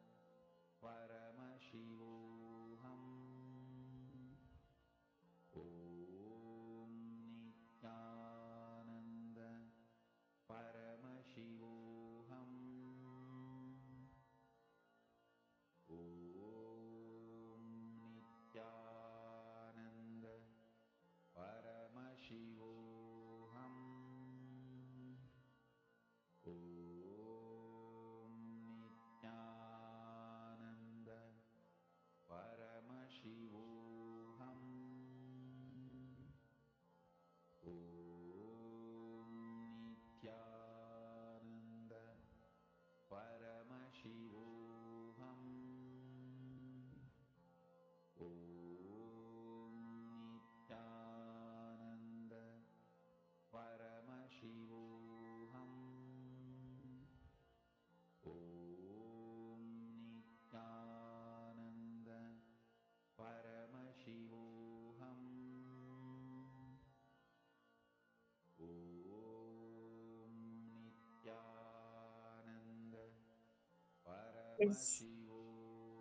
Yes.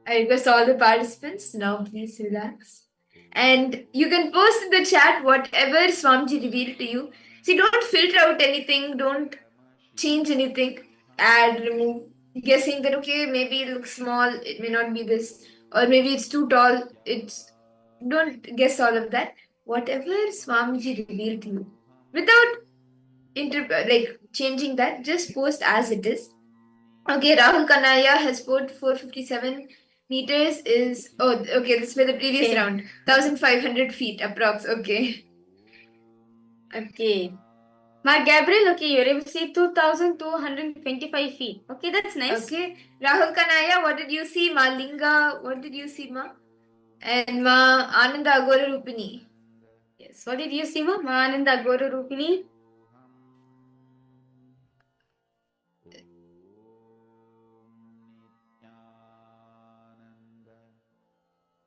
I request all the participants now please relax. And you can post in the chat whatever Swamiji revealed to you. See, don't filter out anything, don't change anything, add, remove, guessing that okay, maybe it looks small, it may not be this, or maybe it's too tall. It's don't guess all of that. Whatever Swamiji revealed to you, without like changing that, just post as it is. Okay, Rahul Kanaya has put 457 meters is okay, this was the previous Okay. round. 1500 feet approx. Okay. Okay. Ma Gabriel, okay, you're able to see 2,225 feet. Okay, that's nice. Okay. Rahul Kanaya, what did you see? Ma Linga, what did you see, Ma? And Ma Ananda Agora Rupini. Yes. What did you see, Ma? Ananda Agora Rupini. Nithyananda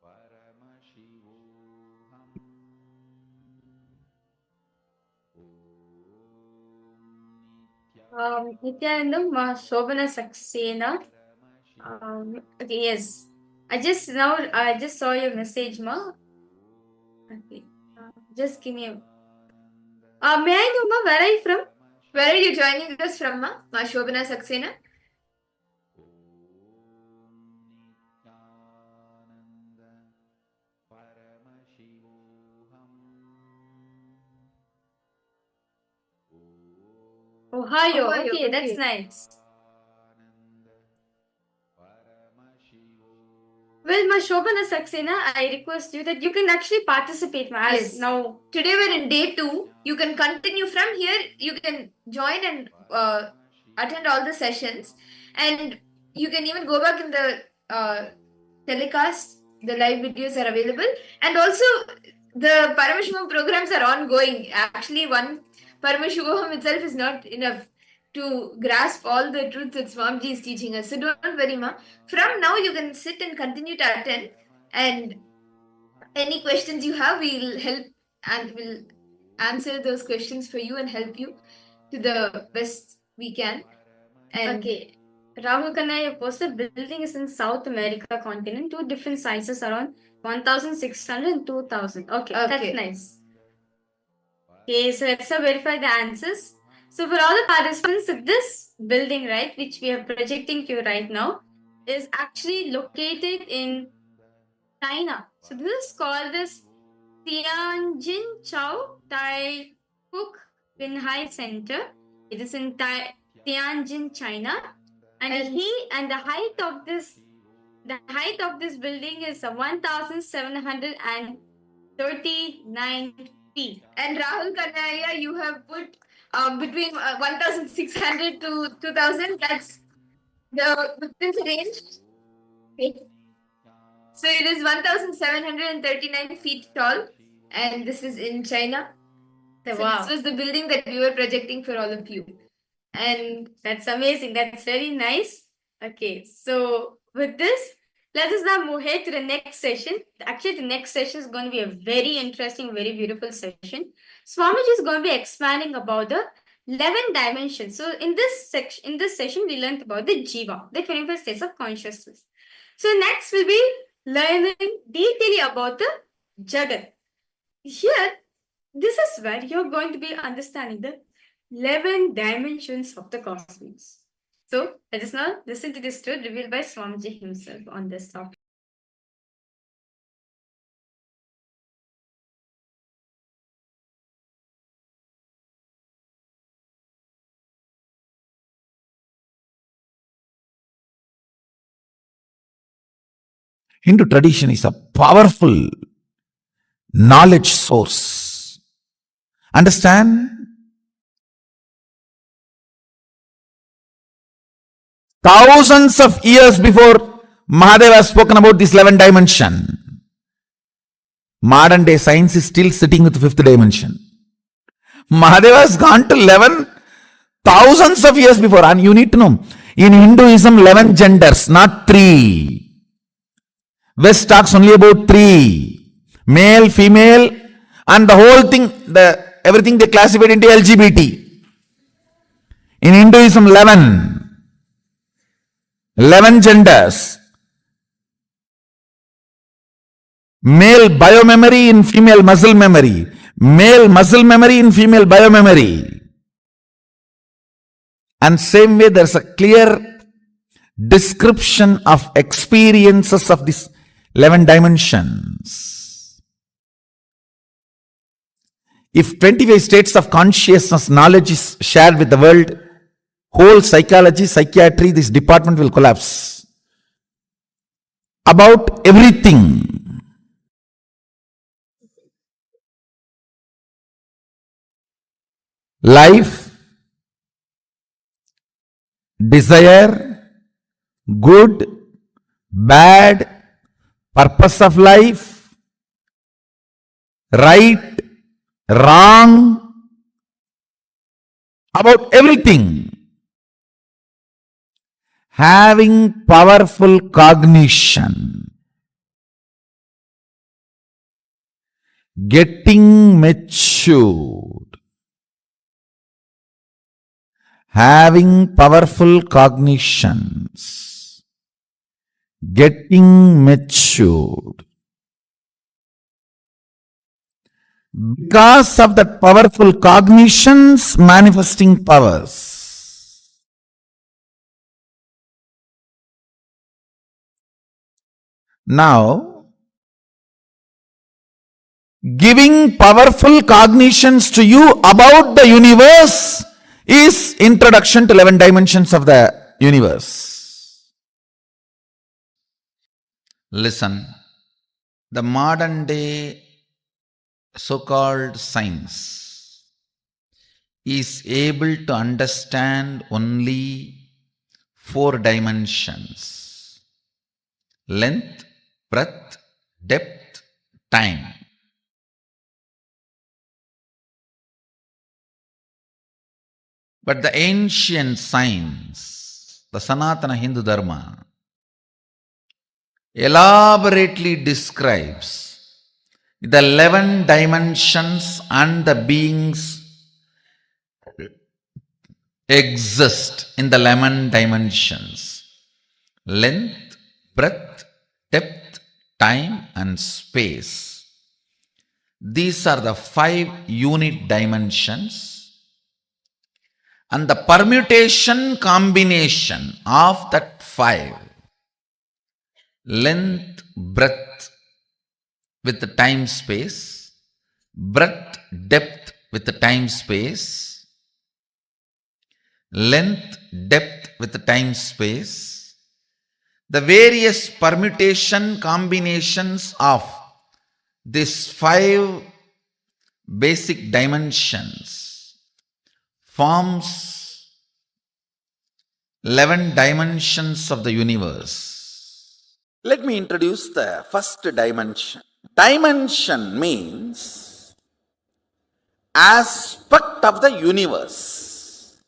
Paramashivoham Nithyananda, Ma Shobana Saxena. Okay, yes. I just saw your message, Ma. Okay. Just give me a. May I know, Ma, where are you from? Where are you joining us from, Ma? Ma Shobana Saxena? Nithyananda Paramashivoham Ohio. Ohio, Okay, that's okay. nice. Nithyananda Paramashivoham Well, Ma Shobana Saxena, I request you that you can actually participate, Ma. As Yes. now. Today we're in day 2. You can continue from here. You can join and attend all the sessions, and you can even go back in the telecast. The live videos are available, and also the Paramashivoham programs are ongoing. Actually, one Paramashivoham itself is not enough to grasp all the truths that Swamiji is teaching us. So don't worry, Ma. From now, you can sit and continue to attend, and any questions you have, we'll help and we'll answer those questions for you and help you to the best we can. And Okay. Rahul Kanaya posted building is in South America continent, 2 different sizes around 1,600 and 2,000. Okay, Okay. that's nice. Okay, so let's verify the answers. So for all the participants, this building, right, which we are projecting to you right now, is actually located in China. So this is called this Tianjin Chao Tai Kuk Binhai Center. It is in Tianjin, China. And the height of this building is 1,739 feet. And Rahul Kanaya, you have put between 1,600 to 2,000. That's the within the range. Okay. So it is 1,739 feet tall, and this is in China. So Wow. this was the building that we were projecting for all of you. And That's amazing. That's very nice. Okay, so with this, let us now move ahead to the next session. Actually, the next session is going to be a very interesting, very beautiful session. Swamiji is going to be expanding about the 11 dimensions. So in this session, we learned about the Jiva, the 25 states of consciousness. So next we'll be learning detailing about the Jagat. Here, this is where you're going to be understanding the 11 dimensions of the cosmos. So let us now listen to this truth revealed by Swamiji himself on this topic. Hindu tradition is a powerful knowledge source. Understand? Thousands of years before Mahadeva has spoken about this 11 dimension. Modern day science is still sitting with the 5th dimension. Mahadeva has gone to 11 thousands of years before. And you need to know, in Hinduism, 11 genders, not 3. West talks only about 3. Male, female, and the whole thing, everything they classified into LGBT. In Hinduism, 11. 11 genders, male biomemory in female muscle memory, male muscle memory in female biomemory. And same way there's a clear description of experiences of these 11 dimensions. If 25 states of consciousness knowledge is shared with the world, whole psychology, psychiatry, this department will collapse. About everything. Life, desire, good, bad, purpose of life, right, wrong, about everything. Having powerful cognition, getting matured, having powerful cognitions, getting matured. Because of that powerful cognitions, manifesting powers. Now, giving powerful cognitions to you about the universe is introduction to 11 dimensions of the universe. Listen, the modern day so-called science is able to understand only 4 dimensions: length, breadth, depth, time. But the ancient science, the Sanatana Hindu Dharma, elaborately describes the 11 dimensions and the beings exist in the 11 dimensions: length, breadth, depth, time and space. These are the 5 unit dimensions, and the permutation combination of that 5, length, breadth with the time space, breadth, depth with the time space, length, depth with the time space, the various permutation combinations of these 5 basic dimensions forms 11 dimensions of the universe. Let me introduce the first dimension. Dimension means aspect of the universe.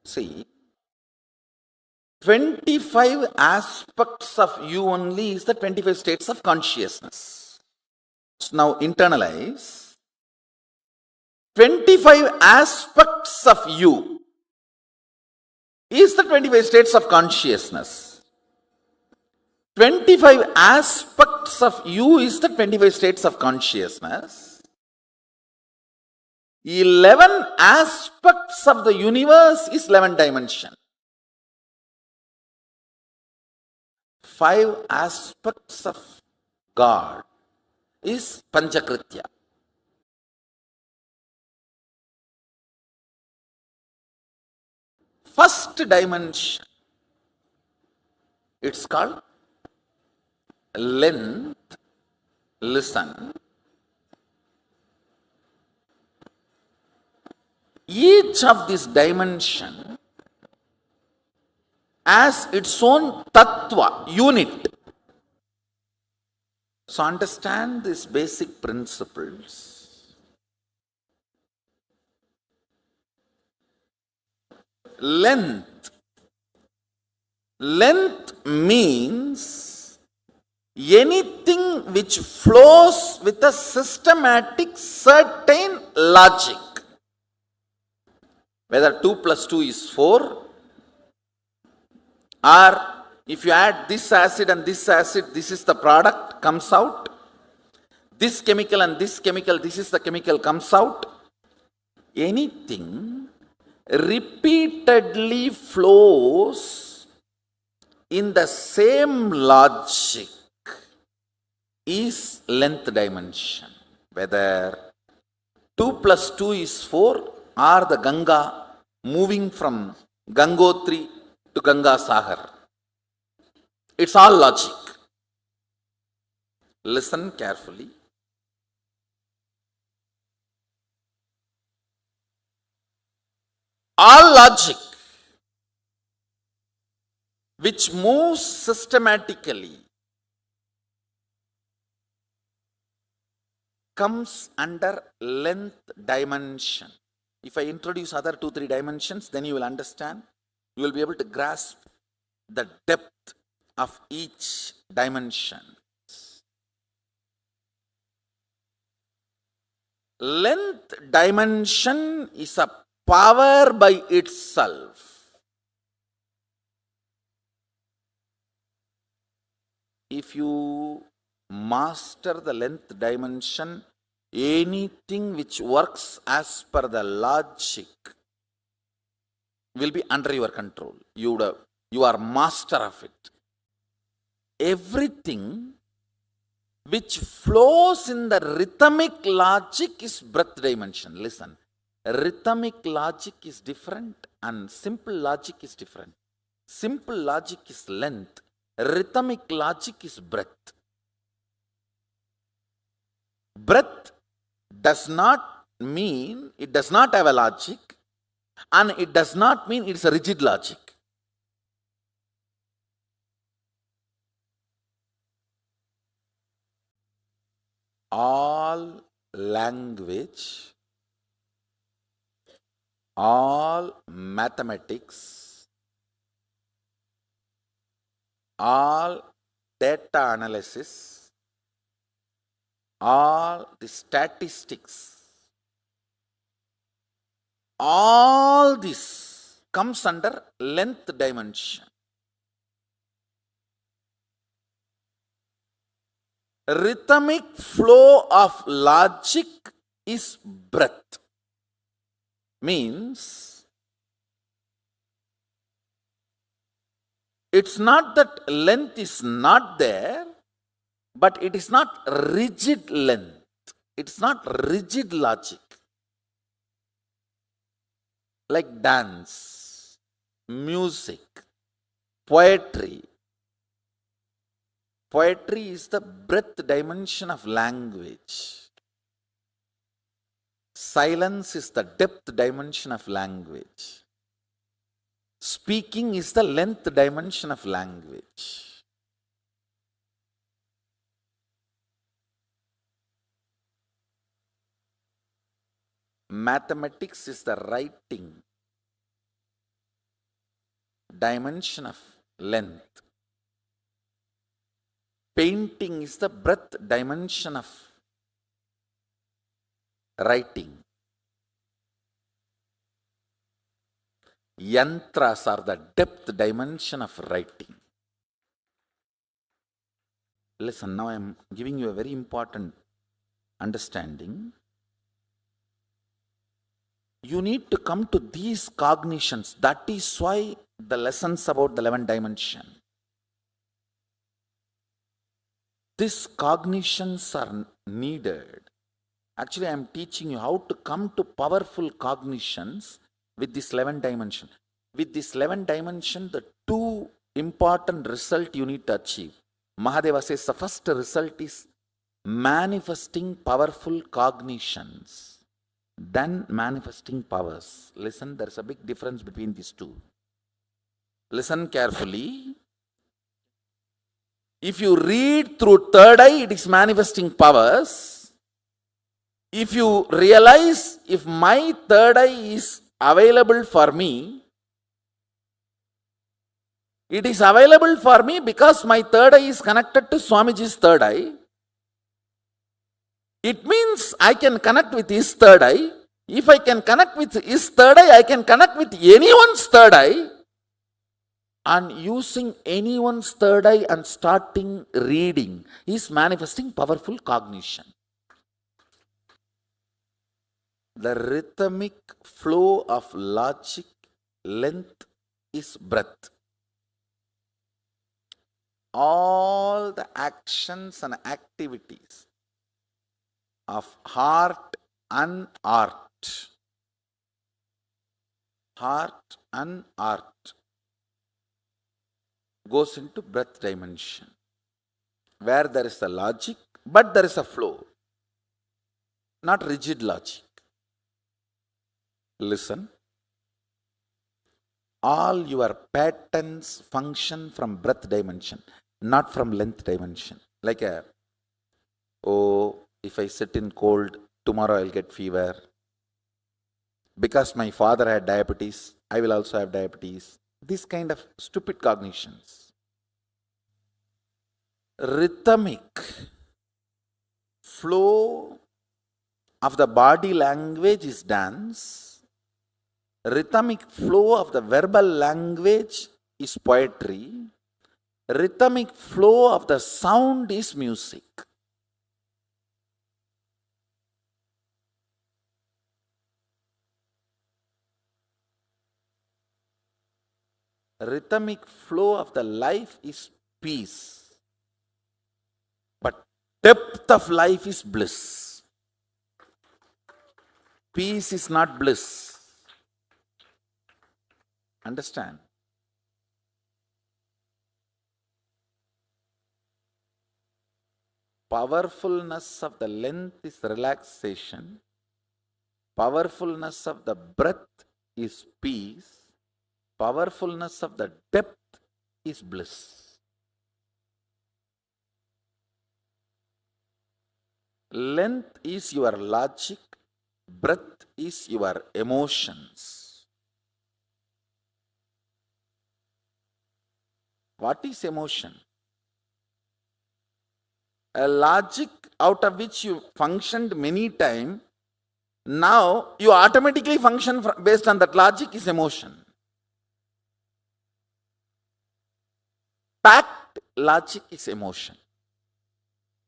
See, 25 aspects of you only is the 25 states of consciousness. So now internalize. 25 aspects of you is the 25 states of consciousness. 25 aspects of you is the 25 states of consciousness. 11 aspects of the universe is 11 dimension. 5 aspects of God is Panchakritya. First dimension, it's called length. Listen. Each of this dimension has its own tattva, unit. So understand these basic principles. Length. Length means anything which flows with a systematic certain logic. Whether 2 plus 2 is 4, Or if you add this acid and this acid, this is the product, comes out. This chemical and this chemical, this is the chemical, comes out. Anything repeatedly flows in the same logic is length dimension. Whether 2 plus 2 is 4 or the Ganga moving from Gangotri to Ganga Sagar. It's all logic. Listen carefully. All logic which moves systematically comes under length dimension. If I introduce other 2-3 dimensions, then you will understand. You will be able to grasp the depth of each dimension. Length dimension is a power by itself. If you master the length dimension, anything which works as per the logic will be under your control. You are master of it. Everything which flows in the rhythmic logic is breath dimension. Listen, rhythmic logic is different and simple logic is different. Simple logic is length, rhythmic logic is breath. Breath does not mean, it does not have a logic, and it does not mean it is a rigid logic. All language, all mathematics, all data analysis, all the statistics, all this comes under length dimension. Rhythmic flow of logic is breath. Means, it's not that length is not there, but it is not rigid length. It's not rigid logic. Like dance, music, poetry. Poetry is the breadth dimension of language. Silence is the depth dimension of language. Speaking is the length dimension of language. Mathematics is the writing dimension of length. Painting is the breadth dimension of writing. Yantras are the depth dimension of writing. Listen, now I am giving you a very important understanding. You need to come to these cognitions. That is why the lessons about the 11th dimension. These cognitions are needed. Actually, I am teaching you how to come to powerful cognitions with this 11th dimension. With this 11th dimension, the two important results you need to achieve. Mahadeva says the first result is manifesting powerful cognitions, then manifesting powers. Listen, there is a big difference between these two. Listen carefully. If you read through third eye, it is manifesting powers. If you realize, if my third eye is available for me, it is available for me because my third eye is connected to Swamiji's third eye. It means I can connect with his third eye. If I can connect with his third eye, I can connect with anyone's third eye. and using anyone's third eye and starting reading is manifesting powerful cognition. The rhythmic flow of logic length is breath. All the actions and activities of heart and art, goes into breath dimension, where there is a logic, but there is a flow, not rigid logic. Listen. All your patterns function from breath dimension, not from length dimension. Like if I sit in cold, tomorrow I'll get fever. Because my father had diabetes, I will also have diabetes. This kind of stupid cognitions. Rhythmic flow of the body language is dance. Rhythmic flow of the verbal language is poetry. Rhythmic flow of the sound is music. Rhythmic flow of the life is peace. But depth of life is bliss. Peace is not bliss. Understand? Powerfulness of the length is relaxation. Powerfulness of the breath is peace. Powerfulness of the depth is bliss. Length is your logic. Breath is your emotions. What is emotion? A logic out of which you functioned many times, now you automatically function based on that logic is emotion. Packed logic is emotion.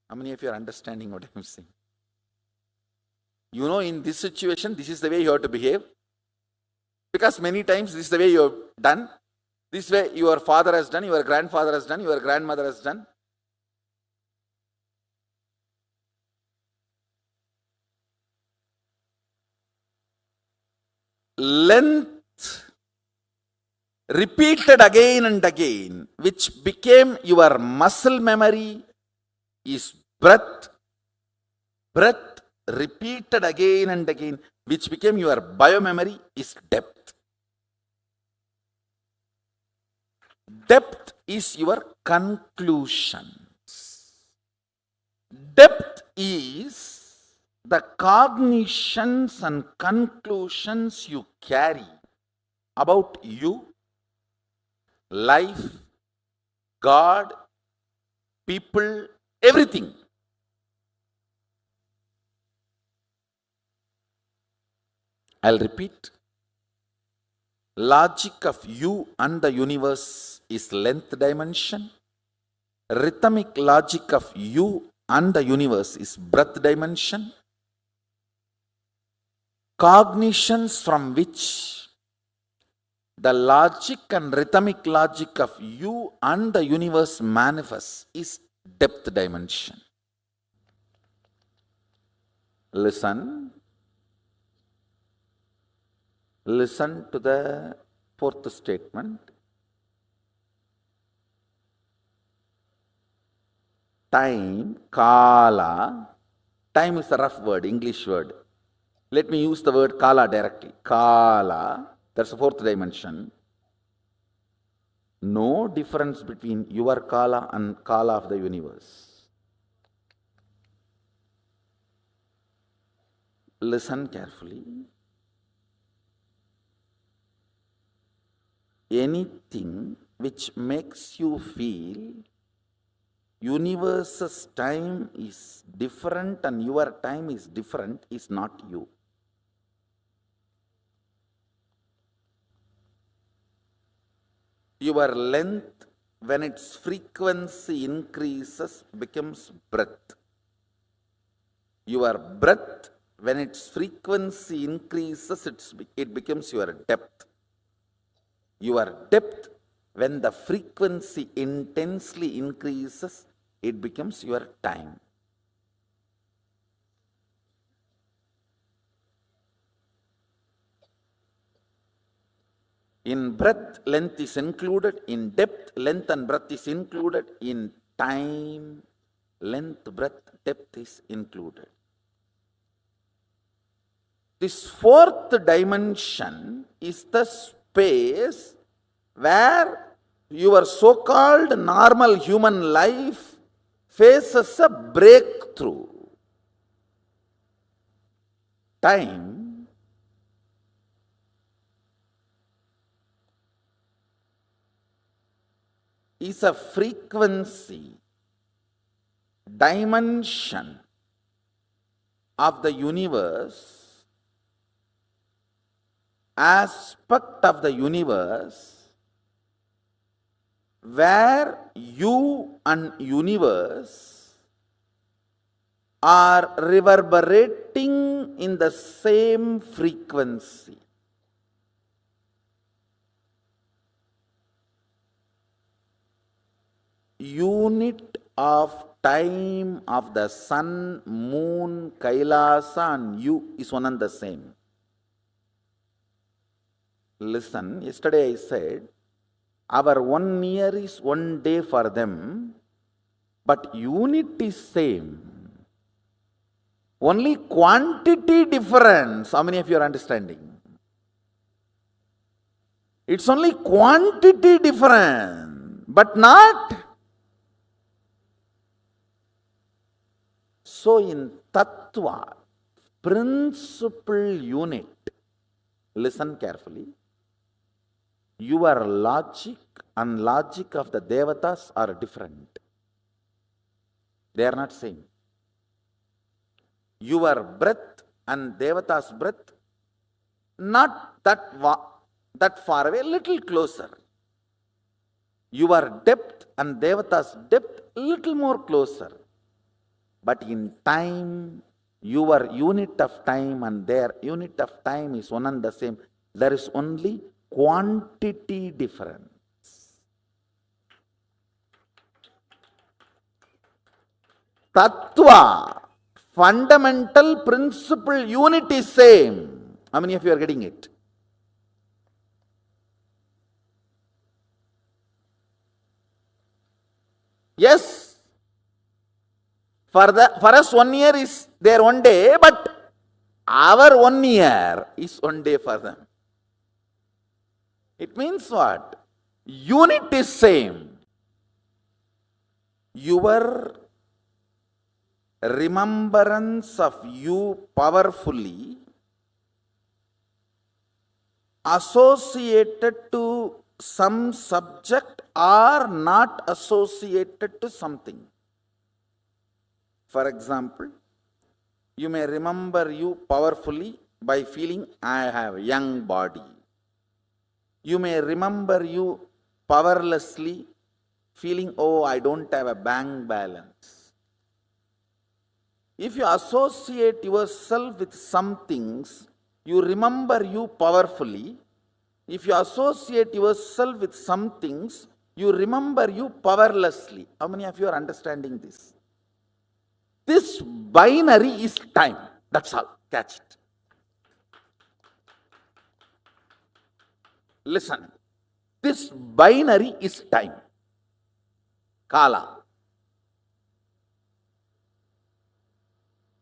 How many of you are understanding what I'm saying? You know, in this situation, this is the way you have to behave. Because many times this is the way you have done. This way your father has done, your grandfather has done, your grandmother has done. Length repeated again and again, which became your muscle memory, is breath. Breath repeated again and again, which became your biomemory, is depth. Depth is your conclusions. Depth is the cognitions and conclusions you carry about you, life, God, people, everything. I'll repeat. Logic of you and the universe is length dimension. Rhythmic logic of you and the universe is breath dimension. Cognitions from which the logic and rhythmic logic of you and the universe manifests is depth dimension. Listen. Listen to the fourth statement. Time, kala. Time is a rough word, English word. Let me use the word kala directly. Kala, that's the fourth dimension. No difference between your kala and kala of the universe. Listen carefully. Anything which makes you feel universe's time is different and your time is different is not you. Your length, when its frequency increases, becomes breadth. Your breadth, when its frequency increases, it becomes your depth. Your depth, when the frequency intensely increases, it becomes your time. In breadth, length is included. In depth, length and breadth is included. In time, length, breadth, depth is included. This fourth dimension is the space where your so-called normal human life faces a breakthrough. Time is a frequency, dimension of the universe, aspect of the universe, where you and universe are reverberating in the same frequency. Unit of time of the sun, moon, KAILASA and you is one and the same. Listen, yesterday I said, our 1 year is 1 day for them, but unit is same. Only quantity difference. How many of you are understanding? It's only quantity difference, but not. So in Tattva, principal unit, listen carefully, your logic and logic of the Devatas are different. They are not same. Your breath and Devata's breath, not that far away, little closer. Your depth and Devata's depth, little more closer. But in time, your unit of time and their unit of time is one and the same. There is only quantity difference. Tattva, fundamental principle unit is same. How many of you are getting it? Yes. For us 1 year is their 1 day, but our 1 year is 1 day for them. It means what? Unit is same. Your remembrance of you powerfully associated to some subject or not associated to something. For example, you may remember you powerfully by feeling I have a young body. You may remember you powerlessly feeling, oh, I don't have a bank balance. If you associate yourself with some things, you remember you powerfully. If you associate yourself with some things, you remember you powerlessly. How many of you are understanding this? This binary is time. That's all. Catch it. Listen. This binary is time. Kala.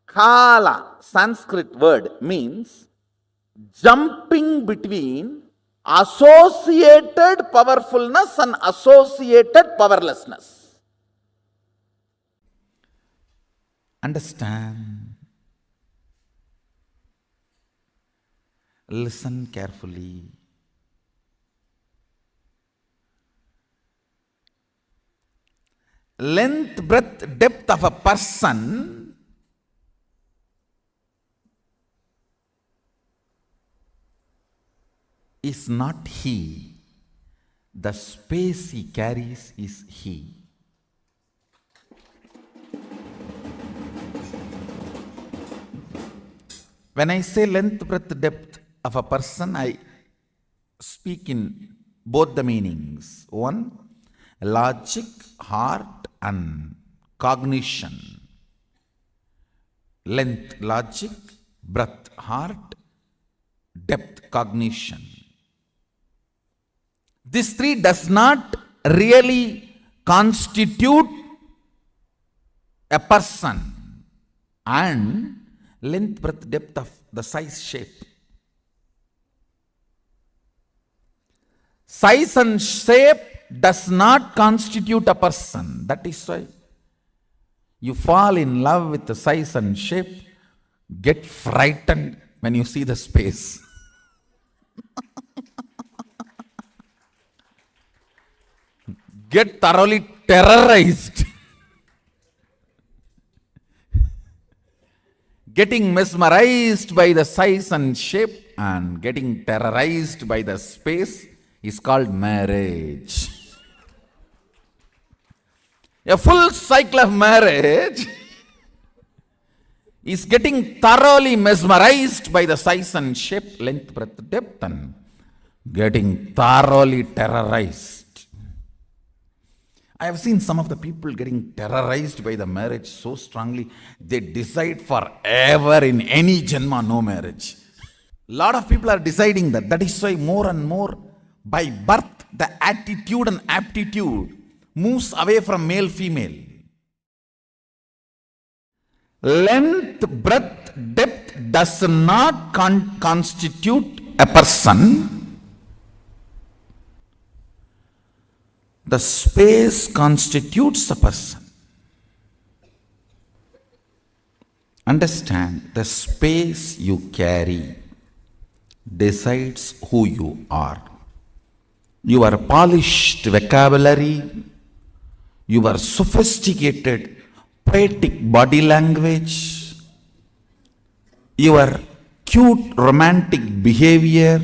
Kala, Sanskrit word, means jumping between associated powerfulness and associated powerlessness. Understand. Listen carefully. Length, breadth, depth of a person is not he. the space he carries is he. When I say length, breadth, depth of a person, I speak in both the meanings. One, logic, heart, and cognition. Length, logic; breadth, heart; depth, cognition. This three does not really constitute a person. And length, breadth, depth of the size, shape. Size and shape does not constitute a person. That is why you fall in love with the size and shape, get frightened when you see the space. Get thoroughly terrorized. Getting mesmerized by the size and shape and getting terrorized by the space is called marriage. A full cycle of marriage is getting thoroughly mesmerized by the size and shape, length, breadth, depth, and getting thoroughly terrorized. I have seen some of the people getting terrorized by the marriage so strongly, they decide forever in any janma no marriage. A lot of people are deciding that. That is why more and more by birth the attitude and aptitude moves away from male female. Length, breadth, depth does not constitute a person. The space constitutes a person. Understand, the space you carry decides who you are. Your polished vocabulary, your sophisticated poetic body language, your cute romantic behavior,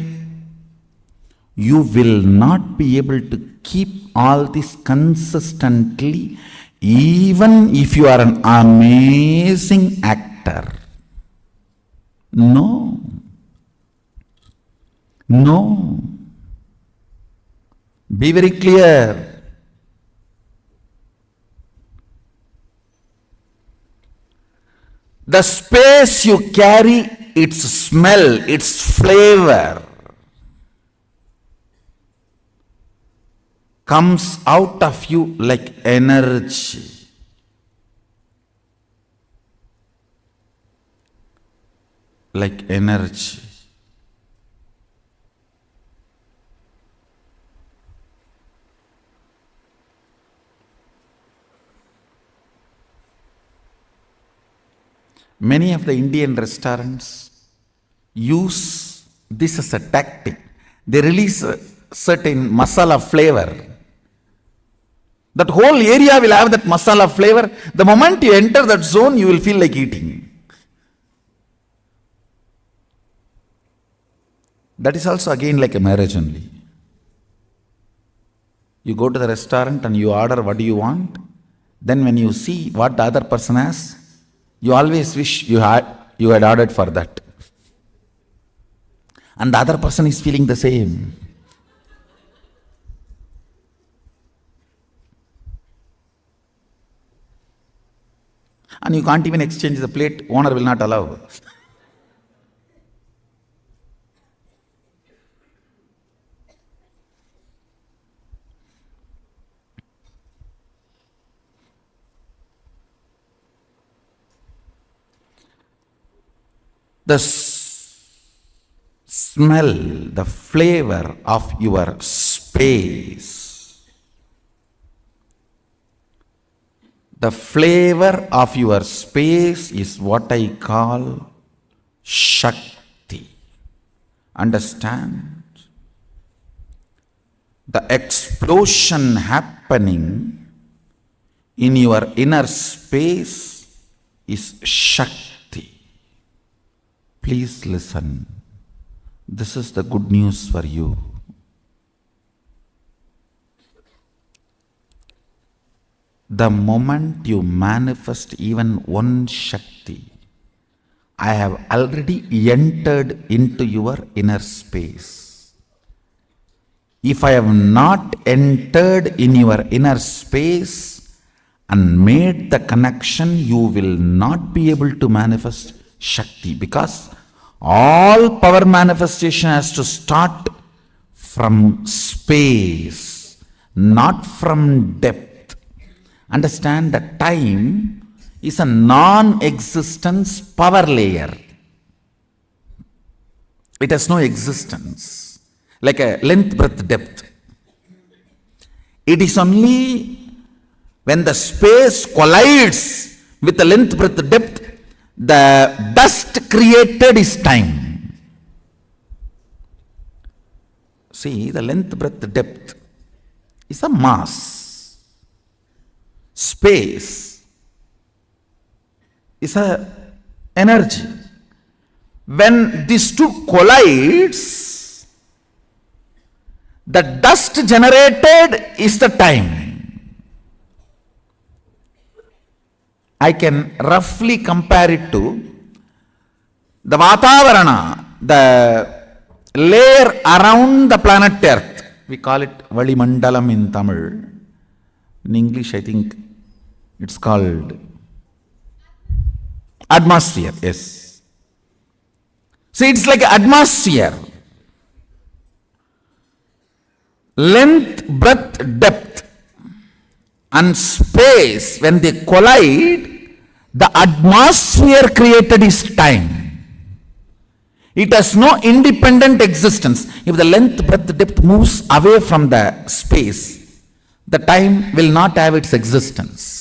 you will not be able to keep all this consistently even if you are an amazing actor. No. No. Be very clear. The space you carry, its smell, its flavor comes out of you like energy. Like energy. Many of the Indian restaurants use this as a tactic. They release a certain masala flavor. That whole area will have that masala flavor. The moment you enter that zone, you will feel like eating. That is also again like a marriage only. You go to the restaurant and you order what do you want. Then when you see what the other person has, you always wish you had ordered for that. And the other person is feeling the same. And you can't even exchange the plate, owner will not allow. The smell, the flavor of your space, the flavor of your space is what I call Shakti. Understand? The explosion happening in your inner space is Shakti. Please listen. This is the good news for you. the moment you manifest even one Shakti, I have already entered into your inner space. If I have not entered in your inner space and made the connection, you will not be able to manifest Shakti, because all power manifestation has to start from space, not from depth. Understand that time is a non-existence power layer. It has no existence, like a length, breadth, depth. It is only when the space collides with the length, breadth, depth, the dust created is time. See, the length, breadth, depth is a mass. Space is a energy. When these two collides, the dust generated is the time. I can roughly compare it to the Vatavarana, the layer around the planet Earth. We call it Valimandalam in Tamil. In English, I think it's called atmosphere. Yes. See, it's like atmosphere. Length, breadth, depth and space, when they collide, the atmosphere created is time. It has no independent existence. If the length, breadth, depth moves away from the space, the time will not have its existence.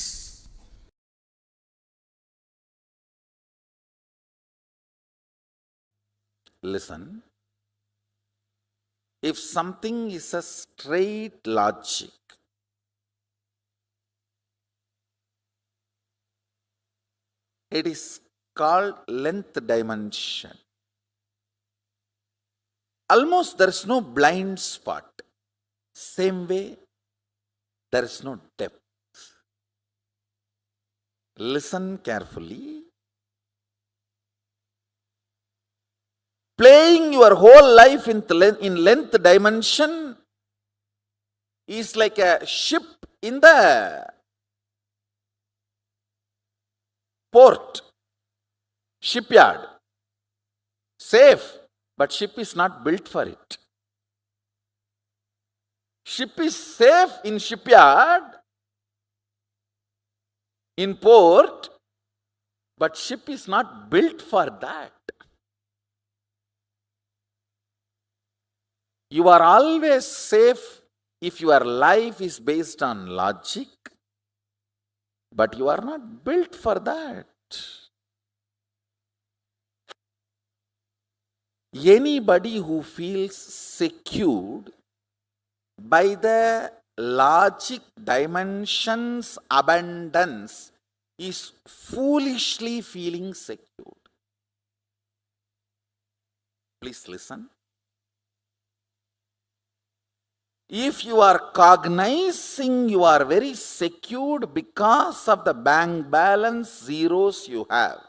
Listen. If something is a straight logic, it is called length dimension. Almost there is no blind spot. Same way, there is no depth. Listen carefully. Playing your whole life in length dimension is like a ship in the port, shipyard. Safe, but ship is not built for it. Ship is safe in shipyard, in port, but ship is not built for that. You are always safe if your life is based on logic, but you are not built for that. Anybody who feels secured by the logic dimension's abundance is foolishly feeling secured. Please listen. If you are cognizing you are very secured because of the bank balance zeros you have,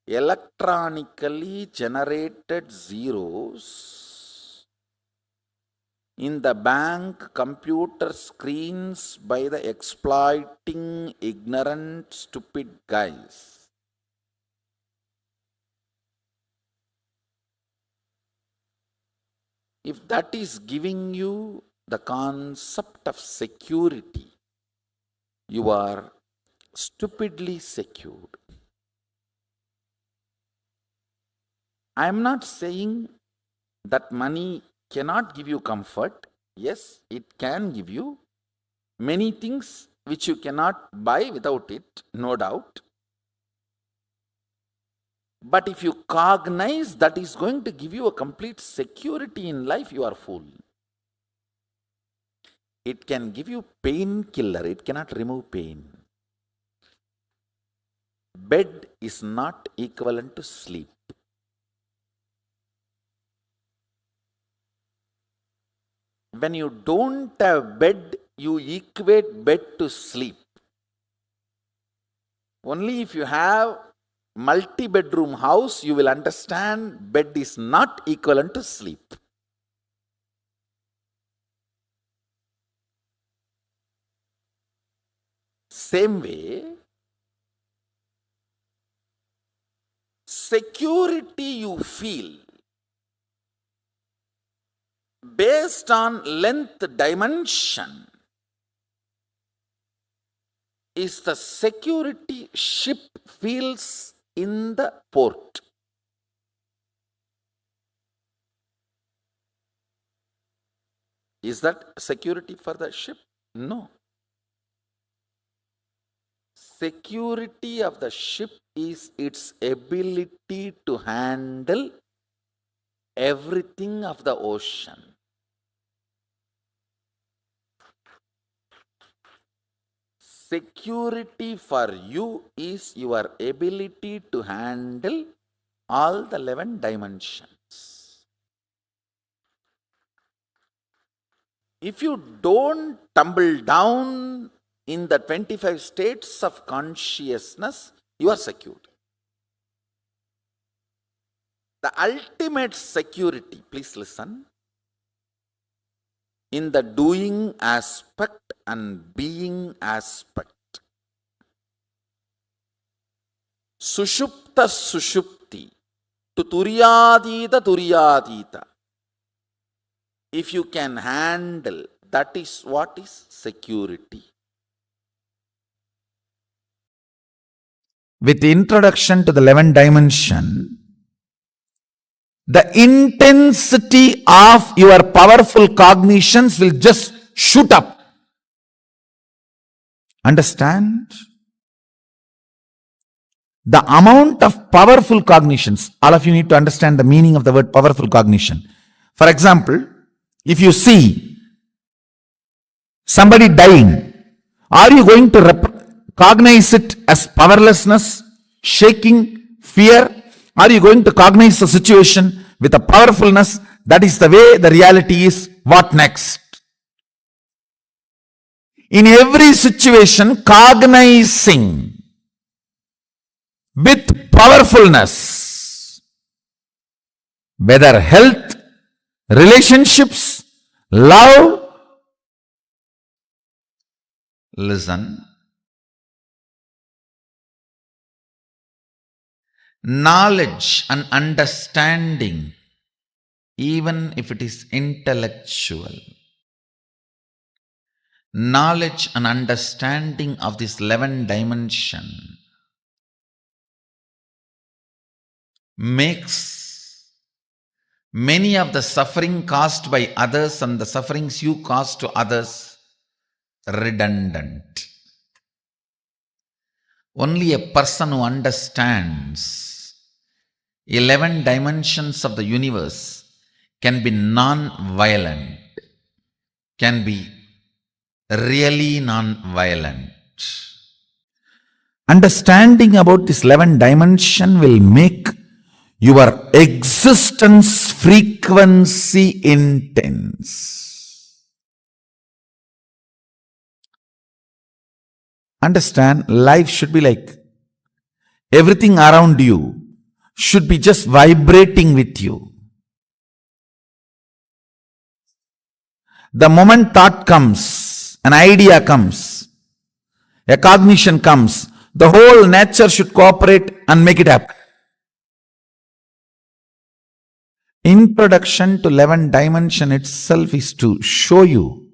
electronically generated zeros in the bank computer screens by the exploiting ignorant stupid guys, if that is giving you the concept of security, you are stupidly secured. I am not saying that money cannot give you comfort. Yes, it can give you many things which you cannot buy without it, no doubt. But if you cognize that is going to give you a complete security in life, you are fool. It can give you painkiller, it cannot remove pain. Bed is not equivalent to sleep. When you don't have bed you equate bed to sleep. Only if you have multi-bedroom house, you will understand bed is not equivalent to sleep. Same way, security you feel based on length dimension is the security ship feels in the port. Is that security for the ship? No. Security of the ship is its ability to handle everything of the ocean. Security for you is your ability to handle all the 11 dimensions. If you don't tumble down in the 25 states of consciousness, you are secured. The ultimate security, please listen, in the doing aspect and being aspect. Sushupta sushupti, to turyadita turyadita. If you can handle, that is what is security. With introduction to the 11th dimension, the intensity of your powerful cognitions will just shoot up. Understand? The amount of powerful cognitions, all of you need to understand the meaning of the word powerful cognition. For example, if you see somebody dying, are you going to cognize it as powerlessness, shaking, fear? Are you going to cognize the situation with a powerfulness? That is the way the reality is. What next? In every situation, cognizing with powerfulness, whether health, relationships, love. Listen. Knowledge and understanding, even if it is intellectual, knowledge and understanding of this 11th dimension makes many of the suffering caused by others and the sufferings you cause to others redundant. Only a person who understands 11 dimensions of the universe can be non-violent, can be really non-violent. Understanding about this 11 dimension will make your existence frequency intense. Understand, life should be like everything around you should be just vibrating with you. The moment thought comes, an idea comes, a cognition comes, the whole nature should cooperate and make it happen. Introduction to 11 dimension itself is to show you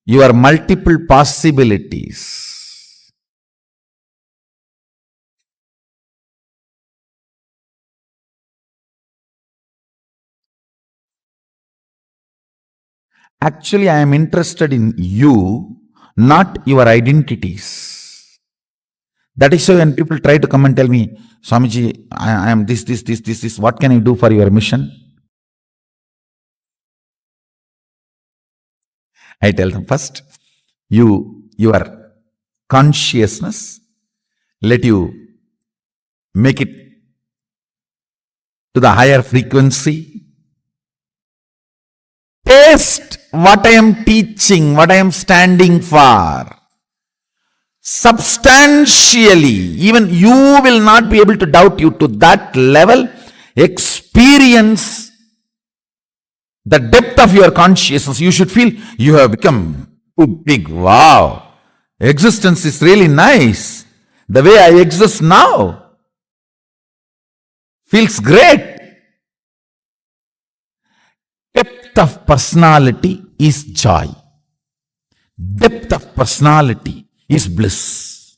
your multiple possibilities. Actually, I am interested in you, not your identities. That is why when people try to come and tell me, Swamiji, I am this, what can I do for your mission? I tell them first, your consciousness, let you make it to the higher frequency. taste what I am teaching, what I am standing for. Substantially, even you will not be able to doubt. You to that level. Experience the depth of your consciousness. You should feel you have become too big. Wow. Existence is really nice. The way I exist now feels great. Depth of personality is joy. Depth of personality is bliss.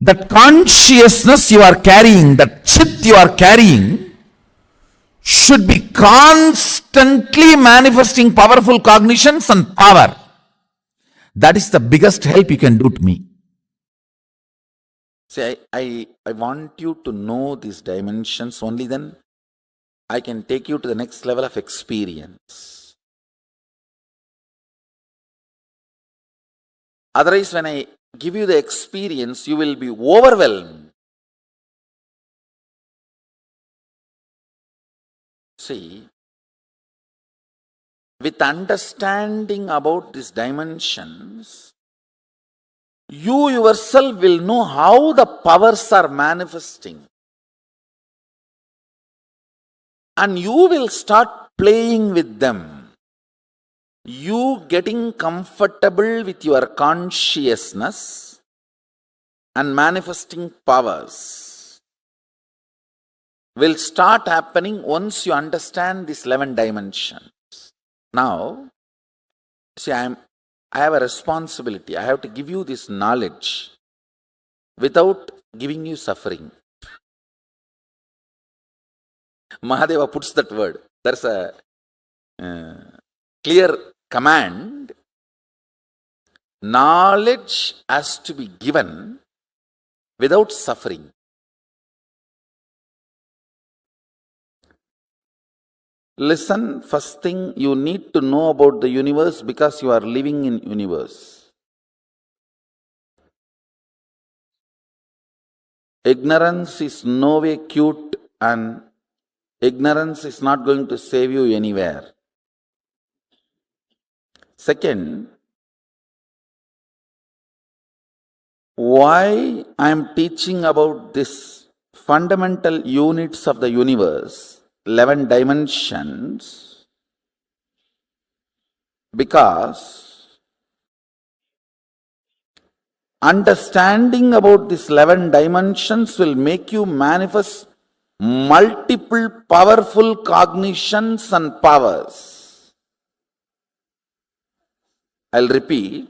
That consciousness you are carrying, that chit you are carrying, should be constantly manifesting powerful cognitions and power. That is the biggest help you can do to me. See, I want you to know these dimensions, only then I can take you to the next level of experience. Otherwise, when I give you the experience, you will be overwhelmed. See, with understanding about these dimensions, you yourself will know how the powers are manifesting. And you will start playing with them. You getting comfortable with your consciousness and manifesting powers will start happening once you understand these 11 dimensions. Now, see, I have a responsibility. I have to give you this knowledge without giving you suffering. Mahadeva puts that word. There's a clear command. Knowledge has to be given without suffering. Listen, first thing you need to know about the universe because you are living in universe. Ignorance is no way cute and ignorance is not going to save you anywhere. Second, why I am teaching about this fundamental units of the universe, 11 dimensions, because understanding about these 11 dimensions will make you manifest multiple powerful cognitions and powers. I'll repeat.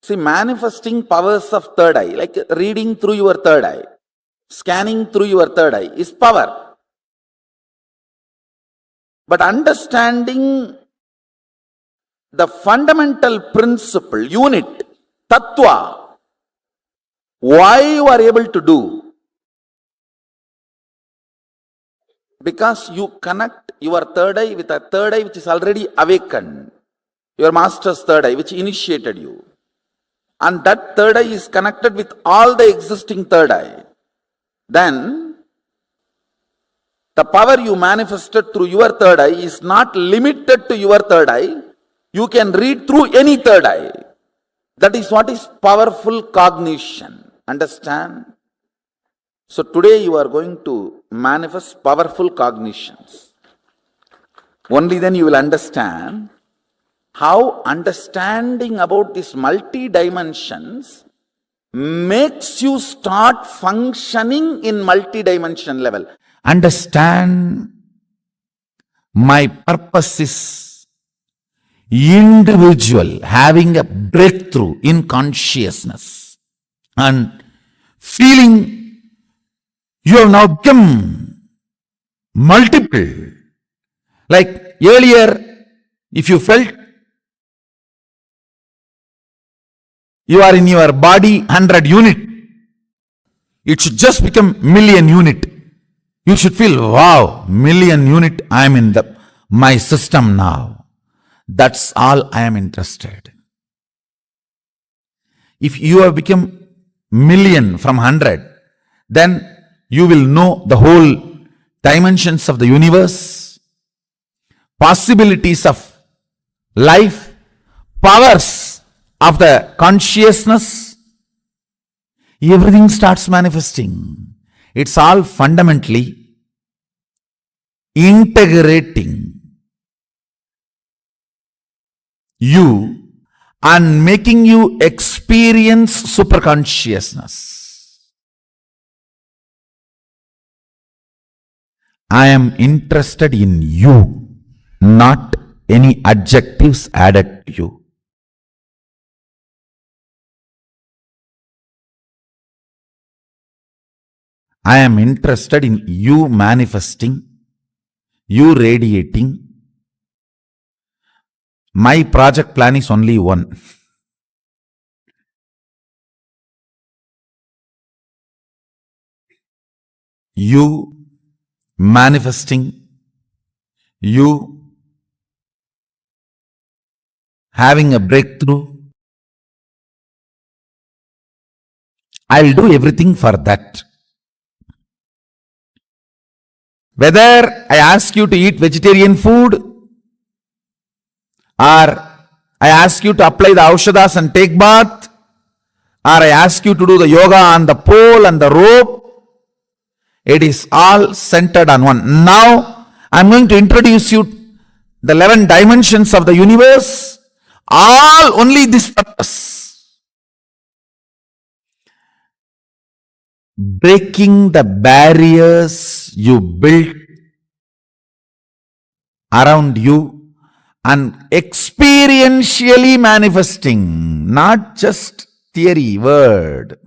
See, manifesting powers of third eye, like reading through your third eye, scanning through your third eye is power. But understanding the fundamental principle, unit, tattva, why you are able to do? Because you connect your third eye with a third eye which is already awakened, your master's third eye which initiated you. And that third eye is connected with all the existing third eye. Then, the power you manifested through your third eye is not limited to your third eye. You can read through any third eye. That is what is powerful cognition. Understand? So today you are going to manifest powerful cognitions. Only then you will understand how understanding about these multi-dimensions makes you start functioning in multi-dimension level. Understand, my purpose is individual, having a breakthrough in consciousness and feeling you have now become multiple. Like earlier, if you felt you are in your body 100 unit, it should just become million unit. You should feel, wow, million unit, I am in my system now. That's all I am interested in. If you have become million from 100, then You will know the whole dimensions of the universe, possibilities of life, powers of the consciousness. Everything starts manifesting. It's all fundamentally integrating you and making you experience superconsciousness. I am interested in you, not any adjectives added to you. I am interested in you manifesting, you radiating. My project plan is only one. You manifesting, you having a breakthrough. I'll do everything for that. Whether I ask you to eat vegetarian food or I ask you to apply the aushadas and take bath, or I ask you to do the yoga on the pole and the rope, it is all centered on one. Now, I'm going to introduce you the 11 dimensions of the universe, all only this purpose. Breaking the barriers you built around you and experientially manifesting, not just theory, word.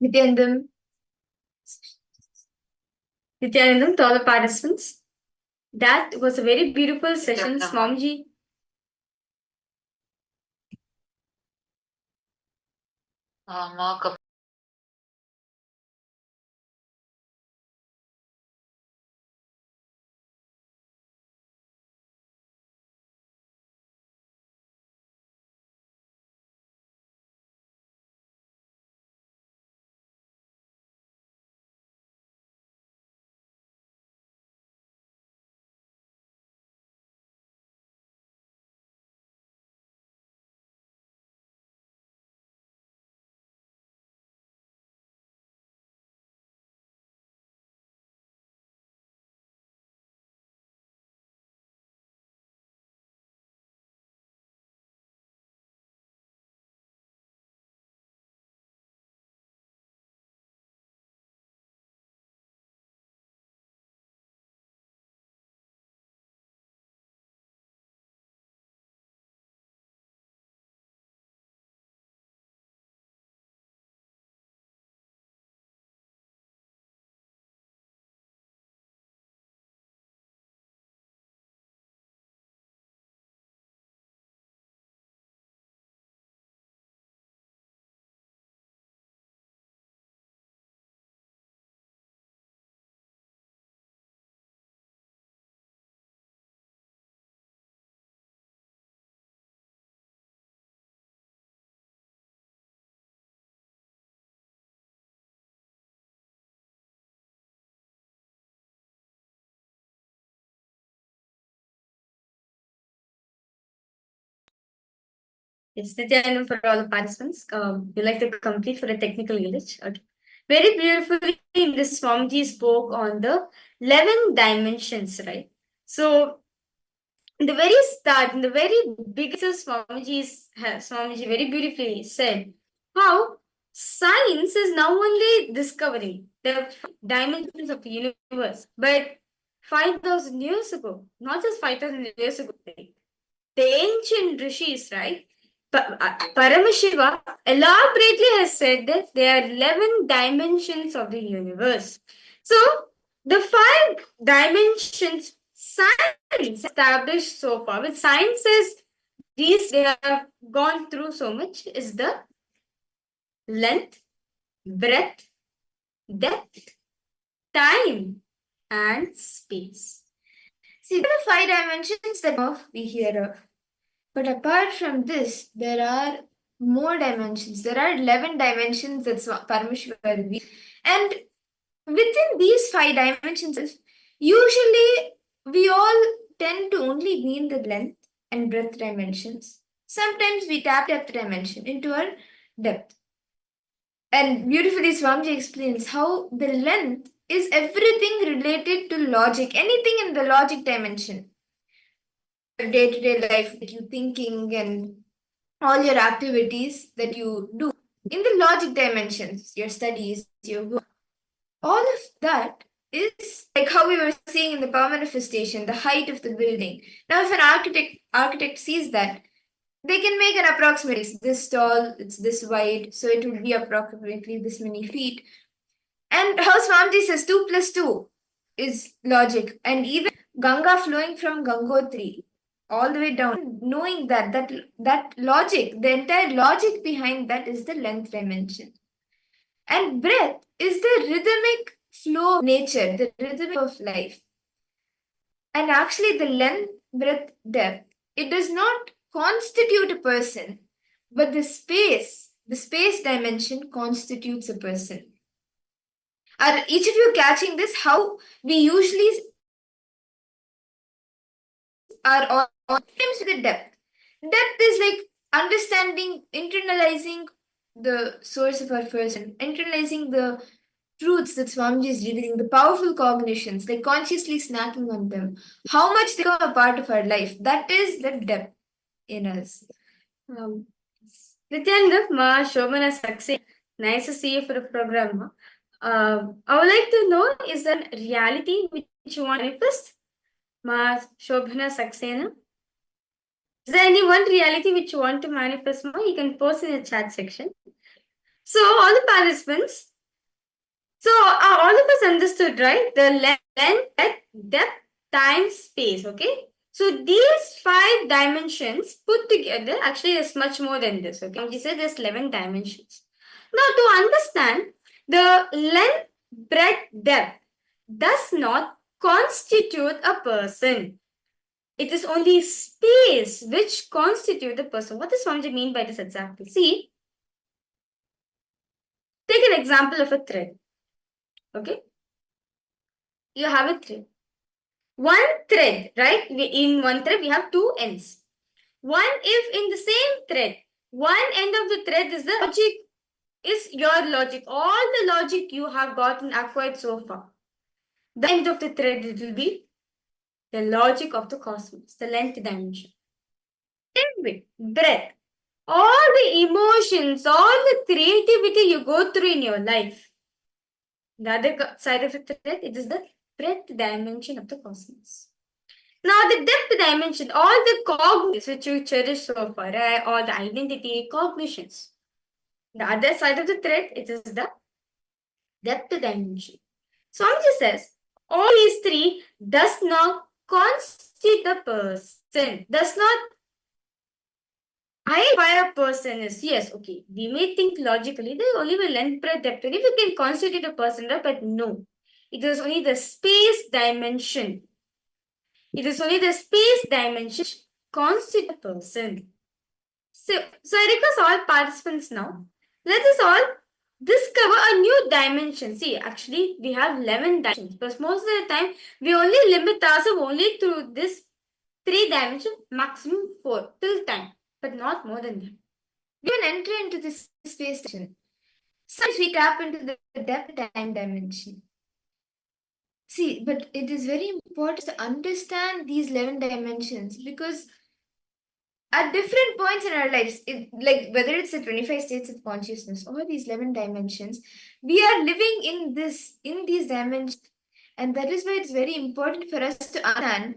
Nithyanandam. Nithyanandam, to all the participants. That was a very beautiful session, Swamiji. Yes, Nithyananda for all the participants. We like to complete for a technical glitch. Okay. Very beautifully, this Swamiji spoke on the 11 dimensions, right? So, in the very start, in the very beginning, Swamiji very beautifully said how science is now only discovering the dimensions of the universe. But 5,000 years ago, not just 5,000 years ago, the ancient rishis, right? Paramashiva elaborately has said that there are 11 dimensions of the universe. So, the 5 dimensions science established so far, with sciences, these they have gone through so much, is the length, breadth, depth, time, and space. See, there are 5 dimensions that we hear of. But apart from this, there are more dimensions. There are 11 dimensions that Paramashiva revealed. And within these 5 dimensions, usually we all tend to only be in the length and breadth dimensions. Sometimes we tap depth dimension into our depth. And beautifully, Swamiji explains how the length is everything related to logic, anything in the logic dimension. Day-to-day life that you thinking and all your activities that you do in the logic dimensions, your studies, your work, all of that is like how we were seeing in the power manifestation, the height of the building. Now, if an architect sees that, they can make an approximate. It's this tall, it's this wide, so it would be approximately this many feet. And how Swamiji says 2 plus 2 is logic, and even Ganga flowing from Gangotri all the way down, knowing that logic, the entire logic behind that is the length dimension. And breath is the rhythmic flow of nature, the rhythm of life. And actually, the length, breadth, depth, it does not constitute a person, but the space dimension constitutes a person. Are each of you catching this? How we usually are all times with the depth. Depth is like understanding, internalizing the source of our person, internalizing the truths that Swamiji is revealing, the powerful cognitions, like consciously snacking on them, how much they become a part of our life. That is the depth in us. Nithyananda, Ma Shobhana Saksena, nice to see you for the program. I would like to know, is there a reality which you want to manifest? Ma Shobhana Saksena. Is there any one reality which you want to manifest, Ma? You can post in the chat section. So, all the participants, so all of us understood, right? The length, depth, time, space, okay? So, these 5 dimensions put together, actually, there's much more than this, okay? He said there's 11 dimensions. Now, to understand, the length, breadth, depth does not constitute a person. It is only space which constitutes the person. What does Swamiji mean by this exactly? See, take an example of a thread. Okay? You have a thread. One thread, right? In one thread, we have 2 ends. If in the same thread, one end of the thread is the logic, is your logic. All the logic you have gotten acquired so far. The end of the thread, it will be the logic of the cosmos, the length dimension. Same way, breath. All the emotions, all the creativity you go through in your life. The other side of the thread, it is the breadth dimension of the cosmos. Now, the depth dimension, all the cognitions which you cherish so far, right? All the identity, cognitions. The other side of the thread, it is the depth dimension. Swamiji says, all these 3 does not constitute the person, does not identify a person is, yes, okay, we may think logically, there only will length, breadth, depth, if you can constitute a person, right? But no, it is only the space dimension. It is only the space dimension constitute a person. So I request all participants now, let us all discover a new dimension. See, actually, we have 11 dimensions, but most of the time, we only limit ourselves only through this 3 dimensions, maximum 4 till time, but not more than that. we can enter into this space dimension. Sometimes we tap into the depth time dimension. See, but it is very important to understand these 11 dimensions because at different points in our lives, like whether it's the 25 states of consciousness or these 11 dimensions, we are living in these dimensions. And that is why it's very important for us to understand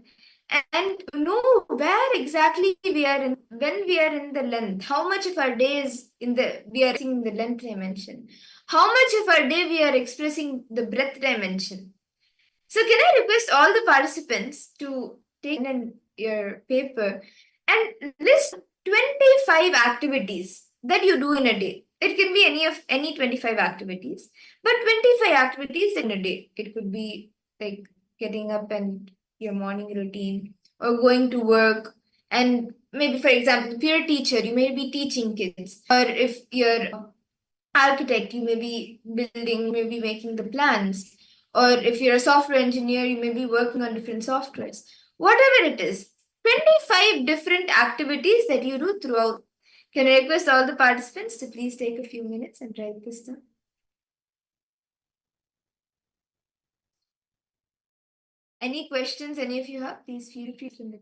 and know where exactly we are in when we are in the length, how much of our day is we are in the length dimension, how much of our day we are expressing the breadth dimension. So can I request all the participants to take in your paper and list 25 activities that you do in a day. It can be any 25 activities, but 25 activities in a day. It could be like getting up and your morning routine or going to work. And maybe, for example, if you're a teacher, you may be teaching kids. Or if you're architect, you may be building, maybe making the plans. Or if you're a software engineer, you may be working on different softwares. Whatever it is, 25 different activities that you do throughout. Can I request all the participants to please take a few minutes and write this down? Any questions any of you have, please feel free to.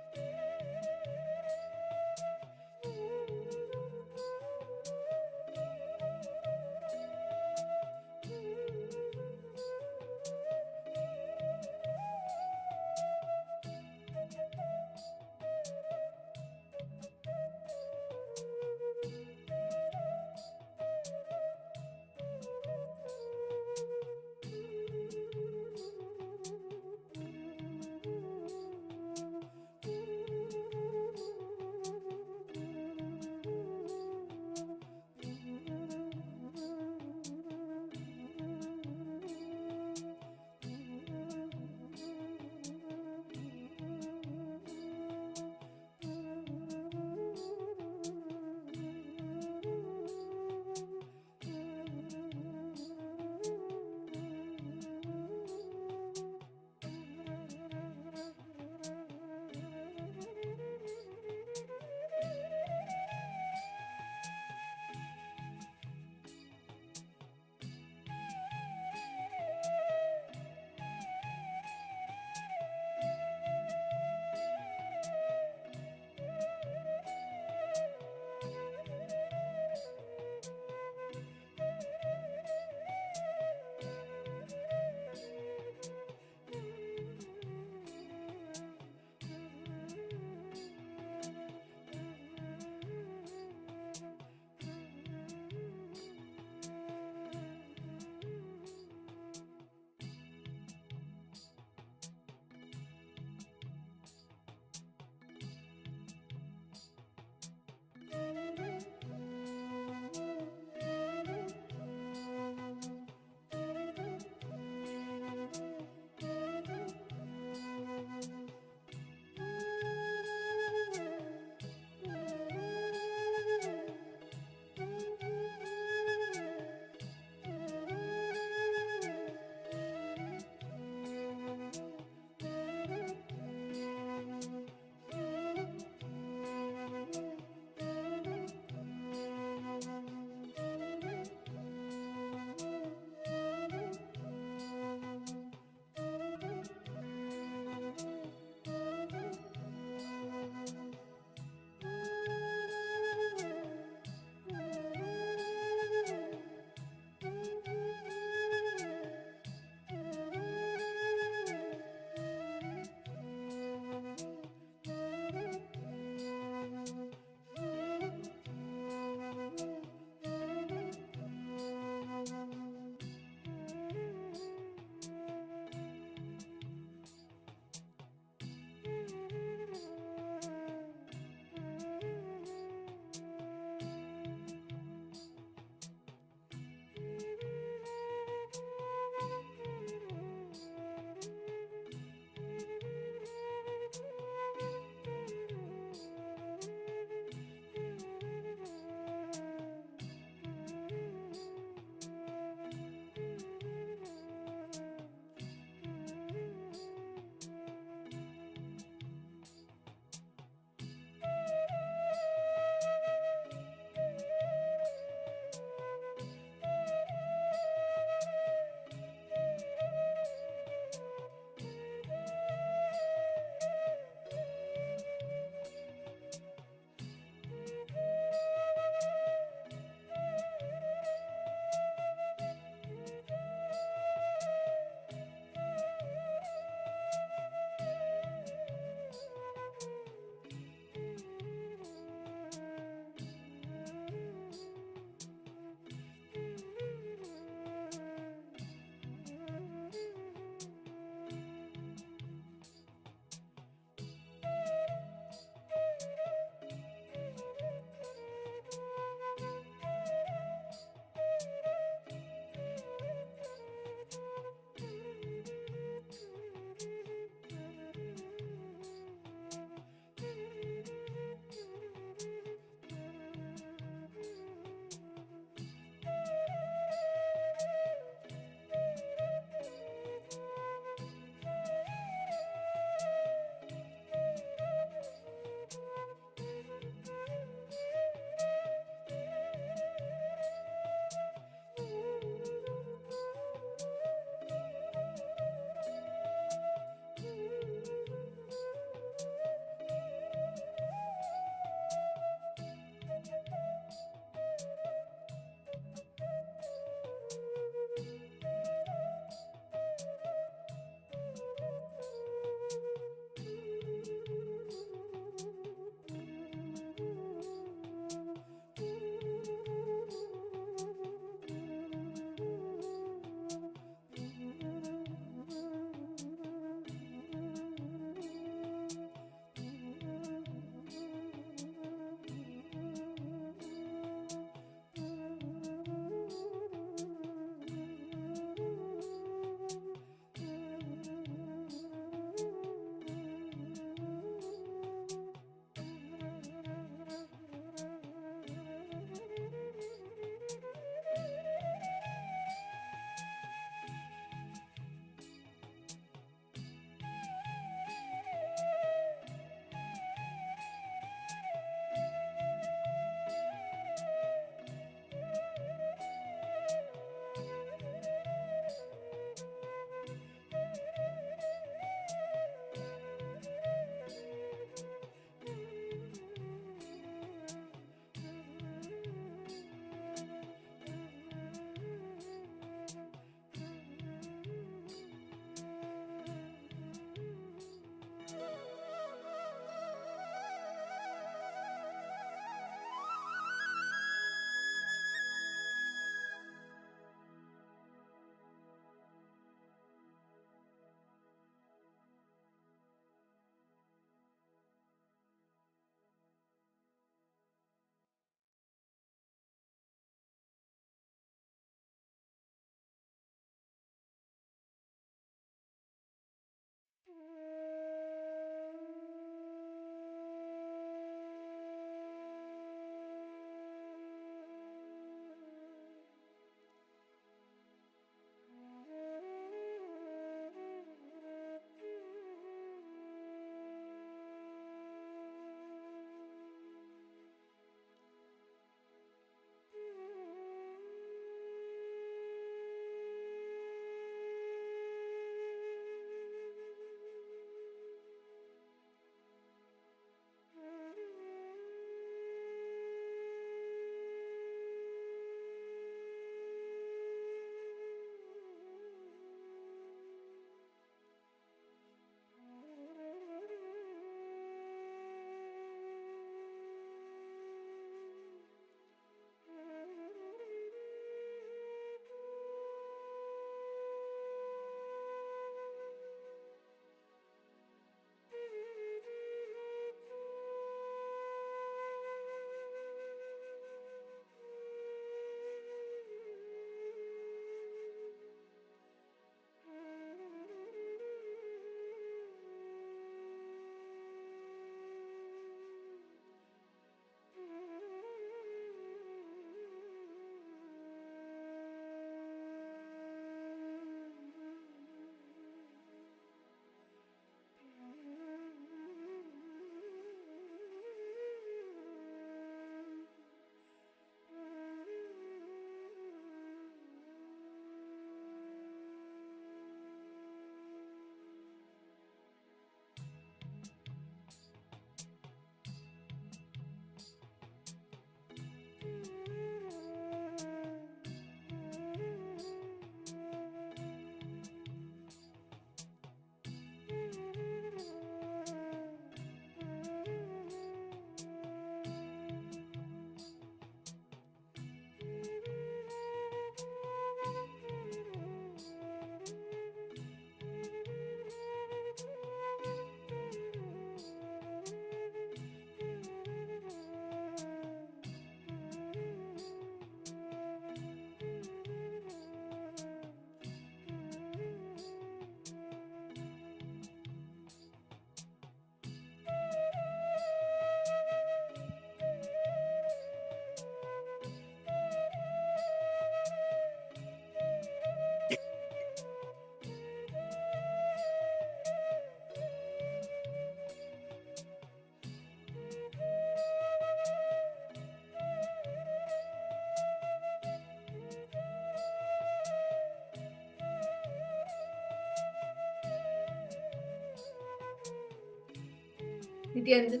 Nithyananda,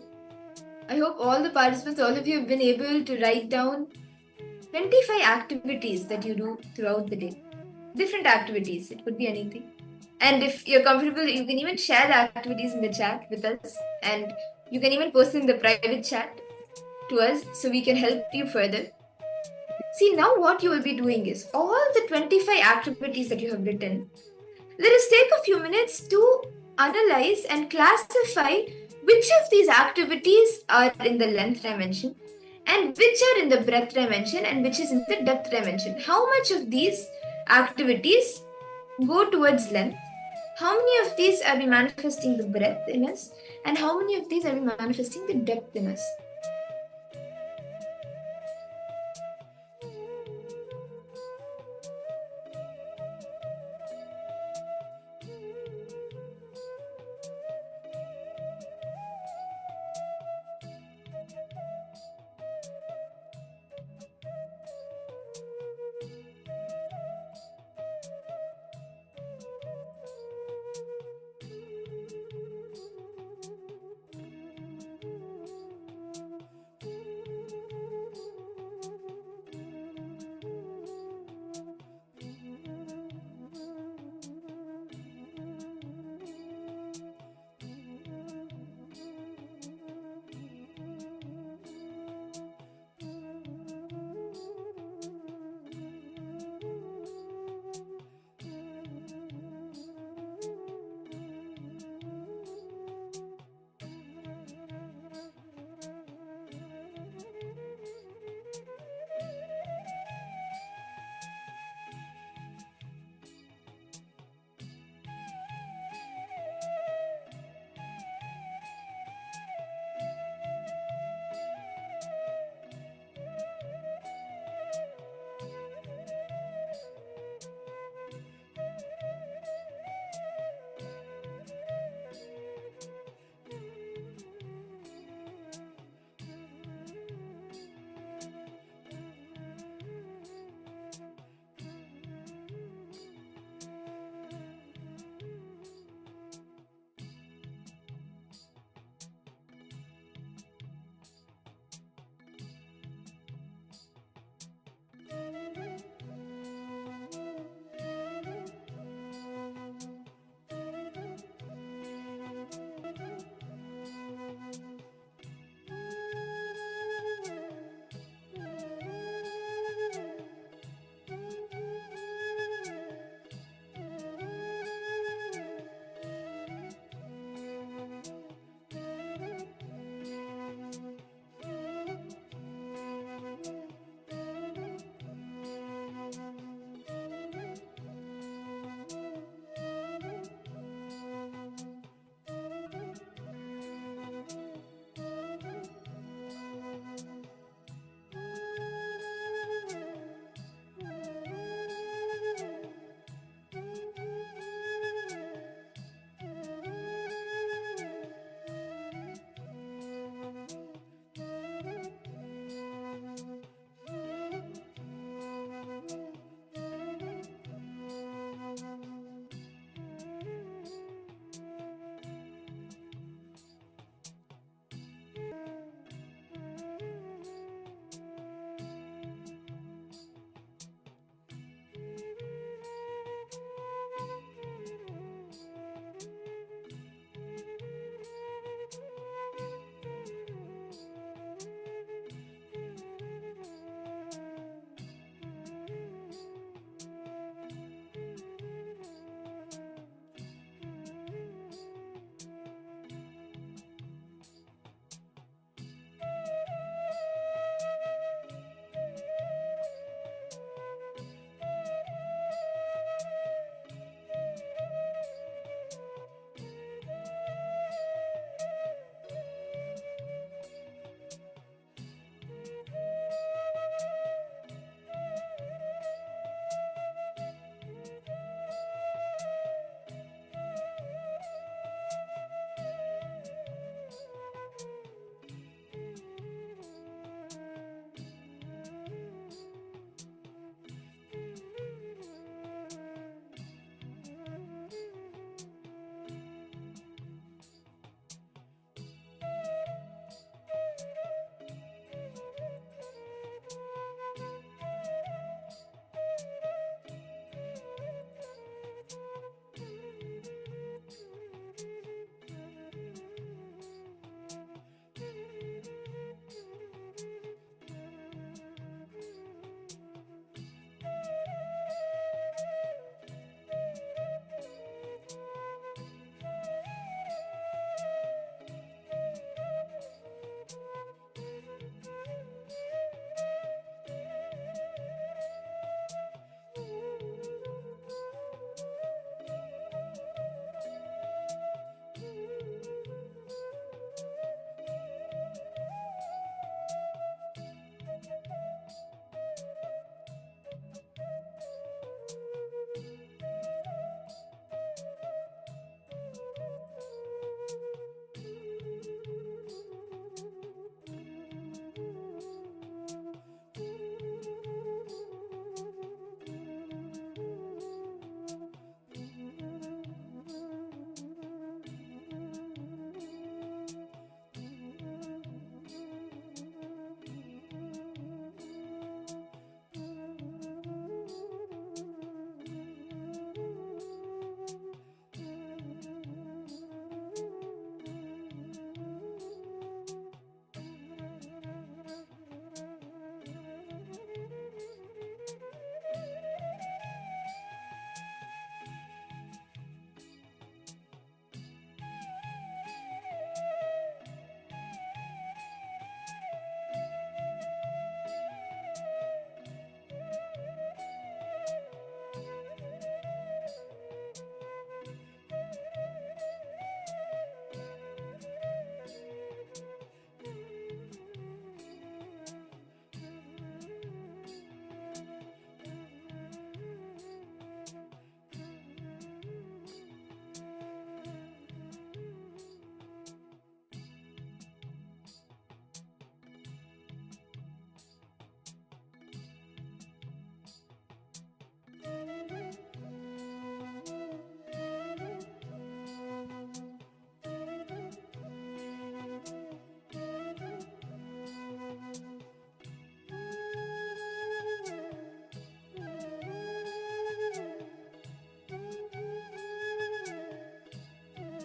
I hope all the participants, all of you have been able to write down 25 activities that you do throughout the day. Different activities, it could be anything. And if you're comfortable, you can even share the activities in the chat with us, and you can even post in the private chat to us so we can help you further. See, now what you will be doing is all the 25 activities that you have written, let us take a few minutes to analyze and classify which of these activities are in the length dimension and which are in the breadth dimension and which is in the depth dimension. How much of these activities go towards length? How many of these are we manifesting the breadth in us? And how many of these are we manifesting the depth in us?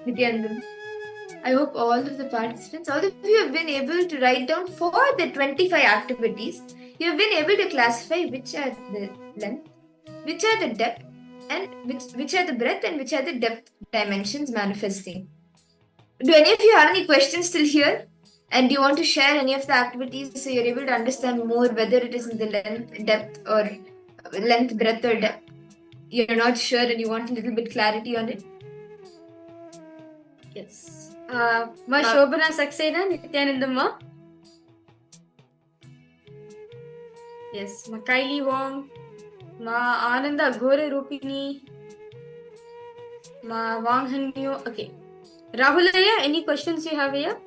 Nithyananda. I hope all of the participants, all of you have been able to write down for the 25 activities. You have been able to classify which are the length, which are the depth, and which are the breadth, and which are the depth dimensions manifesting. Do any of you have any questions still here? And do you want to share any of the activities so you're able to understand more whether it is in the length, depth, or length, breadth, or depth? You're not sure and you want a little bit clarity on it? Yes. Ma Shobana Saxena, Nithyanandamma. Yes. Ma Kylie Wong. Ma Ananda Ghore Rupini. Ma Wang Hanyo. Okay. Rahulaya, any questions you have here?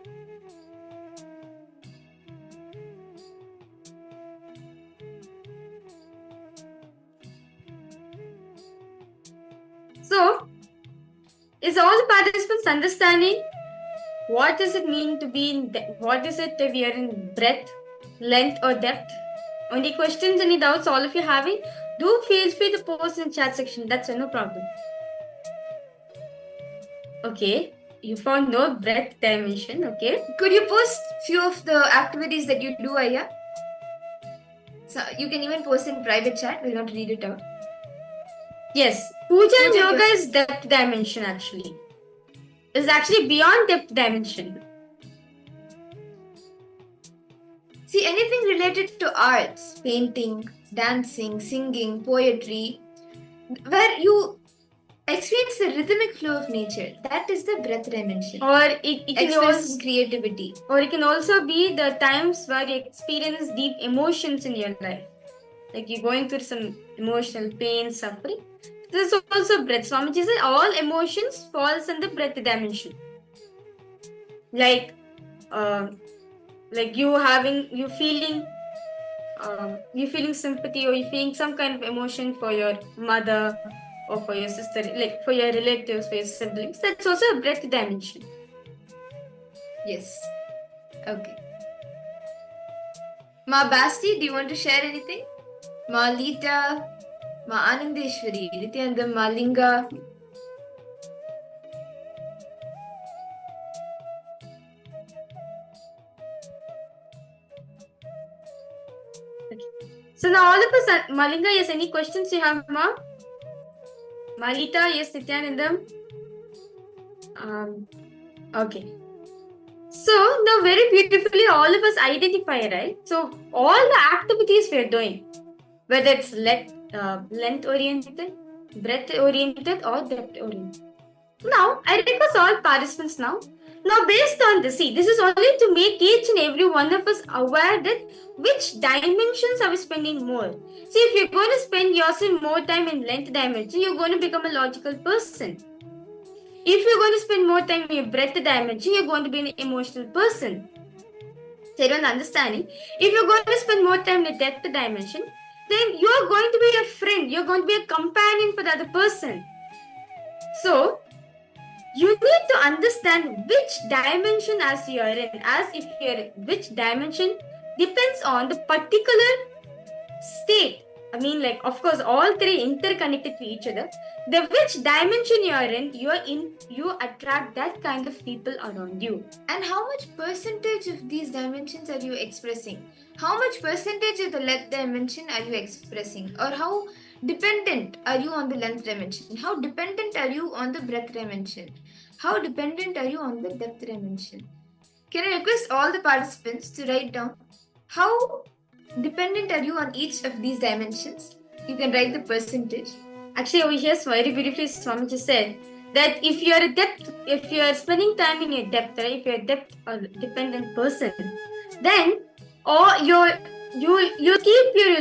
So, is all the participants understanding what does it mean to be in what is it that we are in breadth, length, or depth? Any questions, any doubts, all of you having? Do feel free to post in chat section. That's no problem. Okay, you found no breadth dimension. Okay. Could you post few of the activities that you do, Aya? So you can even post in private chat. We'll not read it out. Yes, puja and Puja yoga is depth dimension actually. It's actually beyond depth dimension. See, anything related to arts, painting, dancing, singing, poetry, where you experience the rhythmic flow of nature, that is the breadth dimension. Or it can Express also, creativity. or it can also be the times where you experience deep emotions in your life. Like you're going through some emotional pain, suffering. This is also breadth. Swamiji said all emotions falls in the breadth dimension. Like you feeling sympathy, or you feeling some kind of emotion for your mother or for your sister, like for your relatives, for your siblings. That's also a breadth dimension. Yes. Okay. Ma Basti, do you want to share anything? Ma Lita, Ma Anandeshwari, Nithyananda, Ma Linga. So now all of us, Malinga, yes, any questions you have, ma? Malita, yes, Nithyanandam. Okay. So now very beautifully all of us identify, right? So all the activities we are doing, whether it's length oriented, breadth oriented, or depth oriented. Now I request all participants now. Now based on this, see, this is only to make each and every one of us aware that which dimensions are we spending more. See, if you're going to spend yourself more time in length dimension, you're going to become a logical person. If you're going to spend more time in your breadth dimension, you're going to be an emotional person. So you don't understanding. If you're going to spend more time in the depth dimension, then you're going to be a friend. You're going to be a companion for the other person. So you need to understand which dimension as you are in. As if you're which dimension depends on the particular state. I mean, like, of course, all three interconnected to each other. The which dimension you are in, you attract that kind of people around you. And how much percentage of these dimensions are you expressing? How much percentage of the length dimension are you expressing? Or how dependent are you on the length dimension? How dependent are you on the breadth dimension? How dependent are you on the depth dimension? Can I request all the participants to write down how dependent are you on each of these dimensions? You can write the percentage. Actually, over here, very beautifully, Swamiji said that if you are a depth, if you are spending time in your depth, right? If you are a depth or dependent person, then you'll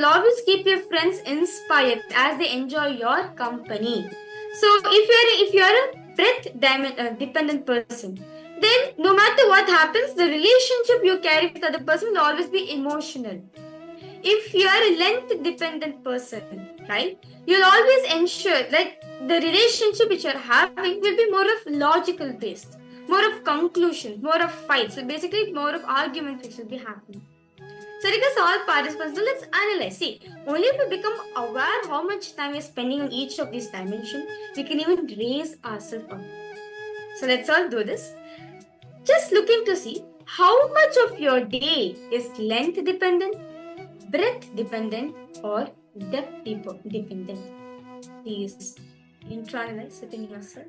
always keep your friends inspired as they enjoy your company. So if you are a breadth dependent person, then no matter what happens, the relationship you carry with other person will always be emotional. If you are a length dependent person, right, you'll always ensure like the relationship which you're having will be more of logical based, more of conclusion, more of fights. So basically more of arguments which will be happening. So because all participants, let's analyze. See, only if we become aware how much time we're spending on each of these dimensions, we can even raise ourselves up. So let's all do this. Just looking to see how much of your day is length dependent, breadth dependent, or depth dependent. Please internalize it in yourself.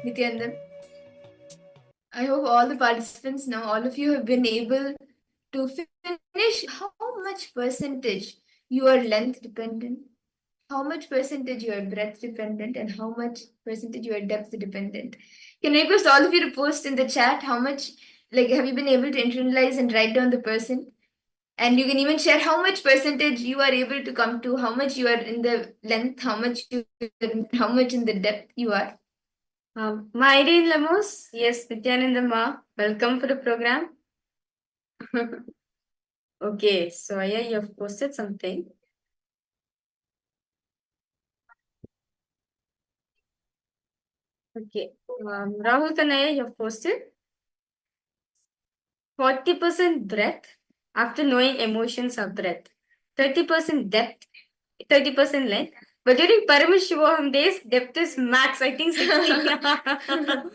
Nithyananda. I hope all the participants now, all of you have been able to finish how much percentage you are length dependent, how much percentage you are breadth dependent, and how much percentage you are depth dependent. Can I request all of you to post in the chat how much, like, have you been able to internalize and write down the person? And you can even share how much percentage you are able to come to, how much you are in the length, how much in the depth you are. Irene Lemos, yes, Nithyananda Ma, welcome for the program. Okay, so Aya, you have posted something. Okay, Rahul Kanaya, you have posted 40% breadth after knowing emotions are breadth, 30% depth, 30% length. But during Paramashivoham days, depth is max, I think 60.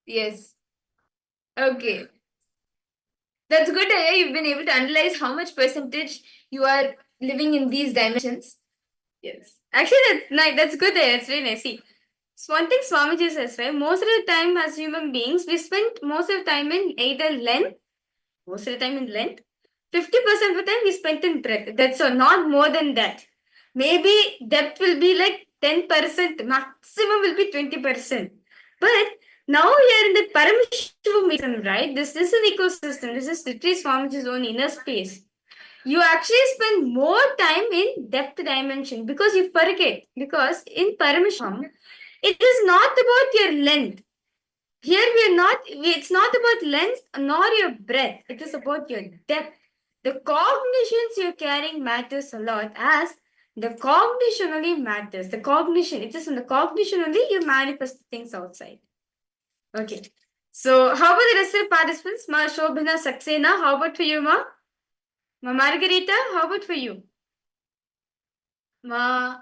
Yes. Okay. That's good, Aya. You've been able to analyze how much percentage you are living in these dimensions. Yes. Actually, that's nice. That's good. That's really nice. See, one thing Swamiji says, right? Most of the time, as human beings, we spend most of the time in either length, most of the time in length, 50% of the time we spent in breadth. That's all, not more than that. Maybe depth will be like 10%, maximum will be 20%. But now we are in the Paramashivoham, right? This is an ecosystem. This is literally Swamiji's own inner space. You actually spend more time in depth dimension because you forget. Because in Paramashivoham, it is not about your length. Here it's not about length nor your breadth. It is about your depth. The cognitions you're carrying matters a lot, as the cognition only matters. The cognition, it is in the cognition only you manifest things outside. Okay. So how about the rest of the participants? Ma Shobhana Saxena, how about for you, Ma? Ma Margarita, how about for you? Ma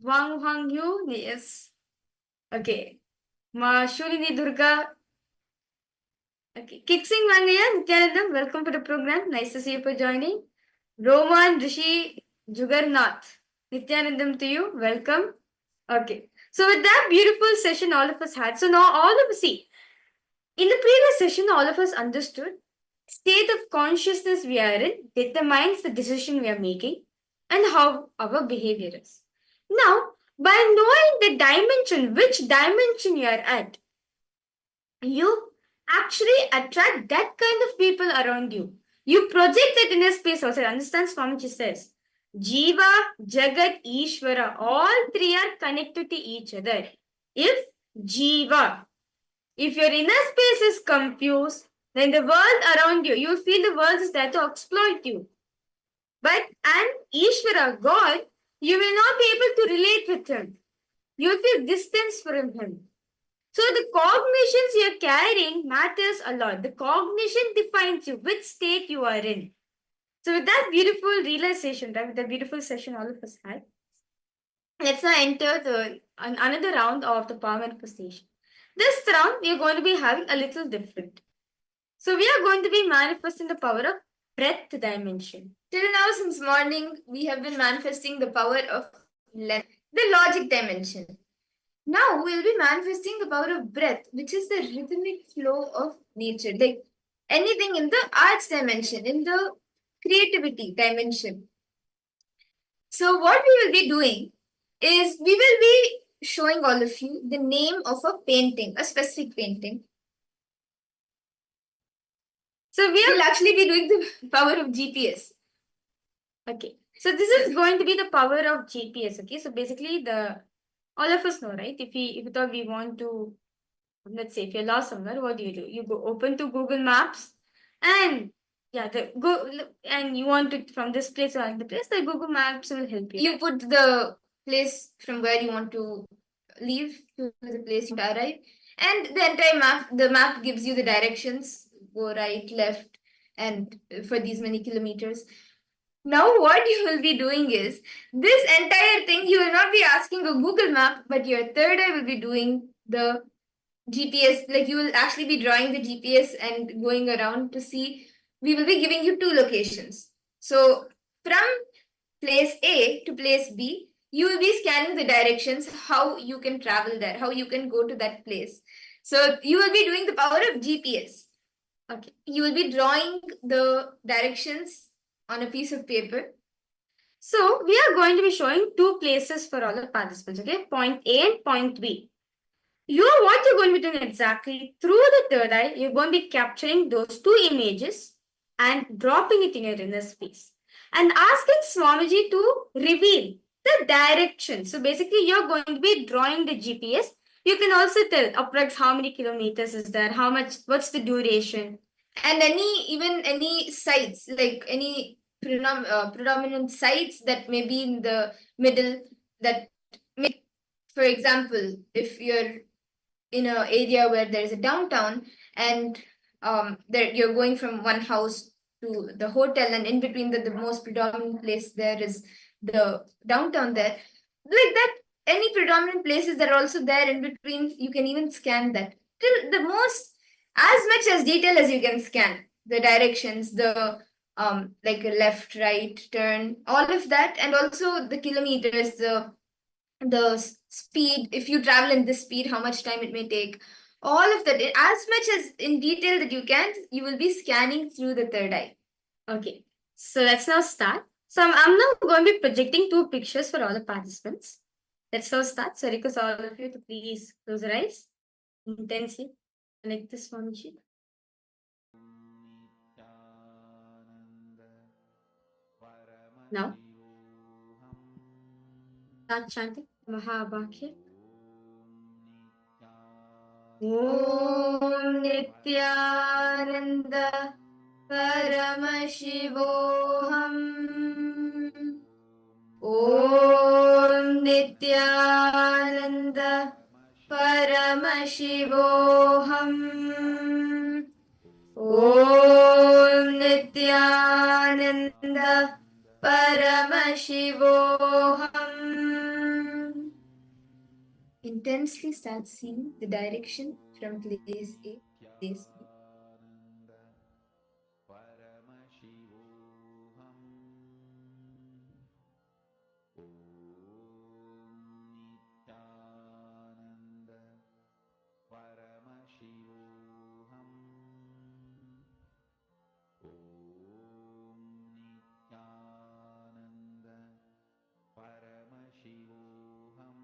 Wang Hang Yu, yes. Okay. Ma Shulini Durga. Okay. Kiksing Mangaya, Nithyanandam, welcome to the program. Nice to see you for joining. Roman Rishi Jugarnath. Nithyanandam to you. Welcome. Okay. So with that beautiful session all of us had. So now all of us see. In the previous session, all of us understood state of consciousness we are in determines the decision we are making and how our behavior is. Now, by knowing the dimension, which dimension you are at, you actually attract that kind of people around you. You project that inner space also. Understand Swamiji says, Jiva, Jagat, Ishvara, all three are connected to each other. If Jiva, if your inner space is confused, then the world around you, you'll feel the world is there to exploit you. But an Ishvara, God, you will not be able to relate with him. You'll feel distance from him. So the cognitions you're carrying matters a lot. The cognition defines you, which state you are in. So with that beautiful realization, right, with the beautiful session all of us had, let's now enter another round of the power manifestation. This round, we are going to be having a little different. So we are going to be manifesting the power of breadth dimension. Till now, since morning, we have been manifesting the power of length, the logic dimension. Now we'll be manifesting the power of breath, which is the rhythmic flow of nature, like anything in the arts dimension, in the creativity dimension. So what we will be doing is we will be showing all of you the name of a painting, a specific painting. So we will actually be doing the power of GPS. Okay. So this is going to be the power of GPS. Okay. So basically all of us know, right? If we thought we want to, let's say if you're lost somewhere, what do? You go open to Google Maps and and you want it from this place or the place, the Google Maps will help you. You put the place from where you want to leave to the place you arrive, and the entire the map gives you the directions, go right, left, and for these many kilometers. Now what you will be doing is, this entire thing, you will not be asking a Google map, but your third eye will be doing the GPS, like you will actually be drawing the GPS and going around to see. We will be giving you two locations. So from place A to place B, you will be scanning the directions, how you can travel there, how you can go to that place. So you will be doing the power of GPS. Okay. You will be drawing the directions on a piece of paper. So we are going to be showing two places for all the participants, okay? Point A and point B. What you're going to be doing exactly through the third eye, you're going to be capturing those two images and dropping it in your inner space. And asking Swamiji to reveal the direction. So basically, you're going to be drawing the GPS. You can also tell approx how many kilometers is there, how much, what's the duration. And any sites, like any predominant sites that may be in the middle, that may, for example, if you're in an area where there is a downtown and there you're going from one house to the hotel, and in between the most predominant place there is the downtown there, like that, any predominant places that are also there in between, you can even scan that till the most, as much as detail as you can scan the directions, the like a left, right, turn, all of that, and also the kilometers, the speed, if you travel in this speed, how much time it may take, all of that, as much as in detail that you can, you will be scanning through the third eye. Okay, so let's now start. So I'm now going to be projecting two pictures for all the participants. Let's now start. So request all of you to please close your eyes intensely. Connect this one sheet. Now, start chanting Mahabhakya. Om Nithyananda Paramashivoham. Om Nithyananda Paramashivoham. Om Nithyananda Paramashivoham. Intensely start seeing the direction from place A to place B. Paramashivoham Nithyananda Paramashivoham Nithyananda Paramashivoham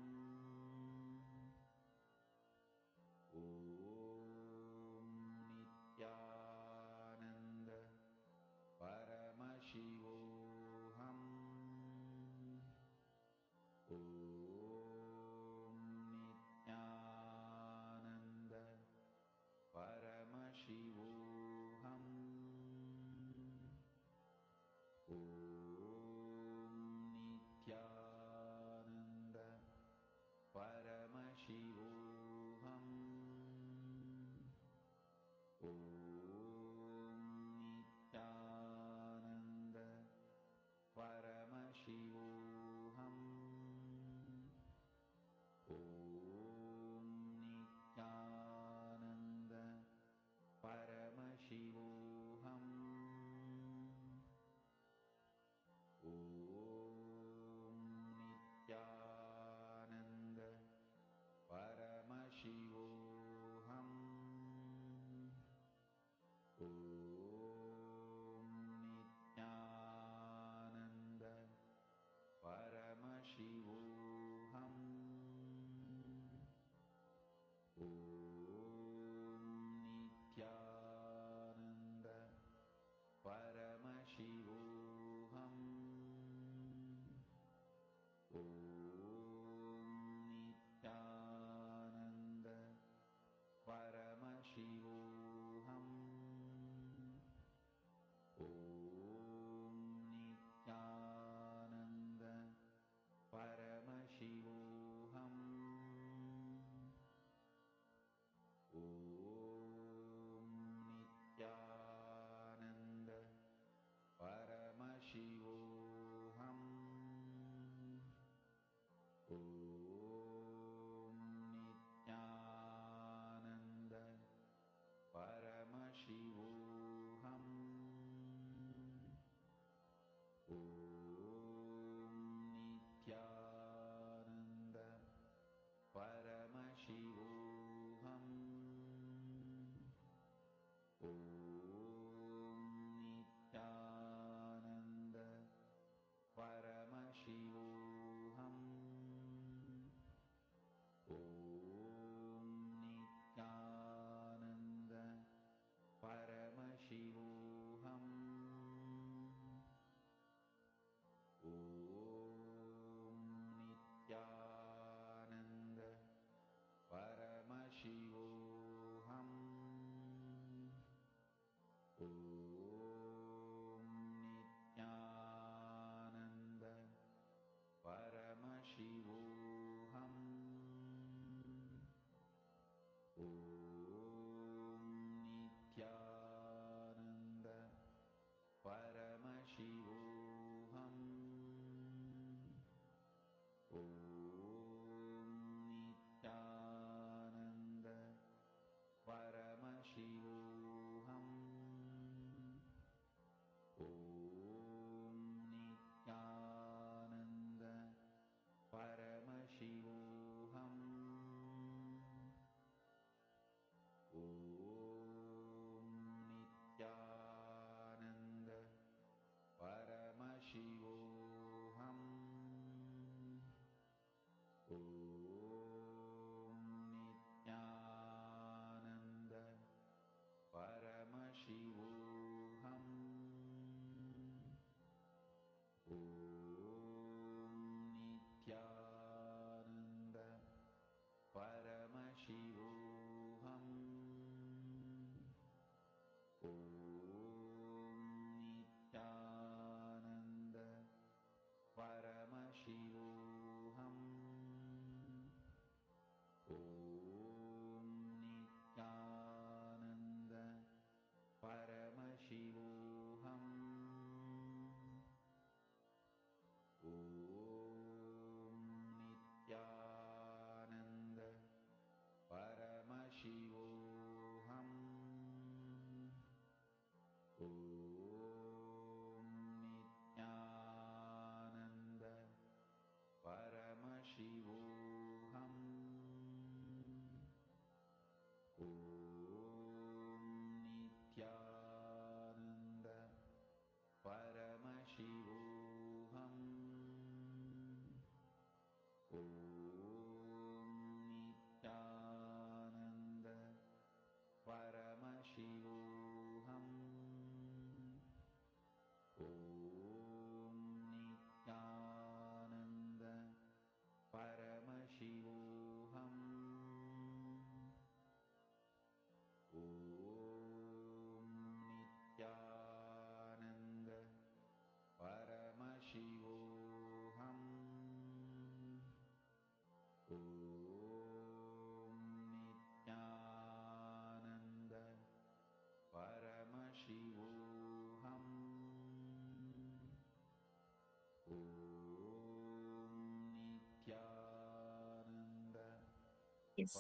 Yes.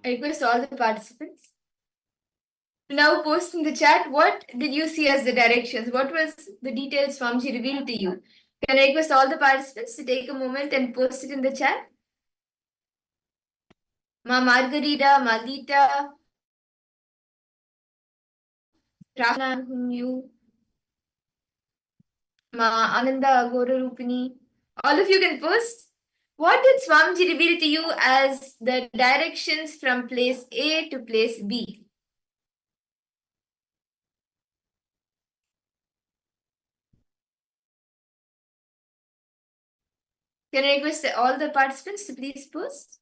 I request all the participants to now post in the chat what did you see as the directions? What was the details Swamiji revealed to you? Can I request all the participants to take a moment and post it in the chat? Ma Margarita, Malita, Rahana, whom you, Ma Ananda, Agora Rupini. All of you can post. What did Swamiji reveal to you as the directions from place A to place B? Can I request all the participants to please post?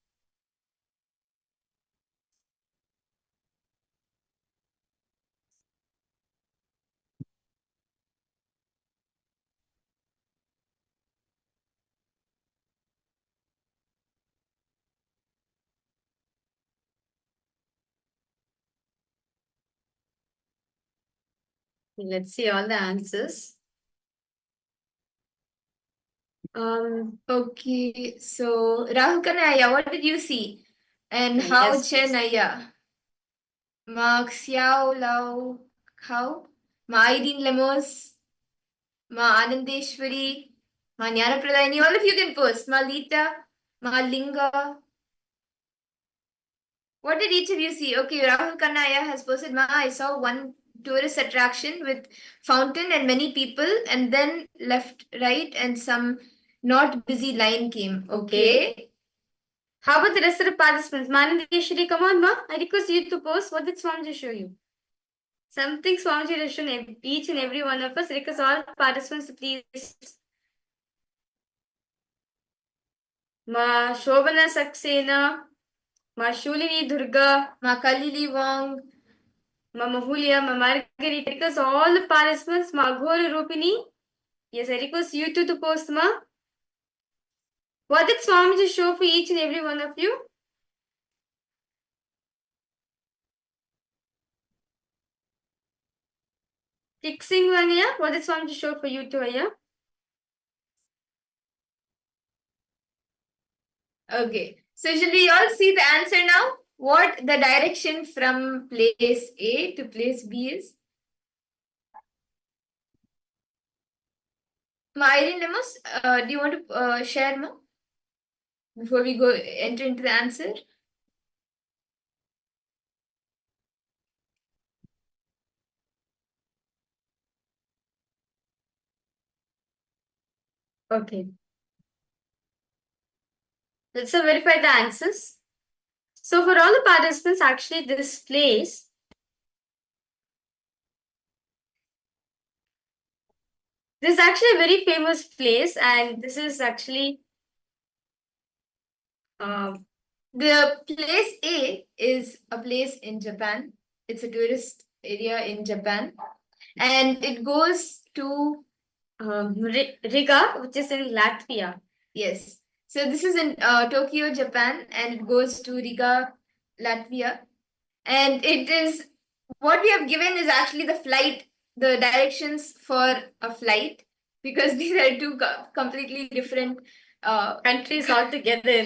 Let's see all the answers. Okay, so Rahul Kanaya, what did you see? And how Yes, Chen Aya? Ma Xiao Lao How? Ma Aidin Lemos, Ma Anandeshwari, Ma Jnana Pradayani, all of you can post. Ma Lita, Ma Linga. What did each of you see? Okay, Rahul Kanaya has posted, Ma, I saw one tourist attraction with fountain and many people, and then left, right, and some not busy line came. Okay. How about the rest of the participants? Manandeshwari, come on, ma. I request you to post. What did Swamiji show you? Something Swamiji has shown each and every one of us. Request all participants to please. Ma Shobana Saxena, Ma Shulini Durga, Ma Kalili Wong, Ma Mahulia, Ma Margarita. Request all the participants. Ma Ghora Rupini. Yes, I request you two to post, ma. What did Swamiji show for each and every one of you? Fixing one, yeah? What did Swamiji show for you two, yeah? Okay, so should we all see the answer now? What the direction from place A to place B is? Ma Irene Lemos, do you want to share more before we go enter into the answer? Okay. Let's verify the answers. So for all the participants, actually this place this is actually a very famous place, and this is actually The place A is a place in Japan. It's a tourist area in Japan, and it goes to Riga, which is in Latvia. yes. So this is in Tokyo, Japan, and it goes to Riga, Latvia, and it is what we have given is actually the directions for a flight, because these are two completely different Countries altogether.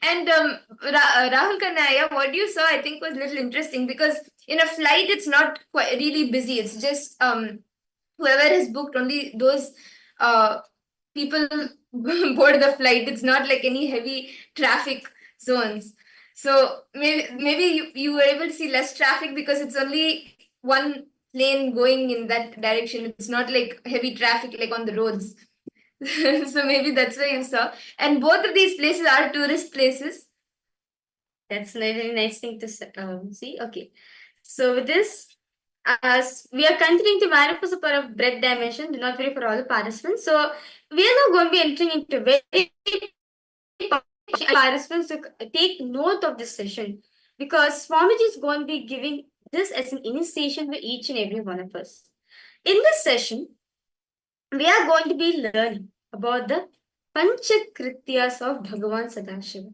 And Rahul Kanaya, what you saw, I think, was a little interesting, because in a flight, it's not quite really busy. It's just whoever has booked, only those people board the flight. It's not like any heavy traffic zones. So maybe you were able to see less traffic because it's only one lane going in that direction. It's not like heavy traffic like on the roads. So maybe that's why you saw. And both of these places are tourist places. That's a really nice thing to see. Okay. So with this, as we are continuing to manifest the power of breath dimension, do not worry for all the participants. So we are now going to be entering into very participants to take note of this session, because Swamiji is going to be giving this as an initiation for each and every one of us. In this session, we are going to be learning about the Panchakrityas of Bhagavan Sadashiva.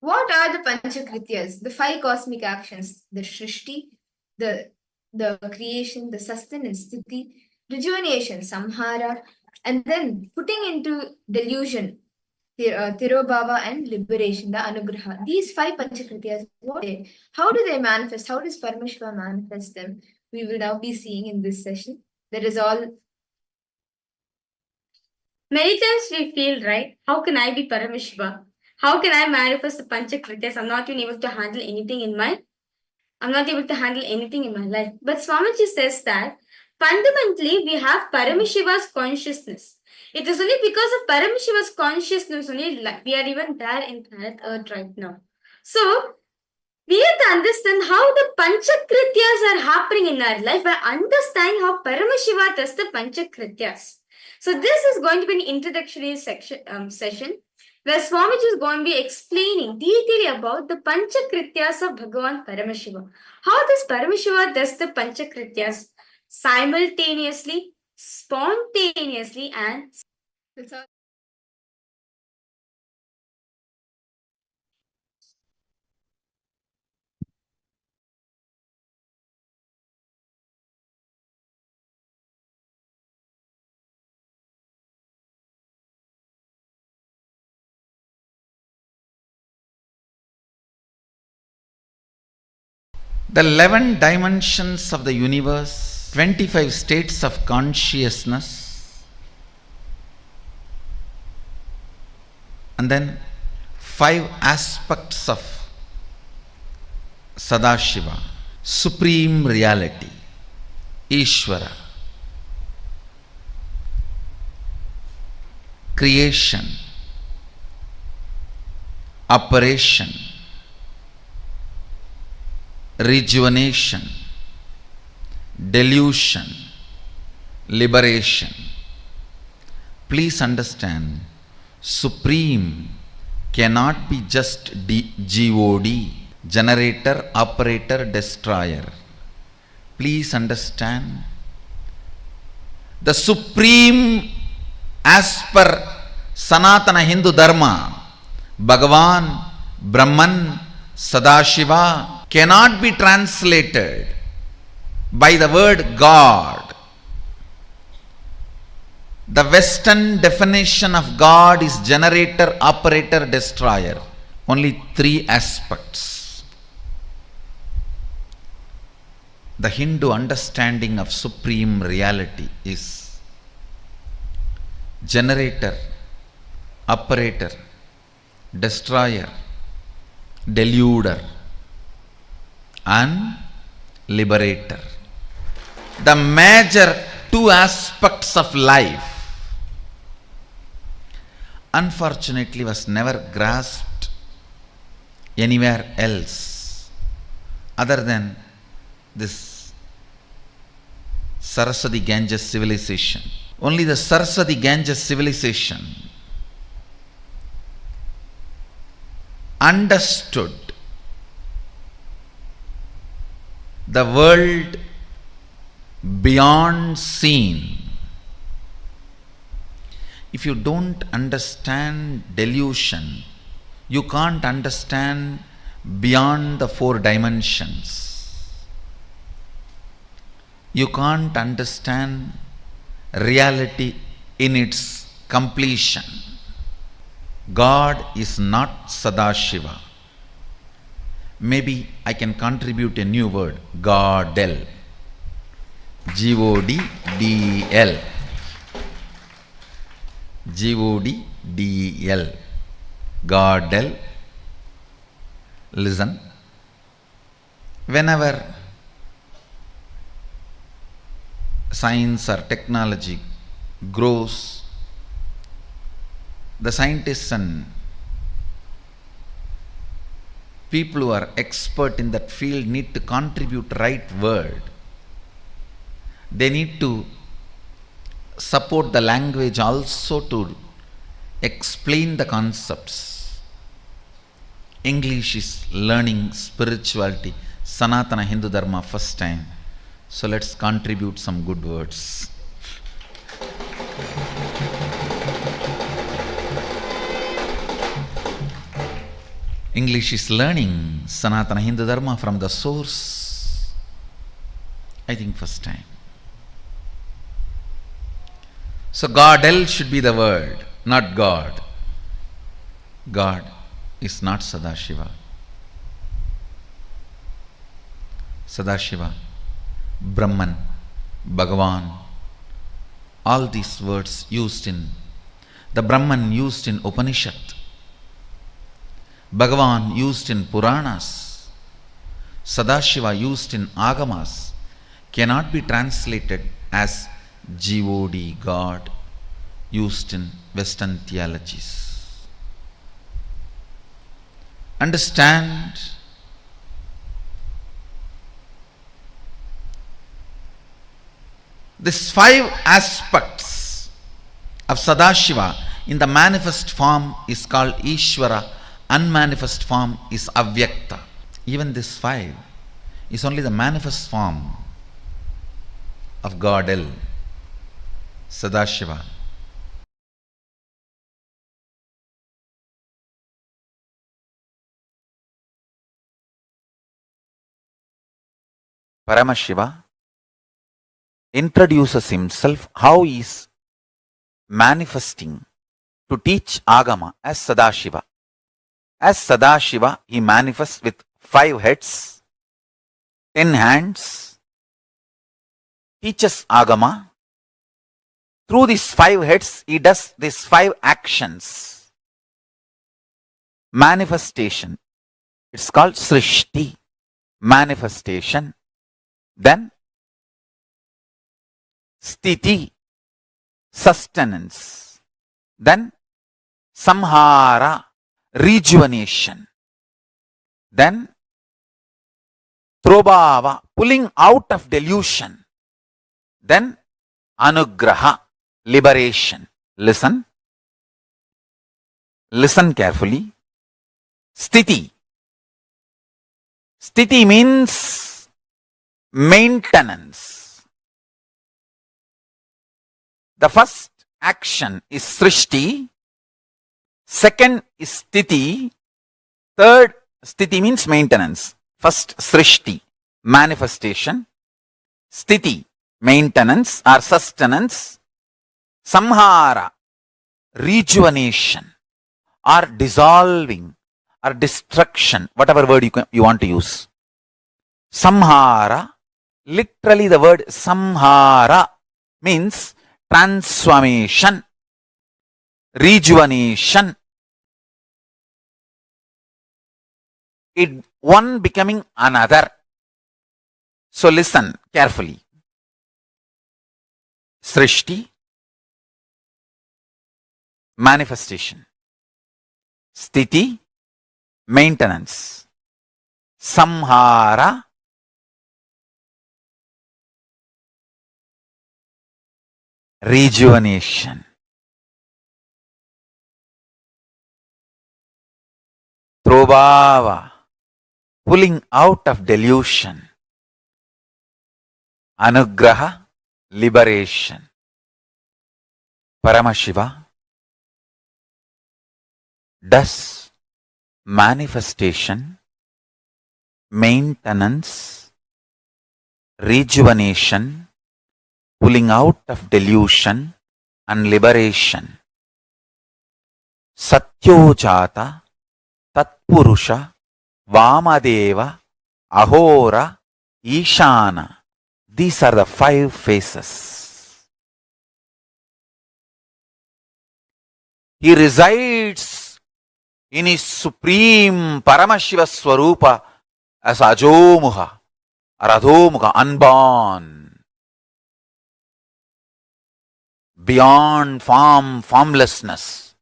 What are the Panchakrityas? The 5 cosmic actions: the Shrishti, the creation, the sustenance, Sthiti, rejuvenation, Samhara, and then putting into delusion, Tirobhava, and liberation, the Anugraha. These 5 Panchakrityas, how do they manifest? How does Paramashiva manifest them? We will now be seeing in this session. That is all. Many times we feel, right, how can I be Paramashiva? How can I manifest the Panchakrityas? I'm not even able to handle anything in my life. But Swamiji says that fundamentally we have Paramashiva's consciousness. It is only because of Paramashiva's consciousness only we are even there in planet Earth right now. So we have to understand how the Panchakrityas are happening in our life by understanding how Paramashiva does the Panchakrityas. So this is going to be an introductory session where Swamiji is going to be explaining detailing about the Panchakrityas of Bhagavan Paramashiva. How does Paramashiva does the Panchakrityas simultaneously, spontaneously, and That's all. The 11 dimensions of the universe, 25 states of consciousness, and then 5 aspects of Sadashiva, supreme reality, Ishvara, creation, operation, rejuvenation, delusion, liberation. Please understand, supreme cannot be just God, generator, operator, destroyer. Please understand, the supreme as per Sanatana Hindu Dharma, Bhagavan, Brahman, Sadashiva, cannot be translated by the word God. The Western definition of God is generator, operator, destroyer. Only 3 aspects. The Hindu understanding of supreme reality is generator, operator, destroyer, deluder, and liberator. The major 2 aspects of life unfortunately was never grasped anywhere else other than this Saraswati Ganges civilization. Only the Saraswati Ganges civilization understood the world beyond seen. If you don't understand delusion, you can't understand beyond the 4 dimensions. You can't understand reality in its completion. God is not Sadashiva. Maybe I can contribute a new word, Godel. G-O-D-D-E-L. G-O-D-D-E-L. Godel. Listen. Whenever science or technology grows, the scientists and people who are expert in that field need to contribute right word. They need to support the language also to explain the concepts. English is learning spirituality, Sanatana Hindu Dharma first time. So let's contribute some good words. English is learning Sanatana Hindu Dharma from the source, I think first time. So Godel should be the word, not God. God is not Sadashiva. Sadashiva, Brahman, Bhagavan, all these words used in the Brahman used in Upanishad, Bhagavan used in Puranas, Sadashiva used in Agamas cannot be translated as G-O-D, God, used in Western theologies. Understand these 5 aspects of Sadashiva in the manifest form is called Ishvara, unmanifest form is Avyakta. Even this 5 is only the manifest form of Godel, Sadashiva. Paramashiva introduces himself how he is manifesting to teach Agama as Sadashiva. As Sadashiva, he manifests with 5 heads, 10 hands, teaches Agama. Through these 5 heads, he does these 5 actions. Manifestation, it's called Srishti, manifestation. Then Sthiti, sustenance. Then Samhara, rejuvenation. Then Prabhava, pulling out of delusion. Then Anugraha, liberation. Listen. Listen carefully. Sthiti. Sthiti means maintenance. The first action is Srishti. Second is Sthiti. Third, Sthiti means maintenance. First, Srishti, manifestation. Sthiti, maintenance or sustenance. Samhara, rejuvenation or dissolving or destruction, whatever word you want to use. Samhara, literally the word Samhara means transformation, rejuvenation. It one becoming another. So listen carefully. Srishti, manifestation. Sthiti, maintenance. Samhara, rejuvenation. Prabhava, pulling out of delusion. Anugraha, liberation. Paramashiva does manifestation, maintenance, rejuvenation, pulling out of delusion and liberation. Satyojata, Tatpurusha, Vamadeva, Ahora, Ishana. These are the 5 phases. He resides in his supreme Paramashiva Swarupa as Ajomuha or Adhomuha, unborn, beyond form, formlessness.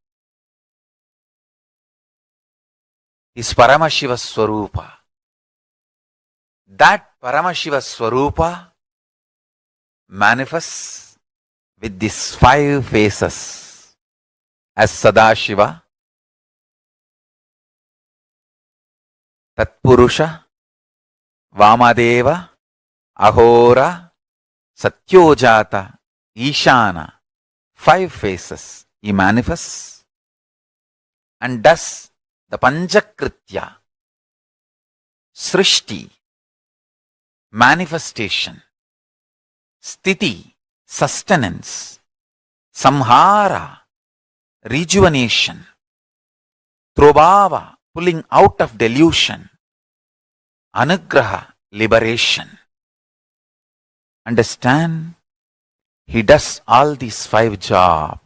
Is Paramashiva Swarupa. That Paramashiva Swarupa manifests with these 5 phases as Sadashiva, Tatpurusha, Vamadeva, Ahora, Satyojata, Ishana. 5 phases he manifests and does the Panchakritya, Srishti, manifestation, Sthiti, sustenance, Samhara, rejuvenation, Trobhava, pulling out of delusion, Anugraha, liberation. Understand? He does all these 5 jobs.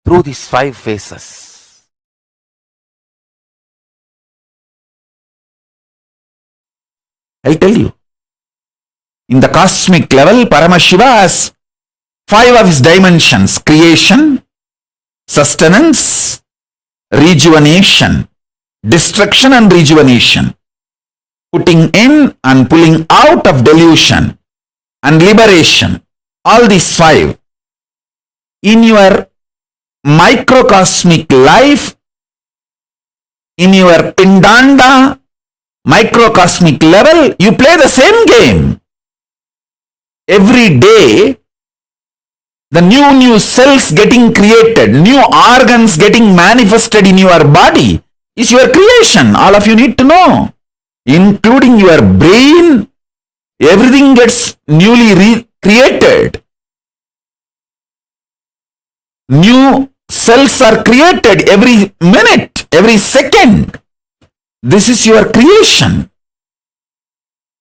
Through these 5 phases. I'll tell you. In the cosmic level, Paramashiva has 5 of his dimensions: creation, sustenance, rejuvenation, destruction and rejuvenation, putting in and pulling out of delusion, and liberation. All these 5. In your microcosmic life, in your Pindanda microcosmic level, you play the same game. Every day, the new cells getting created, new organs getting manifested in your body is your creation. All of you need to know. Including your brain, everything gets newly created. New cells are created every minute, every second. This is your creation.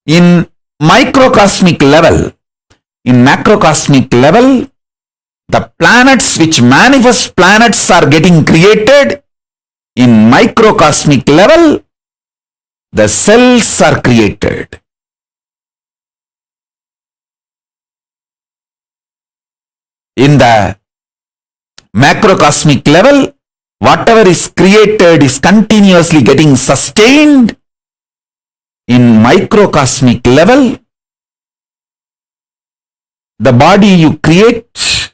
In microcosmic level, in macrocosmic level, the planets which manifest planets are getting created. In microcosmic level, the cells are created. In the macrocosmic level, whatever is created is continuously getting sustained. In microcosmic level, the body you create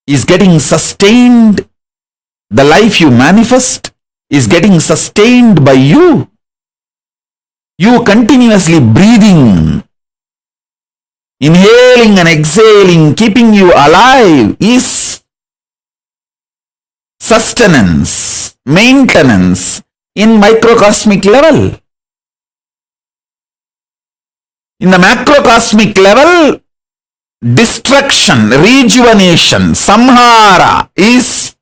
is getting sustained. The life you manifest is getting sustained by you. You continuously breathing, inhaling and exhaling, keeping you alive is sustenance, maintenance in microcosmic level. In the macrocosmic level, destruction, rejuvenation, samhara is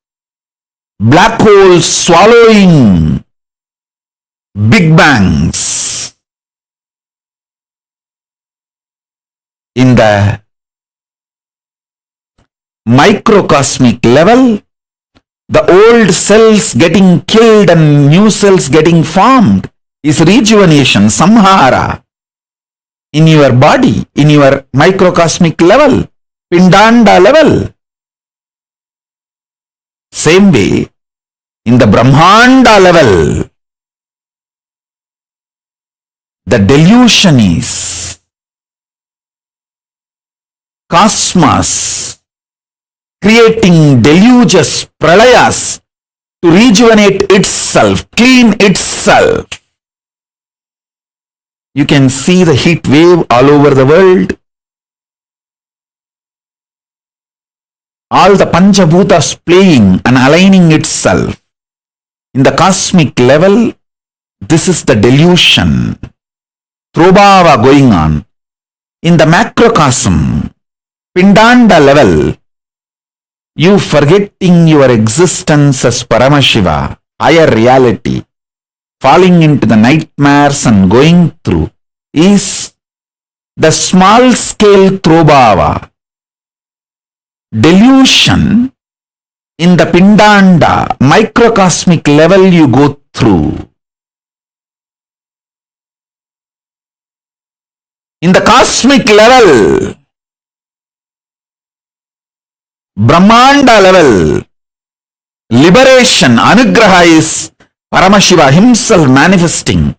black holes swallowing big bangs. In the microcosmic level, the old cells getting killed and new cells getting formed is rejuvenation, samhara. In your body, in your microcosmic level, Pindanda level. Same way, in the Brahmanda level, the delusion is cosmos creating deluges, pralayas to rejuvenate itself, clean itself. You can see the heat wave all over the world. All the Panchabhutas playing and aligning itself. In the cosmic level, this is the delusion, Throbhava going on. In the macrocosm, Pindanda level, you forgetting your existence as Paramashiva, higher reality, falling into the nightmares and going through, is the small scale Throbhava. Delusion in the Pindanda, microcosmic level you go through. In the cosmic level, Brahmanda level, liberation, Anugraha is Paramashiva himself manifesting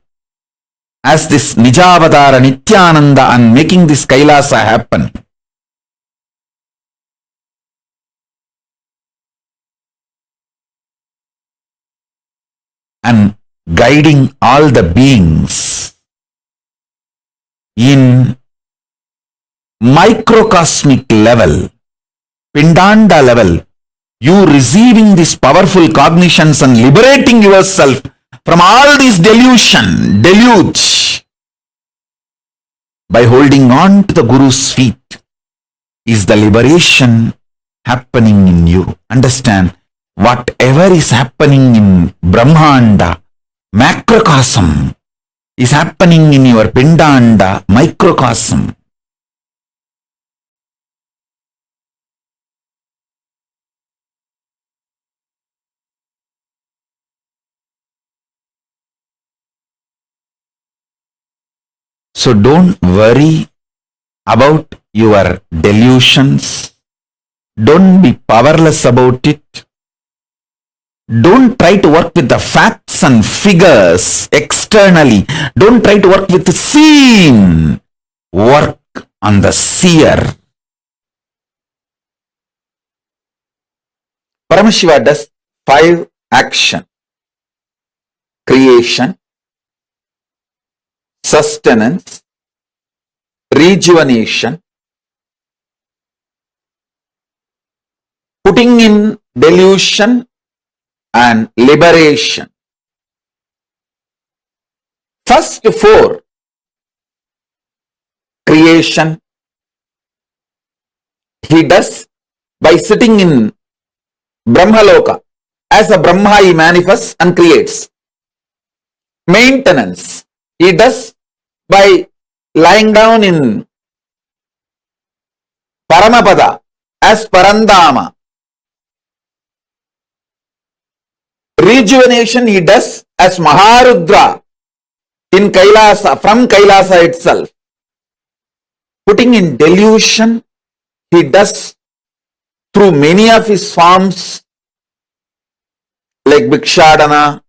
as this Nijavadara Nithyananda and making this KAILASA happen. And guiding all the beings in microcosmic level, Pindanda level, you receiving these powerful cognitions and liberating yourself from all this deluge by holding on to the Guru's feet is the liberation happening in you. Understand, whatever is happening in Brahmanda, macrocosm, is happening in your Pindanda, microcosm. So don't worry about your delusions. Don't be powerless about it. Don't try to work with the facts and figures externally. Don't try to work with the seen. Work on the seer. Paramashiva does 5 actions: creation, sustenance, rejuvenation, putting in delusion, and liberation. First 4, creation, he does by sitting in Brahmaloka. As a Brahma he manifests and creates. Maintenance, he does by lying down in Paramapada as Parandama. Rejuvenation he does as Maharudra in KAILASA, from KAILASA itself. Putting in delusion he does through many of his forms like Bhikshadana,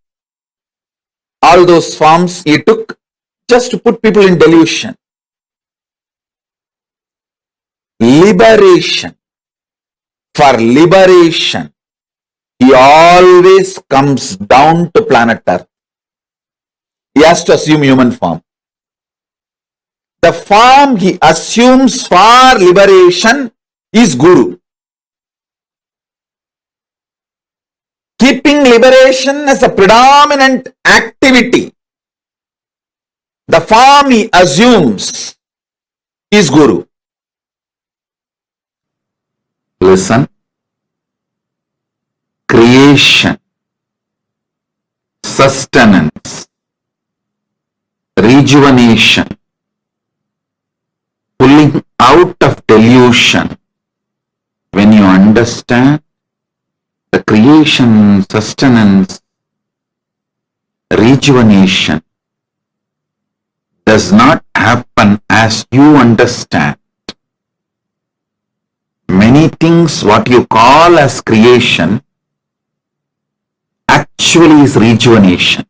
all those forms he took just to put people in delusion. Liberation. For liberation, he always comes down to planet Earth. He has to assume human form. The form he assumes for liberation is Guru. Keeping liberation as a predominant activity, the form he assumes is Guru. Listen. Creation, sustenance, rejuvenation, pulling out of delusion. When you understand the creation, sustenance, rejuvenation does not happen as you understand. Many things what you call as creation actually is rejuvenation.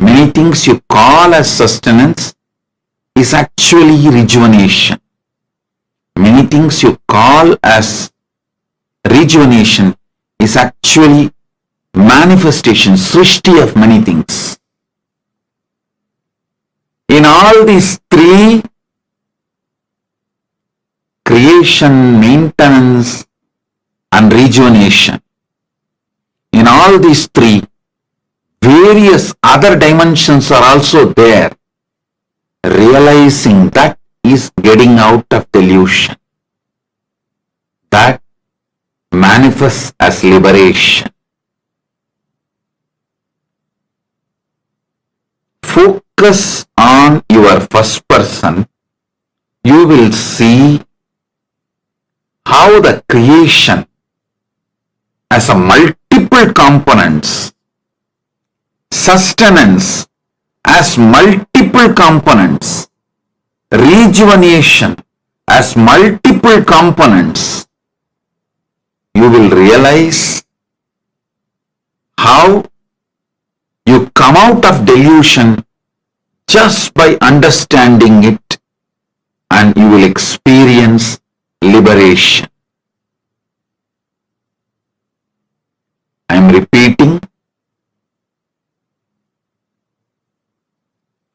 Many things you call as sustenance is actually rejuvenation. Many things you call as rejuvenation is actually manifestation, srishti of many things. In all these 3, creation, maintenance, and rejuvenation, in all these three, various other dimensions are also there. Realizing that is getting out of delusion. That manifests as liberation. Focus on your first person, you will see how the creation as a multiple components, sustenance as multiple components, rejuvenation as multiple components, you will realize how you come out of delusion just by understanding it, and you will experience liberation. I am repeating,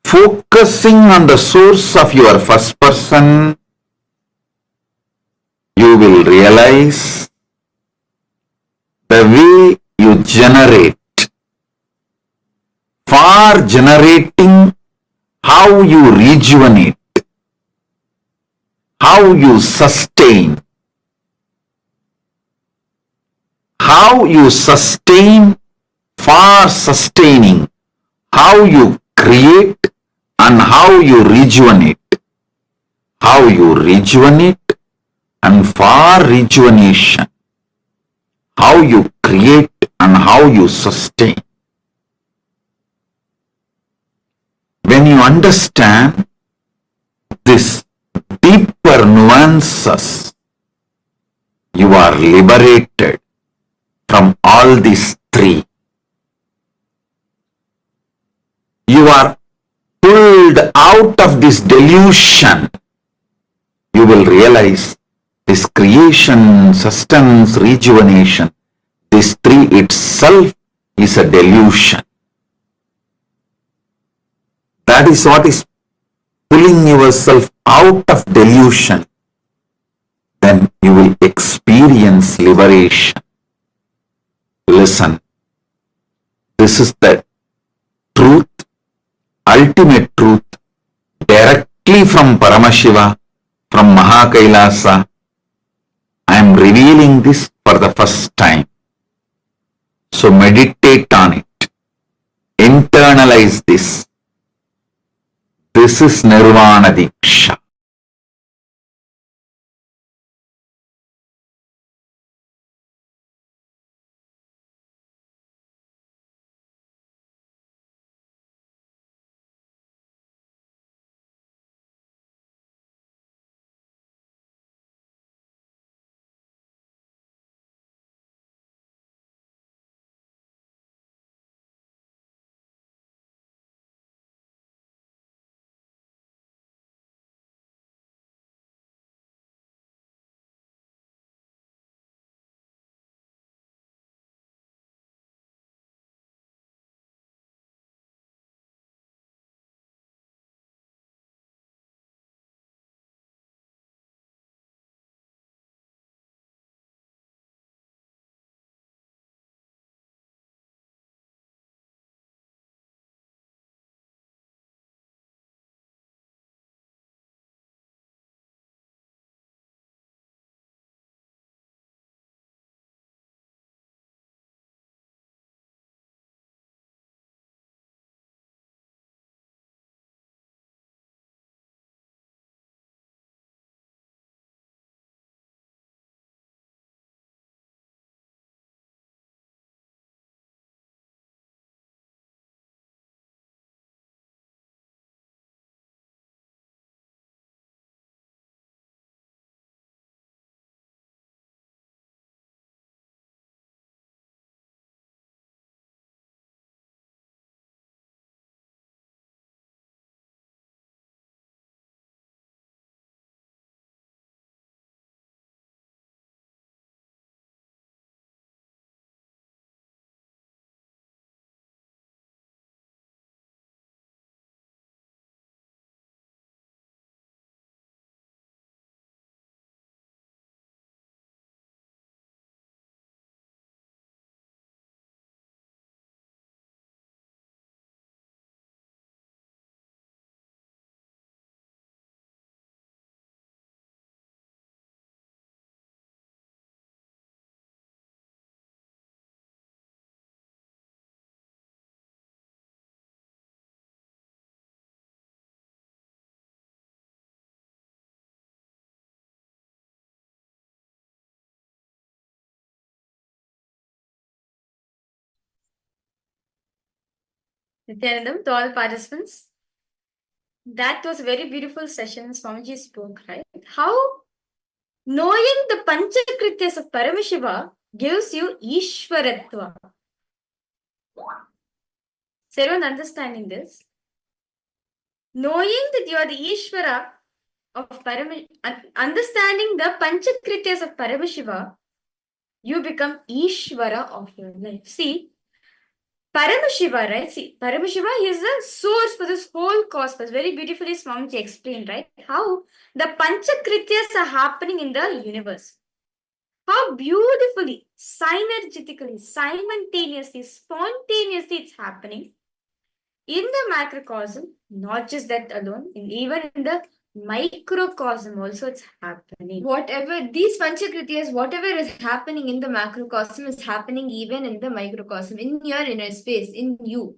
focusing on the source of your first person, you will realize the way you generate. For generating, how you rejuvenate, how you sustain, for sustaining, how you create and how you rejuvenate, and for rejuvenation, how you create and how you sustain. When you understand this deeper nuances, you are liberated from all these three. You are pulled out of this delusion. You will realize this creation, sustenance, rejuvenation, this three itself is a delusion. That is what is pulling yourself out of delusion. Then you will experience liberation. Listen, this is the truth, ultimate truth, directly from Paramashiva, from KAILASA. I am revealing this for the first time. So meditate on it. Internalize this. This is Nirvana Diksha. Nithyanandam, to all participants. That was a very beautiful session Swamiji spoke, right? How knowing the Panchakrityas of Paramashiva gives you Ishwaratva. So everyone understanding this? Knowing that you are the Ishvara of understanding the Panchakrityas of Paramashiva, you become Ishvara of your life. See, Paramashiva, right? See, Paramashiva is the source for this whole cosmos. Very beautifully Swamiji explained, right? How the Panchakrityas are happening in the universe. How beautifully, synergetically, simultaneously, spontaneously it's happening in the macrocosm. Not just that alone, even in the microcosm also it's happening. Whatever these Panchakrityas, whatever is happening in the macrocosm is happening even in the microcosm, in your inner space, in you.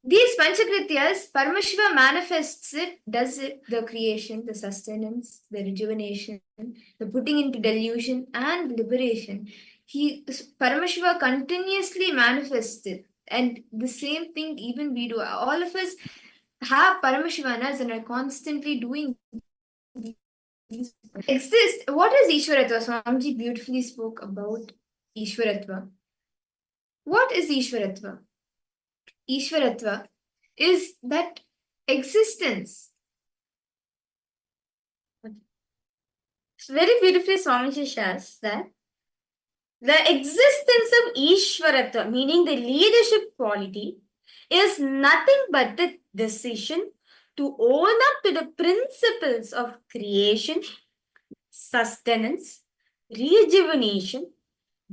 These Panchakrityas, Paramashiva manifests it, does it, the creation, the sustenance, the rejuvenation, the putting into delusion and liberation. Paramashiva continuously manifests it. And the same thing even we do. All of us have Paramashivanas and are constantly doing these. Exist. What is Ishwaratva? Swamiji beautifully spoke about Ishwaratva. What is Ishwaratva? Ishwaratva is that existence. Very beautifully Swamiji shares that the existence of Ishwaratva, meaning the leadership quality, is nothing but the decision to own up to the principles of creation, sustenance, rejuvenation,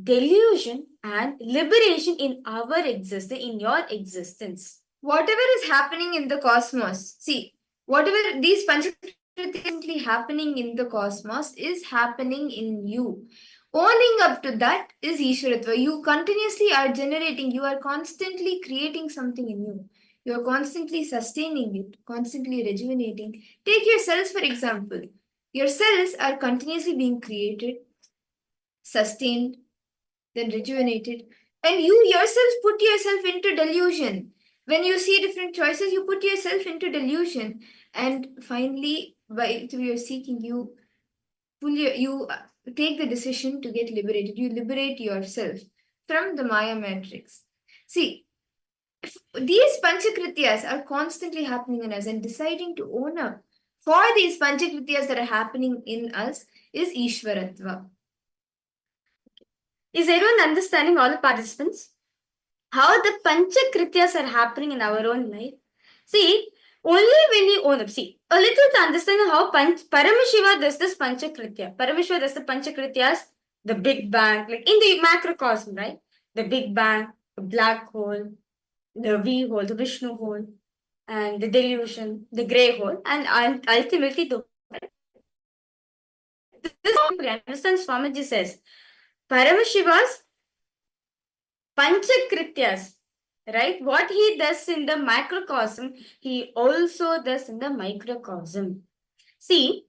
delusion, and liberation in our existence, in your existence. Whatever is happening in the cosmos, see, whatever these Panchakrityas happening in the cosmos is happening in you. Owning up to that is Ishwaratva. You continuously are generating, you are constantly creating something in you. You are constantly sustaining it, constantly rejuvenating. Take your cells, for example. Your cells are continuously being created, sustained, then rejuvenated. And you yourself put yourself into delusion. When you see different choices, you put yourself into delusion. And finally, through your seeking, you take the decision to get liberated. You liberate yourself from the Maya matrix. See, these Panchakrityas are constantly happening in us, and deciding to own up for these Panchakrityas that are happening in us is Ishwaratva. Is everyone understanding, all the participants? How the Panchakrityas are happening in our own life? See, only when you own up. See, a little to understand how Paramashiva does this Panchakritya. Paramashiva does the Panchakrityas, the Big Bang, like in the macrocosm, right? The Big Bang, the black hole, the V hole, the Vishnu hole, and the delusion, the grey hole, and ultimately the. This understand Swamiji says, Paramashiva's Panchakrityas, right? What he does in the macrocosm, he also does in the microcosm. See,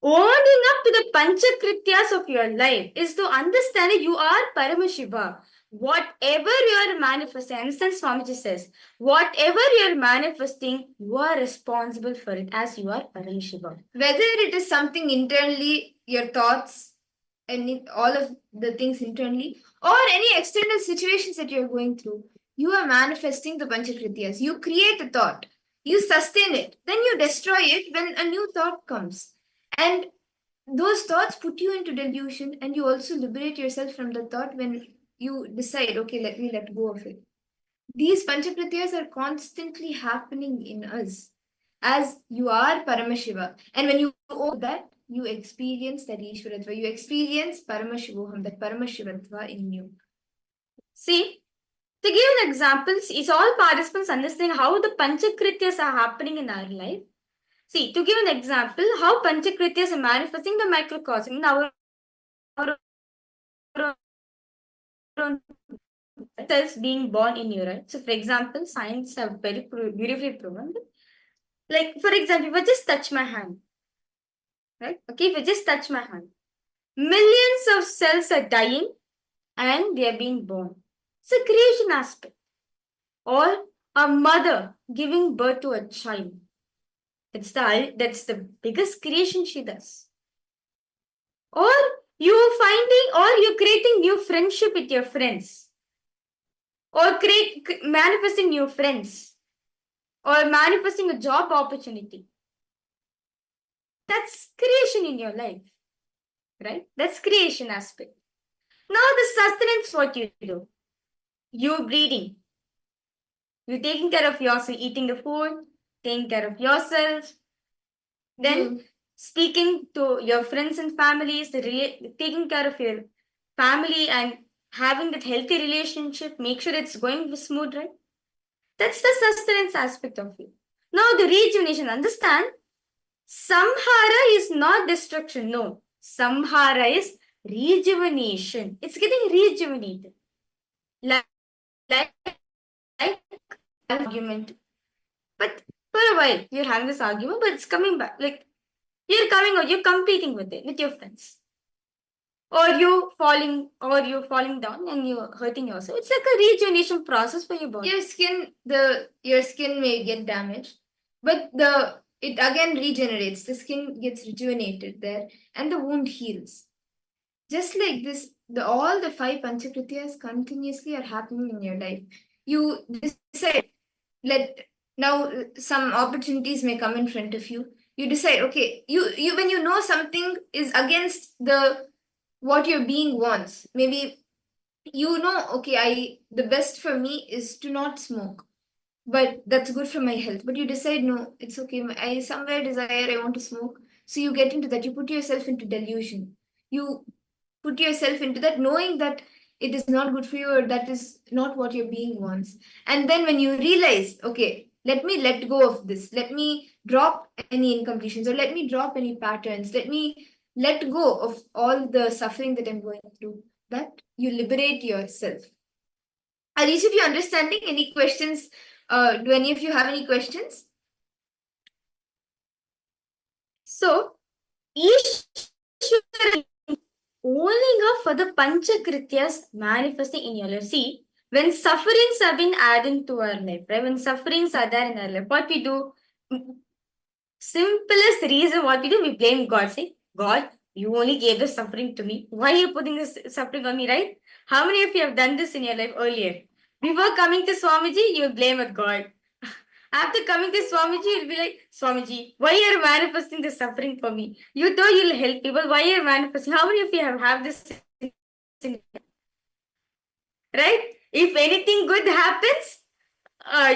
owning up to the Panchakrityas of your life is to understand that you are Paramashiva. Whatever you are manifesting, understand Swamiji says, whatever you are manifesting, you are responsible for it as you are Paramashiva. Whether it is something internally, your thoughts, and all of the things internally, or any external situations that you're going through, you are manifesting the Panchakrityas. You create a thought, you sustain it, then you destroy it when a new thought comes. And those thoughts put you into delusion, and you also liberate yourself from the thought when you decide, okay, let me let go of it. These Panchakrityas are constantly happening in us as you are Paramashiva. And when you own that, you experience that Ishwaratva. You experience Paramashivoham, that Paramashivatva in you. See, to give an example, is all participants understanding how the Panchakrityas are happening in our life? See, to give an example, how Panchakrityas are manifesting the microcosm in our cells being born in you, right? So, for example, science have very beautifully proven that. Like, for example, if I just touch my hand, right? Okay, if I just touch my hand, millions of cells are dying and they are being born. It's a creation aspect. Or a mother giving birth to a child. That's the biggest creation she does. Or you're creating new friendship with your friends, or manifesting new friends, or manifesting a job opportunity. That's creation in your life, right? That's creation aspect. Now the sustenance, what you do, you breathing, you're taking care of yourself, eating the food, taking care of yourself, then speaking to your friends and families, taking care of your family and having that healthy relationship, make sure it's going smooth, right? That's the sustenance aspect of you. Now the rejuvenation, understand, samhara is not destruction, no. Samhara is rejuvenation. It's getting rejuvenated. Like argument. But for a while, you're having this argument, but it's coming back. Like, you're coming out, you're competing with it, with your friends. Or you're falling down and you're hurting yourself. It's like a rejuvenation process for your body. Your skin may get damaged, but it again regenerates. The skin gets rejuvenated there, and the wound heals. Just like this, all the 5 panchakrityas continuously are happening in your life. You decide, now some opportunities may come in front of you. You decide, okay, you when you know something is against what your being wants, maybe you know, okay, the best for me is to not smoke, but that's good for my health. But you decide, no, it's okay, I somewhere desire, I want to smoke. So you get into that, you put yourself into delusion. You put yourself into that, knowing that it is not good for you, or that is not what your being wants. And then when you realize, okay, let me let go of this, let me drop any incompletions, or let me drop any patterns, let me let go of all the suffering that I'm going through, that you liberate yourself. Are each of you understanding? Any questions? Do any of you have any questions? So, Ishvara owning up for the Panchakrityas manifesting in your life. See, when sufferings have been added to our life, right? When sufferings are there in our life, what we do? Simplest reason what we do, we blame God. Say, God, you only gave the suffering to me. Why are you putting this suffering on me, right? How many of you have done this in your life earlier? Before coming to Swamiji, you blame at God. After coming to Swamiji, you'll be like, Swamiji, why are you manifesting this suffering for me? You thought you'll help people. Why are you manifesting? How many of you have this? Right? If anything good happens,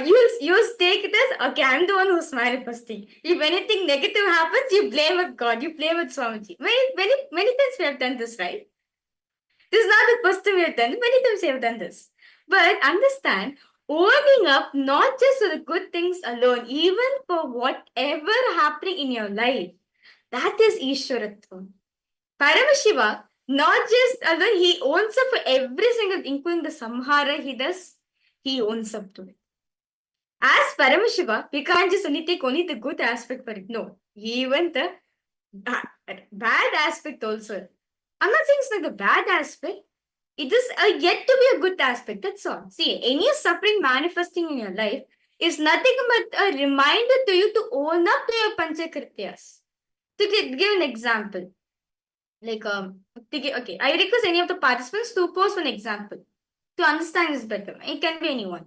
you take it as, okay, I'm the one who's manifesting. If anything negative happens, you blame it God, you blame it Swamiji. Many times we have done this, right? This is not the first time we have done it. Many times we have done this. But understand, owning up not just for the good things alone, even for whatever happening in your life, that is Ishwaratva. Paramashiva, not just alone, he owns up for every single, including the samhara he does, he owns up to it. As Paramashiva, we can't just only take only the good aspect for it. No, even the bad aspect also. I'm not saying it's like the bad aspect. It is yet to be a good aspect. That's all. See, any suffering manifesting in your life is nothing but a reminder to you to own up to your panchakrityas. To give an example, like okay, I request any of the participants to post an example to understand this better. It can be anyone.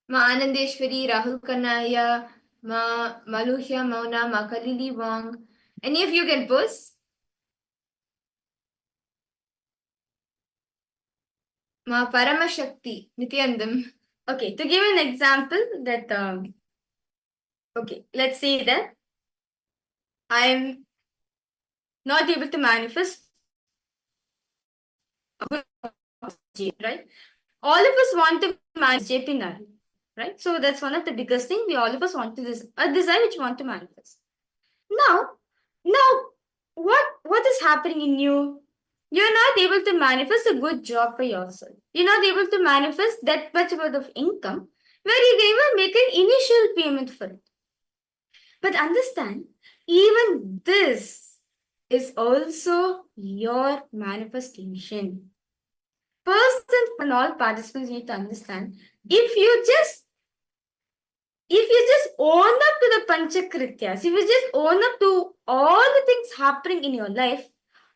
Ma Anandeshwari, Rahul Kanaya, Ma Maluhya Mauna, Ma Kalili Wong. Any of you can post? Ma Paramashakti, Nithyanandam. Okay, to give an example that, okay, let's say that I'm not able to manifest, right? All of us want to manifest JP Nari, right? So that's one of the biggest things we all of us want to a desire which we want to manifest. Now, what is happening in you? You're not able to manifest a good job for yourself. You're not able to manifest that much amount of income where you can even make an initial payment for it. But understand, even this is also your manifestation. First and all participants need to understand, if you just If you just own up to the Panchakrityas, if you just own up to all the things happening in your life,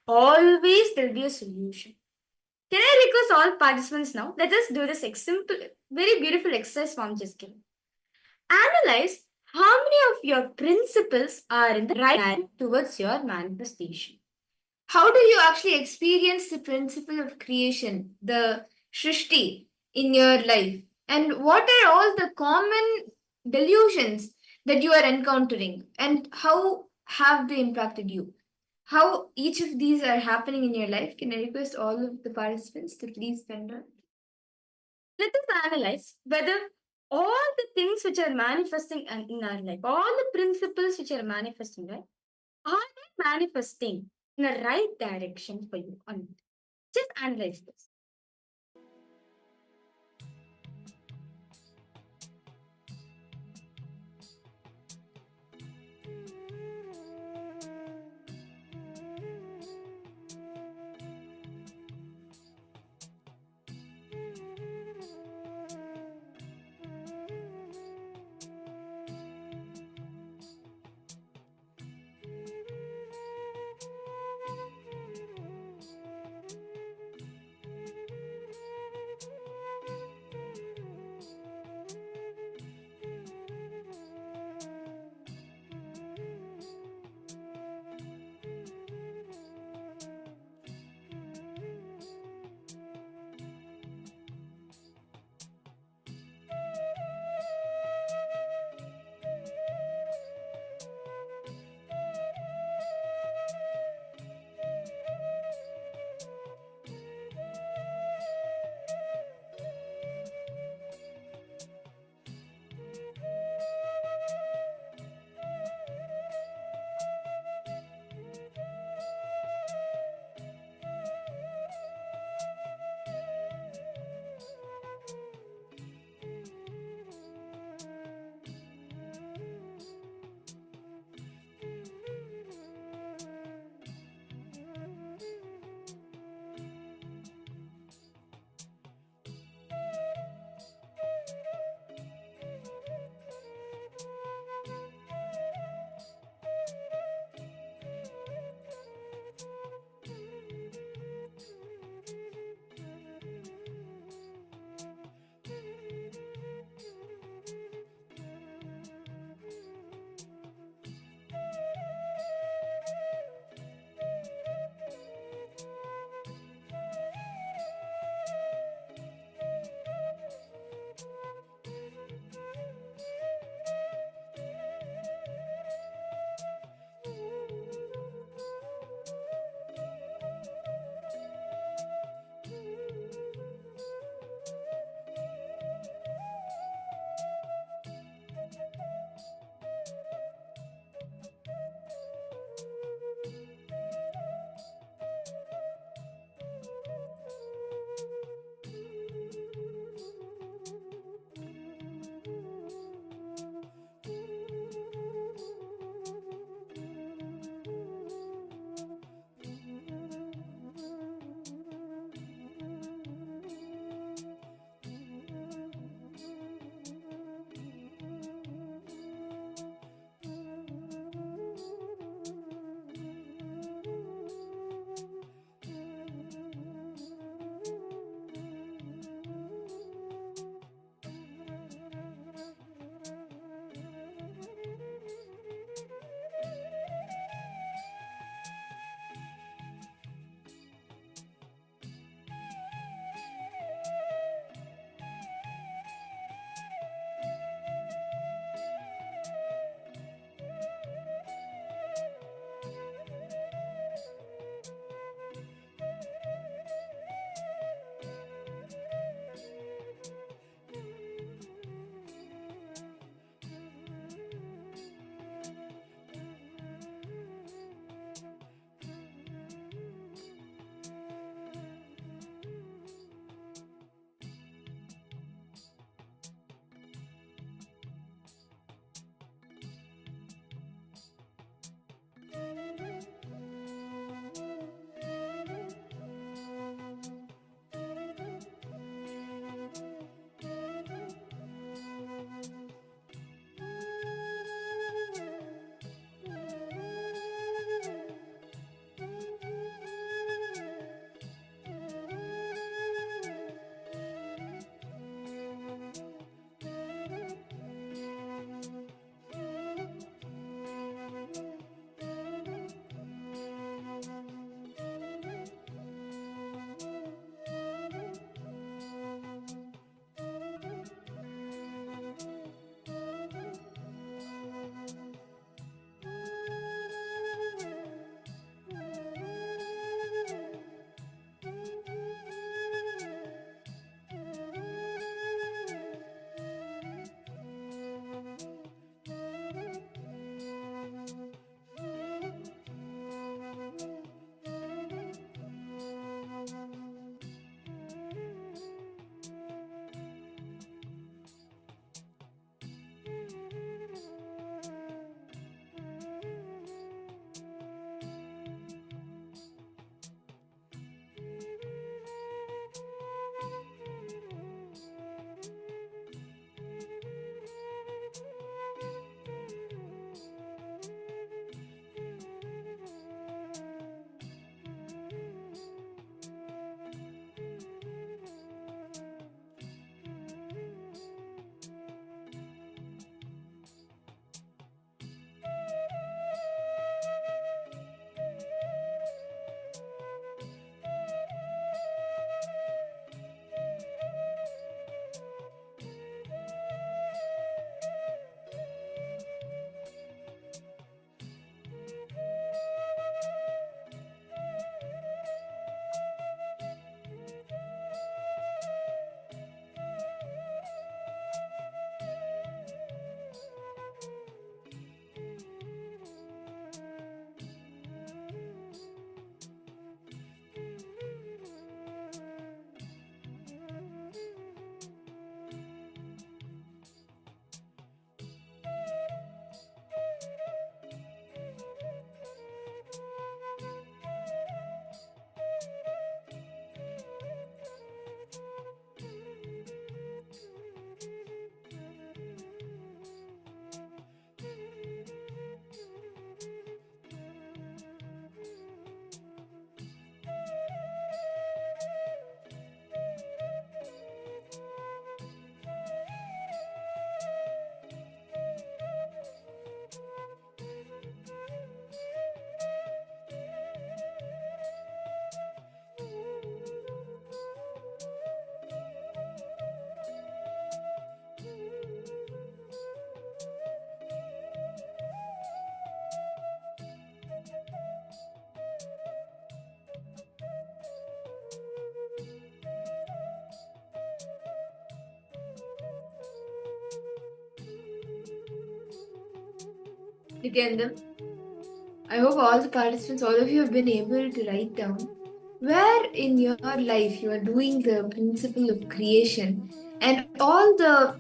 always there'll be a solution. Can I request all participants now? Let us do this simple, very beautiful exercise form just given. Analyze how many of your principles are in the right line towards your manifestation. How do you actually experience the principle of creation, the Shrishti, in your life? And what are all the common delusions that you are encountering? And how have they impacted you? How each of these are happening in your life? Can I request all of the participants to please pen down? Let us analyze whether all the things which are manifesting in our life, all the principles which are manifesting, right, are they manifesting in the right direction for you or not? Just analyze this. Nithyananda, I hope all the participants, all of you have been able to write down where in your life you are doing the principle of creation and all the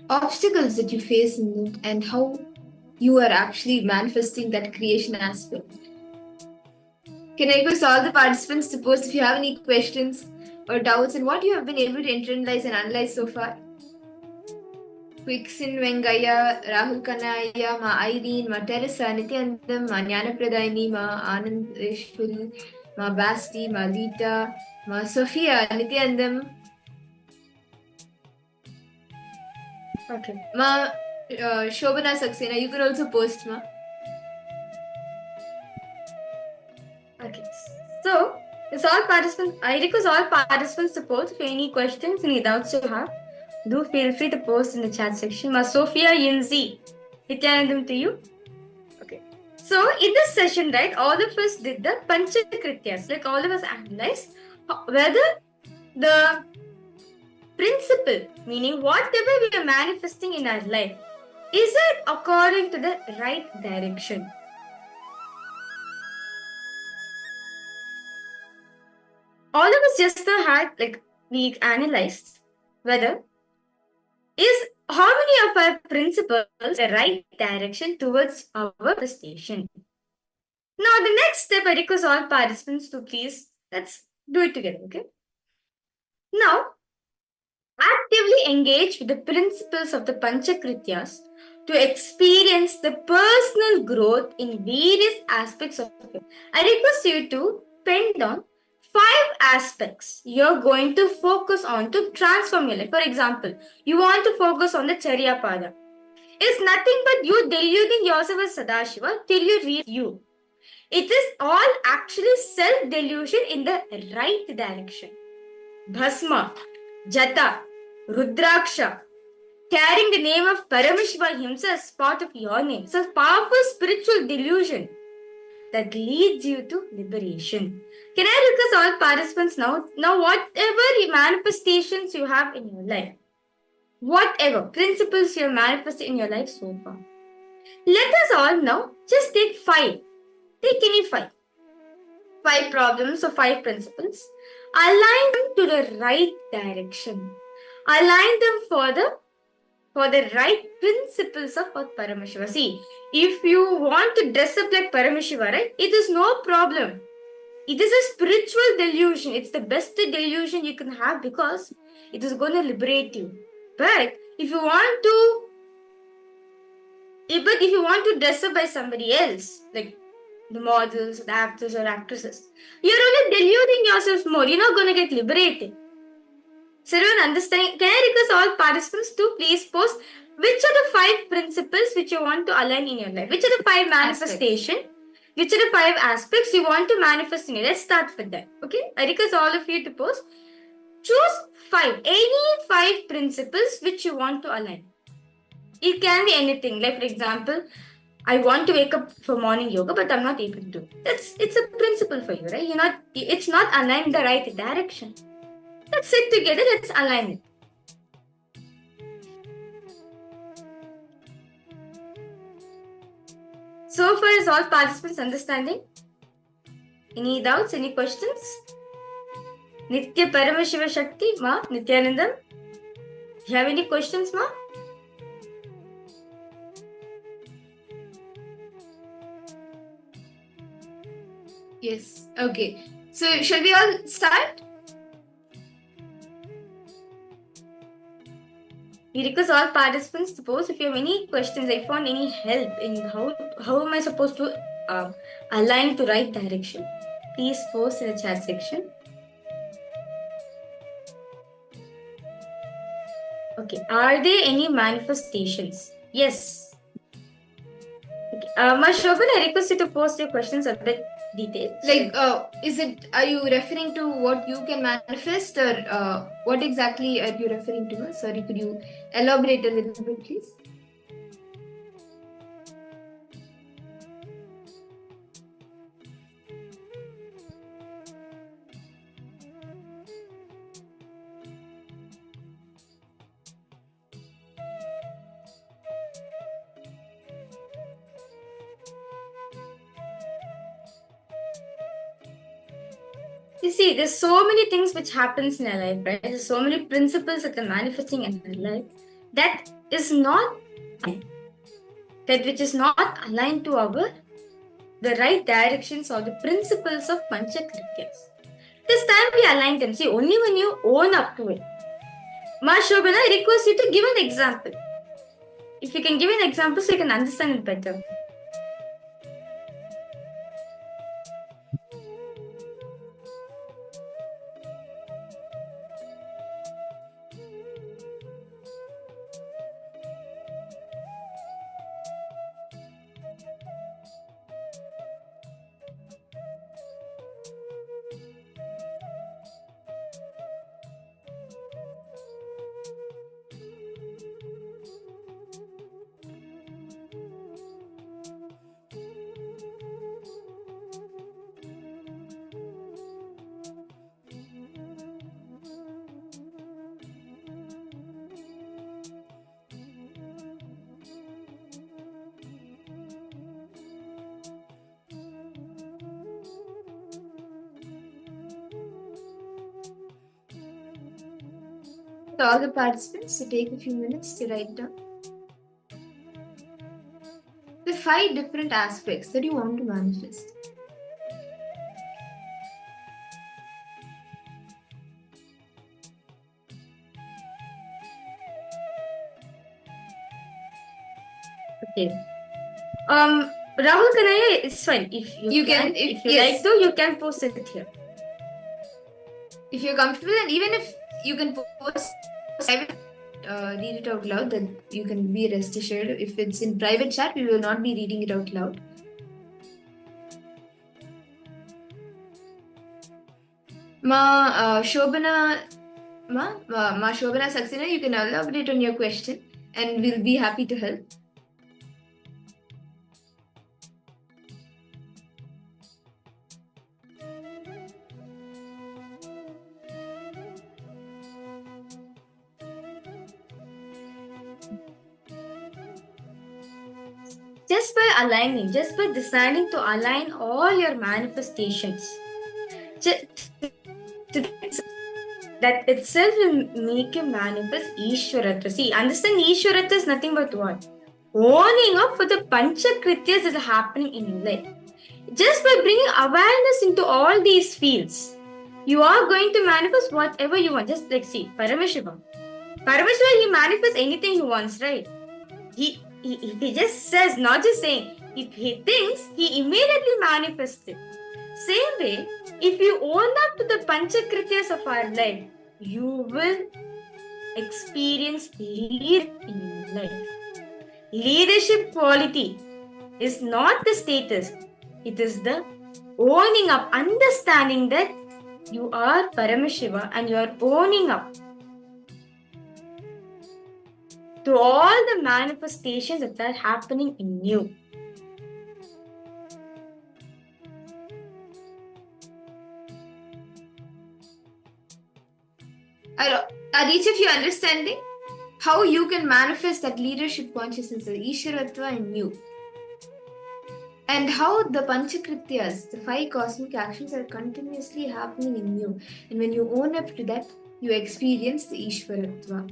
obstacles that you face in it and how you are actually manifesting that creation aspect. Can I request all the participants to post if you have any questions or doubts and what you have been able to internalize and analyze so far? Quixin Vengaya, Rahul Kanaya, Ma Irene, Ma Teresa, Nithyanandam, Ma Jnanapradaini, Ma Anand Reshful, Ma Basti, Ma Lita, Ma Sophia, Nithyanandam, Okay. Ma Shobana Saxena. You can also post, Ma. Okay. So, it's all participants. I request all participants to post if any questions, any doubts you have. Do feel free to post in the chat section. Ma Sophia Yinzi, Nithyanandam to you. Okay. So, in this session, right, all of us did the Panchakrityas. Like all of us analyzed whether the principle, meaning whatever we are manifesting in our life, is it according to the right direction? All of us just had, like, we analyzed whether is how many of our principles the right direction towards our manifestation. Now, the next step, I request all participants to please, let's do it together, okay? Now, actively engage with the principles of the Panchakrityas to experience the personal growth in various aspects of it. I request you to pen down 5 aspects you're going to focus on to transform your life. For example, you want to focus on the Charya Pada. It's nothing but you deluding yourself as Sadashiva till you reach you. It is all actually self-delusion in the right direction. Bhasma, Jata, Rudraksha, carrying the name of Paramashiva himself as part of your name. It's a powerful spiritual delusion that leads you to liberation. Can I request all participants now? Now, whatever manifestations you have in your life, whatever principles you have manifested in your life so far, let us all now just take 5. Take any 5. 5 problems or 5 principles. Align them to the right direction. Align them for the right principles of Paramashiva. See, if you want to dress up like Paramashiva, right, it is no problem. It is a spiritual delusion. It's the best delusion you can have because it is going to liberate you. But if you want to dress up by somebody else, like the models, the actors or actresses, you're only deluding yourself more. You're not going to get liberated. So everyone understand? Can I request all participants to please post which are the 5 principles which you want to align in your life? Which are the 5 manifestation? Which are the 5 aspects you want to manifest in your life? Let's start with that. Okay? I request all of you to post. Choose 5. Any 5 principles which you want to align. It can be anything. Like for example, I want to wake up for morning yoga, but I'm not able to. It's a principle for you, right? It's not aligned in the right direction. Let's sit together, let's align it. So far, is all participants understanding? Any doubts, any questions? Nitya Paramashiva Shakti, Ma, Nithyanandam? Do you have any questions, Ma? Yes. Okay. So, shall we all start? We request all participants to post if you have any questions. I found any help in how am I supposed to align to right direction. Please post in the chat section. Okay. Are there any manifestations? Yes. Okay. Ma Shobhan, I request you to post your questions a bit detailed. Like, are you referring to what you can manifest or what exactly are you referring to? Sorry, could you elaborate a little bit, please? You see, there's so many things which happens in our life, right? There's so many principles that are manifesting in our life that is not which is not aligned to the right directions or the principles of Panchakrityas. This time we align them. See, only when you own up to it. Ma Shobana, I request you to give an example. If you can give an example so you can understand it better. To all the participants to take a few minutes to write down the 5 different aspects that you want to manifest. Okay. Rahul Kanaya, it's fine. If you yes. like to, you can post it here. If you're comfortable, and even if you can post private, read it out loud, then you can be rest assured. If it's in private chat, we will not be reading it out loud. Ma Shobana Saxena, you can elaborate on your question and we'll be happy to help. Just by aligning, just by deciding to align all your manifestations, that itself will make you manifest Ishwaratva. See, understand Ishwaratva is nothing but what? Owning up for the Panchakrityas that are happening in your life. Just by bringing awareness into all these fields, you are going to manifest whatever you want. Just like, see, Paramashivoham, he manifests anything he wants, right? If he just says, not just saying, if he thinks, he immediately manifests it. Same way, if you own up to the Panchakrityas of our life, you will experience leadership in your life. Leadership quality is not the status, it is the owning up, understanding that you are Paramashiva and you are owning up to all the manifestations that are happening in you. Are each of you understanding how you can manifest that leadership consciousness, the Ishwaratva in you? And how the Panchakrityas, the 5 cosmic actions, are continuously happening in you. And when you own up to that, you experience the Ishwaratva.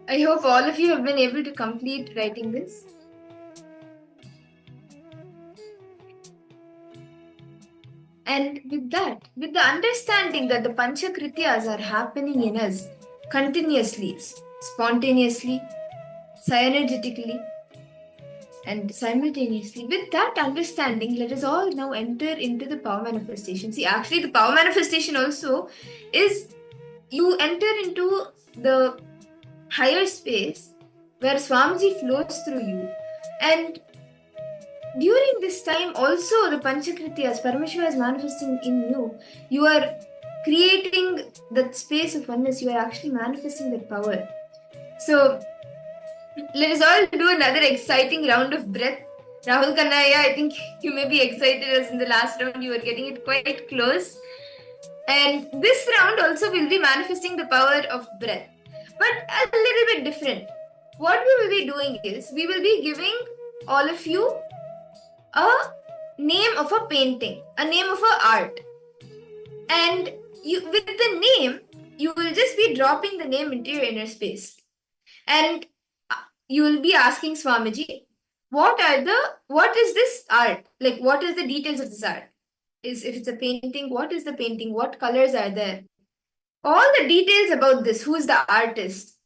I hope all of you have been able to complete writing this. And with that, with the understanding that the Panchakrityas are happening in us continuously, spontaneously, synergetically, and simultaneously, with that understanding, let us all now enter into the power manifestation. See, actually, the power manifestation also is you enter into the higher space where Swamiji flows through you. And during this time, also the Panchakrityas, Paramashiva is manifesting in you. You are creating that space of oneness. You are actually manifesting that power. So let us all do another exciting round of breath. Rahul Kannaya, I think you may be excited as in the last round you were getting it quite close. And this round also will be manifesting the power of breath, but a little bit different. What we will be doing is we will be giving all of you a name of a painting, a name of a art. And you, with the name, you will just be dropping the name into your inner space. And you will be asking Swamiji, what is this art? Like, what is the details of this art? If it's a painting, what is the painting? What colors are there? All the details about this, who's the artist,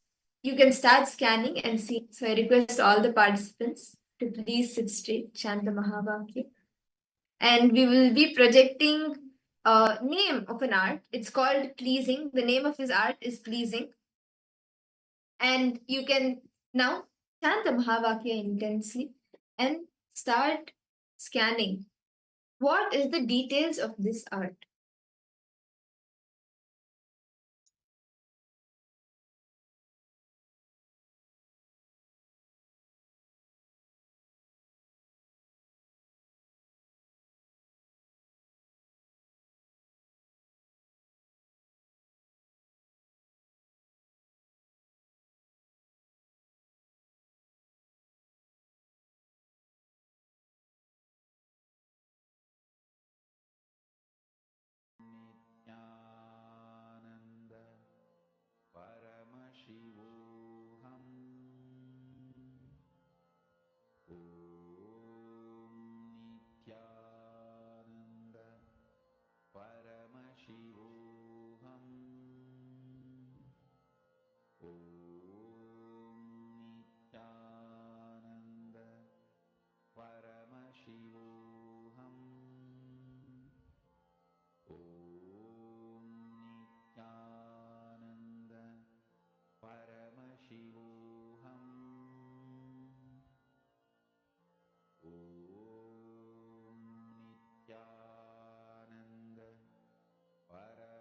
you can start scanning and see. So I request all the participants to please sit straight, chant the Mahavakya. And we will be projecting a name of an art. It's called Pleasing. The name of this art is Pleasing. And you can now chant the Mahavakya intensely and start scanning. What is the details of this art? Nithyananda Paramashivoham Nithyananda Paramashivoham Nithyananda Paramashivoham Nithyananda Paramashivoham Nithyananda Paramashivoham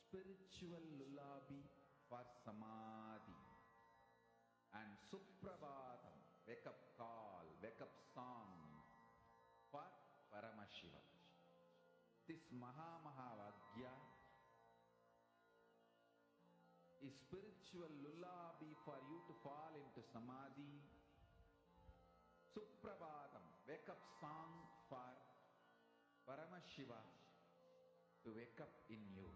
spiritual lullaby for samadhi, and suprabhatam, wake up call, wake up song for Paramashiva. This Mahavagya is spiritual lullaby for you to fall into samadhi. Suprabhatam, wake up song for Paramashiva to wake up in you.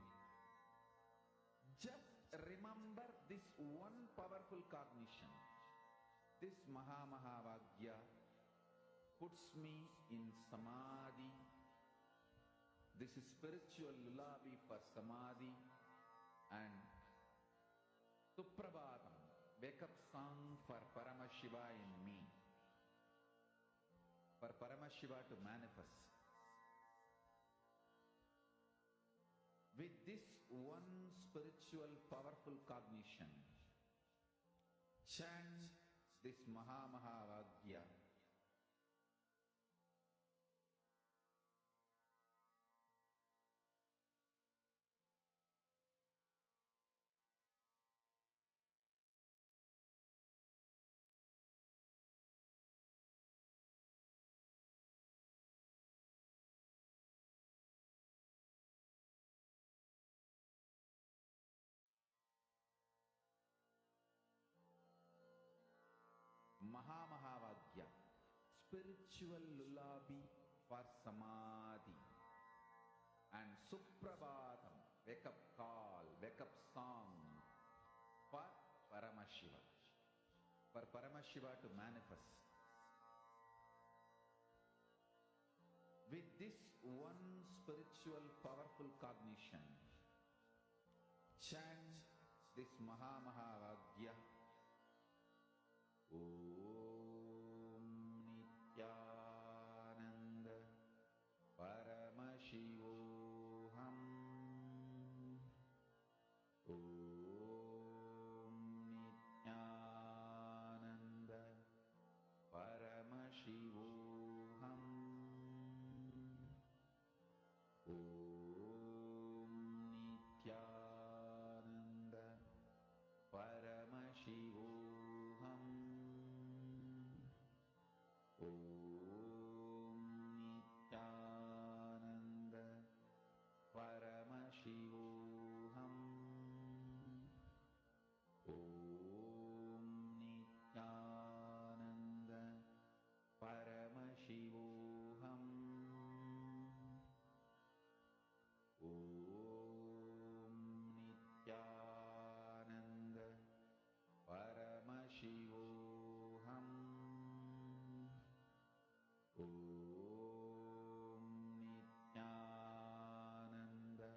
Just remember this one powerful cognition. This Mahavagya puts me in samadhi. This is spiritual lullaby for samadhi, and Suprabhatam, wake up song for Paramashiva in me, for Paramashiva to manifest. With this one spiritual powerful cognition, chant this Mahavagya. Mahavagya, spiritual lullaby for samadhi, and Suprabhatam, wake up call, wake up song for Paramashiva, for Paramashiva to manifest. With this one spiritual powerful cognition, chant this Mahavagya. Om Nithyananda Paramashivoham. Om Nithyananda Paramashivoham. Om Nithyananda Paramashivoham. Om Nithyananda Paramashivoham. Om Nithyananda Paramashivoham. Om Nithyananda Paramashivoham. Om Nithyananda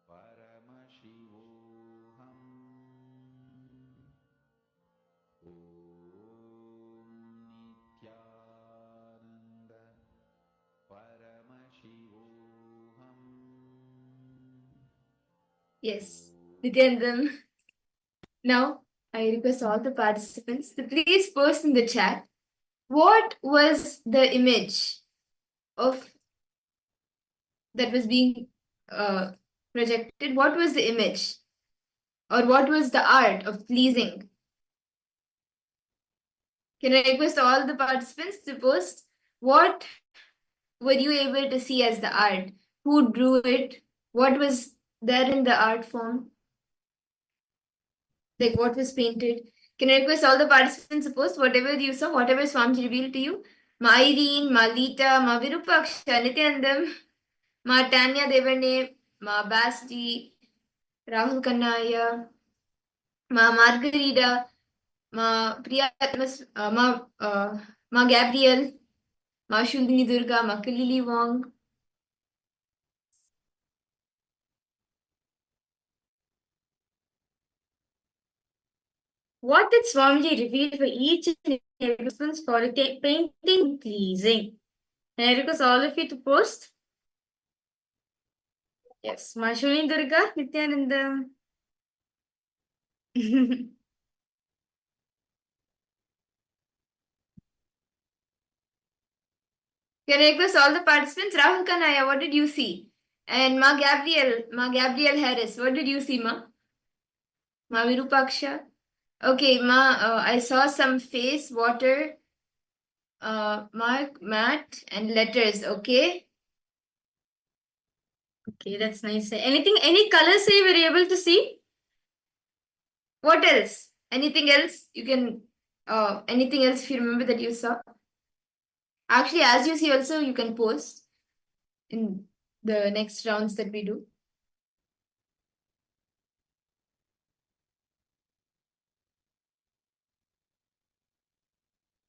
Paramashivoham. Om Nithyananda Paramashivoham. Yes, Nityanandam. Now, I request all the participants to please post in the chat what was the image of that was being projected. What was the image, or what was the art of pleasing? Can I request all the participants to post what were you able to see as the art? Who drew it? What was there in the art form? Like what was painted? Can I request all the participants to post whatever you saw, whatever Swamiji revealed to you? Ma Irene, Ma Lita, Ma Virupaksha, Nityanandam, Ma Tanya Devane, Ma Basti, Rahul Kannaya, Ma Margarita, Ma Priyatmas, Ma Gabriel, Ma Shulini Durga, Ma Kalili Wong. What did Swamiji reveal for each and every person's for painting pleasing? And I request all of you to post. Yes, Mashuni Durga, Nityananda. Can I request all the participants? Rahul Kanaya, what did you see? And Ma Gabriel Harris, what did you see, Ma? Ma Virupaksha? Okay, Ma, I saw some face, water, mark, mat, and letters, okay? Okay, that's nice. Anything, any colors you were able to see? What else? Anything else? You can, anything else if you remember that you saw? Actually, as you see also, you can post in the next rounds that we do.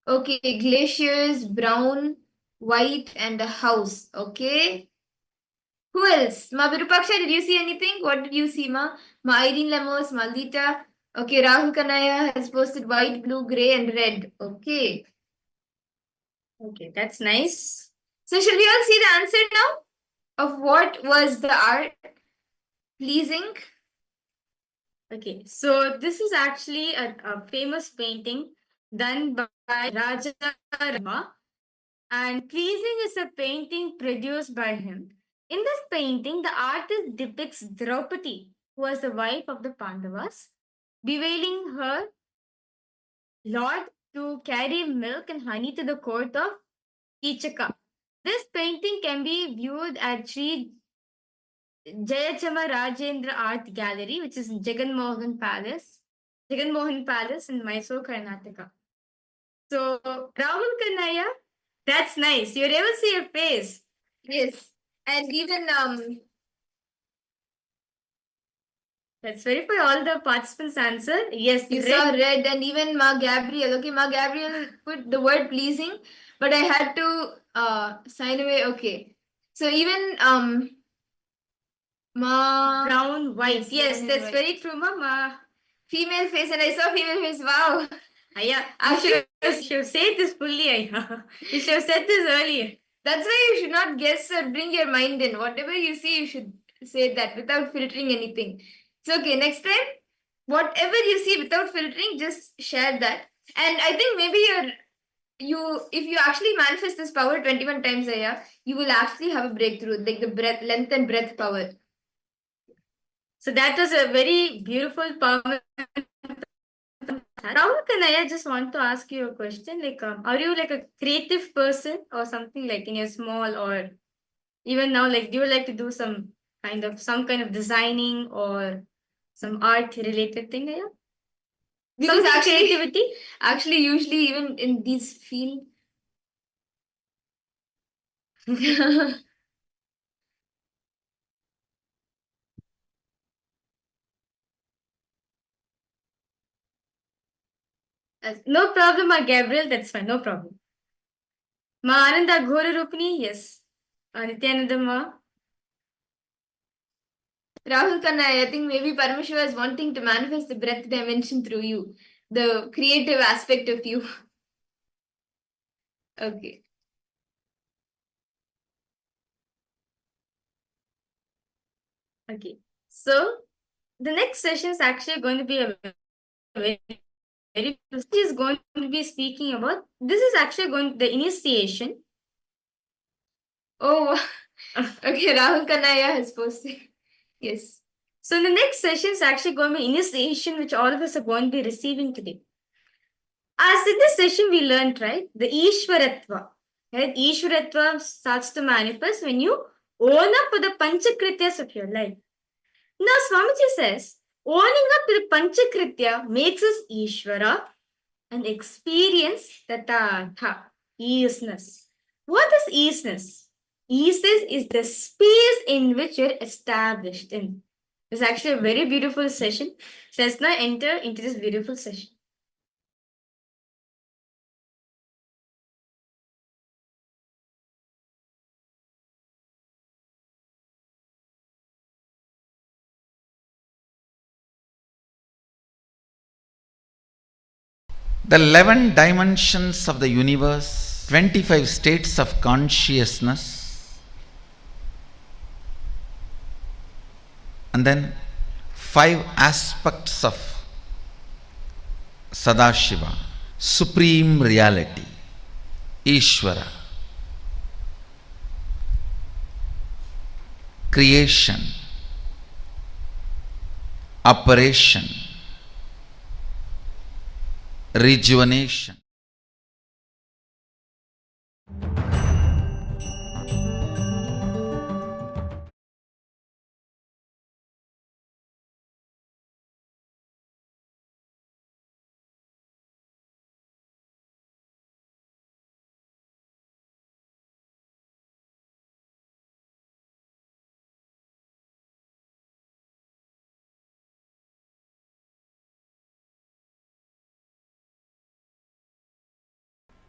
Okay, glaciers, brown, white, and a house. Okay. Who else? Ma Virupaksha, did you see anything? What did you see, Ma? Ma Irene Lemos, Maldita. Okay, Rahul Kanaya has posted white, blue, grey, and red. Okay. Okay, that's nice. So shall we all see the answer now? Of what was the art? Pleasing? Okay, so this is actually a famous painting done by Raja Rama, and Pleasing is a painting produced by him. In this painting, the artist depicts Draupadi, who was the wife of the Pandavas, bewailing her lord to carry milk and honey to the court of Ichaka. This painting can be viewed at Sri Jayachama Rajendra Art Gallery, which is in Jagan Mohan Palace in Mysore, Karnataka. So, Rahul Kanaya, that's nice. You're able to see your face. Yes. And even Let's verify all the participants' answer. Yes, you red. saw red, and even Ma Gabriel. Okay, Ma Gabriel put the word pleasing, but I had to sign away. Okay. So even Ma Brown, white. Yes, brown and that's white. very true, Mama. Female face, and I saw female face. Wow. Yeah, Actually, you should say this fully. Aya. You should have said this earlier. that's why you should not guess or bring your mind in. Whatever you see, you should say that without filtering anything. It's okay. Next time, whatever you see without filtering, just share that. And I think maybe if you actually manifest this power 21 times a year, you will actually have a breakthrough, like the breath, length and breath power. So that was a very beautiful poem. Rahul Kanaya, I just want to ask you a question. Like, are you like a creative person or something like in your small or even now, like, do you like to do some kind of designing or some art related thing? Yeah? Because Something actually, creativity? actually, usually even in these fields, No problem, Gabriel. That's fine. No problem. Ma Ananda Ghora Rupini, yes. Nithyananda Ma. Rahul Kanai, I think maybe Paramashiva is wanting to manifest the breath dimension through you, the creative aspect of you. Okay. Okay. So the next session is actually going to be a very she is going to be speaking about this is actually going the initiation. Oh, okay. Rahul Kanaya has posted. Yes. So the next session is actually going to be initiation, which all of us are going to be receiving today. As in this session, we learned, right, the Ishwaratva. Right? Ishwaratva starts to manifest when you own up for the Panchakrityas of your life. Now, Swamiji says, owning up to the Panchakritya makes us Ishvara and experience the Tatha, easiness. What is easiness? Easiness is the space in which you're established in. It's actually a very beautiful session. So let's now enter into this beautiful session. The 11 dimensions of the universe, 25 states of consciousness, and then 5 aspects of Sadashiva, supreme reality, Ishvara. creation, operation, rejuvenation.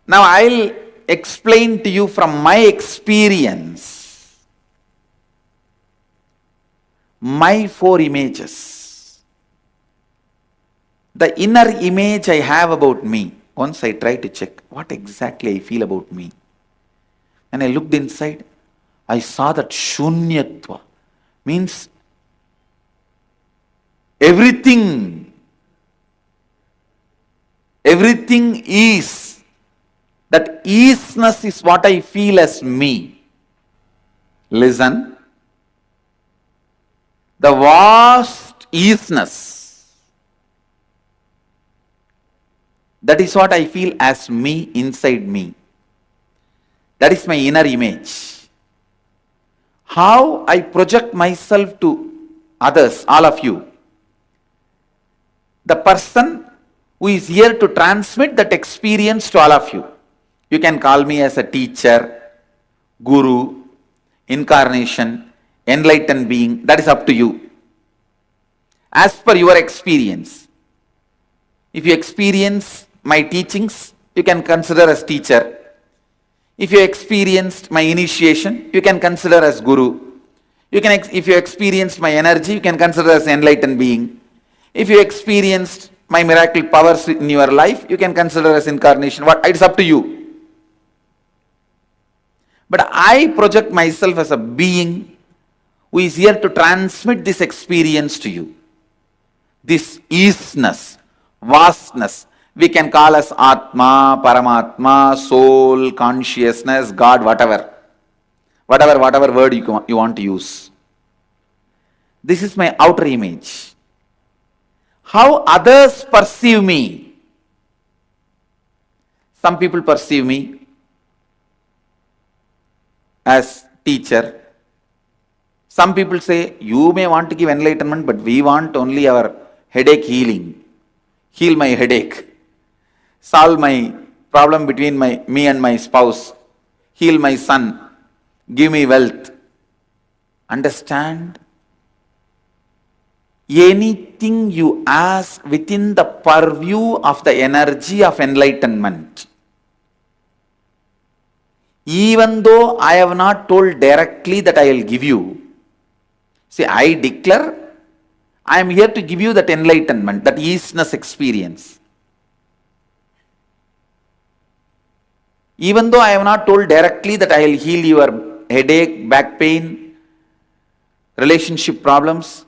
Now I'll explain to you from my experience my 4 images. The inner image I have about me. Once I try to check what exactly I feel about me. When I looked inside, I saw that shunyatva means everything is. That easiness is what I feel as me. Listen. The vast easiness. That is what I feel as me inside me. That is my inner image. How I project myself to others, all of you. The person who is here to transmit that experience to all of you. You can call me as a teacher, guru, incarnation, enlightened being. That is up to you. As per your experience. If you experience my teachings, you can consider as teacher. If you experienced my initiation, you can consider as guru. If you experienced my energy, you can consider as enlightened being. If you experienced my miracle powers in your life, you can consider as incarnation. It's up to you. But I project myself as a being who is here to transmit this experience to you. This easiness, vastness, we can call as Atma, Paramatma, soul, consciousness, God, whatever word you want to use. This is my outer image. How others perceive me. Some people perceive me as teacher. Some people say, you may want to give enlightenment, but we want only our headache healing. Heal my headache. Solve my problem between me and my spouse. Heal my son. Give me wealth. Understand? Anything you ask within the purview of the energy of enlightenment. Even though I have not told directly that I will give you. See, I declare, I am here to give you that enlightenment, that easiness experience. Even though I have not told directly that I will heal your headache, back pain, relationship problems,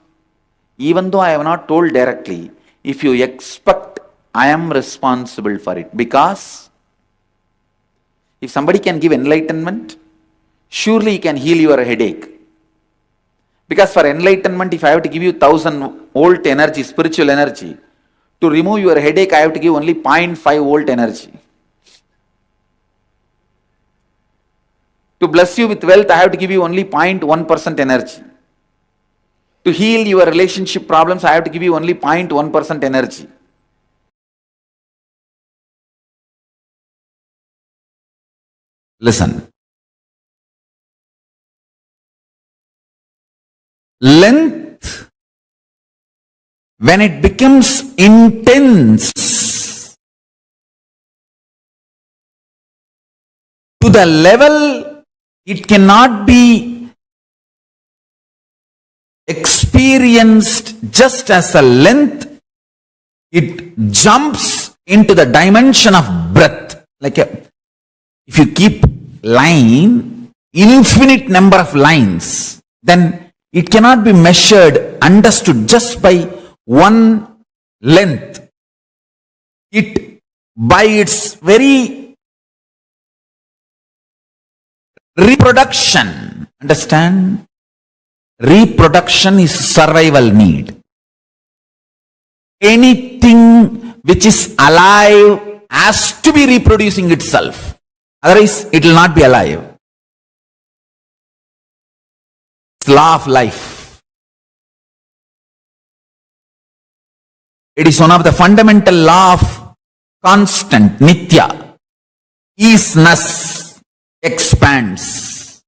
even though I have not told directly, if you expect, I am responsible for it. Because if somebody can give enlightenment, surely he can heal your headache. Because for enlightenment, if I have to give you 1000 volt energy, spiritual energy, to remove your headache, I have to give only 0.5 volt energy. To bless you with wealth, I have to give you only 0.1% energy. To heal your relationship problems, I have to give you only 0.1% energy. Listen. Length, when it becomes intense to the level it cannot be experienced just as a length, it jumps into the dimension of breadth. If you keep line, infinite number of lines, then it cannot be measured, understood just by one length. It, by its very reproduction, understand? reproduction is survival need. Anything which is alive has to be reproducing itself. Otherwise, it will not be alive. It's law of life. It is one of the fundamental law of constant, nitya. Easiness expands.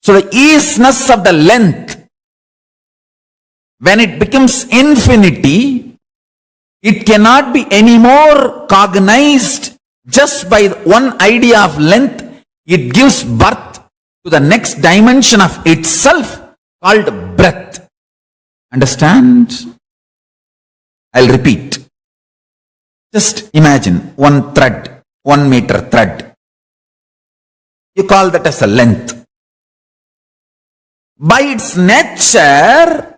So the easiness of the length, when it becomes infinity, it cannot be any more cognized just by one idea of length. It gives birth to the next dimension of itself called breath. Understand? I'll repeat. Just imagine one thread, 1 meter thread. You call that as a length. By its nature,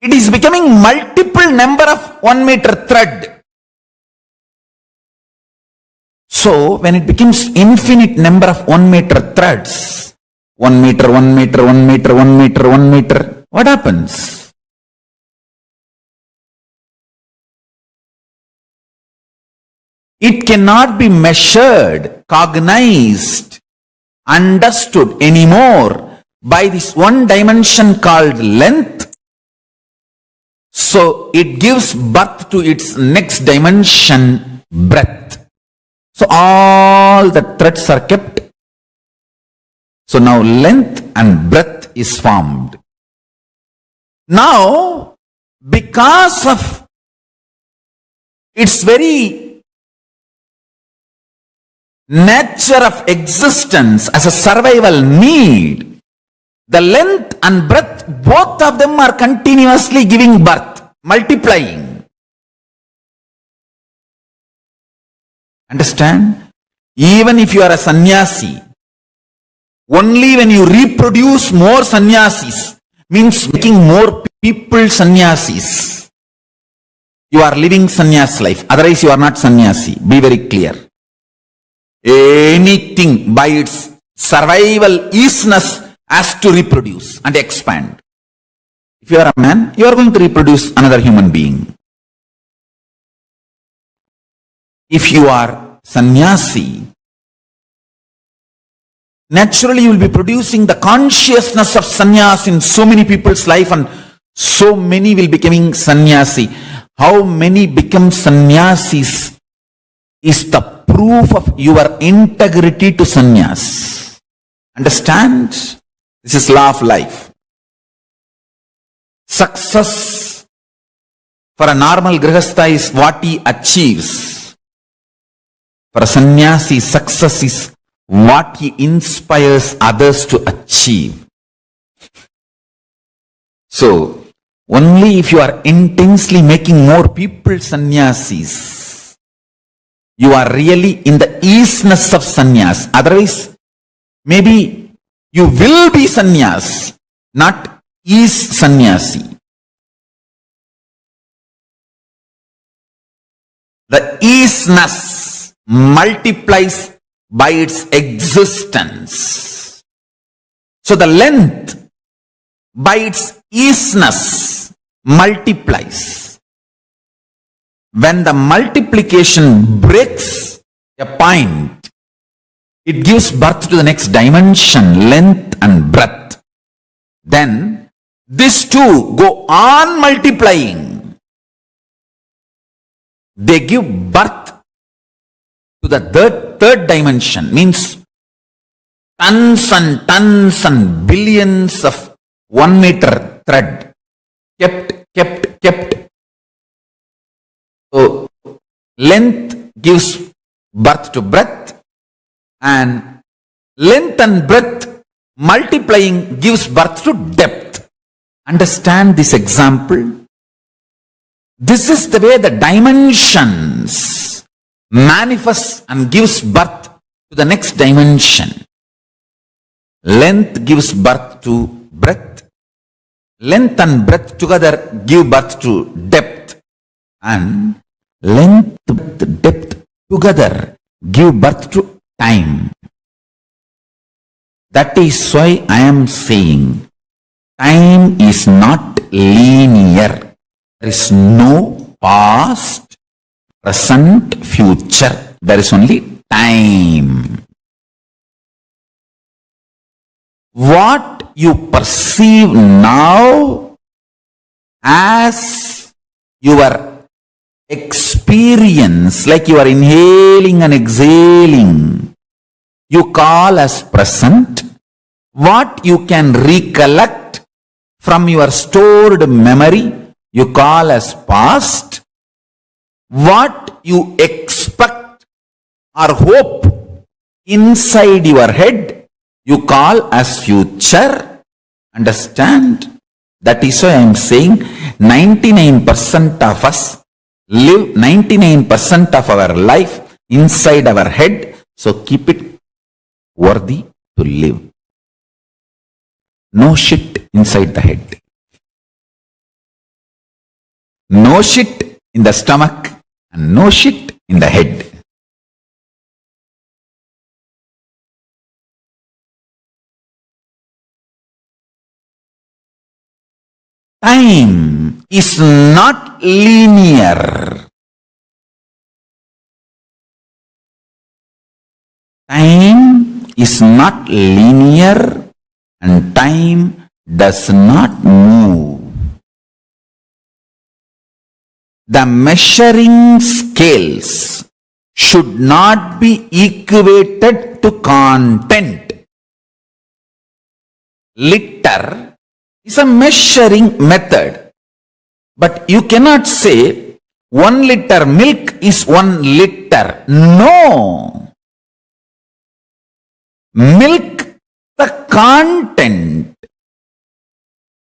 it is becoming multiple number of 1 meter thread. So, when it becomes infinite number of 1 meter threads, 1 meter, 1 meter, 1 meter, 1 meter, 1 meter, what happens? It cannot be measured, cognized, understood anymore by this one dimension called length. So it gives birth to its next dimension, breadth. So all the threads are kept. So now length and breadth is formed. Now, because of its very nature of existence as a survival need, the length and breadth, both of them are continuously giving birth, multiplying. Understand? Even if you are a sannyasi, only when you reproduce more sannyasis, means making more people sannyasis, you are living sannyas life. Otherwise you are not sannyasi. Be very clear. Anything by its survival easiness has to reproduce and expand. If you are a man, you are going to reproduce another human being. If you are sannyasi, naturally you will be producing the consciousness of sannyas in so many people's life, and so many will becoming sannyasi. How many become sannyasis is the proof of your integrity to sannyas. Understand? This is law of life. Success for a normal grihastha is what he achieves. For a sannyasi, success is what he inspires others to achieve. So, only if you are intensely making more people sannyasis, you are really in the easiness of sannyas. Otherwise, maybe you will be sannyas, not ease sannyasi. The easiness multiplies by its existence. So the length by its easiness multiplies. When the multiplication breaks a point, it gives birth to the next dimension, length and breadth. Then these two go on multiplying. They give birth to the third dimension, means tons and billions of 1 meter thread kept. So, length gives birth to breadth, and length and breadth multiplying gives birth to depth. Understand this example? This is the way the dimensions manifest and gives birth to the next dimension. Length gives birth to breadth. Length and breadth together give birth to depth. And length, depth together give birth to time. That is why I am saying time is not linear. There is no past, present, future. There is only time. What you perceive now as your experience, like you are inhaling and exhaling, you call as present. What you can recollect from your stored memory, you call as past. What you expect or hope inside your head, you call as future. Understand? That is why I am saying 99% of us live 99% of our life inside our head. So keep it worthy to live. No shit inside the head. No shit in the stomach and no shit in the head. Time is not linear. Time is not linear and time does not move. The measuring scales should not be equated to content. Liter is a measuring method. But you cannot say 1 liter milk is 1 liter. No. Milk, the content.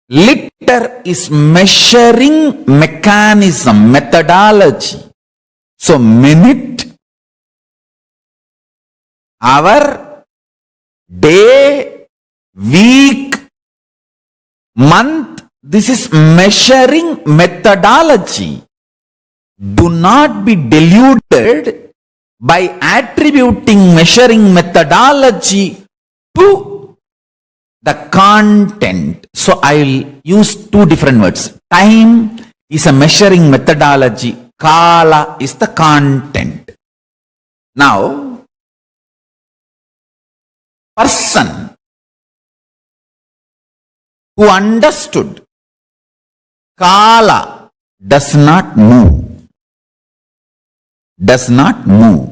Liter is measuring mechanism, methodology. So minute, hour, day, week, month, this is measuring methodology. Do not be deluded by attributing measuring methodology to the content. So I will use two different words. Time is a measuring methodology. Kala is the content. Now, person who understood Kala does not move. Does not move.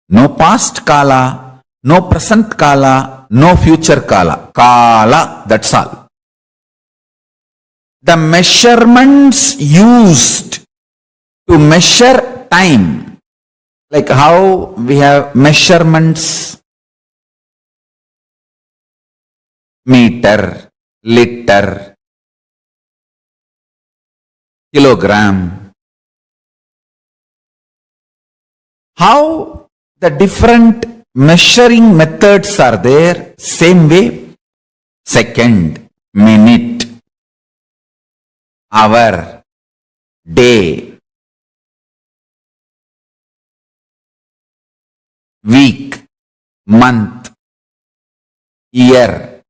No past Kala, no present Kala, no future Kala. Kala, that's all. The measurements used to measure time, like how we have measurements, meter, liter, kilogram. How the different measuring methods are there, same way, second, minute, hour, day, week, month, year.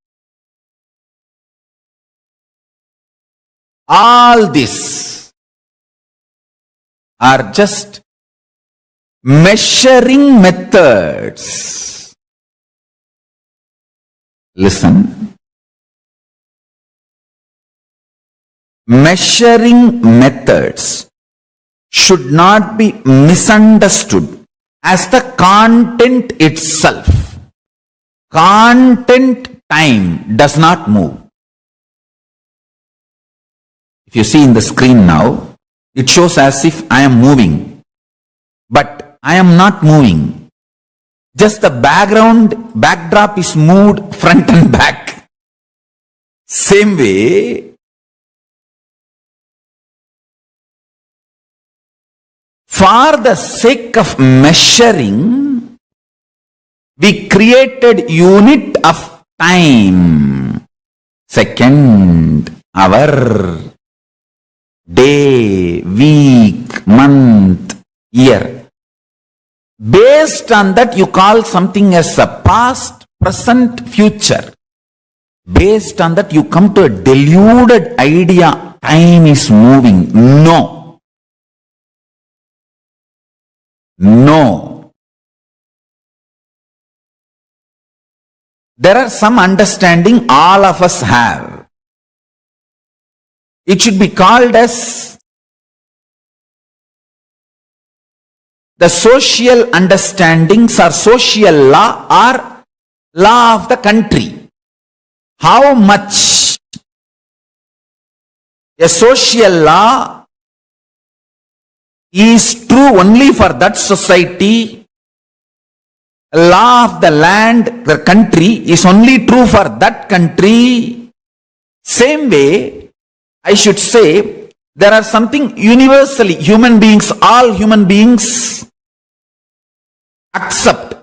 All this are just measuring methods. Listen. Measuring methods should not be misunderstood as the content itself. Content, time does not move. If you see in the screen now, it shows as if I am moving, but I am not moving. Just the backdrop is moved front and back. Same way, for the sake of measuring, we created unit of time. Second, hour, day, week, month, year. Based on that, you call something as a past, present, future. Based on that, you come to a deluded idea, time is moving. No. No. There are some understanding all of us have. It should be called as the social understandings or social law or law of the country. How much a social law is true only for that society, law of the land, the country is only true for that country. Same way, I should say, there are something universally human beings, all human beings accept.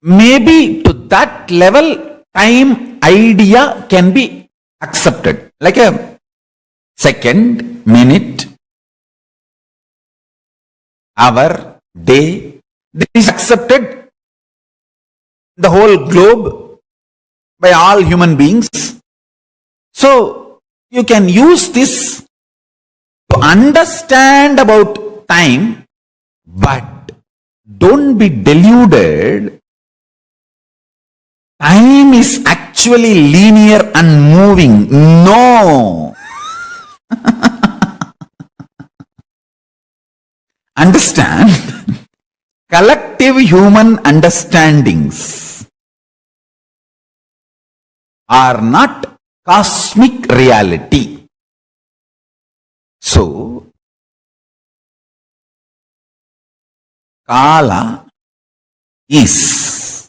Maybe to that level, time idea can be accepted. Like a second, minute, hour, day. This is accepted the whole globe by all human beings. So, you can use this to understand about time, but don't be deluded. Time is actually linear and moving. No. Understand? Collective human understandings are not cosmic reality. So, Kala is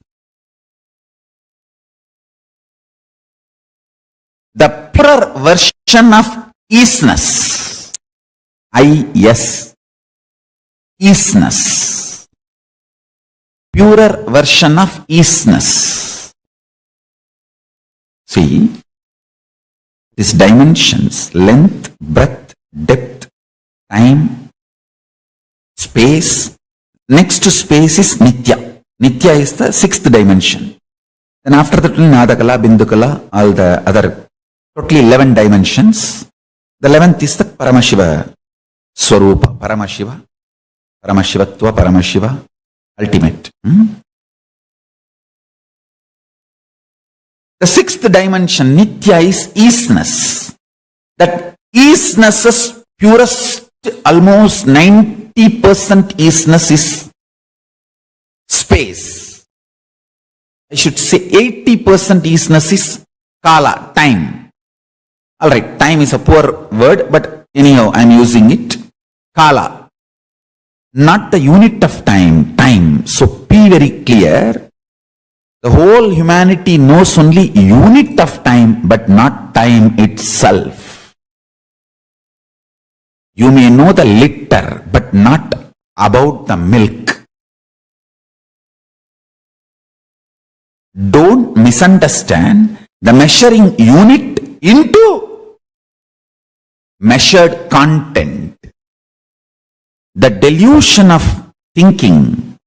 the purer version of isness. I-S. Isness. Purer version of isness. See, these dimensions, length, breadth, depth, time, space. Next to space is Nithya. Nithya is the sixth dimension. Then after that, Nadakala, Bindukala, all the other, totally 11 dimensions. The 11th is the Paramashiva Swarupa, Paramashiva, Paramashivatva, Paramashiva, ultimate. The sixth dimension, Nithya, is isness. That isness's purest, almost 90% isness is space. I should say 80% isness is Kala, time. Alright, time is a poor word, but anyhow, I am using it. Kala. Not the unit of time, time. So be very clear. The whole humanity knows only unit of time, but not time itself. You may know the liter, but not about the milk. Don't misunderstand the measuring unit into measured content. The delusion of thinking.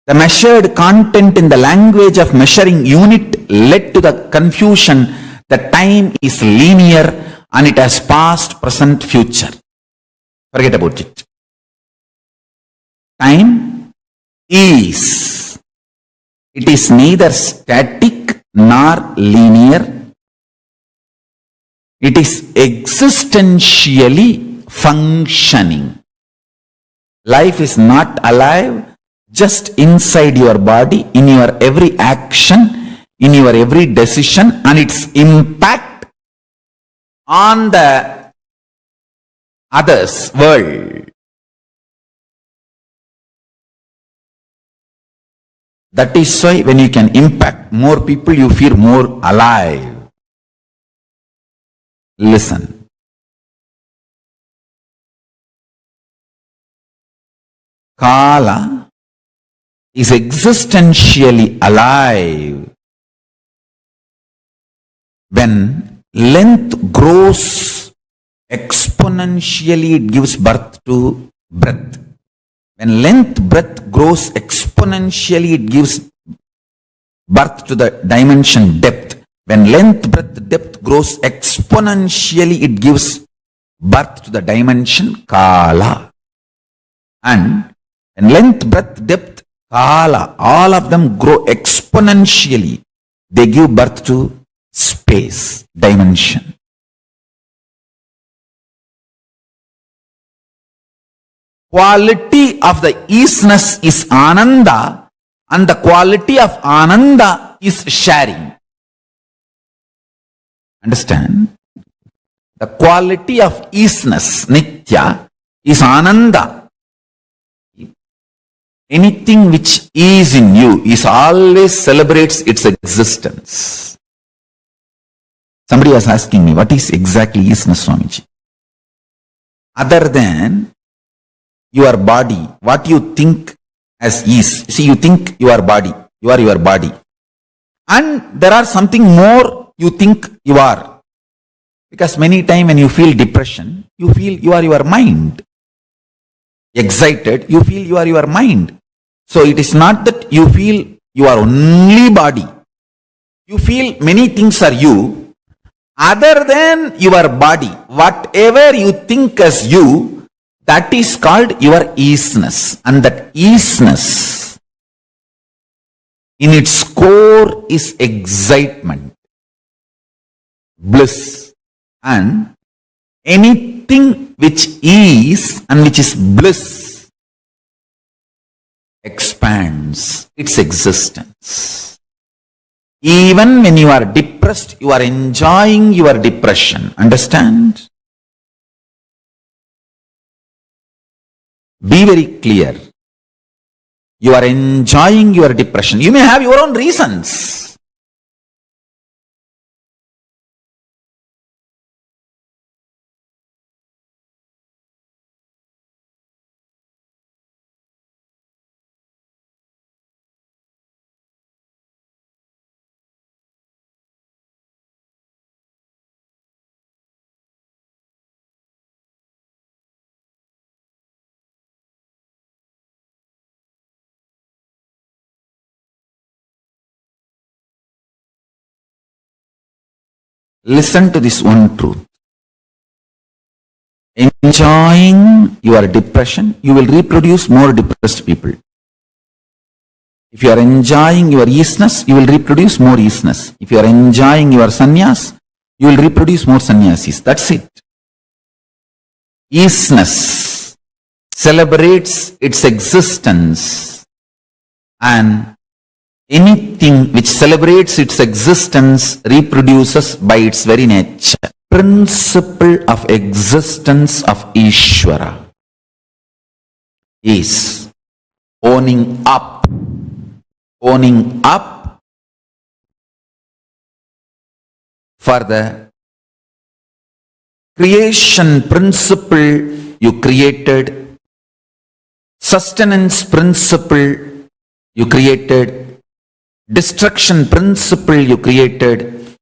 The measured content in the language of measuring unit led to the confusion that time is linear and it has past, present, future. Forget about it. Time is. It is neither static nor linear. It is existentially functioning. Life is not alive just inside your body, in your every action, in your every decision, and its impact on the others' world. That is why when you can impact more people, you feel more alive. Listen. Kala is existentially alive when length grows exponentially. It gives birth to breath. When length breath grows exponentially, it gives birth to the dimension depth. When length breadth depth grows exponentially, it gives birth to the dimension kala. And when length breadth depth kala, all of them grow exponentially, they give birth to space, dimension. Quality of the easiness is ananda, and the quality of ananda is sharing. Understand? The quality of easiness, nitya, is ananda. Anything which is in you is always celebrates its existence. Somebody was asking me, what is exactly easiness, Swamiji? Other than your body, what you think as ease. See, you think you are body, you are your body. And there are something more you think you are. Because many times when you feel depression, you feel you are your mind. Excited, you feel you are your mind. So it is not that you feel you are only body. You feel many things are you other than your body. Whatever you think as you, that is called your easiness. And that easiness in its core is excitement, bliss, and anything which is and which is bliss expands its existence. Even when you are depressed, you are enjoying your depression. Understand? Be very clear. You are enjoying your depression. You may have your own reasons. Listen to this one truth. Enjoying your depression, you will reproduce more depressed people. If you are enjoying your easiness, you will reproduce more easiness. If you are enjoying your sannyas, you will reproduce more sannyasis. That's it. Easiness celebrates its existence, and anything which celebrates its existence reproduces by its very nature. Principle of existence of Ishvara is owning up for the creation principle you created, sustenance principle you created, destruction principle you created,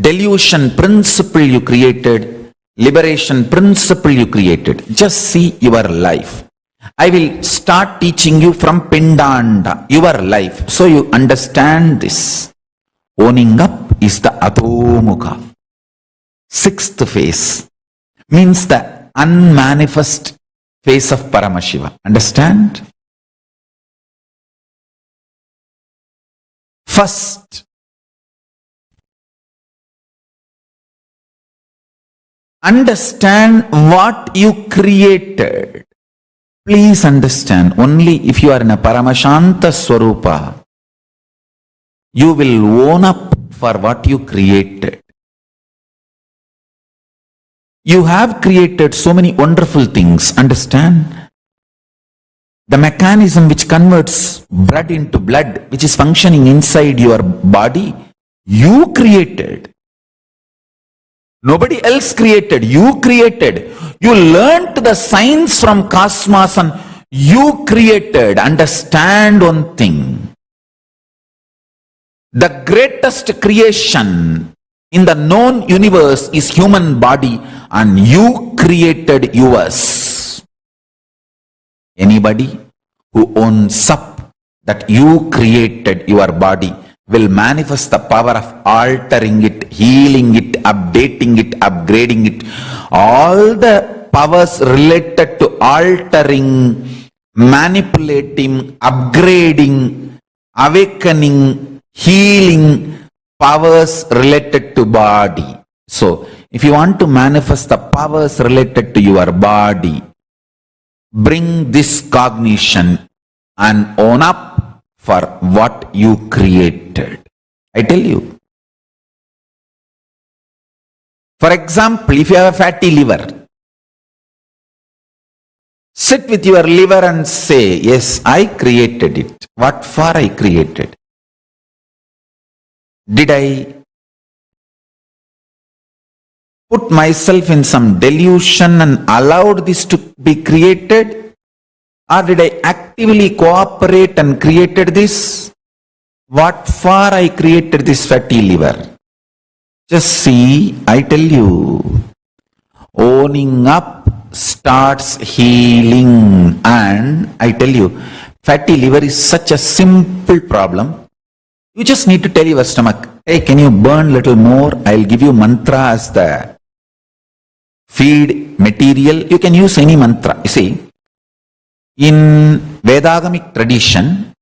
delusion principle you created, liberation principle you created. Just see your life. I will start teaching you from Pindanda, your life, so you understand this. Owning up is the Adhomukha. Sixth phase means the unmanifest phase of Paramashiva. Understand? First, understand what you created. Please understand, only if you are in a Paramashanta Swarupa, you will own up for what you created. You have created so many wonderful things, understand? The mechanism which converts blood into blood, which is functioning inside your body, you created. Nobody else created, you created. You learnt the science from cosmos and you created. Understand one thing. The greatest creation in the known universe is human body, and you created yours. Anybody who owns up that you created your body will manifest the power of altering it, healing it, updating it, upgrading it. All the powers related to altering, manipulating, upgrading, awakening, healing, powers related to body. So, if you want to manifest the powers related to your body, bring this cognition and own up for what you created. I tell you. For example, if you have a fatty liver, sit with your liver and say, yes, I created it. What for I created? Did I put myself in some delusion and allowed this to be created? Or did I actively cooperate and created this? What for I created this fatty liver? Just see, I tell you, owning up starts healing. And I tell you, fatty liver is such a simple problem. You just need to tell your stomach, hey, can you burn little more? I'll give you mantra as the feed material. You can use any mantra. You see, in Vedagamic tradition,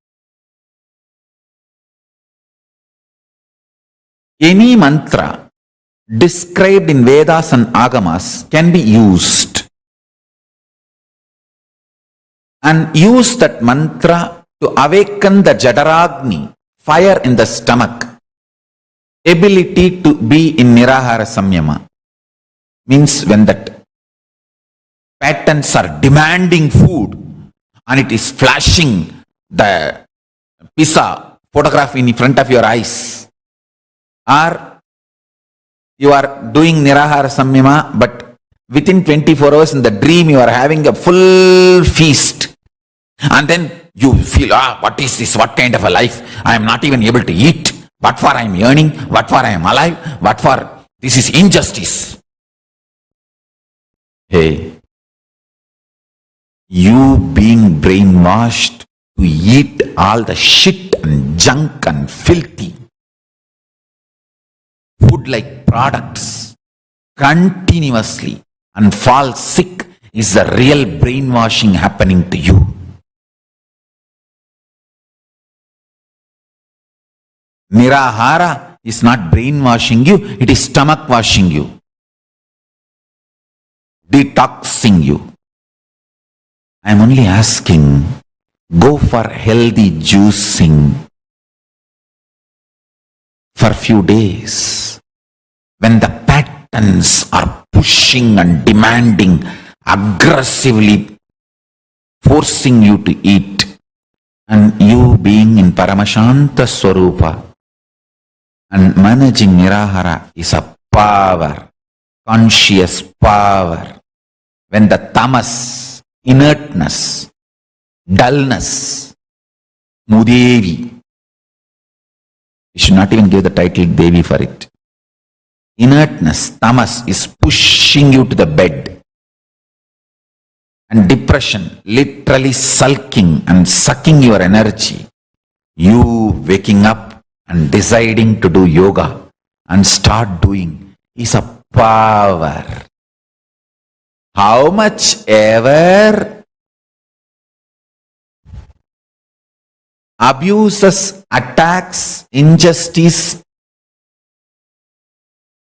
any mantra described in Vedas and Agamas can be used. And use that mantra to awaken the Jadaragni, fire in the stomach, ability to be in Nirahara Samyama. Means when that patterns are demanding food and it is flashing the pizza photograph in front of your eyes, or you are doing Nirahara Samyama, but within 24 hours in the dream you are having a full feast, and then you feel, what is this? What kind of a life? I am not even able to eat. What for I am earning? What for I am alive? What for? This is injustice. Hey, you being brainwashed to eat all the shit and junk and filthy food like products continuously and fall sick is the real brainwashing happening to you. Nirahara is not brainwashing you, it is stomach washing you, detoxing you. I am only asking, go for healthy juicing for a few days. When the patterns are pushing and demanding, aggressively forcing you to eat, and you being in Paramashanta Swarupa and managing Nirahara is a power, conscious power. When the tamas, inertness, dullness, Mudevi, you should not even give the title Devi for it. Inertness, tamas is pushing you to the bed. And depression, literally sulking and sucking your energy. You waking up and deciding to do yoga and start doing is a power. How much ever abuses, attacks, injustice,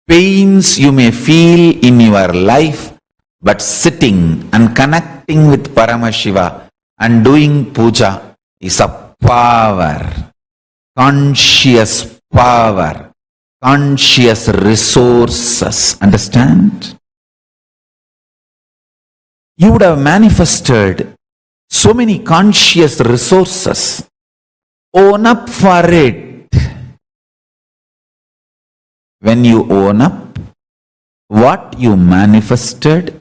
pains you may feel in your life, but sitting and connecting with Paramashiva and doing puja is a power, conscious power, conscious resources. Understand? You would have manifested so many conscious resources. Own up for it. When you own up what you manifested,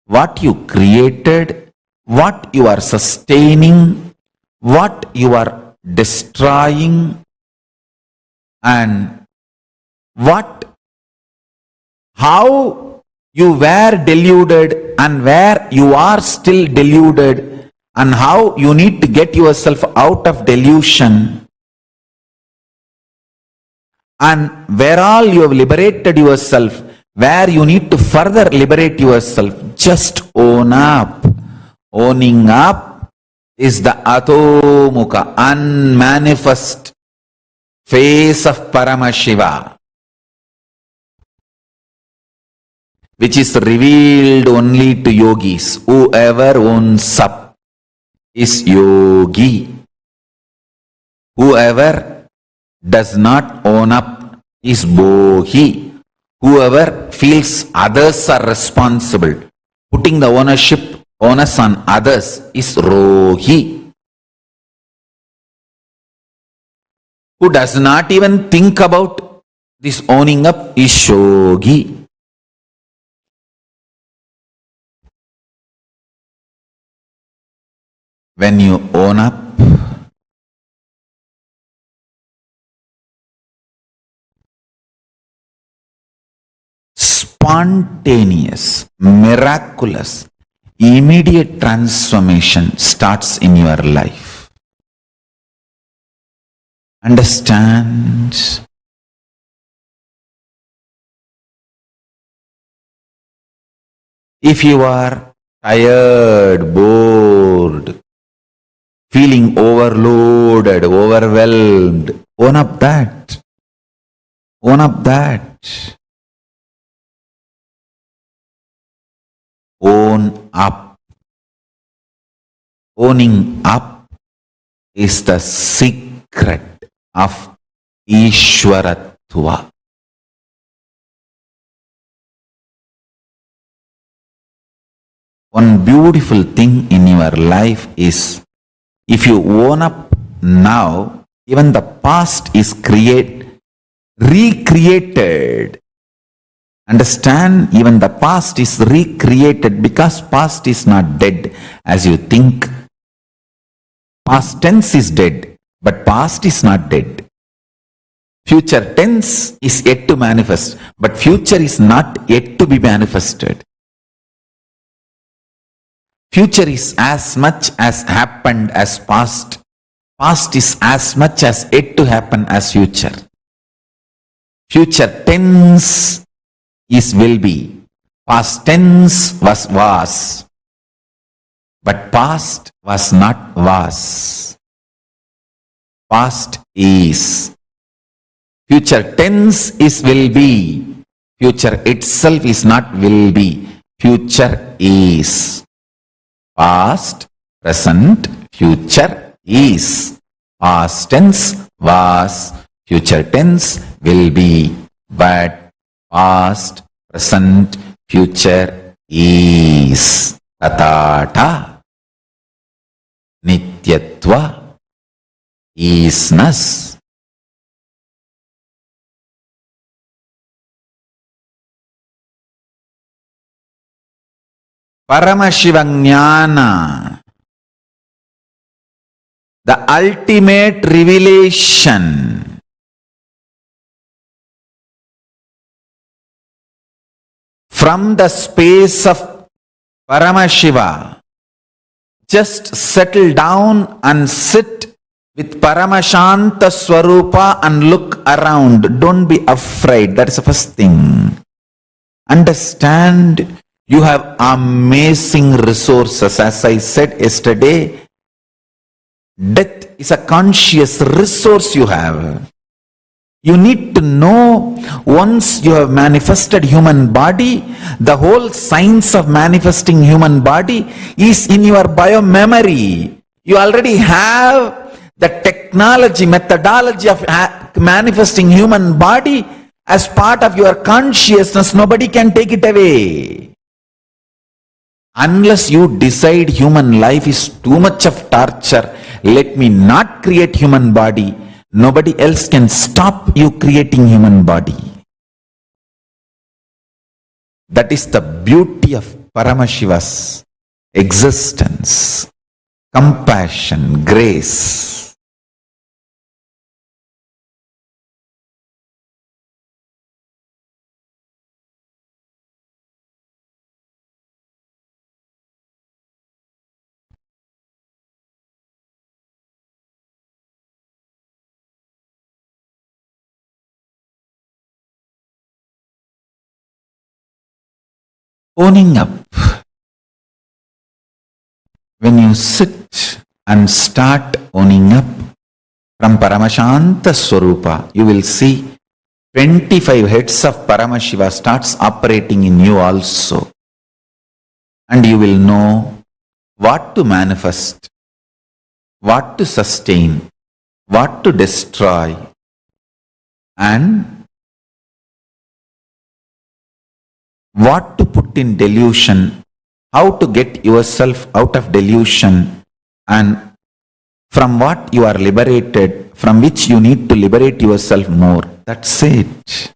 what you created, what you are sustaining, what you are destroying, and how you were deluded and where you are still deluded, and how you need to get yourself out of delusion, and where all you have liberated yourself, where you need to further liberate yourself, just own up. Owning up is the atomukha, unmanifest face of Paramashiva, which is revealed only to yogis. Whoever owns up is yogi. Whoever does not own up is bohi. Whoever feels others are responsible, putting the onus on others, is rohi. Who does not even think about this owning up is shogi. When you own up, spontaneous, miraculous, immediate transformation starts in your life. Understand? If you are tired, bored, feeling overloaded, overwhelmed, own up that. Own up that. Own up. Owning up is the secret of Ishwaratva. One beautiful thing in your life is, if you own up now, even the past is recreated. Understand? Even the past is recreated, because past is not dead as you think. Past tense is dead, but past is not dead. Future tense is yet to manifest, but future is not yet to be manifested. Future is as much as happened as past. Past is as much as yet to happen as future. Future tense is will be. Past tense was. But past was not was. Past is. Future tense is will be. Future itself is not will be. Future is. Past, present, future is. Past tense was, future tense will be. But past, present, future is. Tatata, nityatva, isness. Paramashivoham, the ultimate revelation, from the space of Paramashiva. Just settle down and sit with Paramashanta Swarupa and look around. Don't be afraid. That is the first thing. Understand, you have amazing resources. As I said yesterday, death is a conscious resource you have. You need to know, once you have manifested human body, the whole science of manifesting human body is in your bio-memory. You already have the technology, methodology of manifesting human body as part of your consciousness. Nobody can take it away. Unless you decide human life is too much of torture, let me not create human body, nobody else can stop you creating human body. That is the beauty of Paramashiva's existence, compassion, grace. owning up. When you sit and start owning up from Paramashanta Swarupa, you will see 25 heads of Paramashiva starts operating in you also. And you will know what to manifest, what to sustain, what to destroy, and what to put in delusion, how to get yourself out of delusion, and from what you are liberated, from which you need to liberate yourself more. That's it.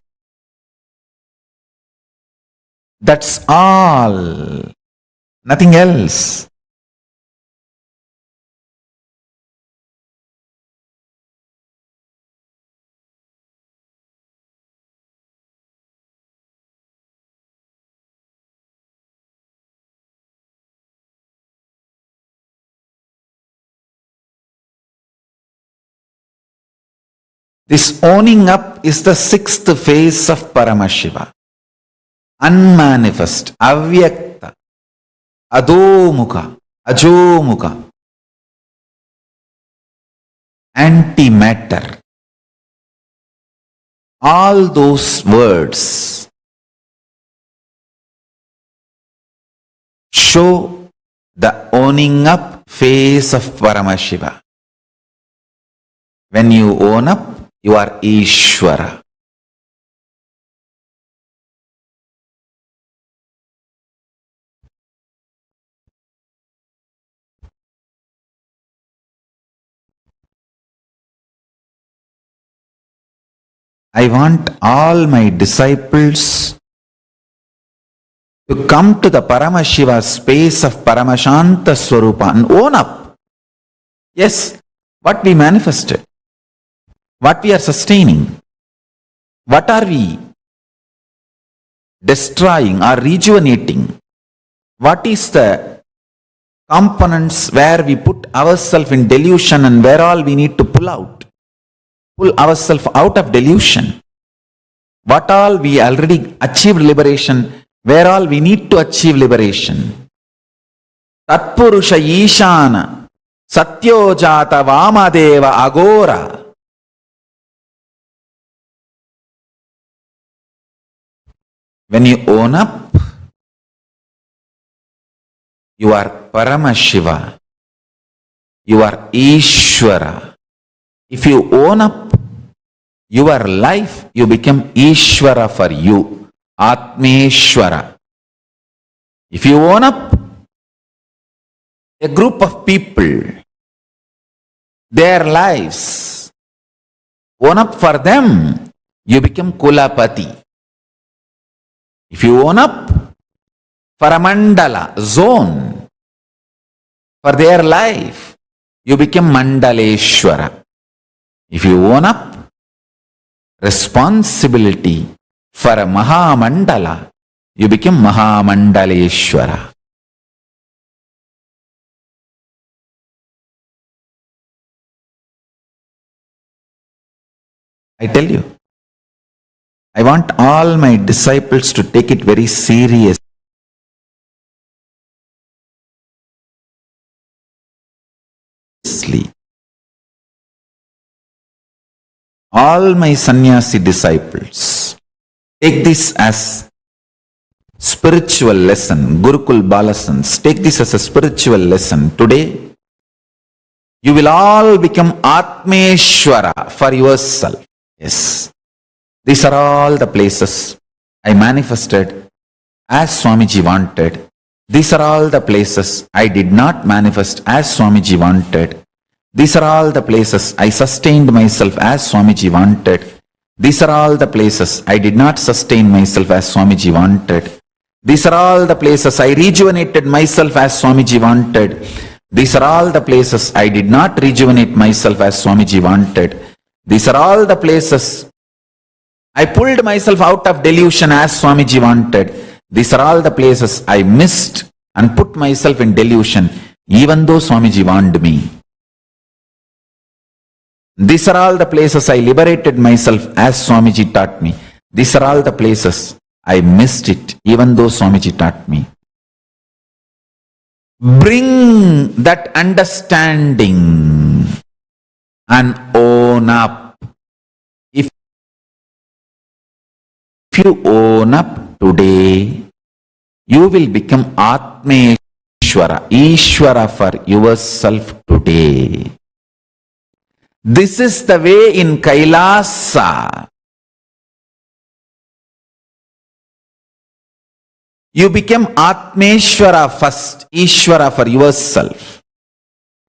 That's all. Nothing else. This owning up is the sixth phase of Paramashiva. Unmanifest, avyakta, adomukha, ajomukha, antimatter. All those words show the owning up phase of Paramashiva. When you own up, you are Ishvara. I want all my disciples to come to the Paramashiva space of Paramashanta Swarupa and own up. Yes, what we manifested, what we are sustaining, what are we destroying or rejuvenating, what is the components where we put ourselves in delusion and where all we need to pull ourselves out of delusion. What all we already achieved liberation, where all we need to achieve liberation. Tatpurusha Ishana, Satyojata Vamadeva Agora. When you own up, you are Paramashiva, you are Ishvara. If you own up your life, you become Ishvara for you, Atmeshvara. If you own up a group of people, their lives, own up for them, you become Kulapati. If you own up for a mandala, zone, for their life, you become Mandaleshwara. If you own up responsibility for a Mahamandala, you become Mahamandaleshwara. I tell you, I want all my disciples to take it very seriously. All my sannyasi disciples, take this as spiritual lesson. Gurukul Balasans, take this as a spiritual lesson. Today, you will all become Atmeshwara for yourself. Yes. These are all the places I manifested as Swamiji wanted. These are all the places I did not manifest as Swamiji wanted. These are all the places I sustained myself as Swamiji wanted. These are all the places I did not sustain myself as Swamiji wanted. These are all the places I rejuvenated myself as Swamiji wanted. These are all the places I did not rejuvenate myself as Swamiji wanted. These are all the places I pulled myself out of delusion as Swamiji wanted. These are all the places I missed and put myself in delusion even though Swamiji warned me. These are all the places I liberated myself as Swamiji taught me. These are all the places I missed it, even though Swamiji taught me. Bring that understanding and own up. If you own up today, you will become Atmeshwara, Ishwara for yourself today. This is the way in KAILASA. You become Atmeshwara first, Ishwara for yourself.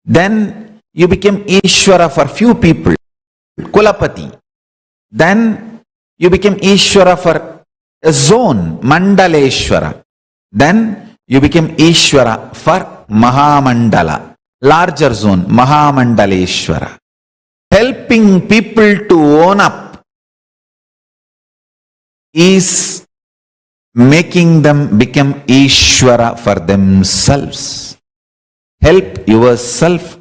Then you become Ishwara for few people, Kulapati. Then you become Ishwara for a zone, Mandaleshwara. Then you become Ishwara for Mahamandala, larger zone, Mahamandaleshwara. Helping people to own up is making them become Ishwara for themselves. Help yourself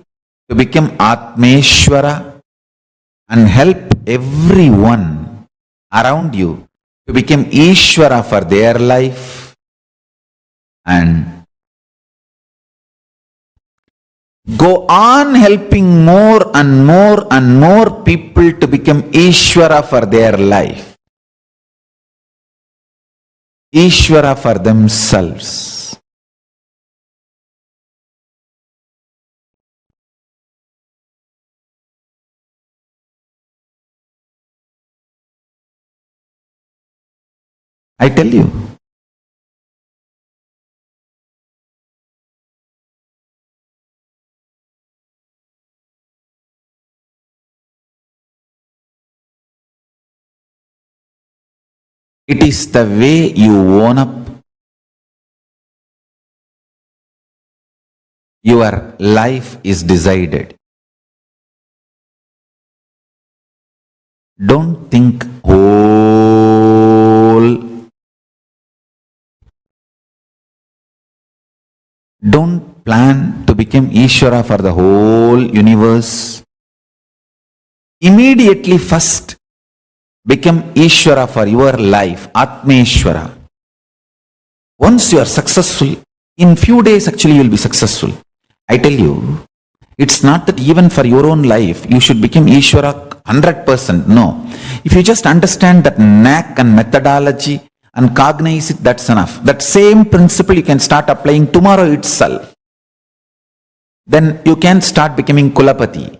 to become Atmeshwara and help everyone around you to become Ishwara for their life, and go on helping more and more and more people to become Ishwara for their life. Ishwara for themselves. I tell you, it is the way you own up. Your life is decided. Don't think whole. Don't plan to become Ishvara for the whole universe. Immediately first, become Ishvara for your life, Atmeshwara. Once you are successful, in few days actually you will be successful. I tell you, it's not that even for your own life, you should become Ishvara 100%. No. If you just understand that knack and methodology and cognize it, that's enough. That same principle you can start applying tomorrow itself. Then you can start becoming Kulapati.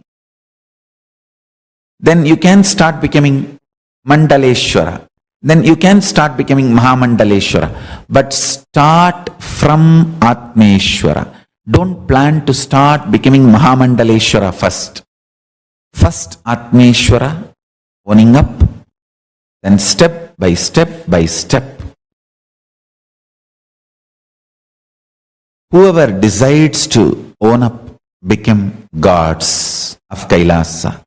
Then you can start becoming Mandaleshwara. Then you can start becoming Mahamandaleshwara. But start from Atmeshwara. Don't plan to start becoming Mahamandaleshwara first. First Atmeshwara, owning up. Then step by step by step. Whoever decides to own up, become gods of KAILASA.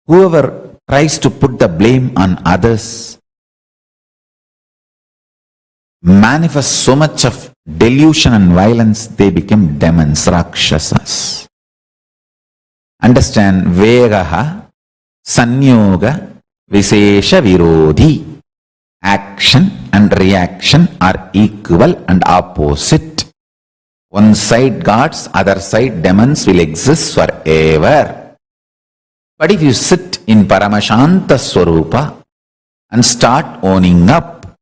Whoever tries to put the blame on others, manifest so much of delusion and violence, they become demons, rakshasas. Understand, vegaha, sanyoga, visesha virodhi. Action and reaction are equal and opposite. One side gods, other side demons will exist forever. But if you sit in Paramashanta Swarupa and start owning up,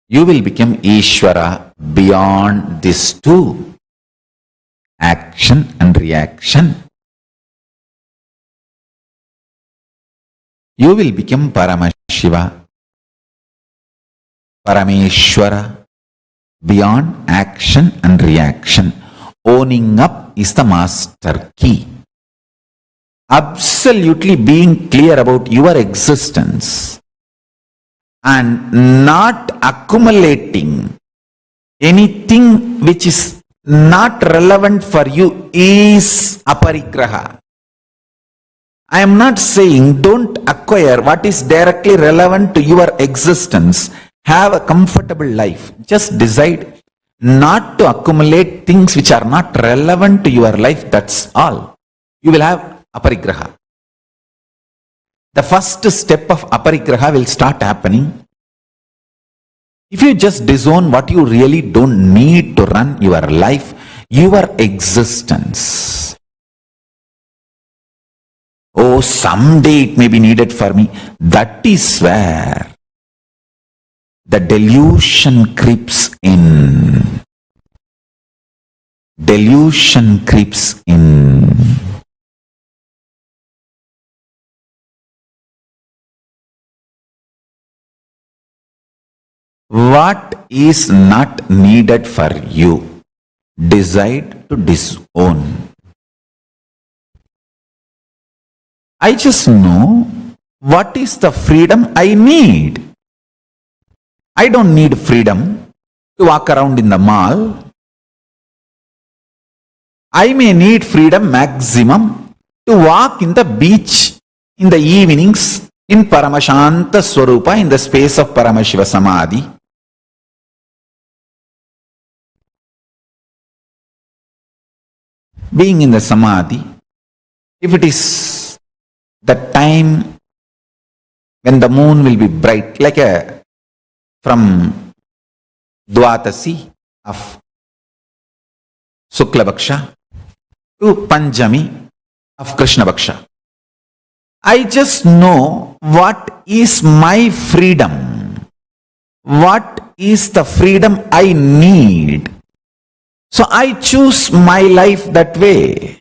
you will become Ishvara beyond these two, action and reaction. You will become Paramashiva, Parameshwara, beyond action and reaction. Owning up is the master key. Absolutely being clear about your existence and not accumulating anything which is not relevant for you is aparigraha. I am not saying don't acquire what is directly relevant to your existence. Have a comfortable life. Just decide not to accumulate things which are not relevant to your life. That's all. You will have aparigraha. The first step of aparigraha will start happening If you just disown what you really don't need to run your life, your existence. Oh, someday it may be needed for me. That is where the delusion creeps in. Delusion creeps in. What is not needed for you, decide to disown. I just know what is the freedom I need. I don't need freedom to walk around in the mall. I may need freedom maximum to walk in the beach in the evenings in Paramashanta Swarupa, in the space of Paramashiva Samadhi. Being in the Samadhi, if it is the time when the moon will be bright, like from Dvatasi of Shukla Bhaksha to Panjami of Krishna Bhaksha, I just know what is my freedom, what is the freedom I need. So I choose my life that way,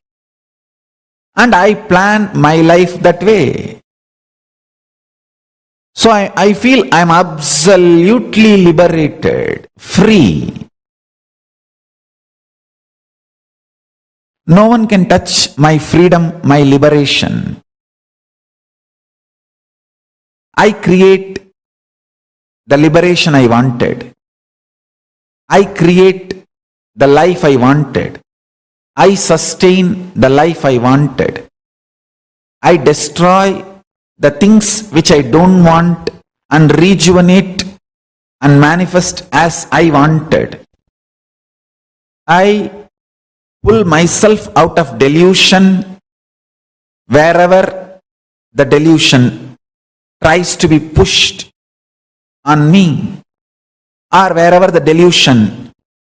and I plan my life that way. So I feel I am absolutely liberated, free. No one can touch my freedom, my liberation. I create the liberation I wanted. I create the life I wanted. I sustain the life I wanted. I destroy the things which I don't want and rejuvenate and manifest as I wanted. I pull myself out of delusion wherever the delusion tries to be pushed on me, or wherever the delusion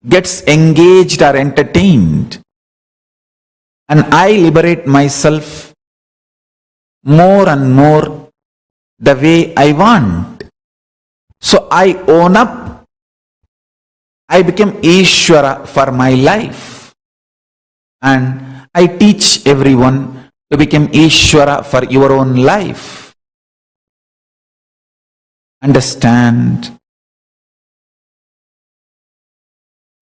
gets engaged or entertained, and I liberate myself more and more the way I want. So I own up. I become Ishvara for my life, and I teach everyone to become Ishvara for your own life. Understand,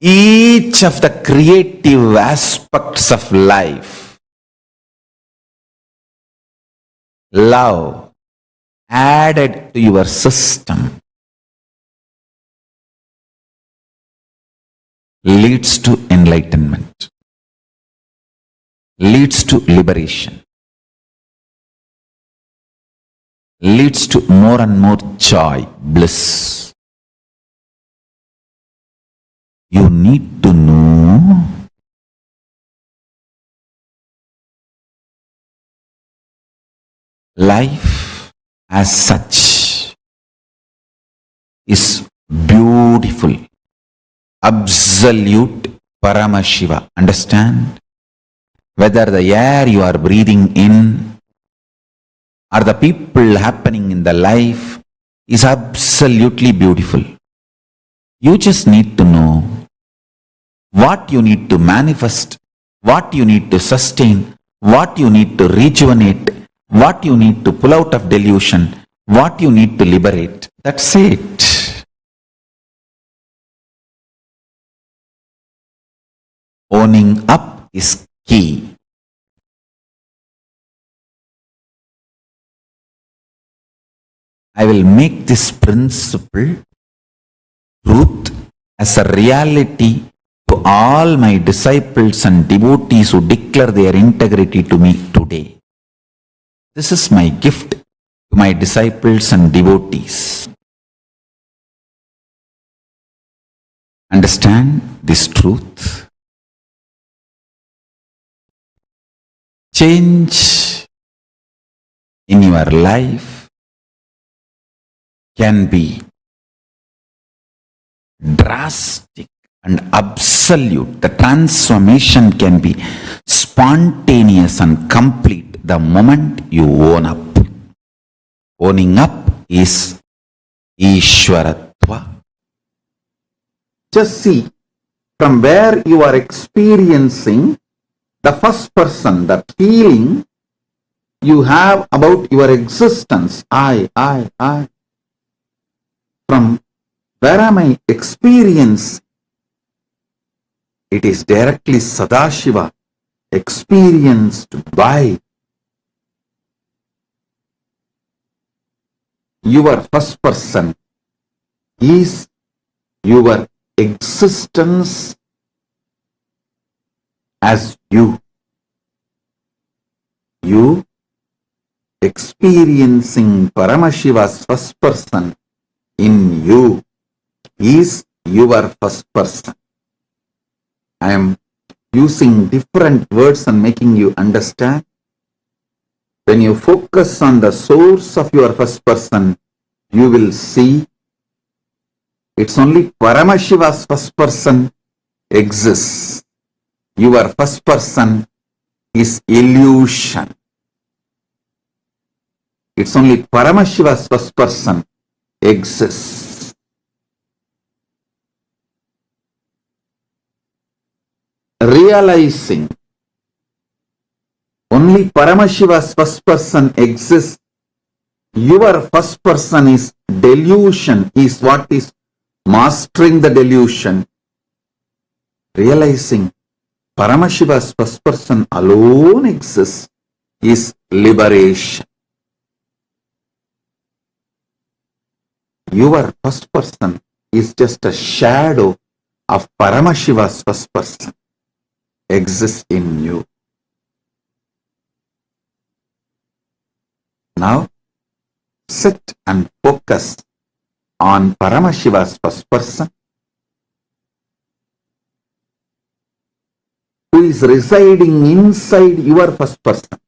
each of the creative aspects of life, love added to your system, leads to enlightenment, leads to liberation, leads to more and more joy, bliss. You need to know life as such is beautiful, absolute Paramashiva. Understand? Whether the air you are breathing in or the people happening in the life is absolutely beautiful. You just need to know what you need to manifest, what you need to sustain, what you need to rejuvenate, what you need to pull out of delusion, what you need to liberate. That's it. Owning up is key. I will make this principle, truth, as a reality to all my disciples and devotees who declare their integrity to me today. This is my gift to my disciples and devotees. Understand this truth. Change in your life can be drastic and absolute. The transformation can be spontaneous and complete the moment you own up. Owning up is Ishwaratva. Just see from where you are experiencing the first person, the feeling you have about your existence. I. From where am I experiencing? It is directly Sadashiva experienced by your first person is your existence as you. You experiencing Paramashiva's first person in you is your first person. I am using different words and making you understand. When you focus on the source of your first person, you will see it's only Paramashiva's first person exists. Your first person is illusion. It's only Paramashiva's first person exists. Realizing only Paramashiva's first person exists, your first person is delusion, is what is mastering the delusion. Realizing Paramashiva's first person alone exists is liberation. Your first person is just a shadow of Paramashiva's first person exists in you. Now, sit and focus on Paramashiva's first person who is residing inside your first person.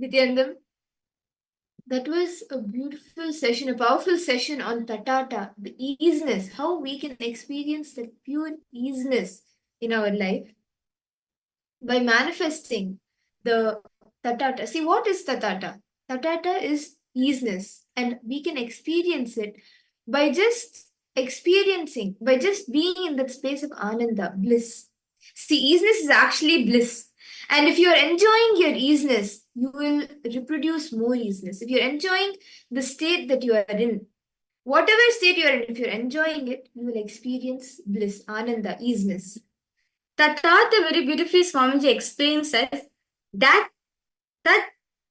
Nithyananda, that was a beautiful session, a powerful session on Tatata, the easiness, how we can experience that pure easiness in our life by manifesting the Tatata. See, what is Tatata? Tatata is easiness, and we can experience it by just experiencing, by just being in that space of Ananda, bliss. See, easiness is actually bliss. And if you're enjoying your easiness, you will reproduce more easiness. If you're enjoying the state that you are in, whatever state you are in, if you're enjoying it, you will experience bliss, Ananda, easiness. Tatata very beautifully Swamiji explains as that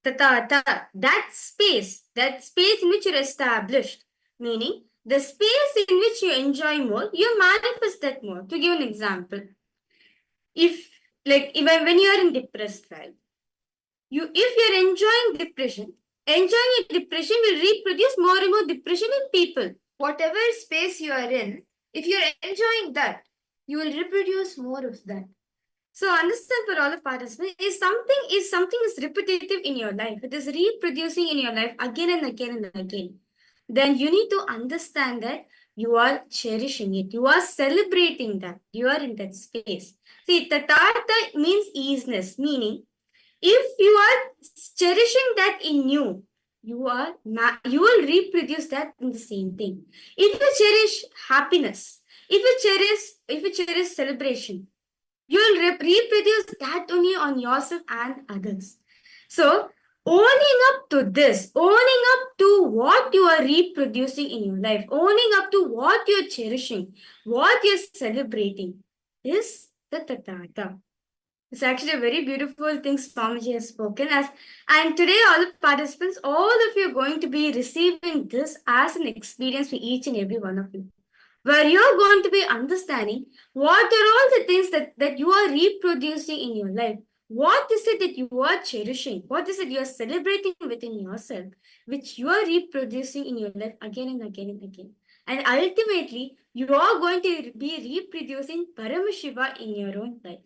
tatata, that space in which you're established, meaning the space in which you enjoy more, you manifest that more. To give an example, if even when you are in depressed, right? If you're enjoying depression will reproduce more and more depression in people. Whatever space you are in, if you're enjoying that, you will reproduce more of that. So understand for all the participants, if something is repetitive in your life, it is reproducing in your life again and again and again, then you need to understand that you are cherishing it, you are celebrating that, you are in that space. See, tatata means easiness, meaning if you are cherishing that in you, you will reproduce that in the same thing. If you cherish happiness, if you cherish celebration, you will reproduce that only on yourself and others. So, owning up to this, owning up to what you are reproducing in your life, owning up to what you're cherishing, what you're celebrating is the tatata. It's actually a very beautiful thing Swamiji has spoken as. And today, all the participants, all of you are going to be receiving this as an experience for each and every one of you, where you're going to be understanding what are all the things that you are reproducing in your life. What is it that you are cherishing? What is it you are celebrating within yourself, which you are reproducing in your life again and again and again. And ultimately, you are going to be reproducing Paramashiva in your own life.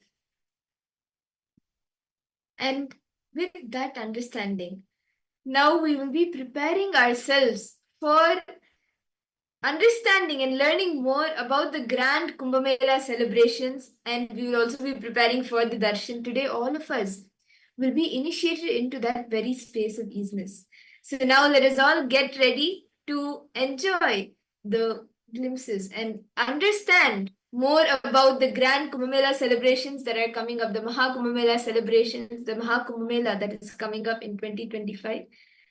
And with that understanding, now we will be preparing ourselves for understanding and learning more about the grand Kumbh Mela celebrations, and we will also be preparing for the darshan. Today, all of us will be initiated into that very space of easiness. So now let us all get ready to enjoy the glimpses and understand more about the grand Kumbh Mela celebrations that are coming up, the Maha Kumbh Mela celebrations, the Maha Kumbh Mela that is coming up in 2025.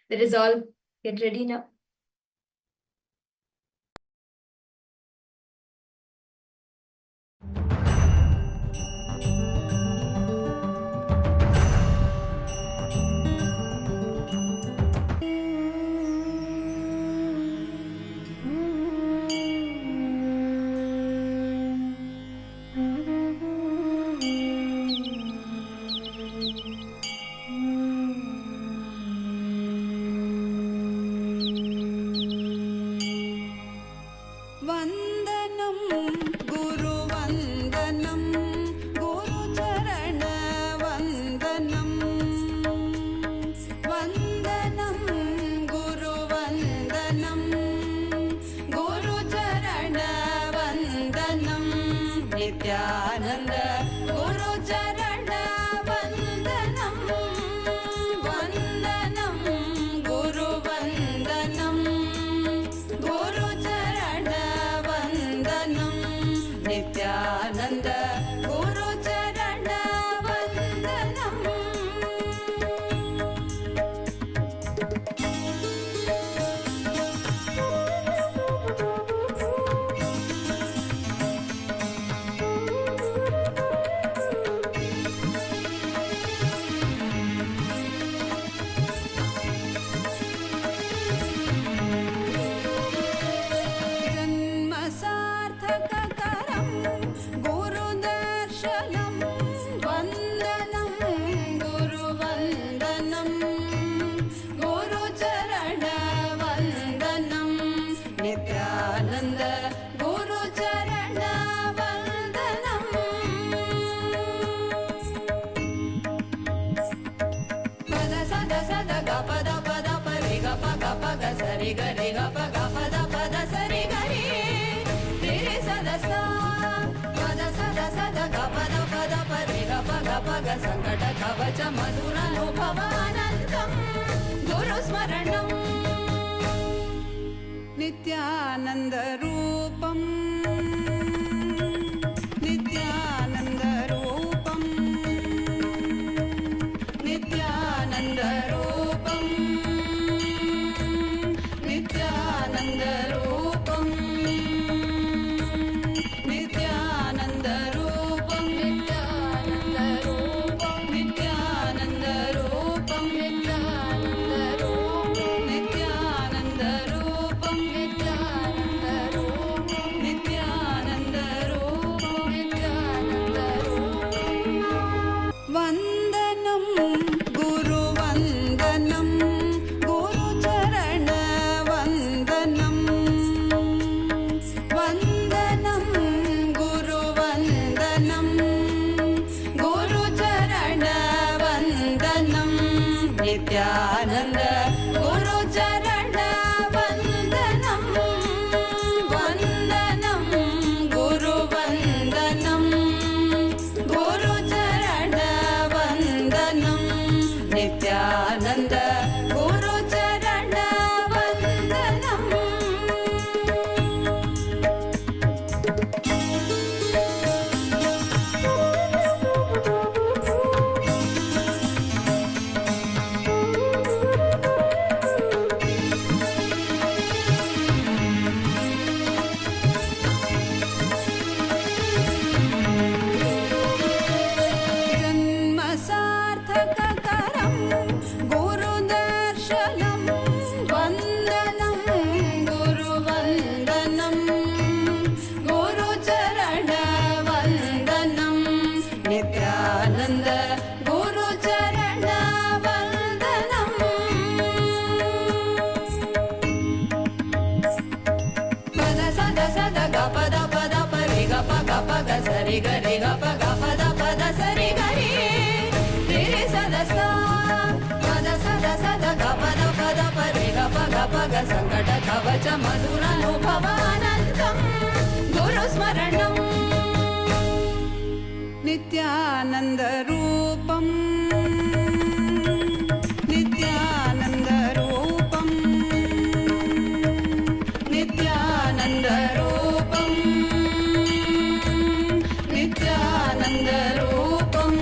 Let us all get ready now. वन्दनं गुरुवन्दनं गुरुचरणवन्दनं वन्दनं गुरुवन्दनं गुरुचरणवन्दनं Nityanand गुरुचरणवन्दनं वन्दनं गुरुवन्दनं गुरुचरणवन्दनं Nityanand गुरुचरणवन्दनं जन्मसार्थककरं गुरुदर्शनमनोरथं sada ga pa da re ga pa ga sa re ga pa da sa re ga re re sada sa pa da sada ga pa da re ga pa ga sankata kavacha madhura anubhavanandam guru smaranam Nithyananda Rupam Nithyananda Rupam Nithyananda Rupam Nithyananda Rupam Nithyananda Rupam Nithyananda Rupam Nithyananda Rupam Nithyananda Rupam Nithyananda Rupam Nithyananda Rupam Nithyananda Rupam Nithyananda Rupam Vandanam Guru Vandanam Guru Charana Vandanam Vandanam Guru Vandanam Guru Charana Vandanam Nithyananda Guru Charana Vandanam Vandanam Guru Vandanam Guru Charana Vandanam Nithyananda Guru Charana Vandanam जन्मसार्थककरं गुरुदर्शनं वन्दनं गुरुवन्दनं गुरुचरणवन्दनं Nityanand गुरुचरणवन्दनं पद सद सद ग पद रे ग ग स रे ग पद स रे ग रे रे सद सा पद सद ग रे ग ग संकट कवच मधुरानुभवानन्दं गुरु स्मरणं नित्यानन्द रूपं नित्यानन्द रूपं नित्यानन्द रूपं नित्यानन्द रूपं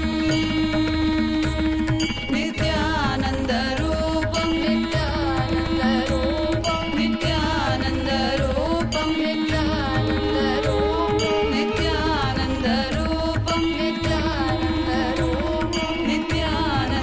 नित्यानन्द रूपं नित्यानन्द रूपं नित्यानन्द रूपं नित्यानन्द रूपं नित्यानन्द रूपं नित्यानन्द रूपं नित्यानन्द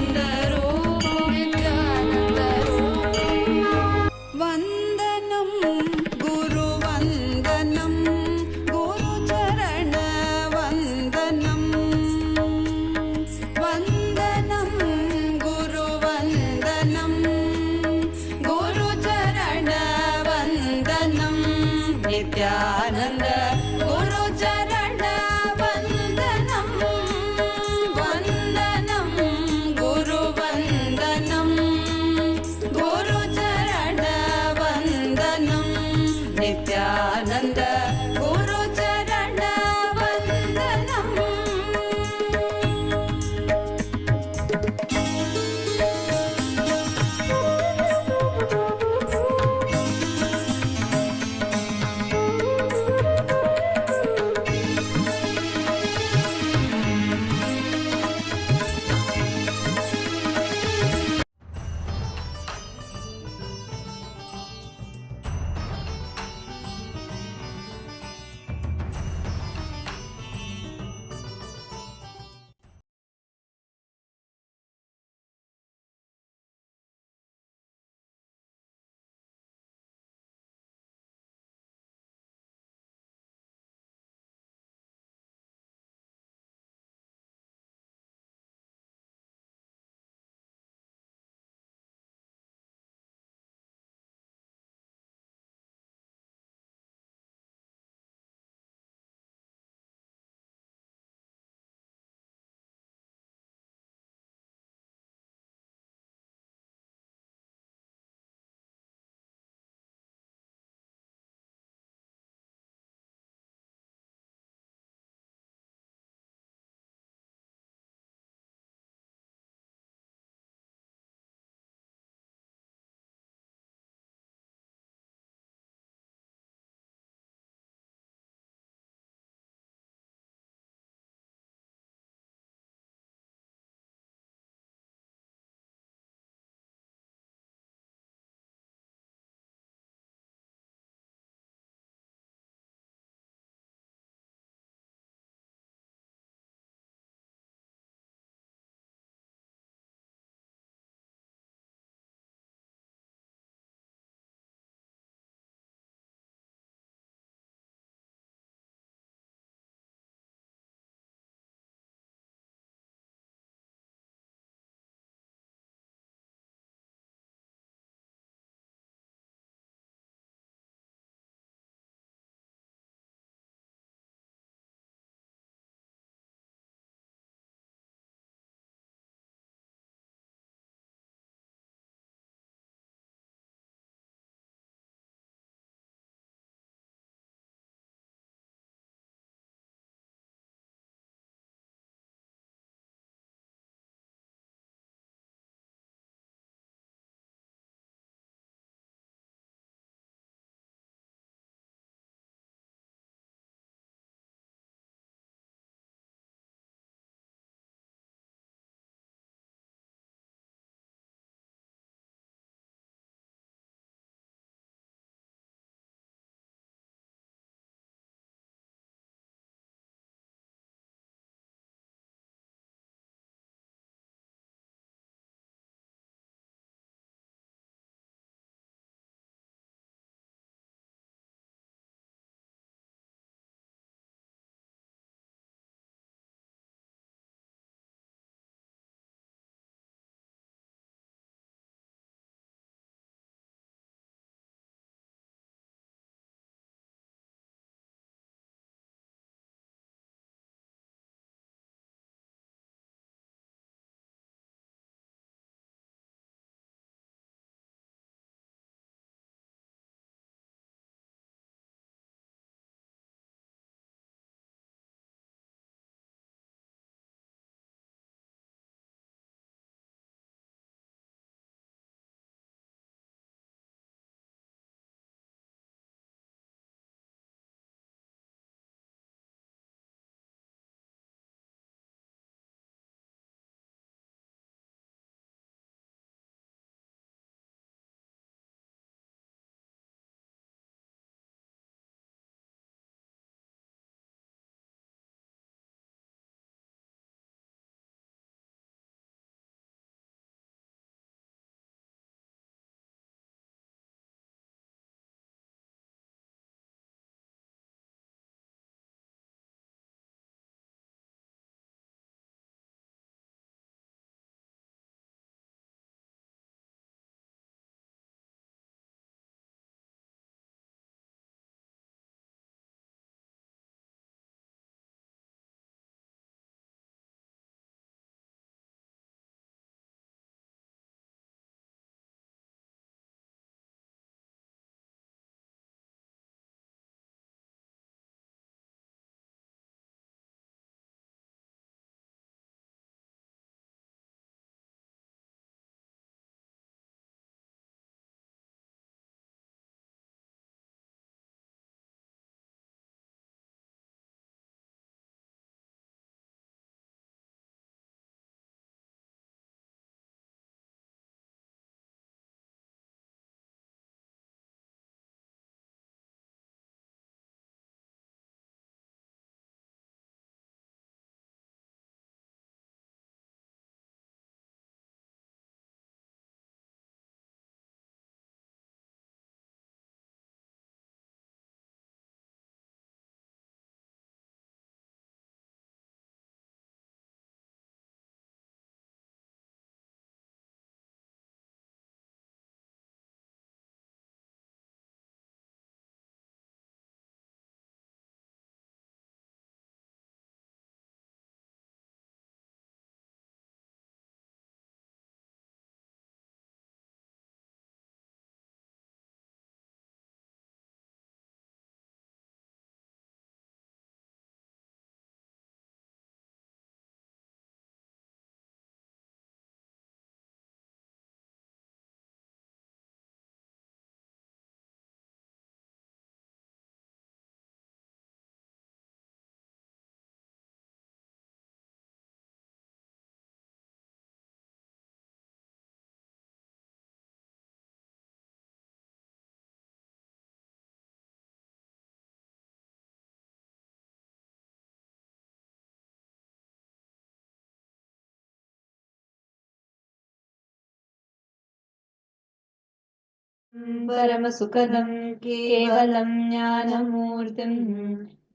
परमसुखदं केवलं ज्ञानमूर्तिं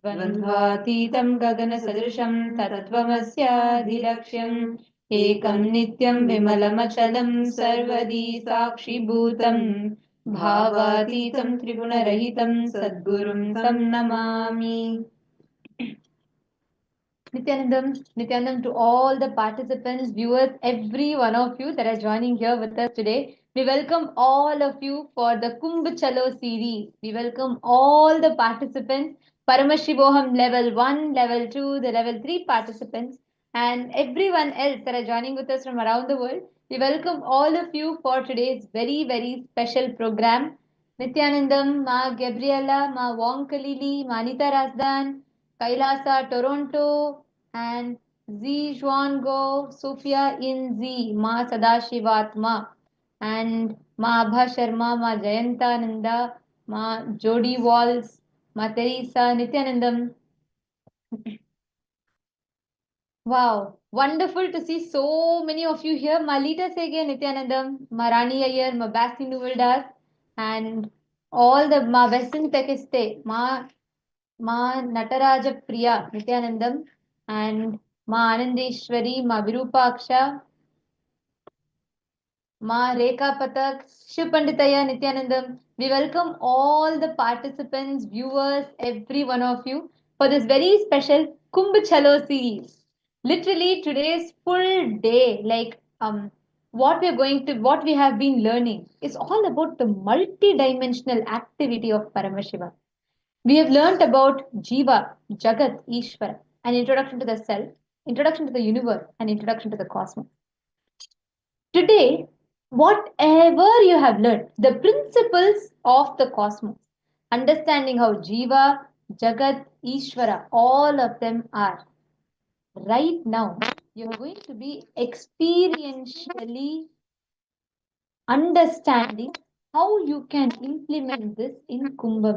द्वन्द्वातीतं गगनसदृशं तत्त्वमस्याधिलक्ष्यम् एकं नित्यं विमलमचलं सर्वदी साक्षिभूतं भावातीतं त्रिगुणरहितं सद्गुरुं तं Namami. Nithyanandam to all the participants, viewers, every one of you that are joining here with us today. We welcome all of you for the Kumbh Chalo series. We welcome all the participants, Paramashivoham Level 1, Level 2, the Level 3 participants, and everyone else that are joining with us from around the world. We welcome all of you for today's very, very special program. Nithyanandam, Ma Gabriela, Ma Wonkalili, Ma Anita Razdan, KAILASA, Toronto, and Z Go, Sophia in Z, Ma Sadashivatma, and Ma Abha Sharma, Ma Jayantananda, Ma Jody Walls, Ma Teresa, Nithyanandam. Wow, wonderful to see so many of you here. Ma Lita Sege, Nithyanandam, Ma Rani Ayer, Ma Basti Nuvaldas, and all the Ma Western Tekeste, Ma Nataraja Priya, Nithyanandam, and Ma Anandeshwari, Ma Virupaksha, Ma Rekha Patak, Shiv Panditaya, Nithyanandam. We welcome all the participants, viewers, every one of you for this very special Kumbh Chalo series. Literally today's full day, what we have been learning is all about the multi-dimensional activity of Paramashiva. We have learnt about Jiva, Jagat, Ishvara, an introduction to the self, introduction to the universe, and introduction to the cosmos. Today, whatever you have learned, the principles of the cosmos, understanding how Jiva, Jagat, Ishvara, all of them are. Right now, you are going to be experientially understanding how you can implement this in Kumbh.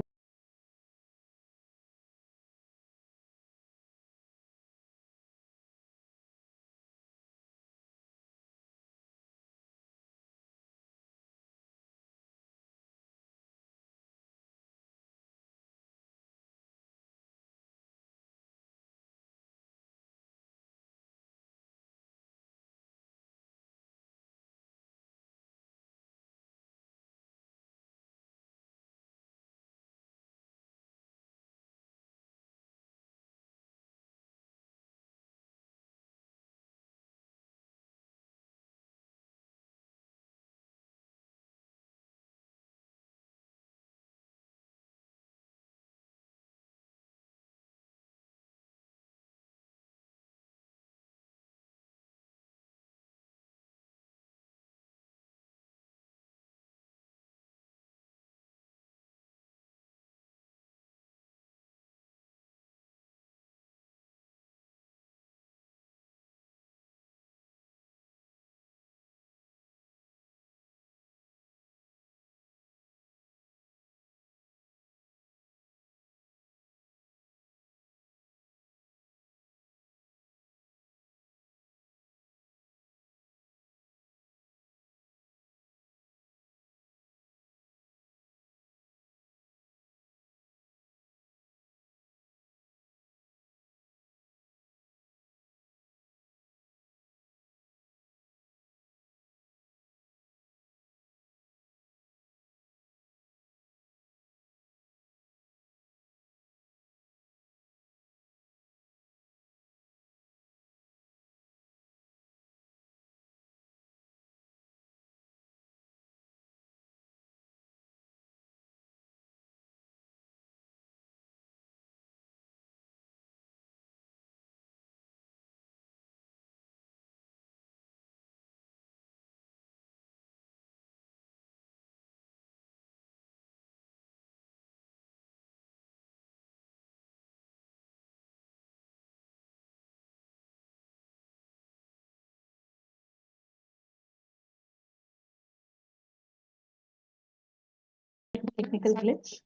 Technical glitch.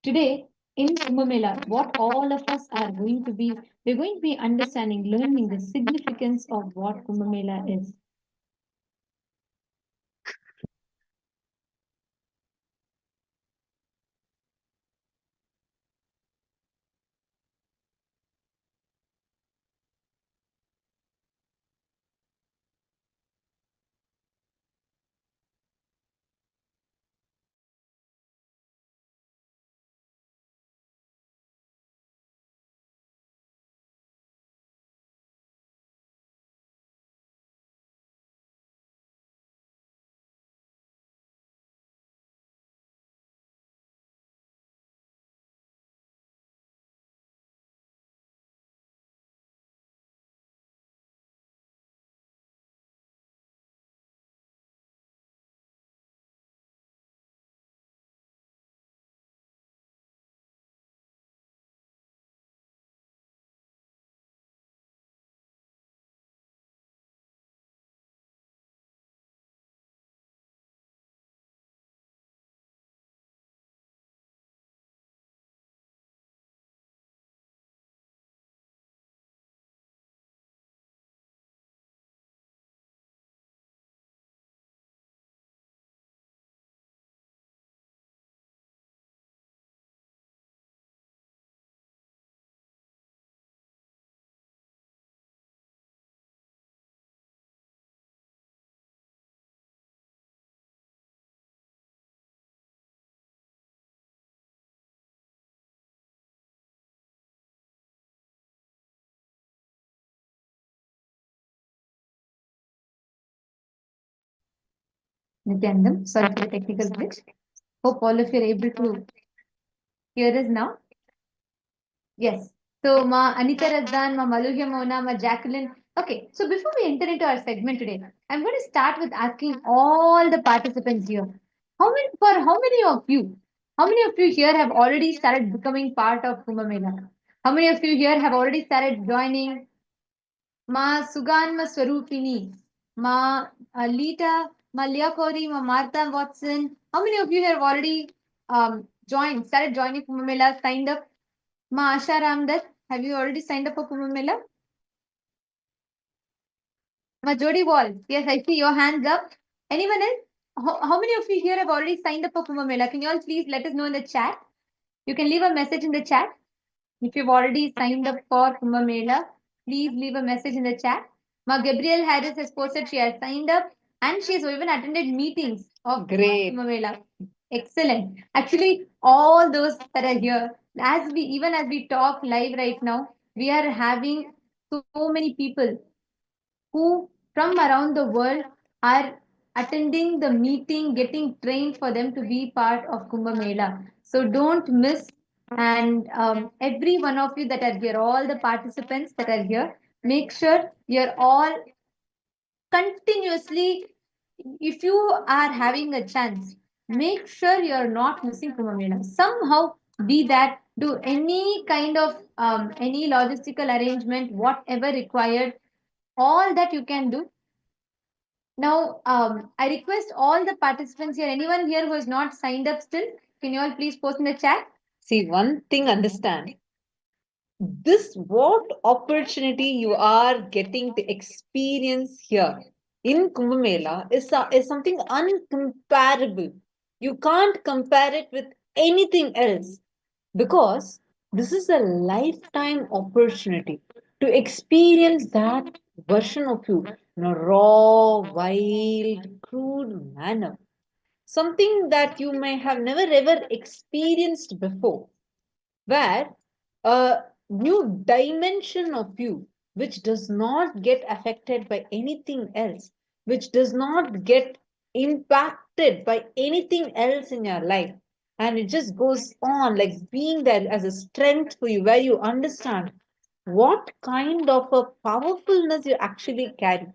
Today, in Kumbh Mela, what all of us are going to be, we're going to be understanding, learning the significance of what Kumbh Mela is. Nithyanandam, sorry for the technical glitch. Hope all of you are able to hear us now. Yes. So, Ma Anita Razdan, Ma Maluhya Mona, Ma Jacqueline. Okay, so before we enter into our segment today, I'm going to start with asking all the participants here. How many of you here have already started becoming part of Kumbh Mela? How many of you here have already started joining Ma Suganma Swarupini, Ma Alita, Ma Liakori, Ma Martha Watson? How many of you have already started joining Kumbh Mela, signed up? Ma Asha Ramdas, have you already signed up for Kumbh Mela? Ma Jodi Wall, yes, I see your hands up. Anyone else? How many of you here have already signed up for Kumbh Mela? Can you all please let us know in the chat? You can leave a message in the chat. If you've already signed up for Kumbh Mela, please leave a message in the chat. Ma Gabrielle Harris has posted she has signed up and she has even attended meetings of Kumbh Mela. Excellent. Actually, all those that are here, as we talk live right now, we are having so many people who from around the world are attending the meeting, getting trained for them to be part of Kumbh Mela. So don't miss. And every one of you that are here, all the participants that are here, make sure you're all continuously, if you are having a chance, make sure you're not missing Kumbh Mela. Somehow be that, do any kind of any logistical arrangement, whatever required, all that you can do. Now, I request all the participants here, anyone here who is not signed up still, can you all please post in the chat? See, one thing understand, this what opportunity you are getting to experience here in Kumbh Mela is something uncomparable. You can't compare it with anything else because this is a lifetime opportunity to experience that version of you in a raw, wild, crude manner. Something that you may have never ever experienced before, where a new dimension of you, which does not get affected by anything else, which does not get impacted by anything else in your life. And it just goes on like being there as a strength for you, where you understand what kind of a powerfulness you actually carry.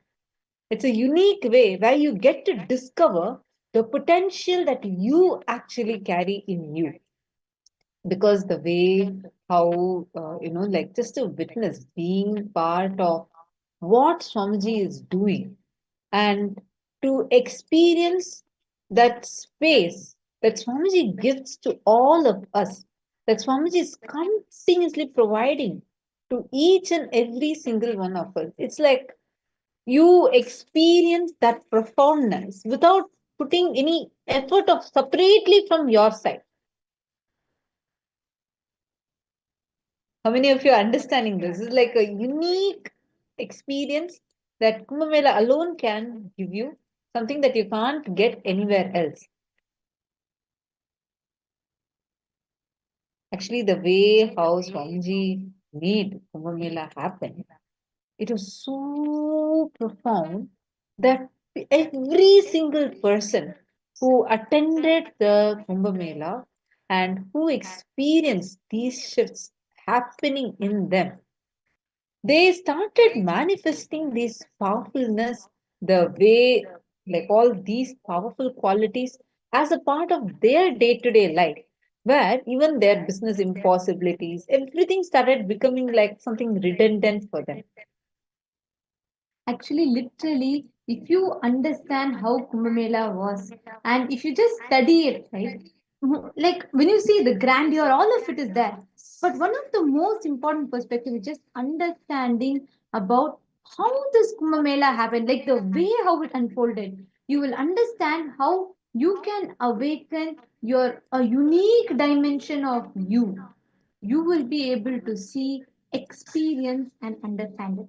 It's a unique way where you get to discover the potential that you actually carry in you, because the way how like just to witness being part of what Swamiji is doing and to experience that space that Swamiji gives to all of us, that Swamiji is continuously providing to each and every single one of us. It's like you experience that profoundness without putting any effort of separately from your side. How many of you are understanding this? This is like a unique experience that Kumbh Mela alone can give you, something that you can't get anywhere else. Actually, the way how Swamiji made Kumbh Mela happen, it was so profound that every single person who attended the Kumbh Mela and who experienced these shifts happening in them, they started manifesting this powerfulness, the way, like all these powerful qualities as a part of their day-to-day life, where even their business impossibilities, everything started becoming like something redundant for them. Actually, literally, if you understand how Kumbh Mela was, and if you just study it, right, like when you see the grandeur, all of it is there. But one of the most important perspective is just understanding about how this Kumbh Mela happened, like the way how it unfolded. You will understand how you can awaken your a unique dimension of you. You will be able to see, experience, and understand it.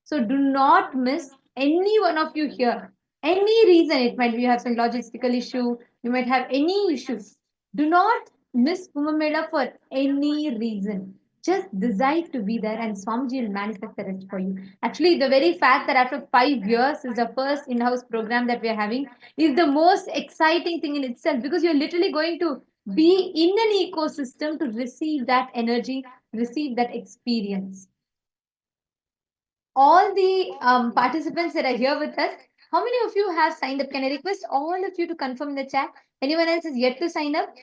So do not miss any one of you here. Any reason it might be you have some logistical issue, you might have any issues. Do not miss Kumbh Mela for any reason. Just decide to be there and Swamiji will manifest the rest for you. Actually, the very fact that after 5 years is the first in-house program that we are having is the most exciting thing in itself because you're literally going to be in an ecosystem to receive that energy, receive that experience. All the participants that are here with us, how many of you have signed up? Can I request all of you to confirm in the chat? Anyone else is yet to sign up?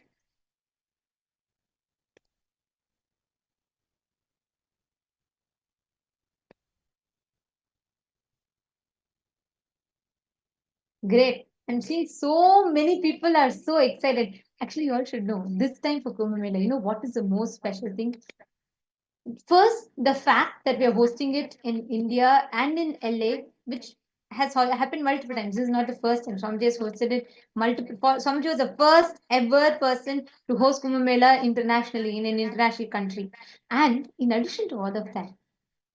Great. I'm seeing so many people are so excited. Actually, you all should know this time for Kumbh Mela, you know what is the most special thing? First, the fact that we are hosting it in India and in LA, which has happened multiple times. This is not the first time. Swamiji has hosted it multiple. Swamiji was the first ever person to host Kumbh Mela internationally in an international country. And in addition to all of that,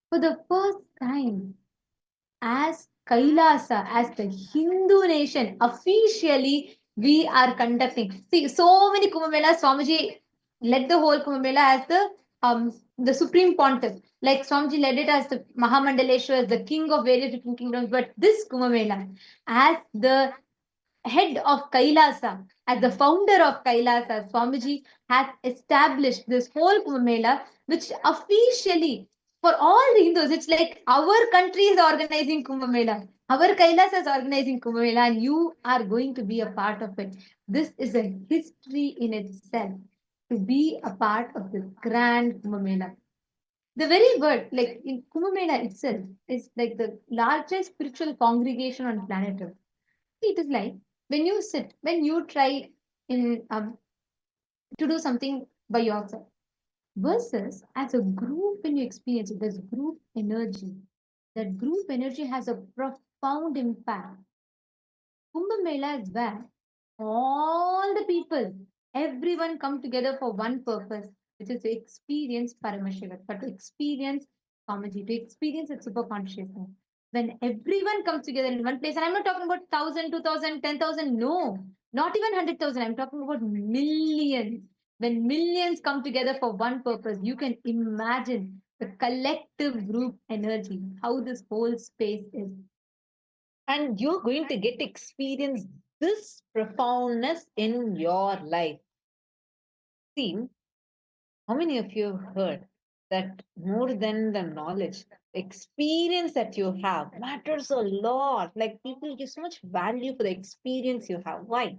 for the first time, as KAILASA, as the Hindu nation, officially we are conducting. See, so many Kumbh Melas, Swamiji led the whole Kumbh Mela as the Supreme Pontiff. Like Swamiji led it as the Mahamandaleshwar, as the king of various different kingdoms. But this Kumbh Mela, as the head of KAILASA, as the founder of KAILASA, Swamiji has established this whole Kumbh Mela, which officially for all the Hindus, it's like our country is organizing Kumbh Mela. Our KAILASA is organizing Kumbh Mela, and you are going to be a part of it. This is a history in itself to be a part of this grand Kumbh Mela. The very word, like in Kumbh Mela itself, is like the largest spiritual congregation on planet Earth. It is like when you sit, when you try in to do something by yourself versus as a group when you experience it, there's group energy. That group energy has a profound impact. Kumbh Mela is where all the people, everyone come together for one purpose, which is to experience Paramashivoham, to experience Swamiji, to experience its super consciousness. When everyone comes together in one place, and I'm not talking about 1,000, 2,000, 10,000, no, not even 100,000, I'm talking about millions. When millions come together for one purpose, you can imagine the collective group energy, how this whole space is. And you're going to get to experience this profoundness in your life. See, how many of you have heard that more than the knowledge, the experience that you have matters a lot? Like people give so much value for the experience you have. Why?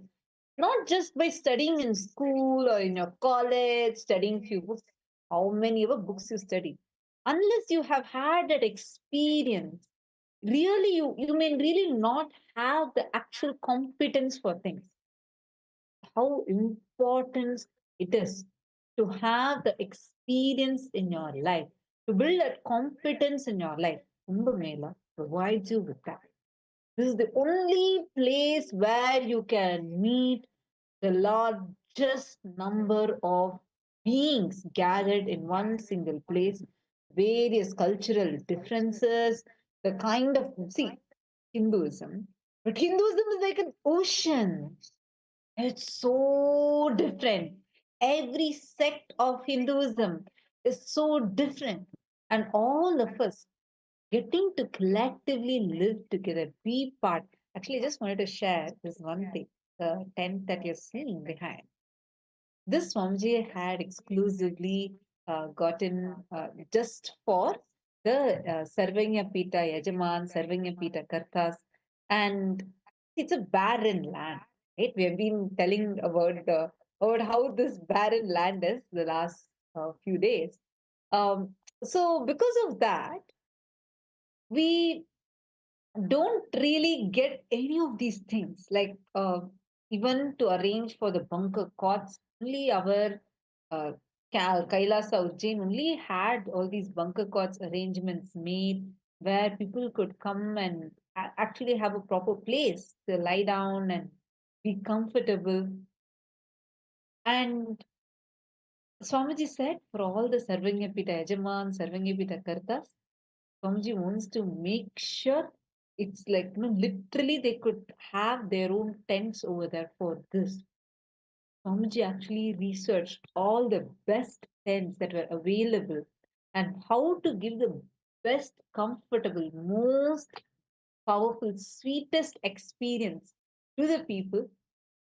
Not just by studying in school or in your college, studying few books, how many ever books you study. Unless you have had that experience, really you may really not have the actual competence for things. How important it is to have the experience in your life, to build that competence in your life. Kumbh Mela provides you with that. This is the only place where you can meet the largest number of beings gathered in one single place, various cultural differences, the kind of, see, Hinduism. But Hinduism is like an ocean. It's so different. Every sect of Hinduism is so different. And all of us getting to collectively live together, be part. Actually, I just wanted to share this one thing, the tent that you're seeing behind. This Swamiji had exclusively gotten just for the Sarvanya Pita Yajaman, Sarvanya Pita Kartas, and it's a barren land. Right? We have been telling about how this barren land is the last few days. So because of that, we don't really get any of these things. Like even to arrange for the bunker cots, only our uh, Kailasa Ujjain only had all these bunker cots arrangements made where people could come and actually have a proper place to lie down and be comfortable. And Swamiji said for all the Sarvanyapita Yajaman, Sarvanyapita Kartas, Swamiji wants to make sure it's like, literally they could have their own tents over there for this. Swamiji actually researched all the best tents that were available and how to give the best, comfortable, most powerful, sweetest experience to the people.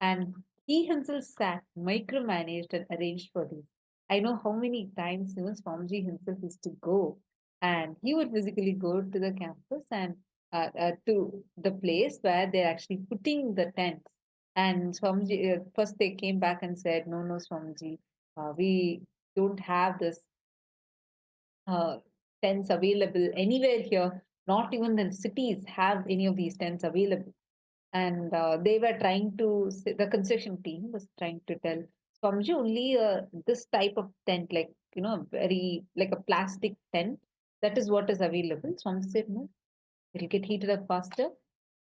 And he himself sat, micromanaged, and arranged for this. I know how many times Swamiji himself used to go, and he would physically go to the campus and to the place where they're actually putting the tents. And Swamiji, first they came back and said, "No, no, Swamiji, we don't have this uh, tents available anywhere here. Not even the cities have any of these tents available." And they were trying to, the construction team was trying to tell Swamiji only this type of tent, like, very like a plastic tent, that is what is available. Swamiji said, no, it'll get heated up faster.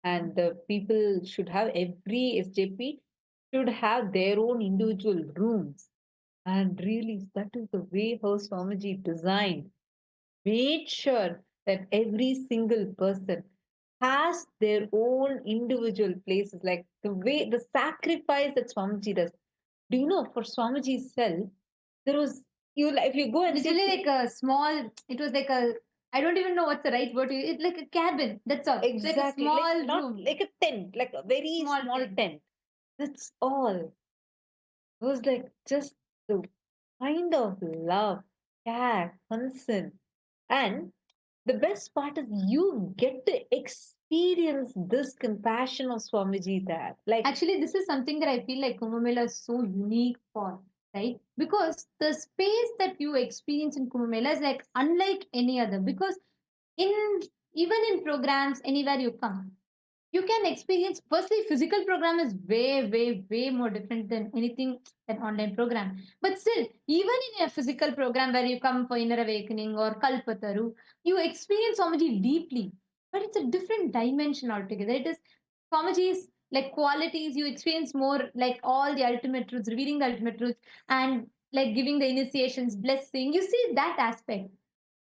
And the people should have, every SJP should have their own individual rooms. And really, that is the way how Swamiji designed, made sure that every single person has their own individual places, like the way, the sacrifice that Swamiji does. Do you know, for Swamiji's self, there was, if you go and It's see, only like a small, it was like a, I don't even know what's the right word. It's like a cabin. That's all. It's like a exactly, small like, not room. like a tent, like a very Small small tent. tent. That's all. It was like just the kind of love, care, concern. And the best part is you get to experience this compassion of Swamiji there. Like, Actually, this is something that I feel like Kumbh Mela is so unique for, right? Because the space that you experience in Kumbh Mela is like unlike any other. Because in even in programs, anywhere you come, you can experience, firstly, physical program is way more different than anything than online program. But still, even in a physical program where you come for inner awakening or kalpataru, you experience Swamiji deeply, but it's a different dimension altogether. It is Swamiji's like qualities, you experience more like all the ultimate truths, revealing the ultimate truths, and like giving the initiations, blessing, you see that aspect.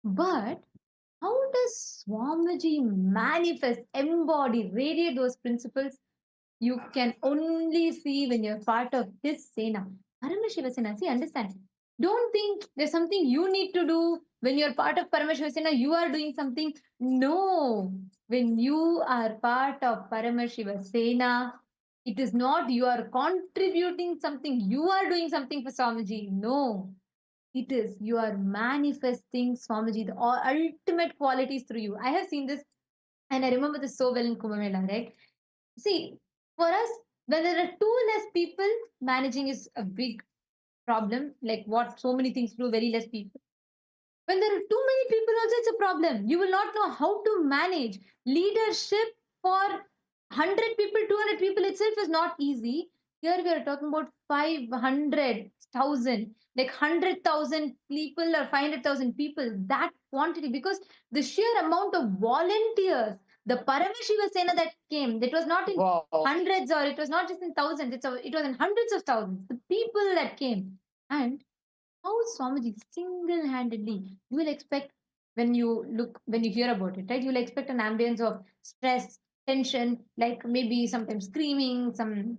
But how does Swamiji manifest, embody, radiate those principles? You can only see when you're part of his Sena. Paramashiva Sena, see, understand. Don't think there's something you need to do. When you're part of Paramashiva Sena, you are doing something. No. When you are part of Paramashiva Sena, it is not you are contributing something, you are doing something for Swamiji. No, it is you are manifesting Swamiji, the ultimate qualities through you. I have seen this and I remember this so well in Kumbh Mela, right? See, for us, when there are too less people, managing is a big problem. Like what so many things do, very less people. When there are too many people, also it's a problem. You will not know how to manage leadership for 100 people, 200 people itself is not easy. Here we are talking about 500,000, like 100,000 people or 500,000 people, that quantity, because the sheer amount of volunteers, the Paramashiva Sena that came, that was not in Wow. hundreds or it was not just in thousands, it was in hundreds of thousands, the people that came. And how Swamiji single-handedly, you will expect when you hear about it, right? You will expect an ambience of stress, tension, like maybe sometimes screaming, some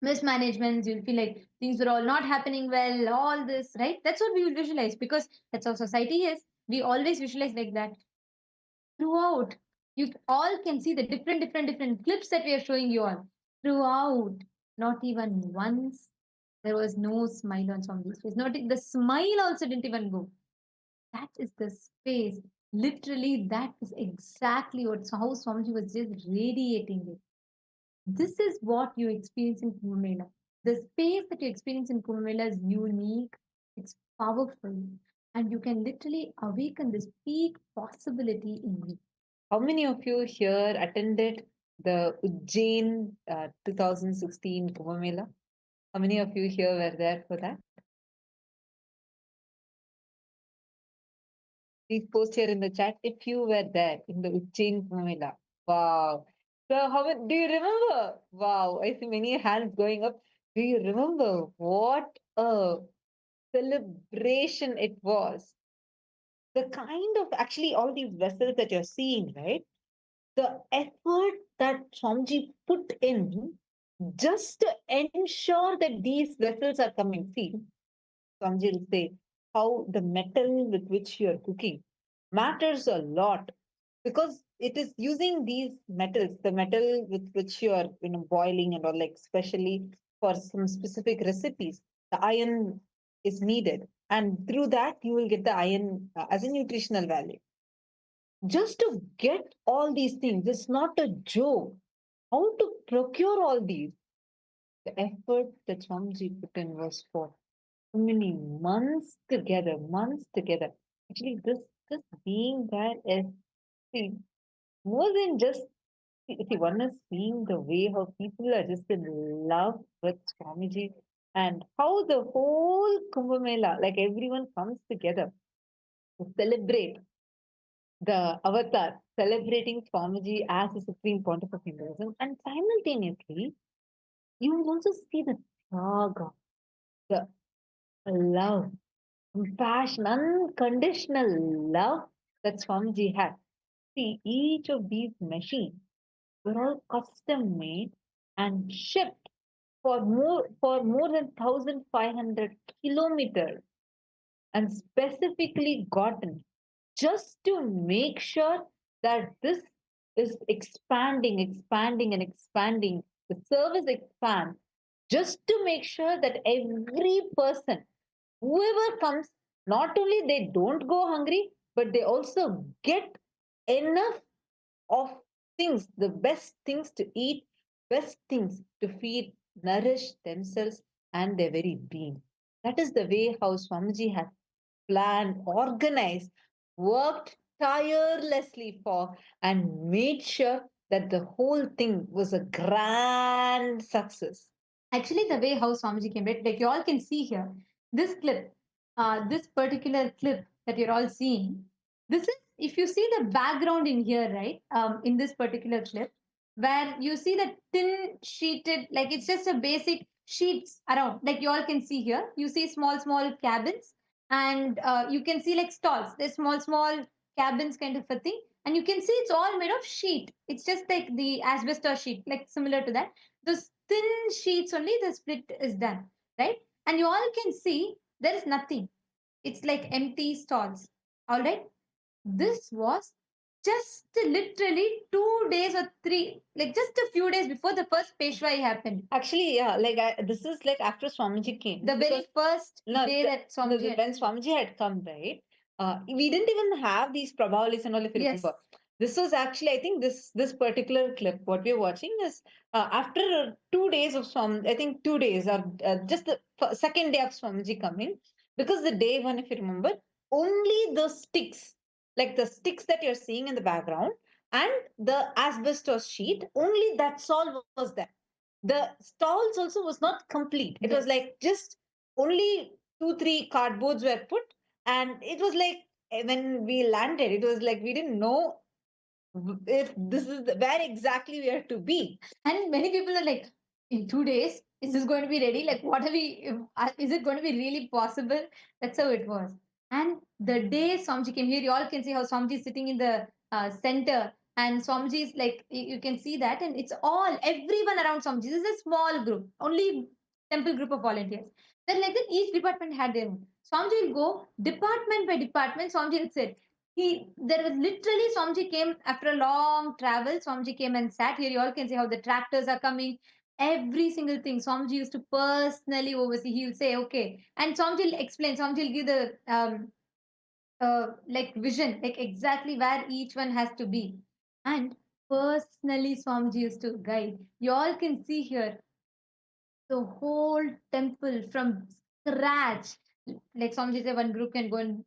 mismanagements. You'll feel like things were all not happening well, all this, right? That's what we will visualize because that's how society is. We always visualize like that throughout. You all can see the different clips that we are showing you all throughout. Not even once there was no smile on Swamiji's face. Not the smile also didn't even go. That is the space. Literally, that is exactly how Swamiji was just radiating it. This is what you experience in Kumbh Mela. The space that you experience in Kumbh Mela is unique, it's powerful, and you can literally awaken this peak possibility in you. How many of you here attended the Ujjain 2016 Kumbh Mela? How many of you here were there for that? Please post here in the chat if you were there in the Ujjain Kumbh Mela. Wow. So do you remember? Wow, I see many hands going up. Do you remember what a celebration it was? The kind of actually all these vessels that you're seeing, right? The effort that Swamiji put in just to ensure that these vessels are coming. See, Swamiji will say how the metal with which you are cooking matters a lot because it is using these metals, the metal with which you are boiling and all, like especially for some specific recipes, the iron is needed, and through that you will get the iron as a nutritional value. Just to get all these things, it's not a joke. How to procure all these? The effort that Swamiji put in was for so many months together, months together. Actually, this being there is see, more than just see, one is seeing the way how people are just in love with Swamiji and how the whole Kumbh Mela, like everyone comes together to celebrate the avatar, celebrating Swamiji as the Supreme Pontiff of Hinduism, and simultaneously, you will also see the saga, the love, compassion, unconditional love that Swamiji had. See, each of these machines were all custom made and shipped for more than 1,500 kilometers and specifically gotten just to make sure that this is expanding and expanding. The service expands just to make sure that every person, whoever comes, not only they don't go hungry, but they also get enough of things, the best things to eat, best things to feed, nourish themselves and their very being. That is the way how Swamiji has planned, organized, worked tirelessly for, and made sure that the whole thing was a grand success. Actually, the way how Swamiji came, right? Like you all can see here, this clip, this particular clip that you're all seeing, this is, if you see the background in here, right? In this particular clip, where you see the tin sheeted, like it's just a basic sheets around, like you all can see here. You see small cabins, and you can see like stalls. There's small cabins kind of a thing, and you can see it's all made of sheet. It's just like the asbestos sheet, like similar to that. Those thin sheets only the split is done, right? And you all can see there is nothing. It's like empty stalls. All right. This was just literally 2 days or three, like just a few days before the first Peshwai happened. Actually, yeah, like this is like after Swamiji came. The very first day that Swamiji when Swamiji had come, right? We didn't even have these Prabhavalis and all, if you Yes. remember. This was actually, I think, this particular clip, what we're watching is after 2 days of Swam, I think 2 days, or just the second day of Swamiji coming, because the day one, if you remember, only the sticks, like the sticks that you're seeing in the background, and the asbestos sheet, only that's all was there. the stalls also was not complete. It was like just only 2-3 cardboards were put, and it was like when we landed, it was like we didn't know if this is where exactly we are to be. And many people are like, in 2 days, is this going to be ready? Like, what are we, is it going to be really possible? That's how it was. And the day Swamiji came here, you all can see how Swamiji is sitting in the center. And Swamiji is like, you can see that. And it's all, everyone around Swamiji. This is a small group, only temple group of volunteers. Then, like that, each department had their own. Swamiji will go department by department. Swamiji will sit. There was literally Swamiji came after a long travel. Swamiji came and sat here. You all can see how the tractors are coming. Every single thing Swamiji used to personally oversee. He'll say, okay. And Swamiji will explain. Swamiji will give the like vision, like exactly where each one has to be. And personally, Swamiji used to guide. You all can see here the whole temple from scratch. Like Swamiji said, one group can go and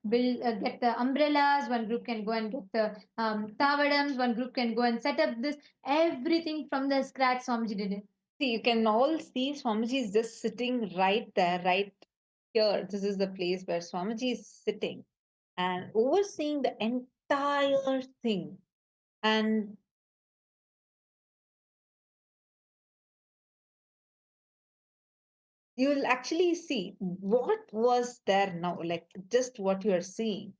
build, get the umbrellas, one group can go and get the tavadams, one group can go and set up this. Everything from the scratch, Swamiji did it. See, you can all see Swamiji is just sitting right there, right here. This is the place where Swamiji is sitting and overseeing the entire thing. And you will actually see what was there now, like just what you are seeing.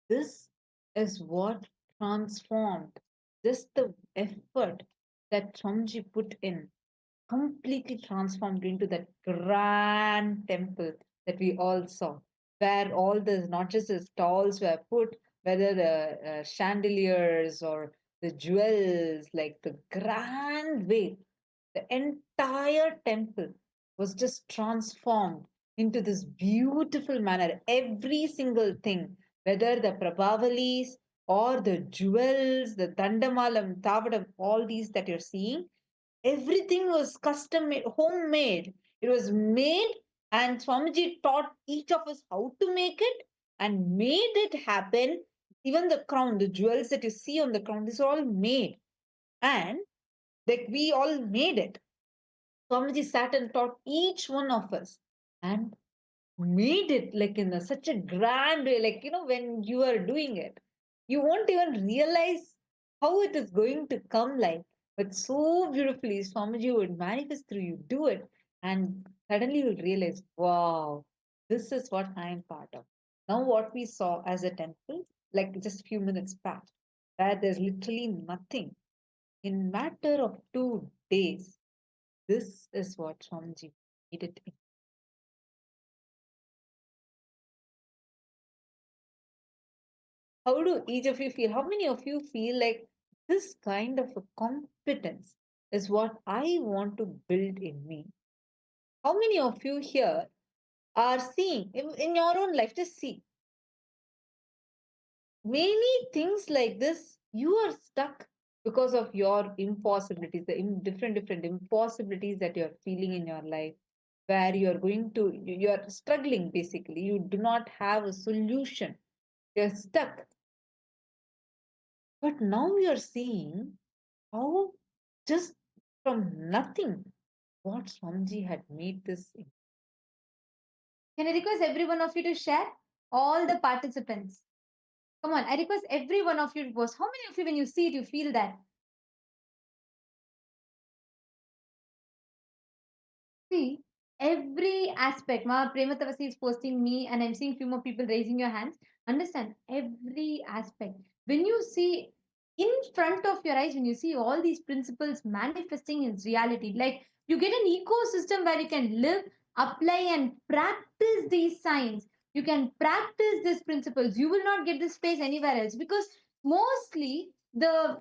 This is what transformed, just the effort that Swamiji put in completely transformed into that grand temple that we all saw, where all the not just the stalls were put, whether the chandeliers or the jewels, like the grand way, the entire temple was just transformed into this beautiful manner. Every single thing, whether the Prabhavalis or the jewels, the Dandamalam, Tavadam, all these that you're seeing, everything was custom made, homemade. It was made, and Swamiji taught each of us how to make it and made it happen. Even the crown, the jewels that you see on the crown, these are all made. And like we all made it. Swamiji sat and taught each one of us and made it like in such a grand way. Like, when you are doing it, you won't even realize how it is going to come like. But so beautifully, Swamiji would manifest through you, do it, and suddenly you'll realize, wow, this is what I am part of. Now, what we saw as a temple, like just a few minutes back, where there's literally nothing. In matter of 2 days, this is what Swamiji made it in. How do each of you feel? How many of you feel like this kind of a competence is what I want to build in me? How many of you here are seeing in your own life? Just see. Many things like this, you are stuck because of your impossibilities, the different impossibilities that you're feeling in your life, where you're struggling basically. You do not have a solution. You're stuck. But now we are seeing how just from nothing, what Swamiji had made this. Can I request every one of you to share? All the participants. Come on, I request every one of you to post. How many of you, when you see it, you feel that? See, every aspect. Ma Prematavasi is posting me, and I'm seeing few more people raising your hands. Understand every aspect. When you see in front of your eyes, when you see all these principles manifesting in reality, like you get an ecosystem where you can live, apply, and practice these signs. You can practice these principles. You will not get this space anywhere else because mostly the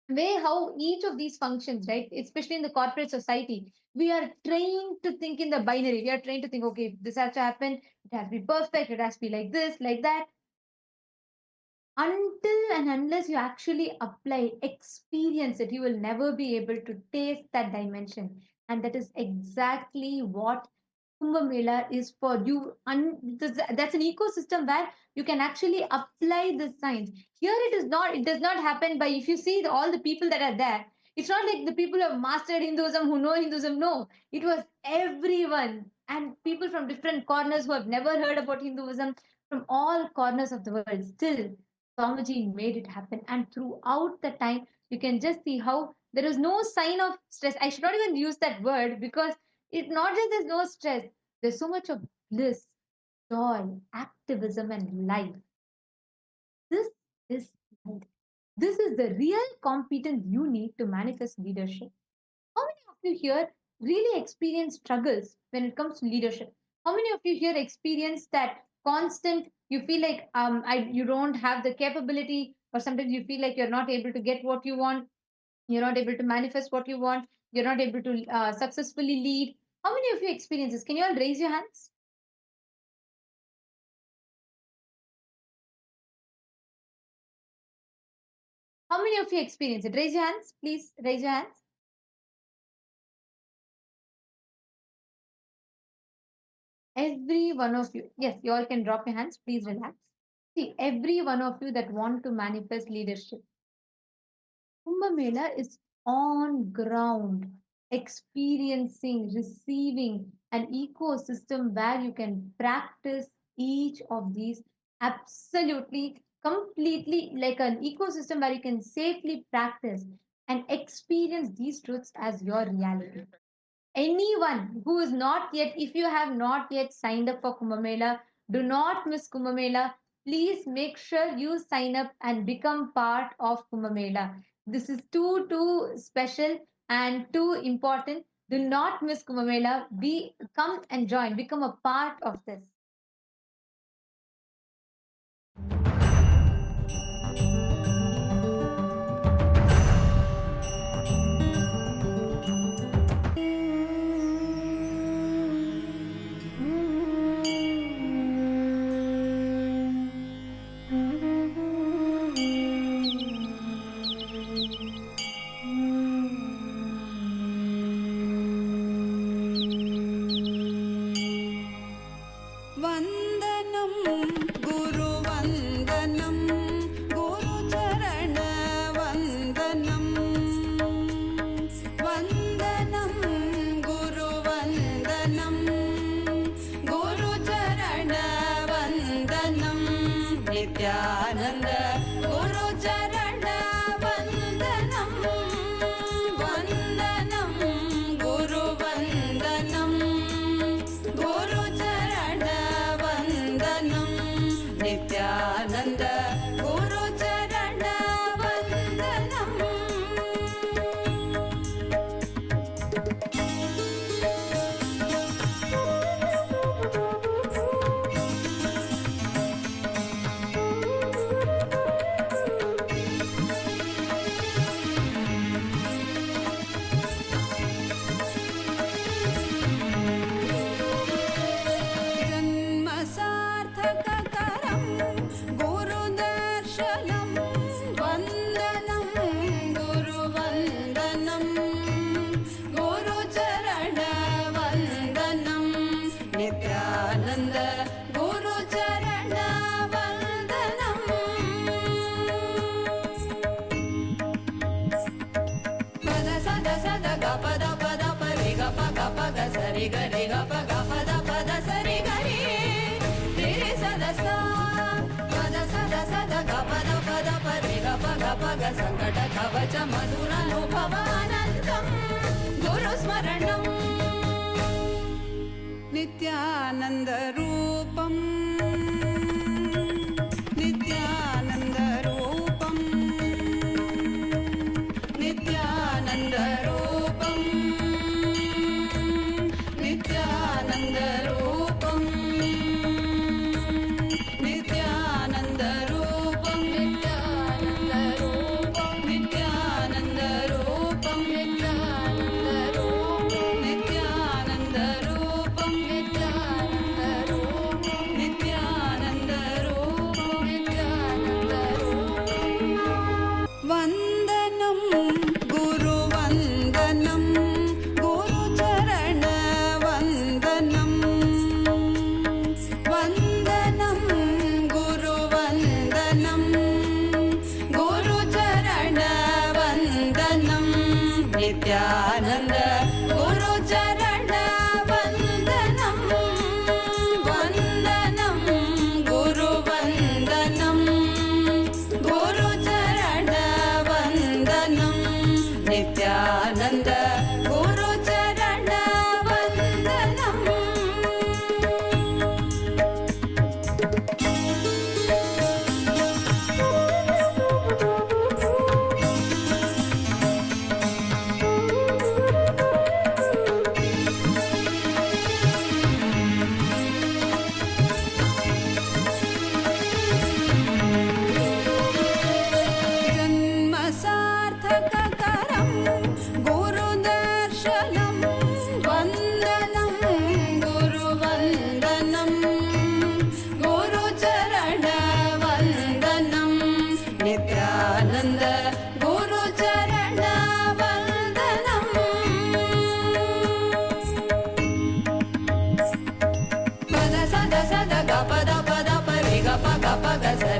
way how each of these functions, right, especially in the corporate society, we are trained to think in the binary. We are trained to think, okay, this has to happen, it has to be perfect, it has to be like this, like that. Until and unless you actually apply, experience it, you will never be able to taste that dimension. And that is exactly what Kumbh Mela is for you. That's an ecosystem where you can actually apply the science. Here it is not, it does not happen by, if you see all the people that are there, It's not like the people who have mastered Hinduism, who know Hinduism. No, it was everyone, and people from different corners who have never heard about Hinduism, from all corners of the world. Still, Swamiji made it happen. And throughout the time, you can just see how there is no sign of stress. I should not even use that word, because it's not just there's no stress, there's so much of bliss, joy, activism, and life. This is life. This is the real competence you need to manifest leadership. How many of you here really experience struggles when it comes to leadership? How many of you here experience that constant, you feel like you don't have the capability, or sometimes you feel like you're not able to get what you want, you're not able to manifest what you want, you're not able to successfully lead? How many of you experience this? Can you all raise your hands? How many of you experience it? Raise your hands, please. Raise your hands. Every one of you. Yes, you all can drop your hands. Please relax. See, every one of you that want to manifest leadership, Kumbh Mela is on ground, experiencing, receiving an ecosystem where you can practice each of these absolutely, completely, like an ecosystem where you can safely practice and experience these truths as your reality. Anyone who is not yet, if you have not yet signed up for Kumbh Mela, do not miss Kumbh Mela. Please make sure you sign up and become part of Kumbh Mela. This is too special and too important. Do not miss Kumbh Mela. Come and join, become a part of this. वन्दनं गुरुवन्दनं गुरुचरणवन्दनं वन्दनं गुरुवन्दनं गुरुचरणवन्दनं Nityanand गुरुचरणवन्दनं वन्दनं गुरुवन्दनं गुरुचरणवन्दनं Nityanand गुरुचरणवन्दनम् जन्मसार्थककरं गुरुदर्शनं वन्दनं गुरुवन्दनं गुरुचरणवन्दनं Nityanand गुरुचरणवन्दनम् पद सद सद ग पद पद परि ग प ग प ग सरि ग रि ग प ग पद पद सरि ग रि रि रि सद सा पद सद सद ग पद पद परि ग प ग प ग संकट कवच मधुरानुभवानन्दं गुरुस्मरणम् नित्यानन्दरूपम् नित्यानन्दरूपम् नित्यानन्दरूपम् नित्यानन्दरूपम् नित्यानन्दरूपं नित्यानन्दरूपं नित्यानन्दरूपं नित्यानन्दरूपं नित्यानन्दरूपं नित्यानन्दरूपं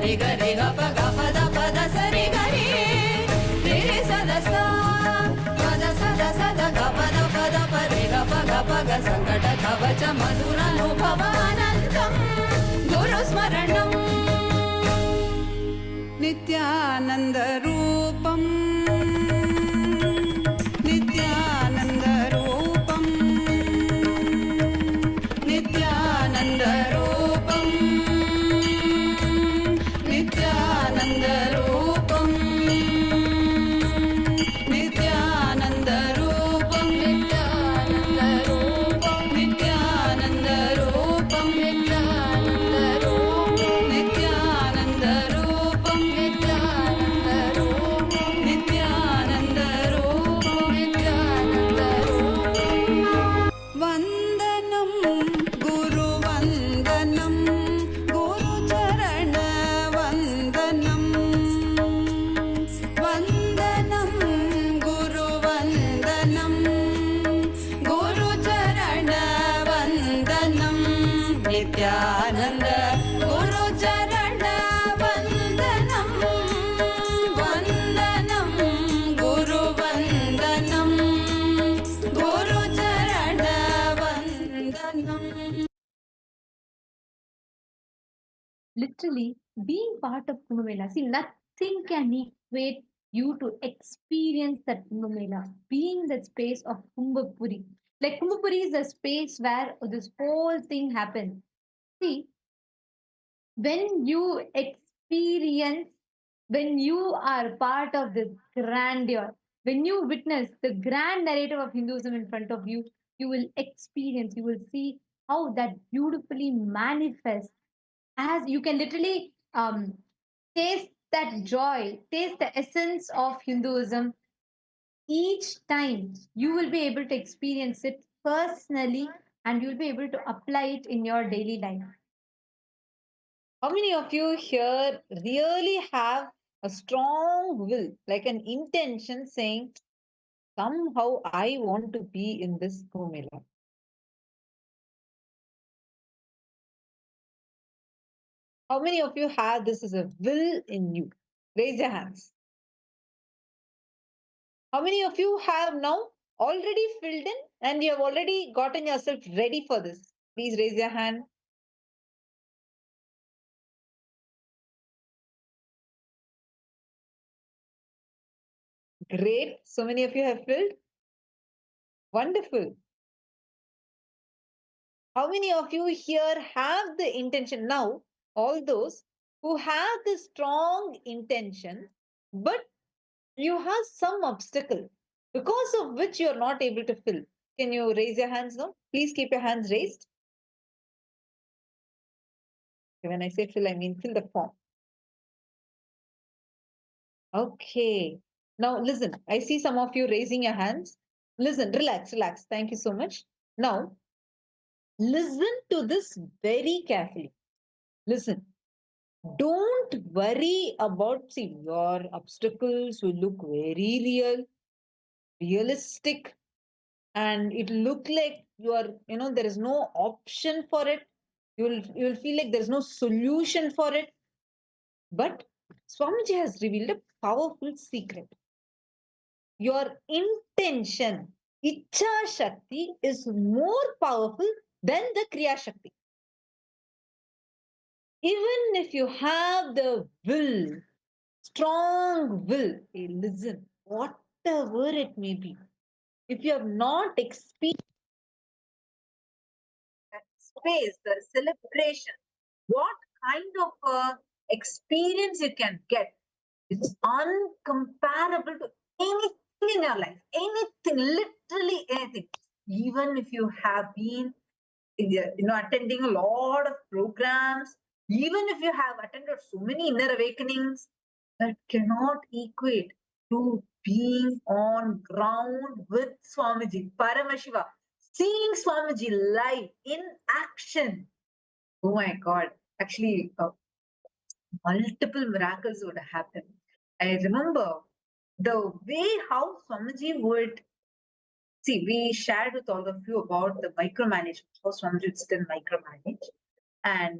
sari ga re ga pa ga pa da sari ga re re re sa da sa ga pa da pa re ga pa ga sankata kavacha madura nubhavanandam guru smaranam Nithyananda Rupam Nithyananda Rupam Nithyananda Rupam Nithyananda Rupam Nithyananda Rupam Nithyananda Rupam Nithyananda Rupam Nithyananda Rupam Nithyananda Rupam Nithyananda Rupam Nithyananda Rupam Nithyananda Rupam Vandanam Guru Vandanam Guru Charana Vandanam Vandanam Guru Vandanam Guru Charana Vandanam Nithyananda Guru Charana Vandanam Vandanam Guru Vandanam Guru Charana Vandanam Literally, being part of Kumbh Mela, see, nothing can equate you to experience that Kumbh Mela, being that space of Kumbh Puri. Like Kumbh Puri is a space where this whole thing happens. See, when you experience, when you are part of this grandeur, when you witness the grand narrative of Hinduism in front of you, you will experience, you will see how that beautifully manifests as you can literally taste that joy, taste the essence of Hinduism. Each time you will be able to experience it personally and you'll be able to apply it in your daily life. How many of you here really have a strong will, like an intention saying, somehow I want to be in this Kumbh Mela? How many of you have this as a will in you? Raise your hands. How many of you have now already filled in and you have already gotten yourself ready for this? Please raise your hand. Great. So many of you have filled. Wonderful. How many of you here have the intention now? All those who have the strong intention, but you have some obstacle because of which you are not able to fill. Can you raise your hands now? Please keep your hands raised. When I say fill, I mean fill the form. Okay. Now listen, I see some of you raising your hands. Listen, relax, relax. Thank you so much. Now, listen to this very carefully. Listen. Don't worry about, see, your obstacles will look very real, realistic, and it look like you are, there is no option for it. You'll feel like there's no solution for it. But Swamiji has revealed a powerful secret. Your intention, Icha Shakti, is more powerful than the Kriya Shakti. Even if you have the will, strong will, hey, listen, whatever it may be, if you have not experienced that space, the celebration, what kind of experience you can get, it's uncomparable to anything in your life, anything, literally anything. Even if you have been attending a lot of programs, even if you have attended so many inner awakenings, that cannot equate to being on ground with Swamiji, Paramashiva, seeing Swamiji live in action. Oh my God. Actually, multiple miracles would happen. I remember the way how Swamiji would see, we shared with all of you about the micromanagement, how Swamiji would still micromanage. And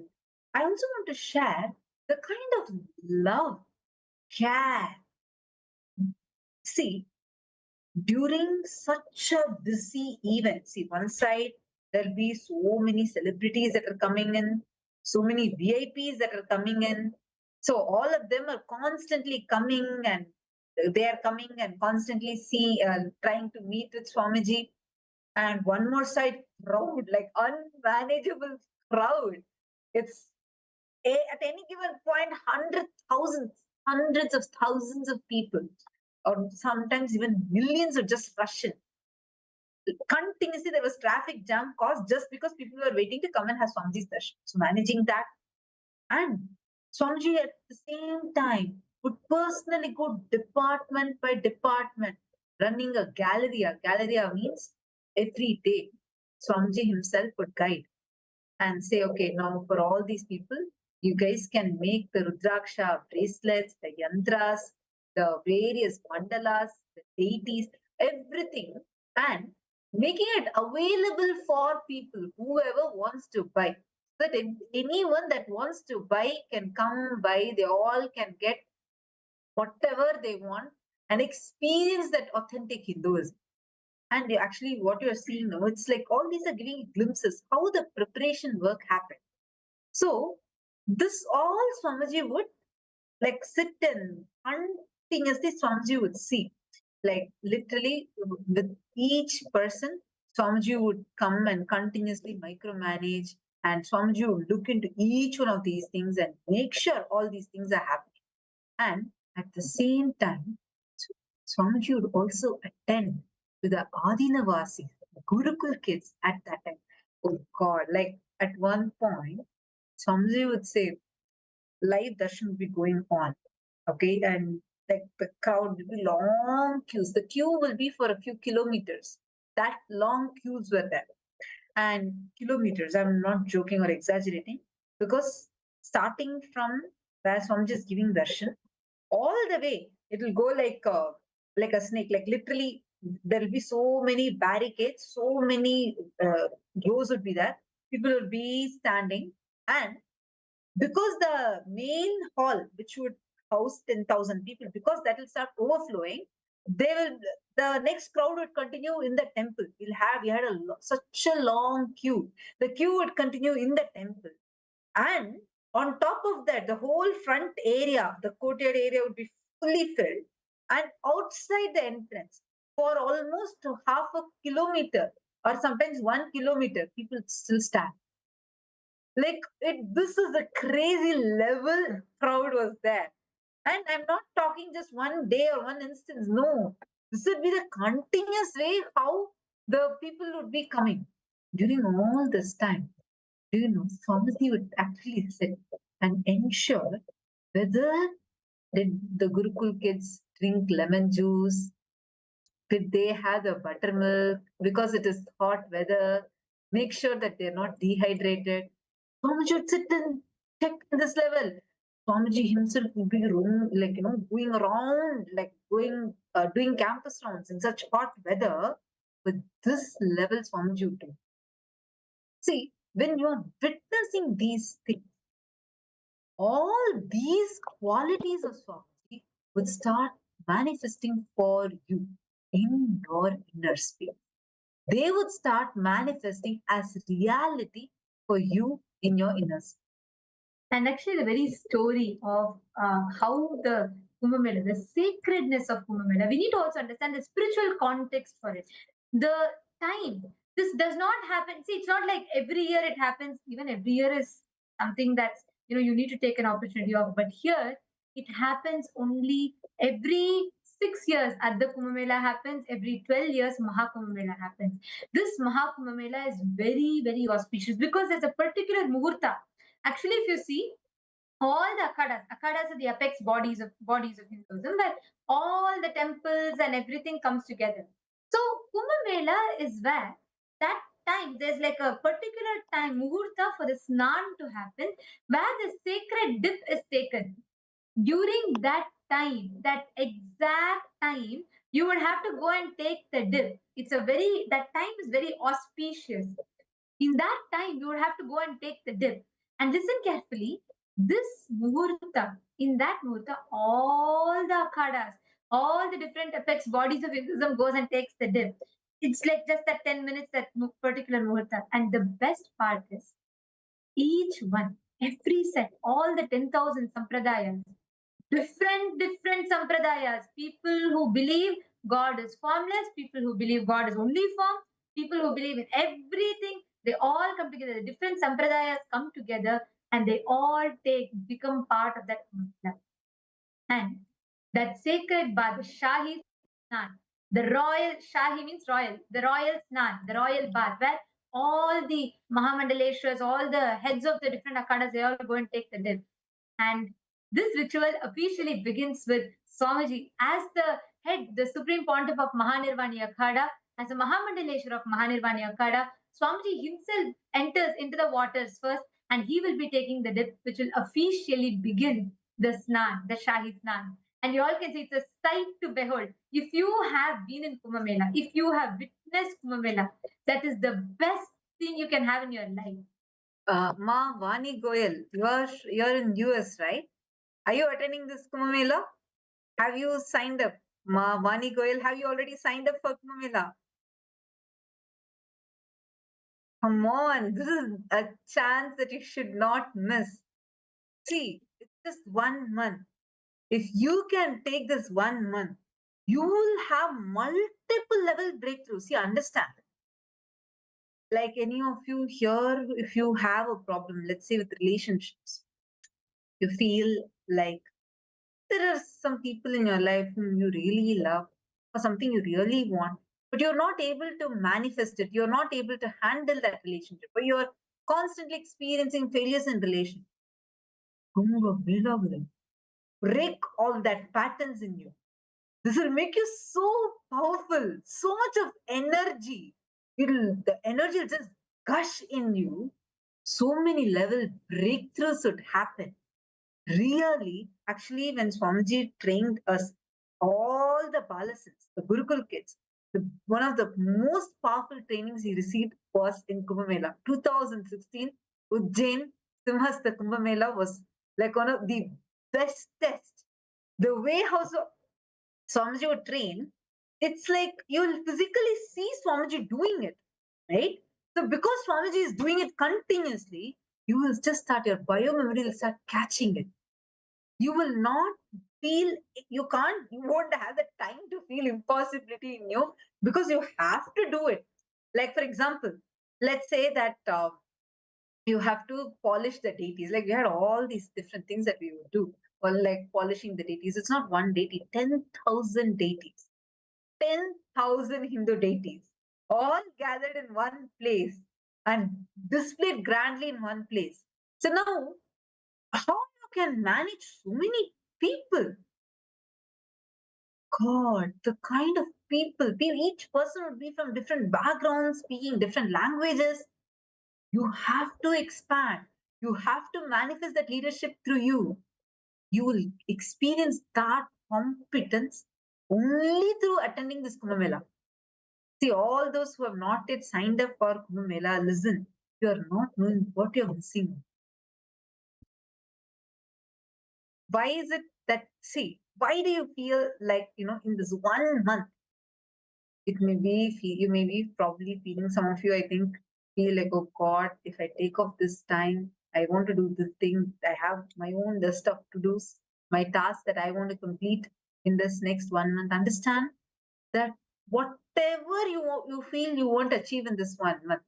I also want to share the kind of love, care. See, during such a busy event, see, one side there'll be so many celebrities that are coming in, so many VIPs that are coming in. So all of them are constantly coming and they are coming and constantly trying to meet with Swamiji. And one more side, crowd, like unmanageable crowd. It's at any given point, hundreds of thousands of people, or sometimes even millions, are just rushing. Continuously, there was traffic jam caused just because people were waiting to come and have Swamiji's darshan. So managing that, and Swamiji at the same time would personally go department by department, running a galleria. Galleria means every day Swamiji himself would guide and say, okay, now for all these people, you guys can make the Rudraksha bracelets, the yantras, the various mandalas, the deities, everything, and making it available for people, whoever wants to buy. So that anyone that wants to buy can come buy, they all can get whatever they want and experience that authentic Hinduism. And actually, what you're seeing now, it's like all these are giving glimpses how the preparation work happened. So, this all Swamiji would like sit and continuously Swamiji would see. Like literally, with each person, Swamiji would come and continuously micromanage, and Swamiji would look into each one of these things and make sure all these things are happening. And at the same time, Swamiji would also attend to the Adinavasis, Gurukul kids at that time. Oh God, like at one point, Swamiji would say, live darshan will be going on. Okay, and like the crowd will be long queues. The queue will be for a few kilometers. That long queues were there. And kilometers, I'm not joking or exaggerating, because starting from where Swamiji is giving darshan, all the way, it will go like a snake, like literally there will be so many barricades, so many rows would be there. People will be standing, and because the main hall, which would house 10,000 people, because that will start overflowing, the next crowd would continue in the temple. We had such a long queue. The queue would continue in the temple. And on top of that, the whole front area, the courtyard area would be fully filled. And outside the entrance, for almost half a kilometer or sometimes 1 kilometer, people still stand. Like this is a crazy level crowd was there. And I'm not talking just one day or one instance. No, this would be the continuous way how the people would be coming during all this time. Do you know, Swamiji would actually sit and ensure whether did the Gurukul kids drink lemon juice, did they have the buttermilk because it is hot weather, make sure that they're not dehydrated. Swamiji would sit and check this level. Swamiji himself would be going around, doing campus rounds in such hot weather. With this level, Swamiji would do. See, when you are witnessing these things, all these qualities of Swamiji would start manifesting for you in your inner space. They would start manifesting as reality for you in your inner space. And actually, the very story of how the Kumbh Mela, the sacredness of Kumbh Mela, we need to also understand the spiritual context for it. The time, this does not happen. See, it's not like every year it happens. Even every year is something that's, you need to take an opportunity of. But here, it happens only every 6 years. At the Kumbh Mela happens, every 12 years, Mahakumbh Mela happens. This Mahakumbh Mela is very, very auspicious because there's a particular muhurta. Actually, if you see, all the akhadas are the apex bodies of Hinduism, where all the temples and everything comes together. So Kumbh Mela is where that time there's like a particular time muhurta for the snan to happen, where the sacred dip is taken. During that time, that exact time, you would have to go and take the dip. That time is very auspicious. In that time, you would have to go and take the dip. And listen carefully, This muhurta, in that muhurta, all the akhadas, all the different apex bodies of Hinduism goes and takes the dip. It's like just that 10 minutes, that particular muhurta. And the best part is, each one, every set, all the 10,000 sampradayas, different sampradayas, people who believe God is formless, people who believe God is only form, people who believe in everything, they all come together. The different sampradayas come together and they all become part of that Mudra. And that sacred bath, the Shahi Snan, the royal, Shahi means royal, the royal Snan, the royal bath, where all the Mahamandaleshwaras, all the heads of the different akhadas, they all go and take the dip. And this ritual officially begins with Swamiji as the head, the Supreme Pontiff of Mahanirvani Akhada, as a Mahamandaleshwar of Mahanirvani Akhada. Swamiji himself enters into the waters first and he will be taking the dip, which will officially begin the Snan, the Shahi Snan. And you all can see it's a sight to behold. If you have been in Kumbh Mela, if you have witnessed Kumbh Mela, that is the best thing you can have in your life. Ma Vani Goyal, you're in US, right? Are you attending this Kumbh Mela? Have you signed up? Ma Vani Goyal, have you already signed up for Kumbh Mela? Come on, this is a chance that you should not miss. See, it's just 1 month. If you can take this 1 month, you will have multiple level breakthroughs. See, understand. Like any of you here, if you have a problem, let's say with relationships, you feel like there are some people in your life whom you really love or something you really want, but you're not able to manifest it. You're not able to handle that relationship, or you're constantly experiencing failures in relationships. Break all that patterns in you. This will make you so powerful, so much of energy. The energy will just gush in you. So many level breakthroughs would happen. Really, actually, when Swamiji trained us, all the Balasins, the Gurukul kids, one of the most powerful trainings he received was in Kumbh Mela. 2016, Ujjain Simhasta Kumbh Mela was like one of the best tests. The way how Swamiji would train, it's like you'll physically see Swamiji doing it, right? So because Swamiji is doing it continuously, you will just start, your biomemory will start catching it. You will not feel, you won't have the time to feel impossibility in you because you have to do it. Like, for example, let's say that you have to polish the deities. Like, we had all these different things that we would do, or like polishing the deities. It's not one deity, 10,000 deities, 10,000 Hindu deities, all gathered in one place and displayed grandly in one place. So now, how you can manage so many people? God, the kind of people, each person would be from different backgrounds, speaking different languages. You have to expand. You have to manifest that leadership through you. You will experience that competence only through attending this Kumbh Mela. See, all those who have not yet signed up for Kumbh Mela, listen, you are not knowing what you're missing. Why is it that, see, why do you feel like, in this 1 month, it may be, you may be probably feeling, some of you, I think, feel like, oh God, if I take off this time, I want to do this thing. I have my own list of to dos, my tasks that I want to complete in this next 1 month. Understand that whatever you feel you want to achieve in this 1 month,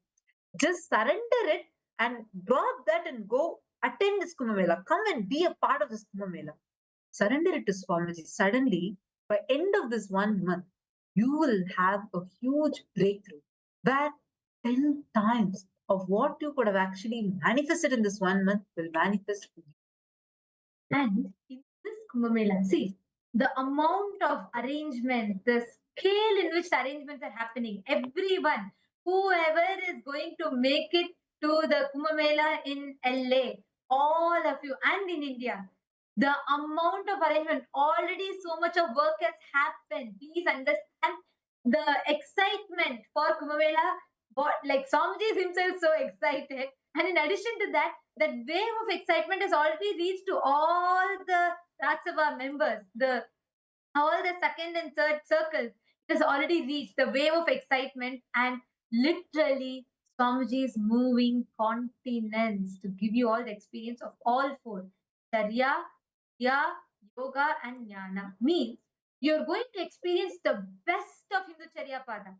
just surrender it and drop that and go attend this Kumbh Mela. Come and be a part of this Kumbh Mela. Surrender it to Swamiji. Suddenly, by end of this 1 month, you will have a huge breakthrough where 10 times of what you could have actually manifested in this 1 month will manifest for you. And in this Kumbh Mela, see, the amount of arrangement, the scale in which the arrangements are happening, everyone, whoever is going to make it to the Kumbh Mela in LA, all of you, and in India, the amount of arrangement, already so much of work has happened. Please understand the excitement for Kumbh Mela. Like Swamiji is himself so excited. And in addition to that, that wave of excitement has already reached to all the Ratsava members, all the second and third circles. It has already reached the wave of excitement, and literally Swamiji is moving continents to give you all the experience of all four. Charya, Kriya, Yoga, and Jnana. Means you're going to experience the best of Hindu Charya Pada.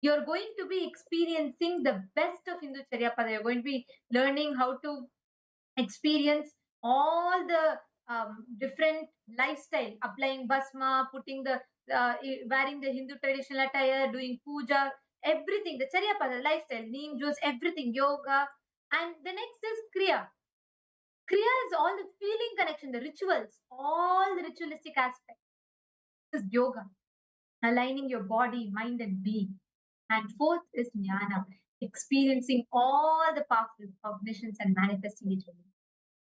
You're going to be experiencing the best of Hindu Charya Pada. You're going to be learning how to experience all the different lifestyle, applying basma, putting the wearing the Hindu traditional attire, doing puja, everything, the Charya Pada lifestyle, neem juice, everything, yoga. And the next is Kriya. Kriya is all the feeling connection, the rituals, all the ritualistic aspects. This is yoga, aligning your body, mind, and being. And fourth is jnana, experiencing all the powerful cognitions and manifesting it.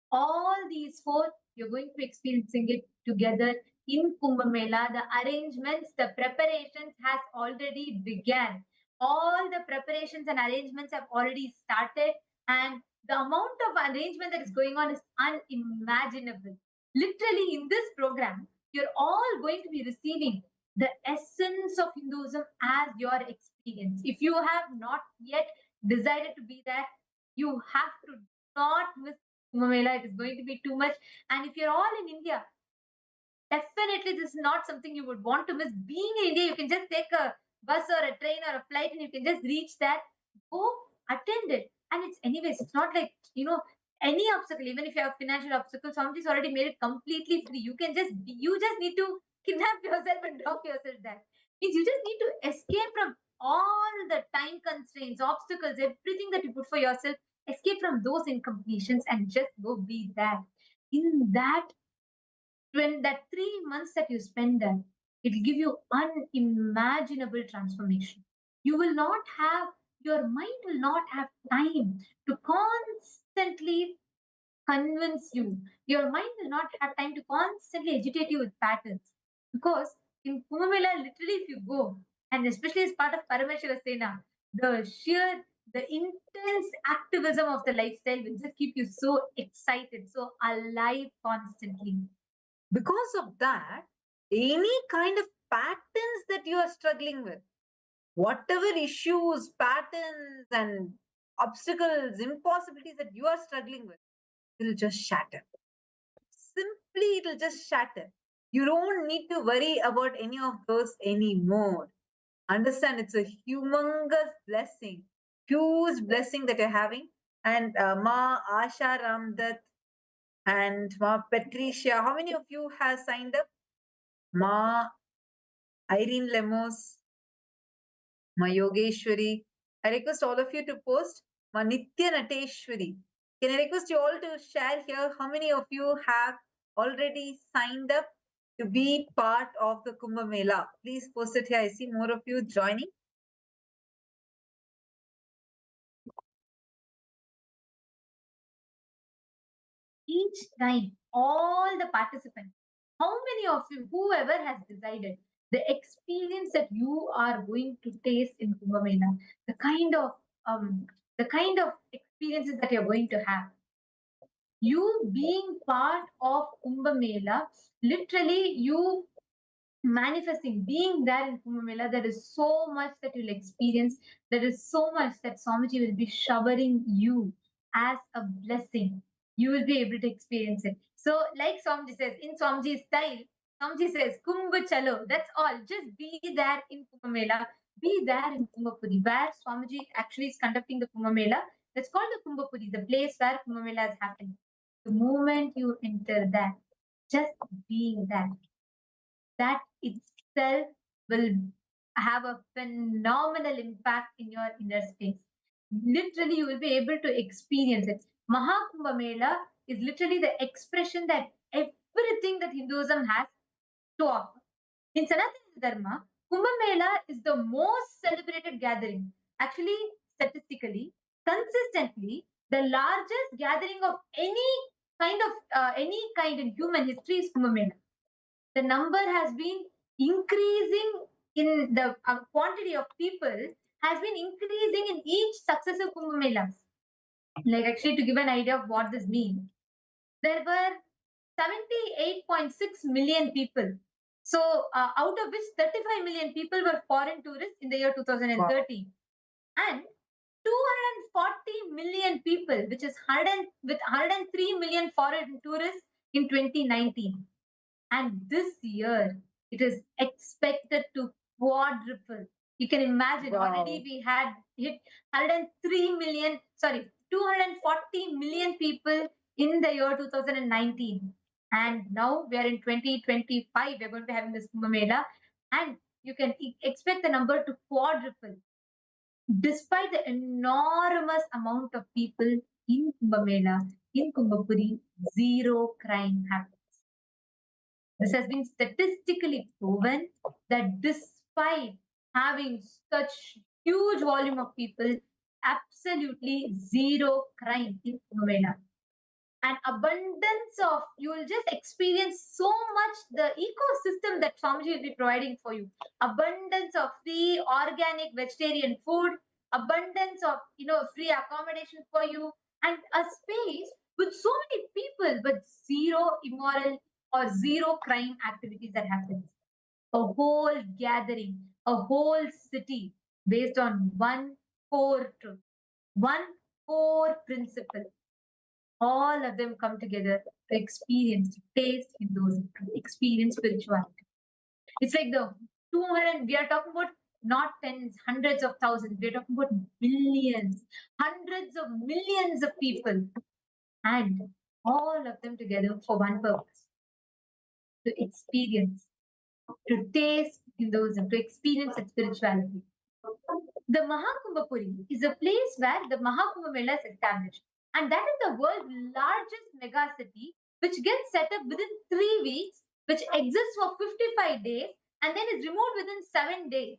All these four, you're going to be experiencing it together in Kumbh Mela. The arrangements, the preparations has already began. All the preparations and arrangements have already started, and the amount of arrangement that is going on is unimaginable. Literally, in this program, you're all going to be receiving the essence of Hinduism as your experience. If you have not yet decided to be there, you have to not miss Kumbh Mela. It is going to be too much. And if you're all in India, definitely this is not something you would want to miss. Being in India, you can just take a bus or a train or a flight and you can just reach that. Go attend it. And it's anyways, it's not like, any obstacle, even if you have financial obstacles, somebody's already made it completely free. You just need to kidnap yourself and drop yourself there. Means you just need to escape from all the time constraints, obstacles, everything that you put for yourself. Escape from those incompletions and just go be there. In that, when that 3 months that you spend there, it will give you unimaginable transformation. You will not have, your mind will not have time to constantly convince you. Your mind will not have time to constantly agitate you with patterns. Because in Kumbh Mela, literally, if you go, and especially as part of Paramashivoham, the intense activism of the lifestyle will just keep you so excited, so alive constantly. Because of that, any kind of patterns that you are struggling with, whatever issues, patterns, and obstacles, impossibilities that you are struggling with, will just shatter. Simply, it'll just shatter. You don't need to worry about any of those anymore. Understand, it's a humongous blessing, huge blessing that you're having. And Ma Asha Ramdat and Ma Patricia, how many of you have signed up? Ma Irene Lemos, Ma Yogeshwari. I request all of you to post. Ma Nithyanateshwari. Can I request you all to share here how many of you have already signed up to be part of the Kumbh Mela? Please post it here. I see more of you joining. Each time, all the participants, how many of you, whoever has decided, the experience that you are going to taste in Kumbh Mela, the kind of experiences that you're going to have. You being part of Kumbh Mela, literally you manifesting, being there in Kumbh Mela, there is so much that you'll experience. There is so much that Swamiji will be showering you as a blessing. You will be able to experience it. So, like Swamiji says, in Swamiji's style, Swamiji says, Kumbh Chalo. That's all. Just be there in Kumbh Mela. Be there in Kumbhapuri, where Swamiji actually is conducting the Kumbh Mela. That's called the Kumbhapuri, the place where Kumbh Mela is happening. The moment you enter that, just being there, that itself will have a phenomenal impact in your inner space. Literally, you will be able to experience it. Mahakumbh Mela is literally the expression that everything that Hinduism has to offer. In Sanatana Dharma, Kumbh Mela is the most celebrated gathering. Actually, statistically, consistently, the largest gathering of any kind in human history is Kumbh Mela. The number has been increasing in the quantity of people has been increasing in each successive Kumbh Melas. Like actually to give an idea of what this means, there were 78.6 million people. So out of which 35 million people were foreign tourists in the year 2013. And 240 million people, which is 103 million foreign tourists in 2019. And this year, it is expected to quadruple. You can imagine already we had hit 103 million, sorry, 240 million people in the year 2019. And now we are in 2025, we're going to be having this Kumbh Mela. And you can expect the number to quadruple. Despite the enormous amount of people in Kumbh Mela, in Kumbhapuri, zero crime happens. This has been statistically proven that despite having such huge volume of people, absolutely zero crime in Kumbh Mela. An abundance of, you will just experience so much the ecosystem that Swamiji will be providing for you. Abundance of free organic vegetarian food, abundance of free accommodation for you, and a space with so many people but zero immoral or zero crime activities that happens. A whole gathering, a whole city based on one core truth, one core principle. All of them come together to experience, to taste Hinduism, to experience spirituality. It's like the 200, we are talking about not tens, hundreds of thousands, we are talking about millions, hundreds of millions of people, and all of them together for one purpose: to experience, to taste Hinduism, to experience its spirituality. The Mahakumbhapuri is a place where the Mahakumbh Mela is established. And that is the world's largest mega city, which gets set up within 3 weeks, which exists for 55 days, and then is removed within 7 days.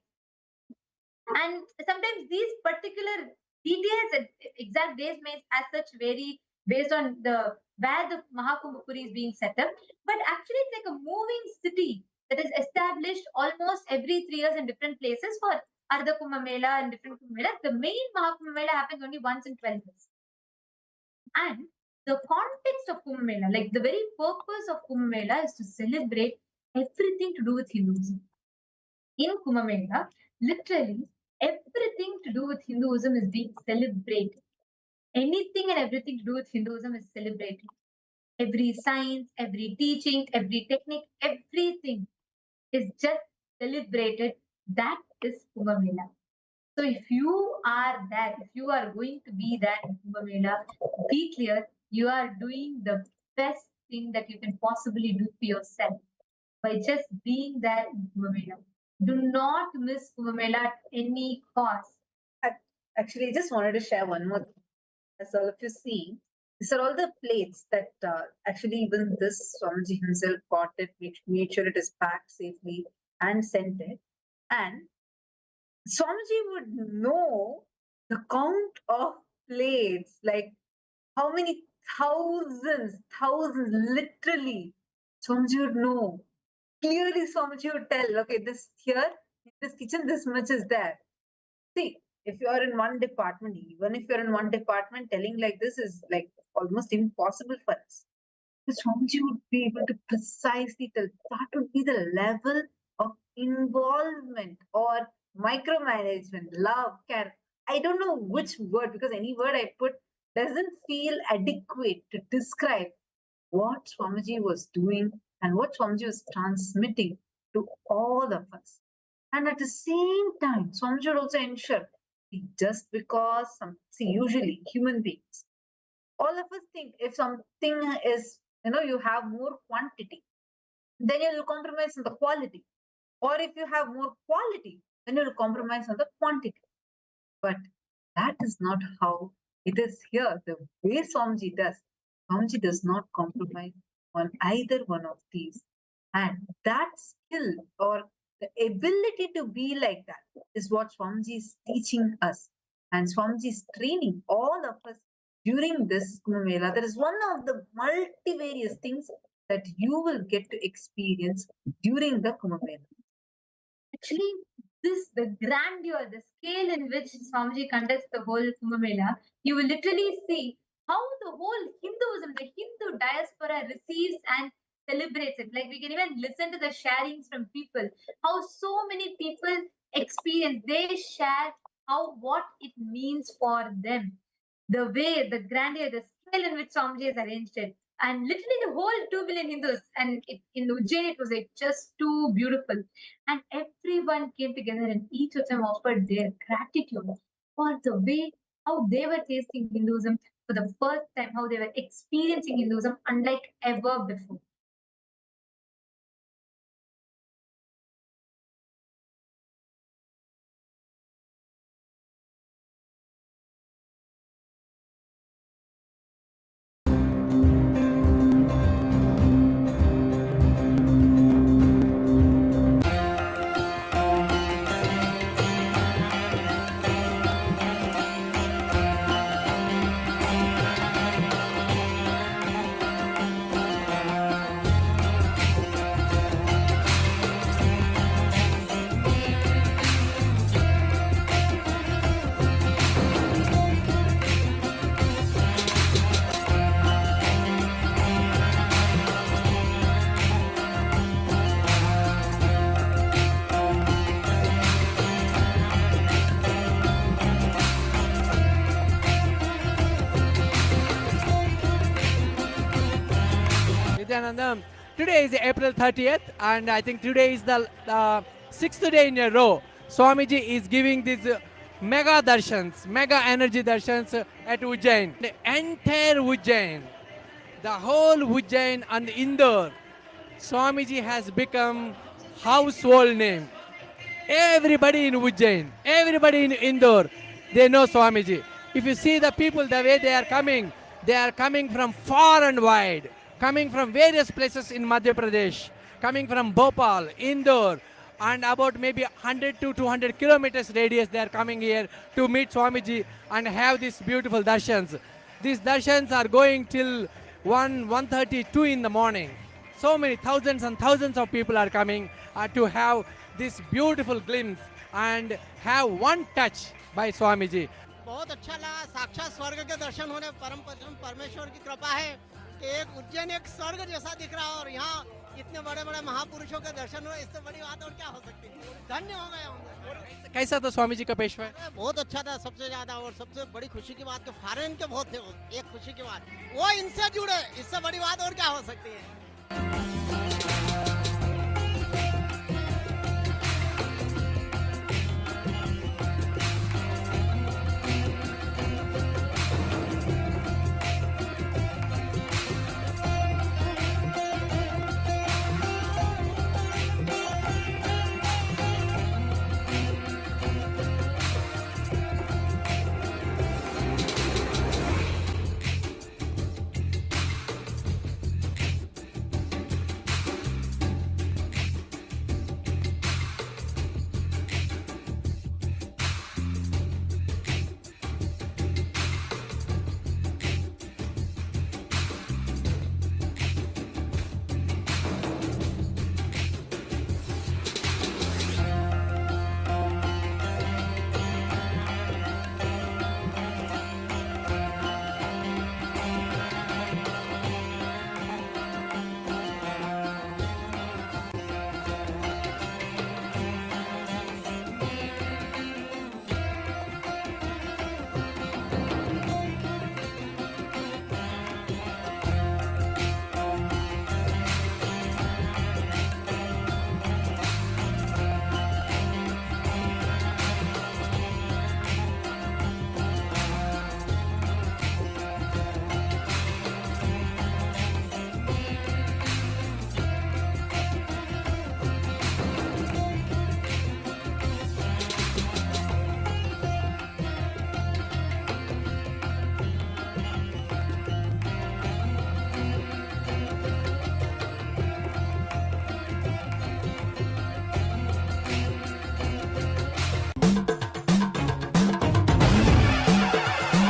And sometimes these particular details and exact days may as such vary based on the where the Mahakumbhapuri is being set up. But actually, it's like a moving city that is established almost every 3 years in different places for Ardha Kumbh Mela and different Kumbh Mela. The main Mahakumbh Mela happens only once in 12 years. And the context of Kumbh Mela, like the very purpose of Kumbh Mela, is to celebrate everything to do with Hinduism. In Kumbh Mela, literally everything to do with Hinduism is being celebrated. Anything and everything to do with Hinduism is celebrated. Every science, every teaching, every technique, everything is just celebrated. That is Kumbh Mela. So if you are there, if you are going to be there in Kumbh Mela, be clear, you are doing the best thing that you can possibly do for yourself by just being there in Kumbh Mela. Do not miss Kumbh Mela at any cost. Actually, I just wanted to share one more thing. As all of you see, these are all the plates that actually even this Swamiji himself got it, made sure it is packed safely and sent it. And Swamiji would know the count of plates, like how many thousands, literally. Swamiji would know. Clearly, Swamiji would tell, okay, this here, in this kitchen, this much is there. See, if you are in one department, even if you're in one department, telling like this is like almost impossible for us. The Swamiji would be able to precisely tell. That would be the level of involvement or micromanagement, love, care. I don't know which word, because any word I put doesn't feel adequate to describe what Swamiji was doing and what Swamiji was transmitting to all of us. And at the same time, Swamiji would also ensure just because usually human beings, all of us think if something is, you have more quantity, then you will compromise on the quality. Or if you have more quality, then you will compromise on the quantity. But that is not how it is here. The way Swamiji does not compromise on either one of these. And that skill or the ability to be like that is what Swamiji is teaching us. And Swamiji is training all of us during this Kumbh Mela. That is one of the multivarious things that you will get to experience during the Kumbh Mela. Actually, the grandeur, the scale in which Swamiji conducts the whole Kumbh Mela, you will literally see how the whole Hinduism, the Hindu diaspora receives and celebrates it. Like we can even listen to the sharings from people, how so many people experience, they share how what it means for them. The way, the grandeur, the scale in which Swamiji has arranged it. And literally the whole 2 billion Hindus, and in Ujjain it was like just too beautiful. And everyone came together and each of them offered their gratitude for the way how they were tasting Hinduism for the first time, how they were experiencing Hinduism unlike ever before. Nithyananda, today is April 30th, and I think today is the 6th day in a row. Swamiji is giving these mega darshans, mega energy darshans at Ujjain. The entire Ujjain, the whole Ujjain and Indore, Swamiji has become household name. Everybody in Ujjain, everybody in Indore, they know Swamiji. If you see the people, the way they are coming from far and wide, coming from various places in Madhya Pradesh, coming from Bhopal, Indore, and about maybe 100 to 200 kilometers radius, they are coming here to meet Swamiji and have these beautiful darshans. These darshans are going till 1:32 in the morning. So many thousands and thousands of people are coming to have this beautiful glimpse and have one touch by Swamiji. बहुत अच्छा लगा, साक्षात स्वर्ग के दर्शन होने, परमेश्वर की कृपा है कि एक उज्जैन एक स्वर्ग जैसा दिख रहा है और यहाँ इतने बड़े बड़े महापुरुषों के दर्शन हुए, इससे बड़ी बात और क्या हो सकती है। धन्य हो गए हम। कैसा था स्वामी जी का पेशवा? बहुत अच्छा था सबसे ज्यादा, और सबसे बड़ी खुशी की बात कि फॉरेन के बहुत थे, एक खुशी की बात वो इनसे जुड़े, इससे बड़ी बात और क्या हो सकती है।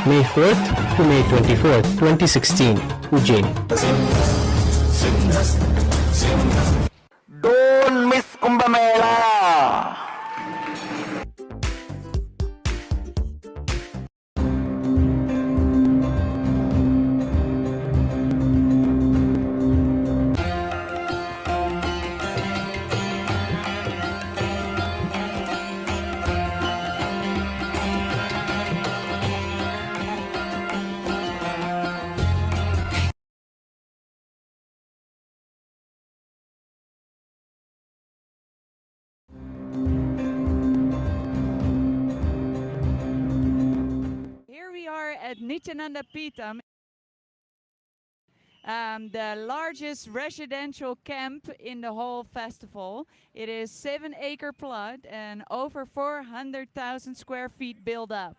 May 4th to May 24th, 2016, Ujjain. Don't miss Kumbh Mela. at Nithyananda Peetham, the largest residential camp in the whole festival. It is 7-acre plot and over 400,000 square feet built up.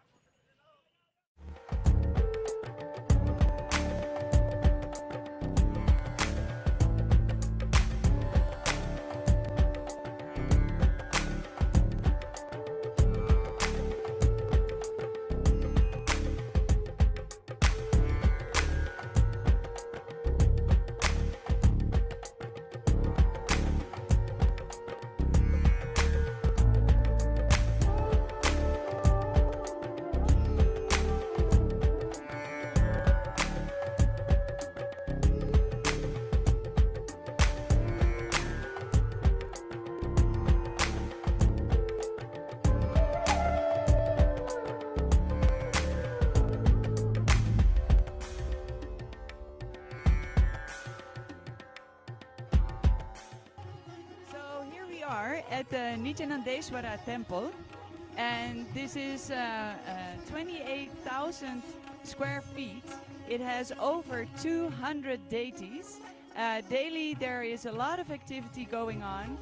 At the Nithyanandeswara temple, and this is 28,000 square feet. It has over 200 deities. Daily there is a lot of activity going on.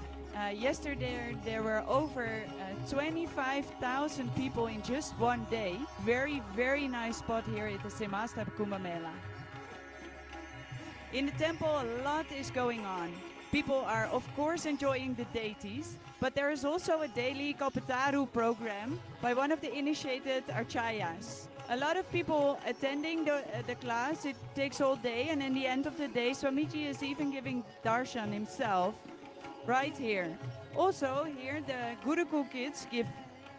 Yesterday there were over 25,000 people in just one day. Very nice spot here at the Semastap Kumbh Mela. In the temple a lot is going on. People are of course enjoying the deities, but there is also a daily Kalpataru program by one of the initiated Archayas. A lot of people attending the class. It takes all day, and in the end of the day Swamiji is even giving darshan himself right here. Also here the Gurukul kids give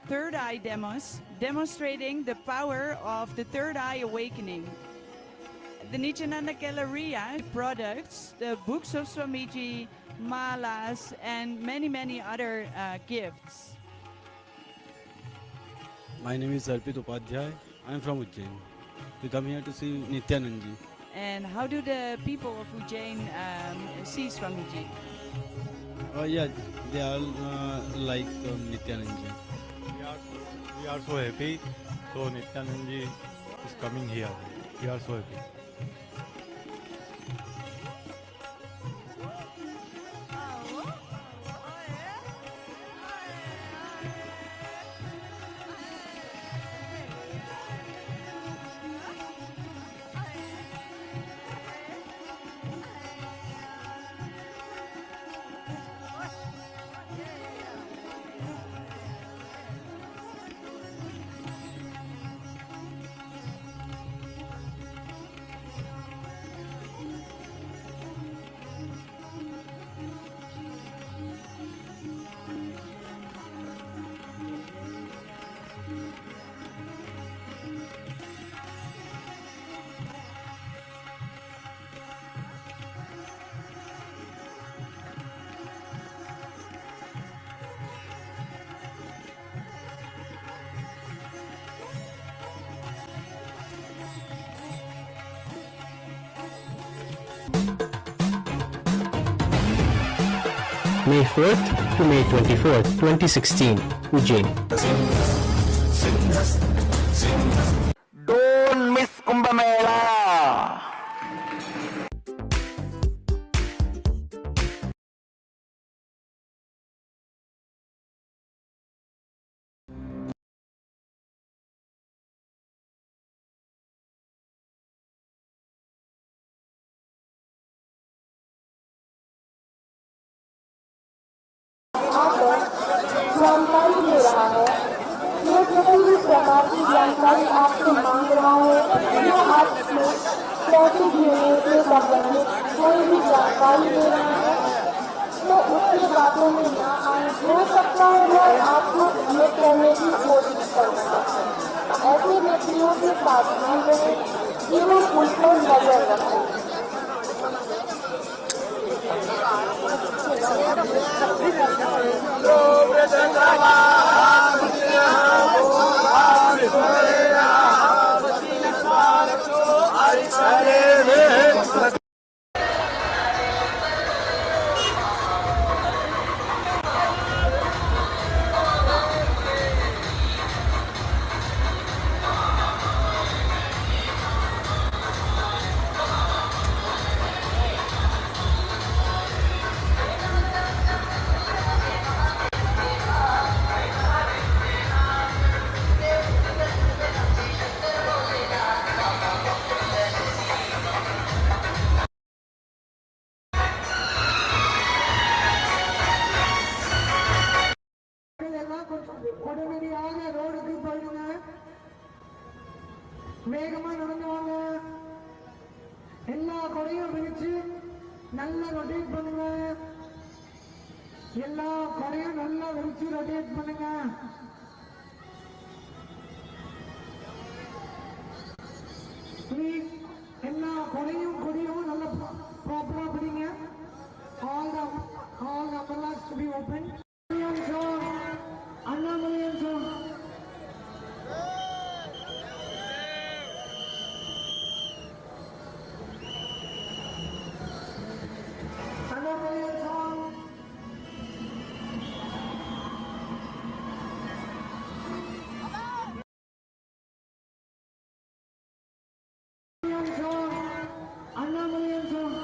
third eye demos, demonstrating the power of the third eye awakening. The Nithyananda Galleria products, the books of Swamiji, malas, and many other gifts. My name is Arpit Upadhyay. I am from Ujjain. We come here to see Nithyananda. And how do the people of Ujjain see Swamiji? Yeah, they all like Nithyananda. We are so happy. So Nithyananda is coming here. We are so happy. May 4th to May 24th, 2016, Ujjain. Don't miss Kumbh Mela. जानकारी ले रहा है, ये किसी भी प्रकार की जानकारी आपसे मांग रहा है, या आपसे कैसे जीने से संबंधित कोई भी जानकारी ले रहा है, तो उसकी बातों में ना आए। हो सकता है वो आपको ये कहने की कोशिश कर रहा है। ऐसे व्यक्तियों से सावधान रहें कि वो उन पर नजर रखें। வேகமா நடந்து வாங்க. எல்லா கொடையும் விரிச்சு நல்லா ரொட்டேட் பண்ணுங்க. எல்லா கொடையும் நல்லா விரிச்சு ரொட்டேட் பண்ணுங்க. ப்ளீஸ் எல்லா கொடியும் நல்லா ப்ராப்பரா பிடிங்க. All the umbrellas to be open. Annamalyan song. Annamalyan song. Annamalyan song.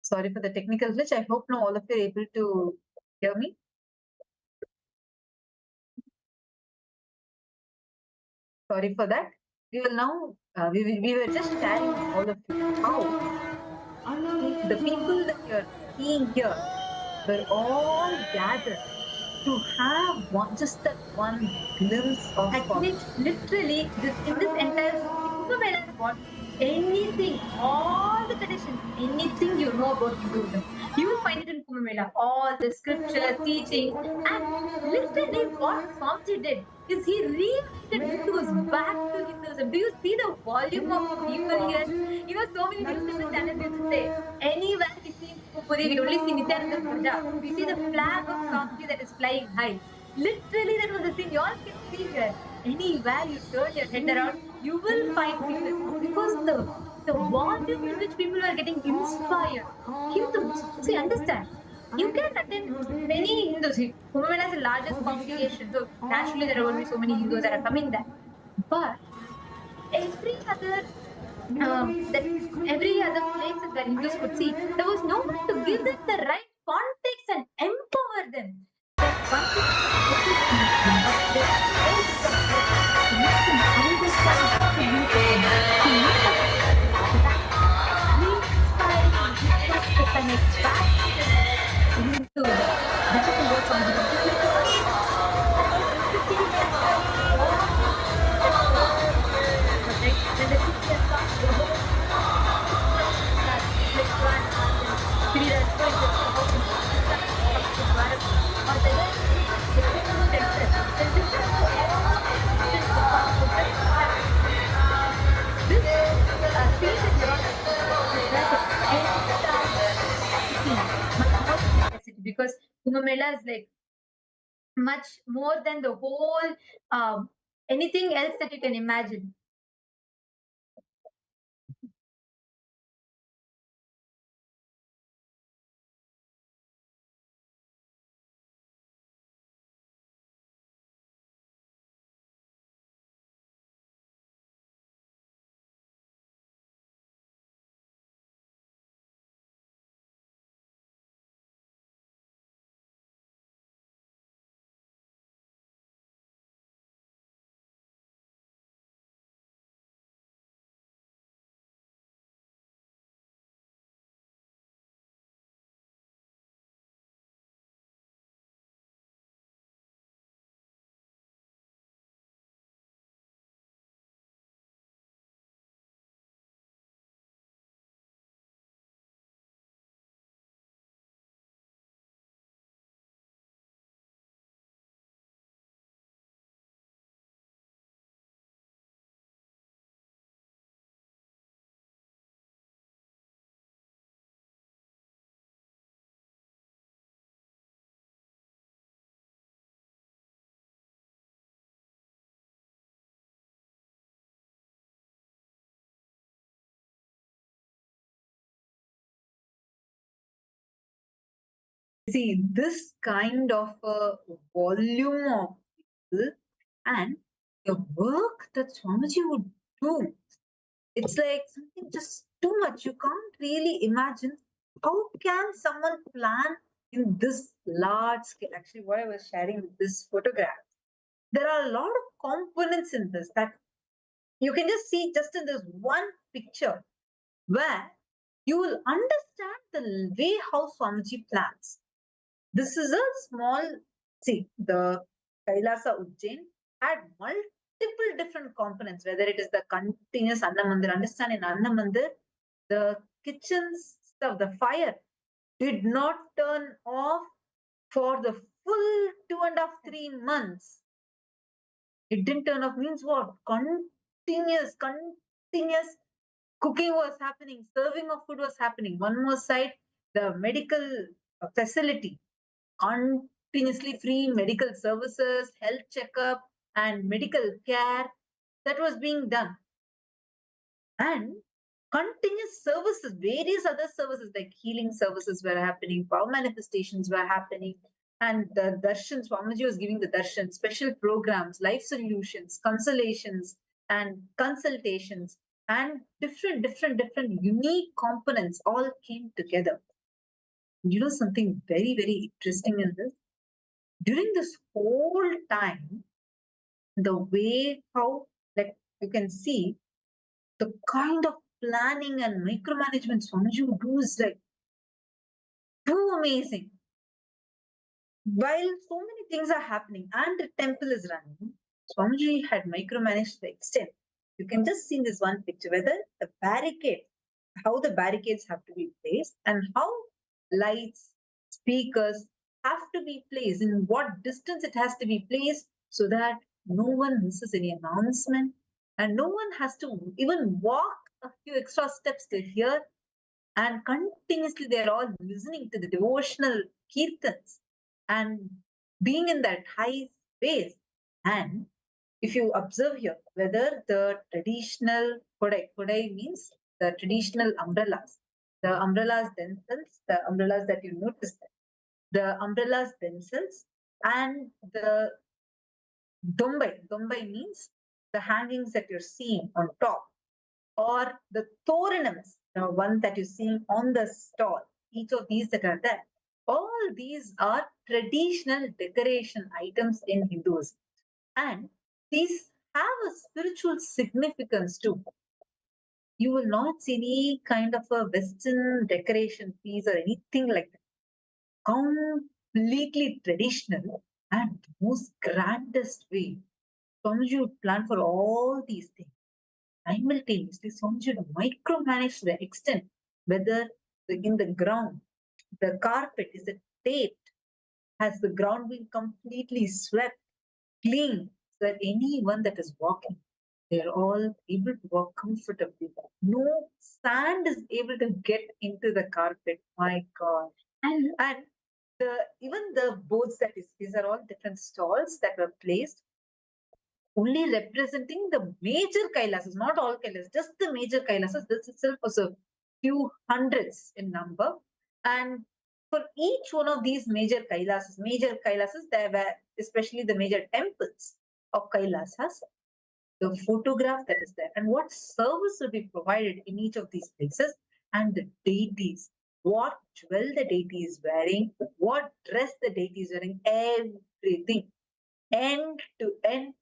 Sorry for the technical glitch. I hope now all of you are able to hear me. Sorry for that. We will now, we were just sharing with all of you how the people that you're seeing here were all gathered to have just that one glimpse of Actually, literally, in this entire Kumbh Mela is what? Anything, all the traditions, anything you know about Hinduism, you will find it in Kumbh Mela. All the scriptures, teachings, and literally what Swamiji did is he reunited Hindus back to Hinduism. Do you see the volume of people here? You know, so many news in the channels used to say, anywhere we see in Kumbh, we only see Nithyananda's Dhwaja. We see the flag of Swamiji that is flying high. Literally, that was the thing. You all can see here. Anywhere you turn your head around, you will find people because the volume in which people are getting inspired. Hindus, see, understand. You can attend many Hindus. Kumbh Mela is the largest congregation, so naturally there will be so many Hindus that are coming there. But every other every other places where Hindus could see, there was no one to give them the right context and empower them. That one thing because Kumbh Mela is like much more than the whole anything else that you can imagine. See, this kind of a volume of people and the work that Swamiji would do, it's like something just too much. You can't really imagine how can someone plan in this large scale. Actually, what I was sharing with this photograph, there are a lot of components in this that you can just see just in this one picture where you will understand the way how Swamiji plans. This is a small, see, the Kailasa Ujjain had multiple different components, whether it is the continuous Annamandir. Understand in Annamandir, the kitchen stuff, the fire did not turn off for the full 2.5-3 months. It didn't turn off means what? Continuous cooking was happening, serving of food was happening. One more side, the medical facility, continuously free medical services, health checkup, and medical care that was being done. And continuous services, various other services like healing services were happening, power manifestations were happening, and the darshan, Swamiji was giving the darshan, special programs, life solutions, consolations, and consultations, and different unique components all came together. You know something very, very interesting in this? During this whole time, the way how, like you can see, the kind of planning and micromanagement Swamiji would do is like too amazing. While so many things are happening and the temple is running, Swamiji had micromanaged the extent. You can just see in this one picture whether the barricade, how the barricades have to be placed and how lights, speakers have to be placed, in what distance it has to be placed so that no one misses any announcement and no one has to even walk a few extra steps to hear. And continuously they're all listening to the devotional kirtans and being in that high space. And if you observe here, whether the traditional kodai means the traditional umbrellas, the umbrellas themselves, the umbrellas that you notice, the umbrellas themselves, and the dombai means the hangings that you're seeing on top, or the toranams, the one that you're seeing on the stall, each of these that are there, all these are traditional decoration items in Hinduism. And these have a spiritual significance too. You will not see any kind of a Western decoration piece or anything like that. Completely traditional and the most grandest way. Swamiji would plan for all these things. Simultaneously, Swamiji would micromanage to the extent whether in the ground, the carpet is it taped, has the ground been completely swept, clean, so that anyone that is walking, they're all able to walk comfortably. No sand is able to get into the carpet. My God. And even the boards that is, these are all different stalls that were placed, only representing the major Kailasas, not all Kailasas, just the major Kailasas. This itself was a few hundreds in number. And for each one of these major Kailasas, there were especially the major temples of Kailasas, the photograph that is there, and what service will be provided in each of these places, and the deities, what jewel the deity is wearing, what dress the deity is wearing, everything, end to end.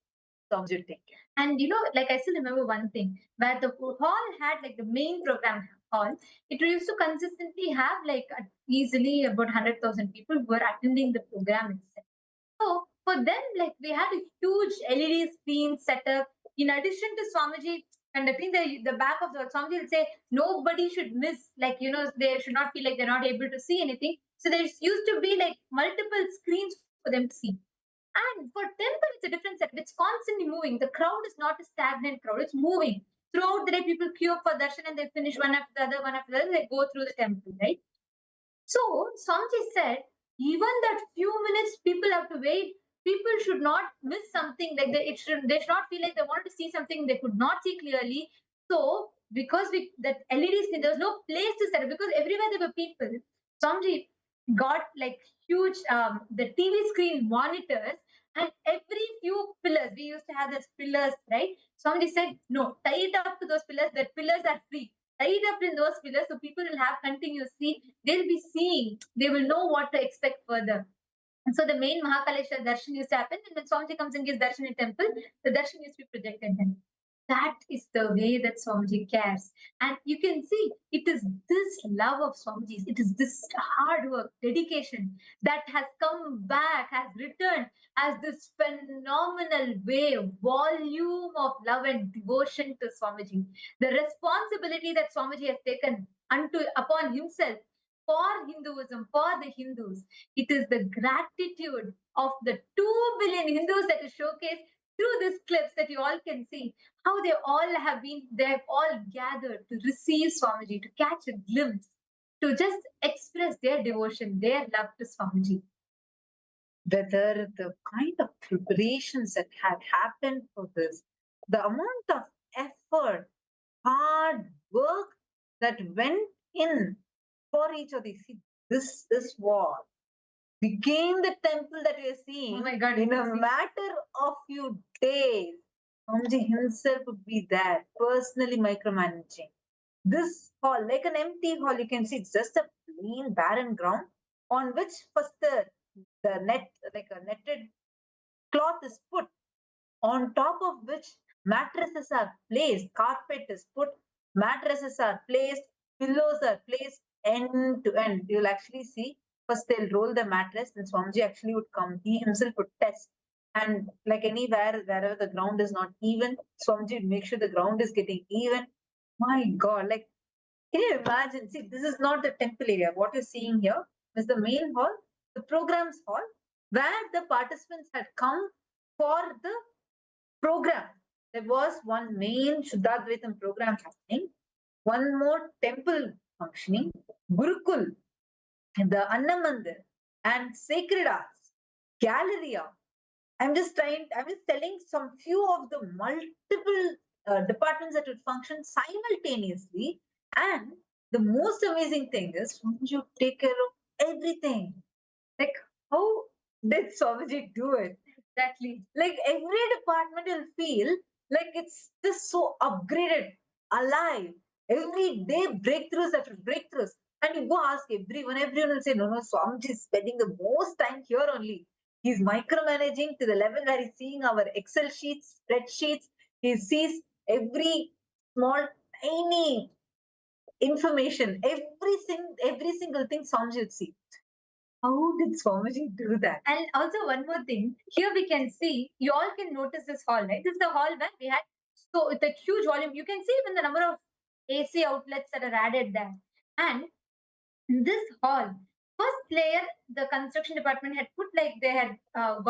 And you know, like I still remember one thing where the hall had like the main program hall. It used to consistently have like easily about 100,000 people who were attending the program itself. So for them, like we had a huge LED screen set up. In addition to Swamiji, and I think the back of the Swamiji will say nobody should miss, like you know, they should not feel like they're not able to see anything. So there used to be like multiple screens for them to see. And for temple, it's a different set. It's constantly moving. The crowd is not a stagnant crowd. It's moving. Throughout the day, people queue up for darshan and they finish one after the other, one after the other. They go through the temple, right? So Swamiji said, even that few minutes people have to wait, people should not miss something. Like they should not feel like they wanted to see something they could not see clearly. So because that LED screen, there was no place to set it because everywhere there were people. Swamiji got like huge the TV screen monitors, and every few pillars, we used to have those pillars, right? Somebody said, no, tie it up to those pillars, that pillars are free. Tie it up in those pillars so people will have continuous see, they'll be seeing, they will know what to expect further. And so the main Mahakalesha darshan used to happen, and when Swamiji comes and gives darshan in temple, the darshan used to be projected then. That is the way that Swamiji cares. And you can see it is this love of Swamiji's, it is this hard work, dedication that has come back, has returned as this phenomenal wave, volume of love and devotion to Swamiji. The responsibility that Swamiji has taken upon himself for Hinduism, for the Hindus. It is the gratitude of the 2 billion Hindus that is showcased through these clips that you all can see, how they have all gathered to receive Swamiji, to catch a glimpse, to just express their devotion, their love to Swamiji. Whether the kind of preparations that had happened for this, the amount of effort, hard work that went in for each of these. See, this wall became the temple that we are seeing. Oh my God, in a matter of few days. Swamiji himself would be there, personally micromanaging. This hall, like an empty hall, you can see it's just a plain barren ground on which first the net, like a netted cloth is put, on top of which mattresses are placed, carpet is put, mattresses are placed, pillows are placed end to end. You'll actually see first they'll roll the mattress, then Swamiji actually would come. He himself would test. And like anywhere, wherever the ground is not even, Swamiji would make sure the ground is getting even. My God, like, can you imagine? See, this is not the temple area. What you're seeing here is the main hall, the programs hall, where the participants had come for the program. There was one main Shuddhadvaitam program happening, one more temple functioning, Gurukul, the Annamandir, and Sacred Arts, Galleria. I'm just telling some few of the multiple departments that would function simultaneously. And the most amazing thing is, Swamiji take care of everything. Like, how did Swamiji do it? Exactly. Like, every department will feel like it's just so upgraded, alive. Every day, breakthroughs after breakthroughs. And you go ask everyone will say, no, Swamiji is spending the most time here only. He's micromanaging to the level where he's seeing our Excel sheets, spreadsheets. He sees every small, tiny information, every single thing Swamiji would see. How did Swamiji do that? And also one more thing, here we can see, you all can notice this hall, right? This is the hall where we had so the huge volume. You can see even the number of AC outlets that are added there. And in this hall, first layer, the construction department had put like they had got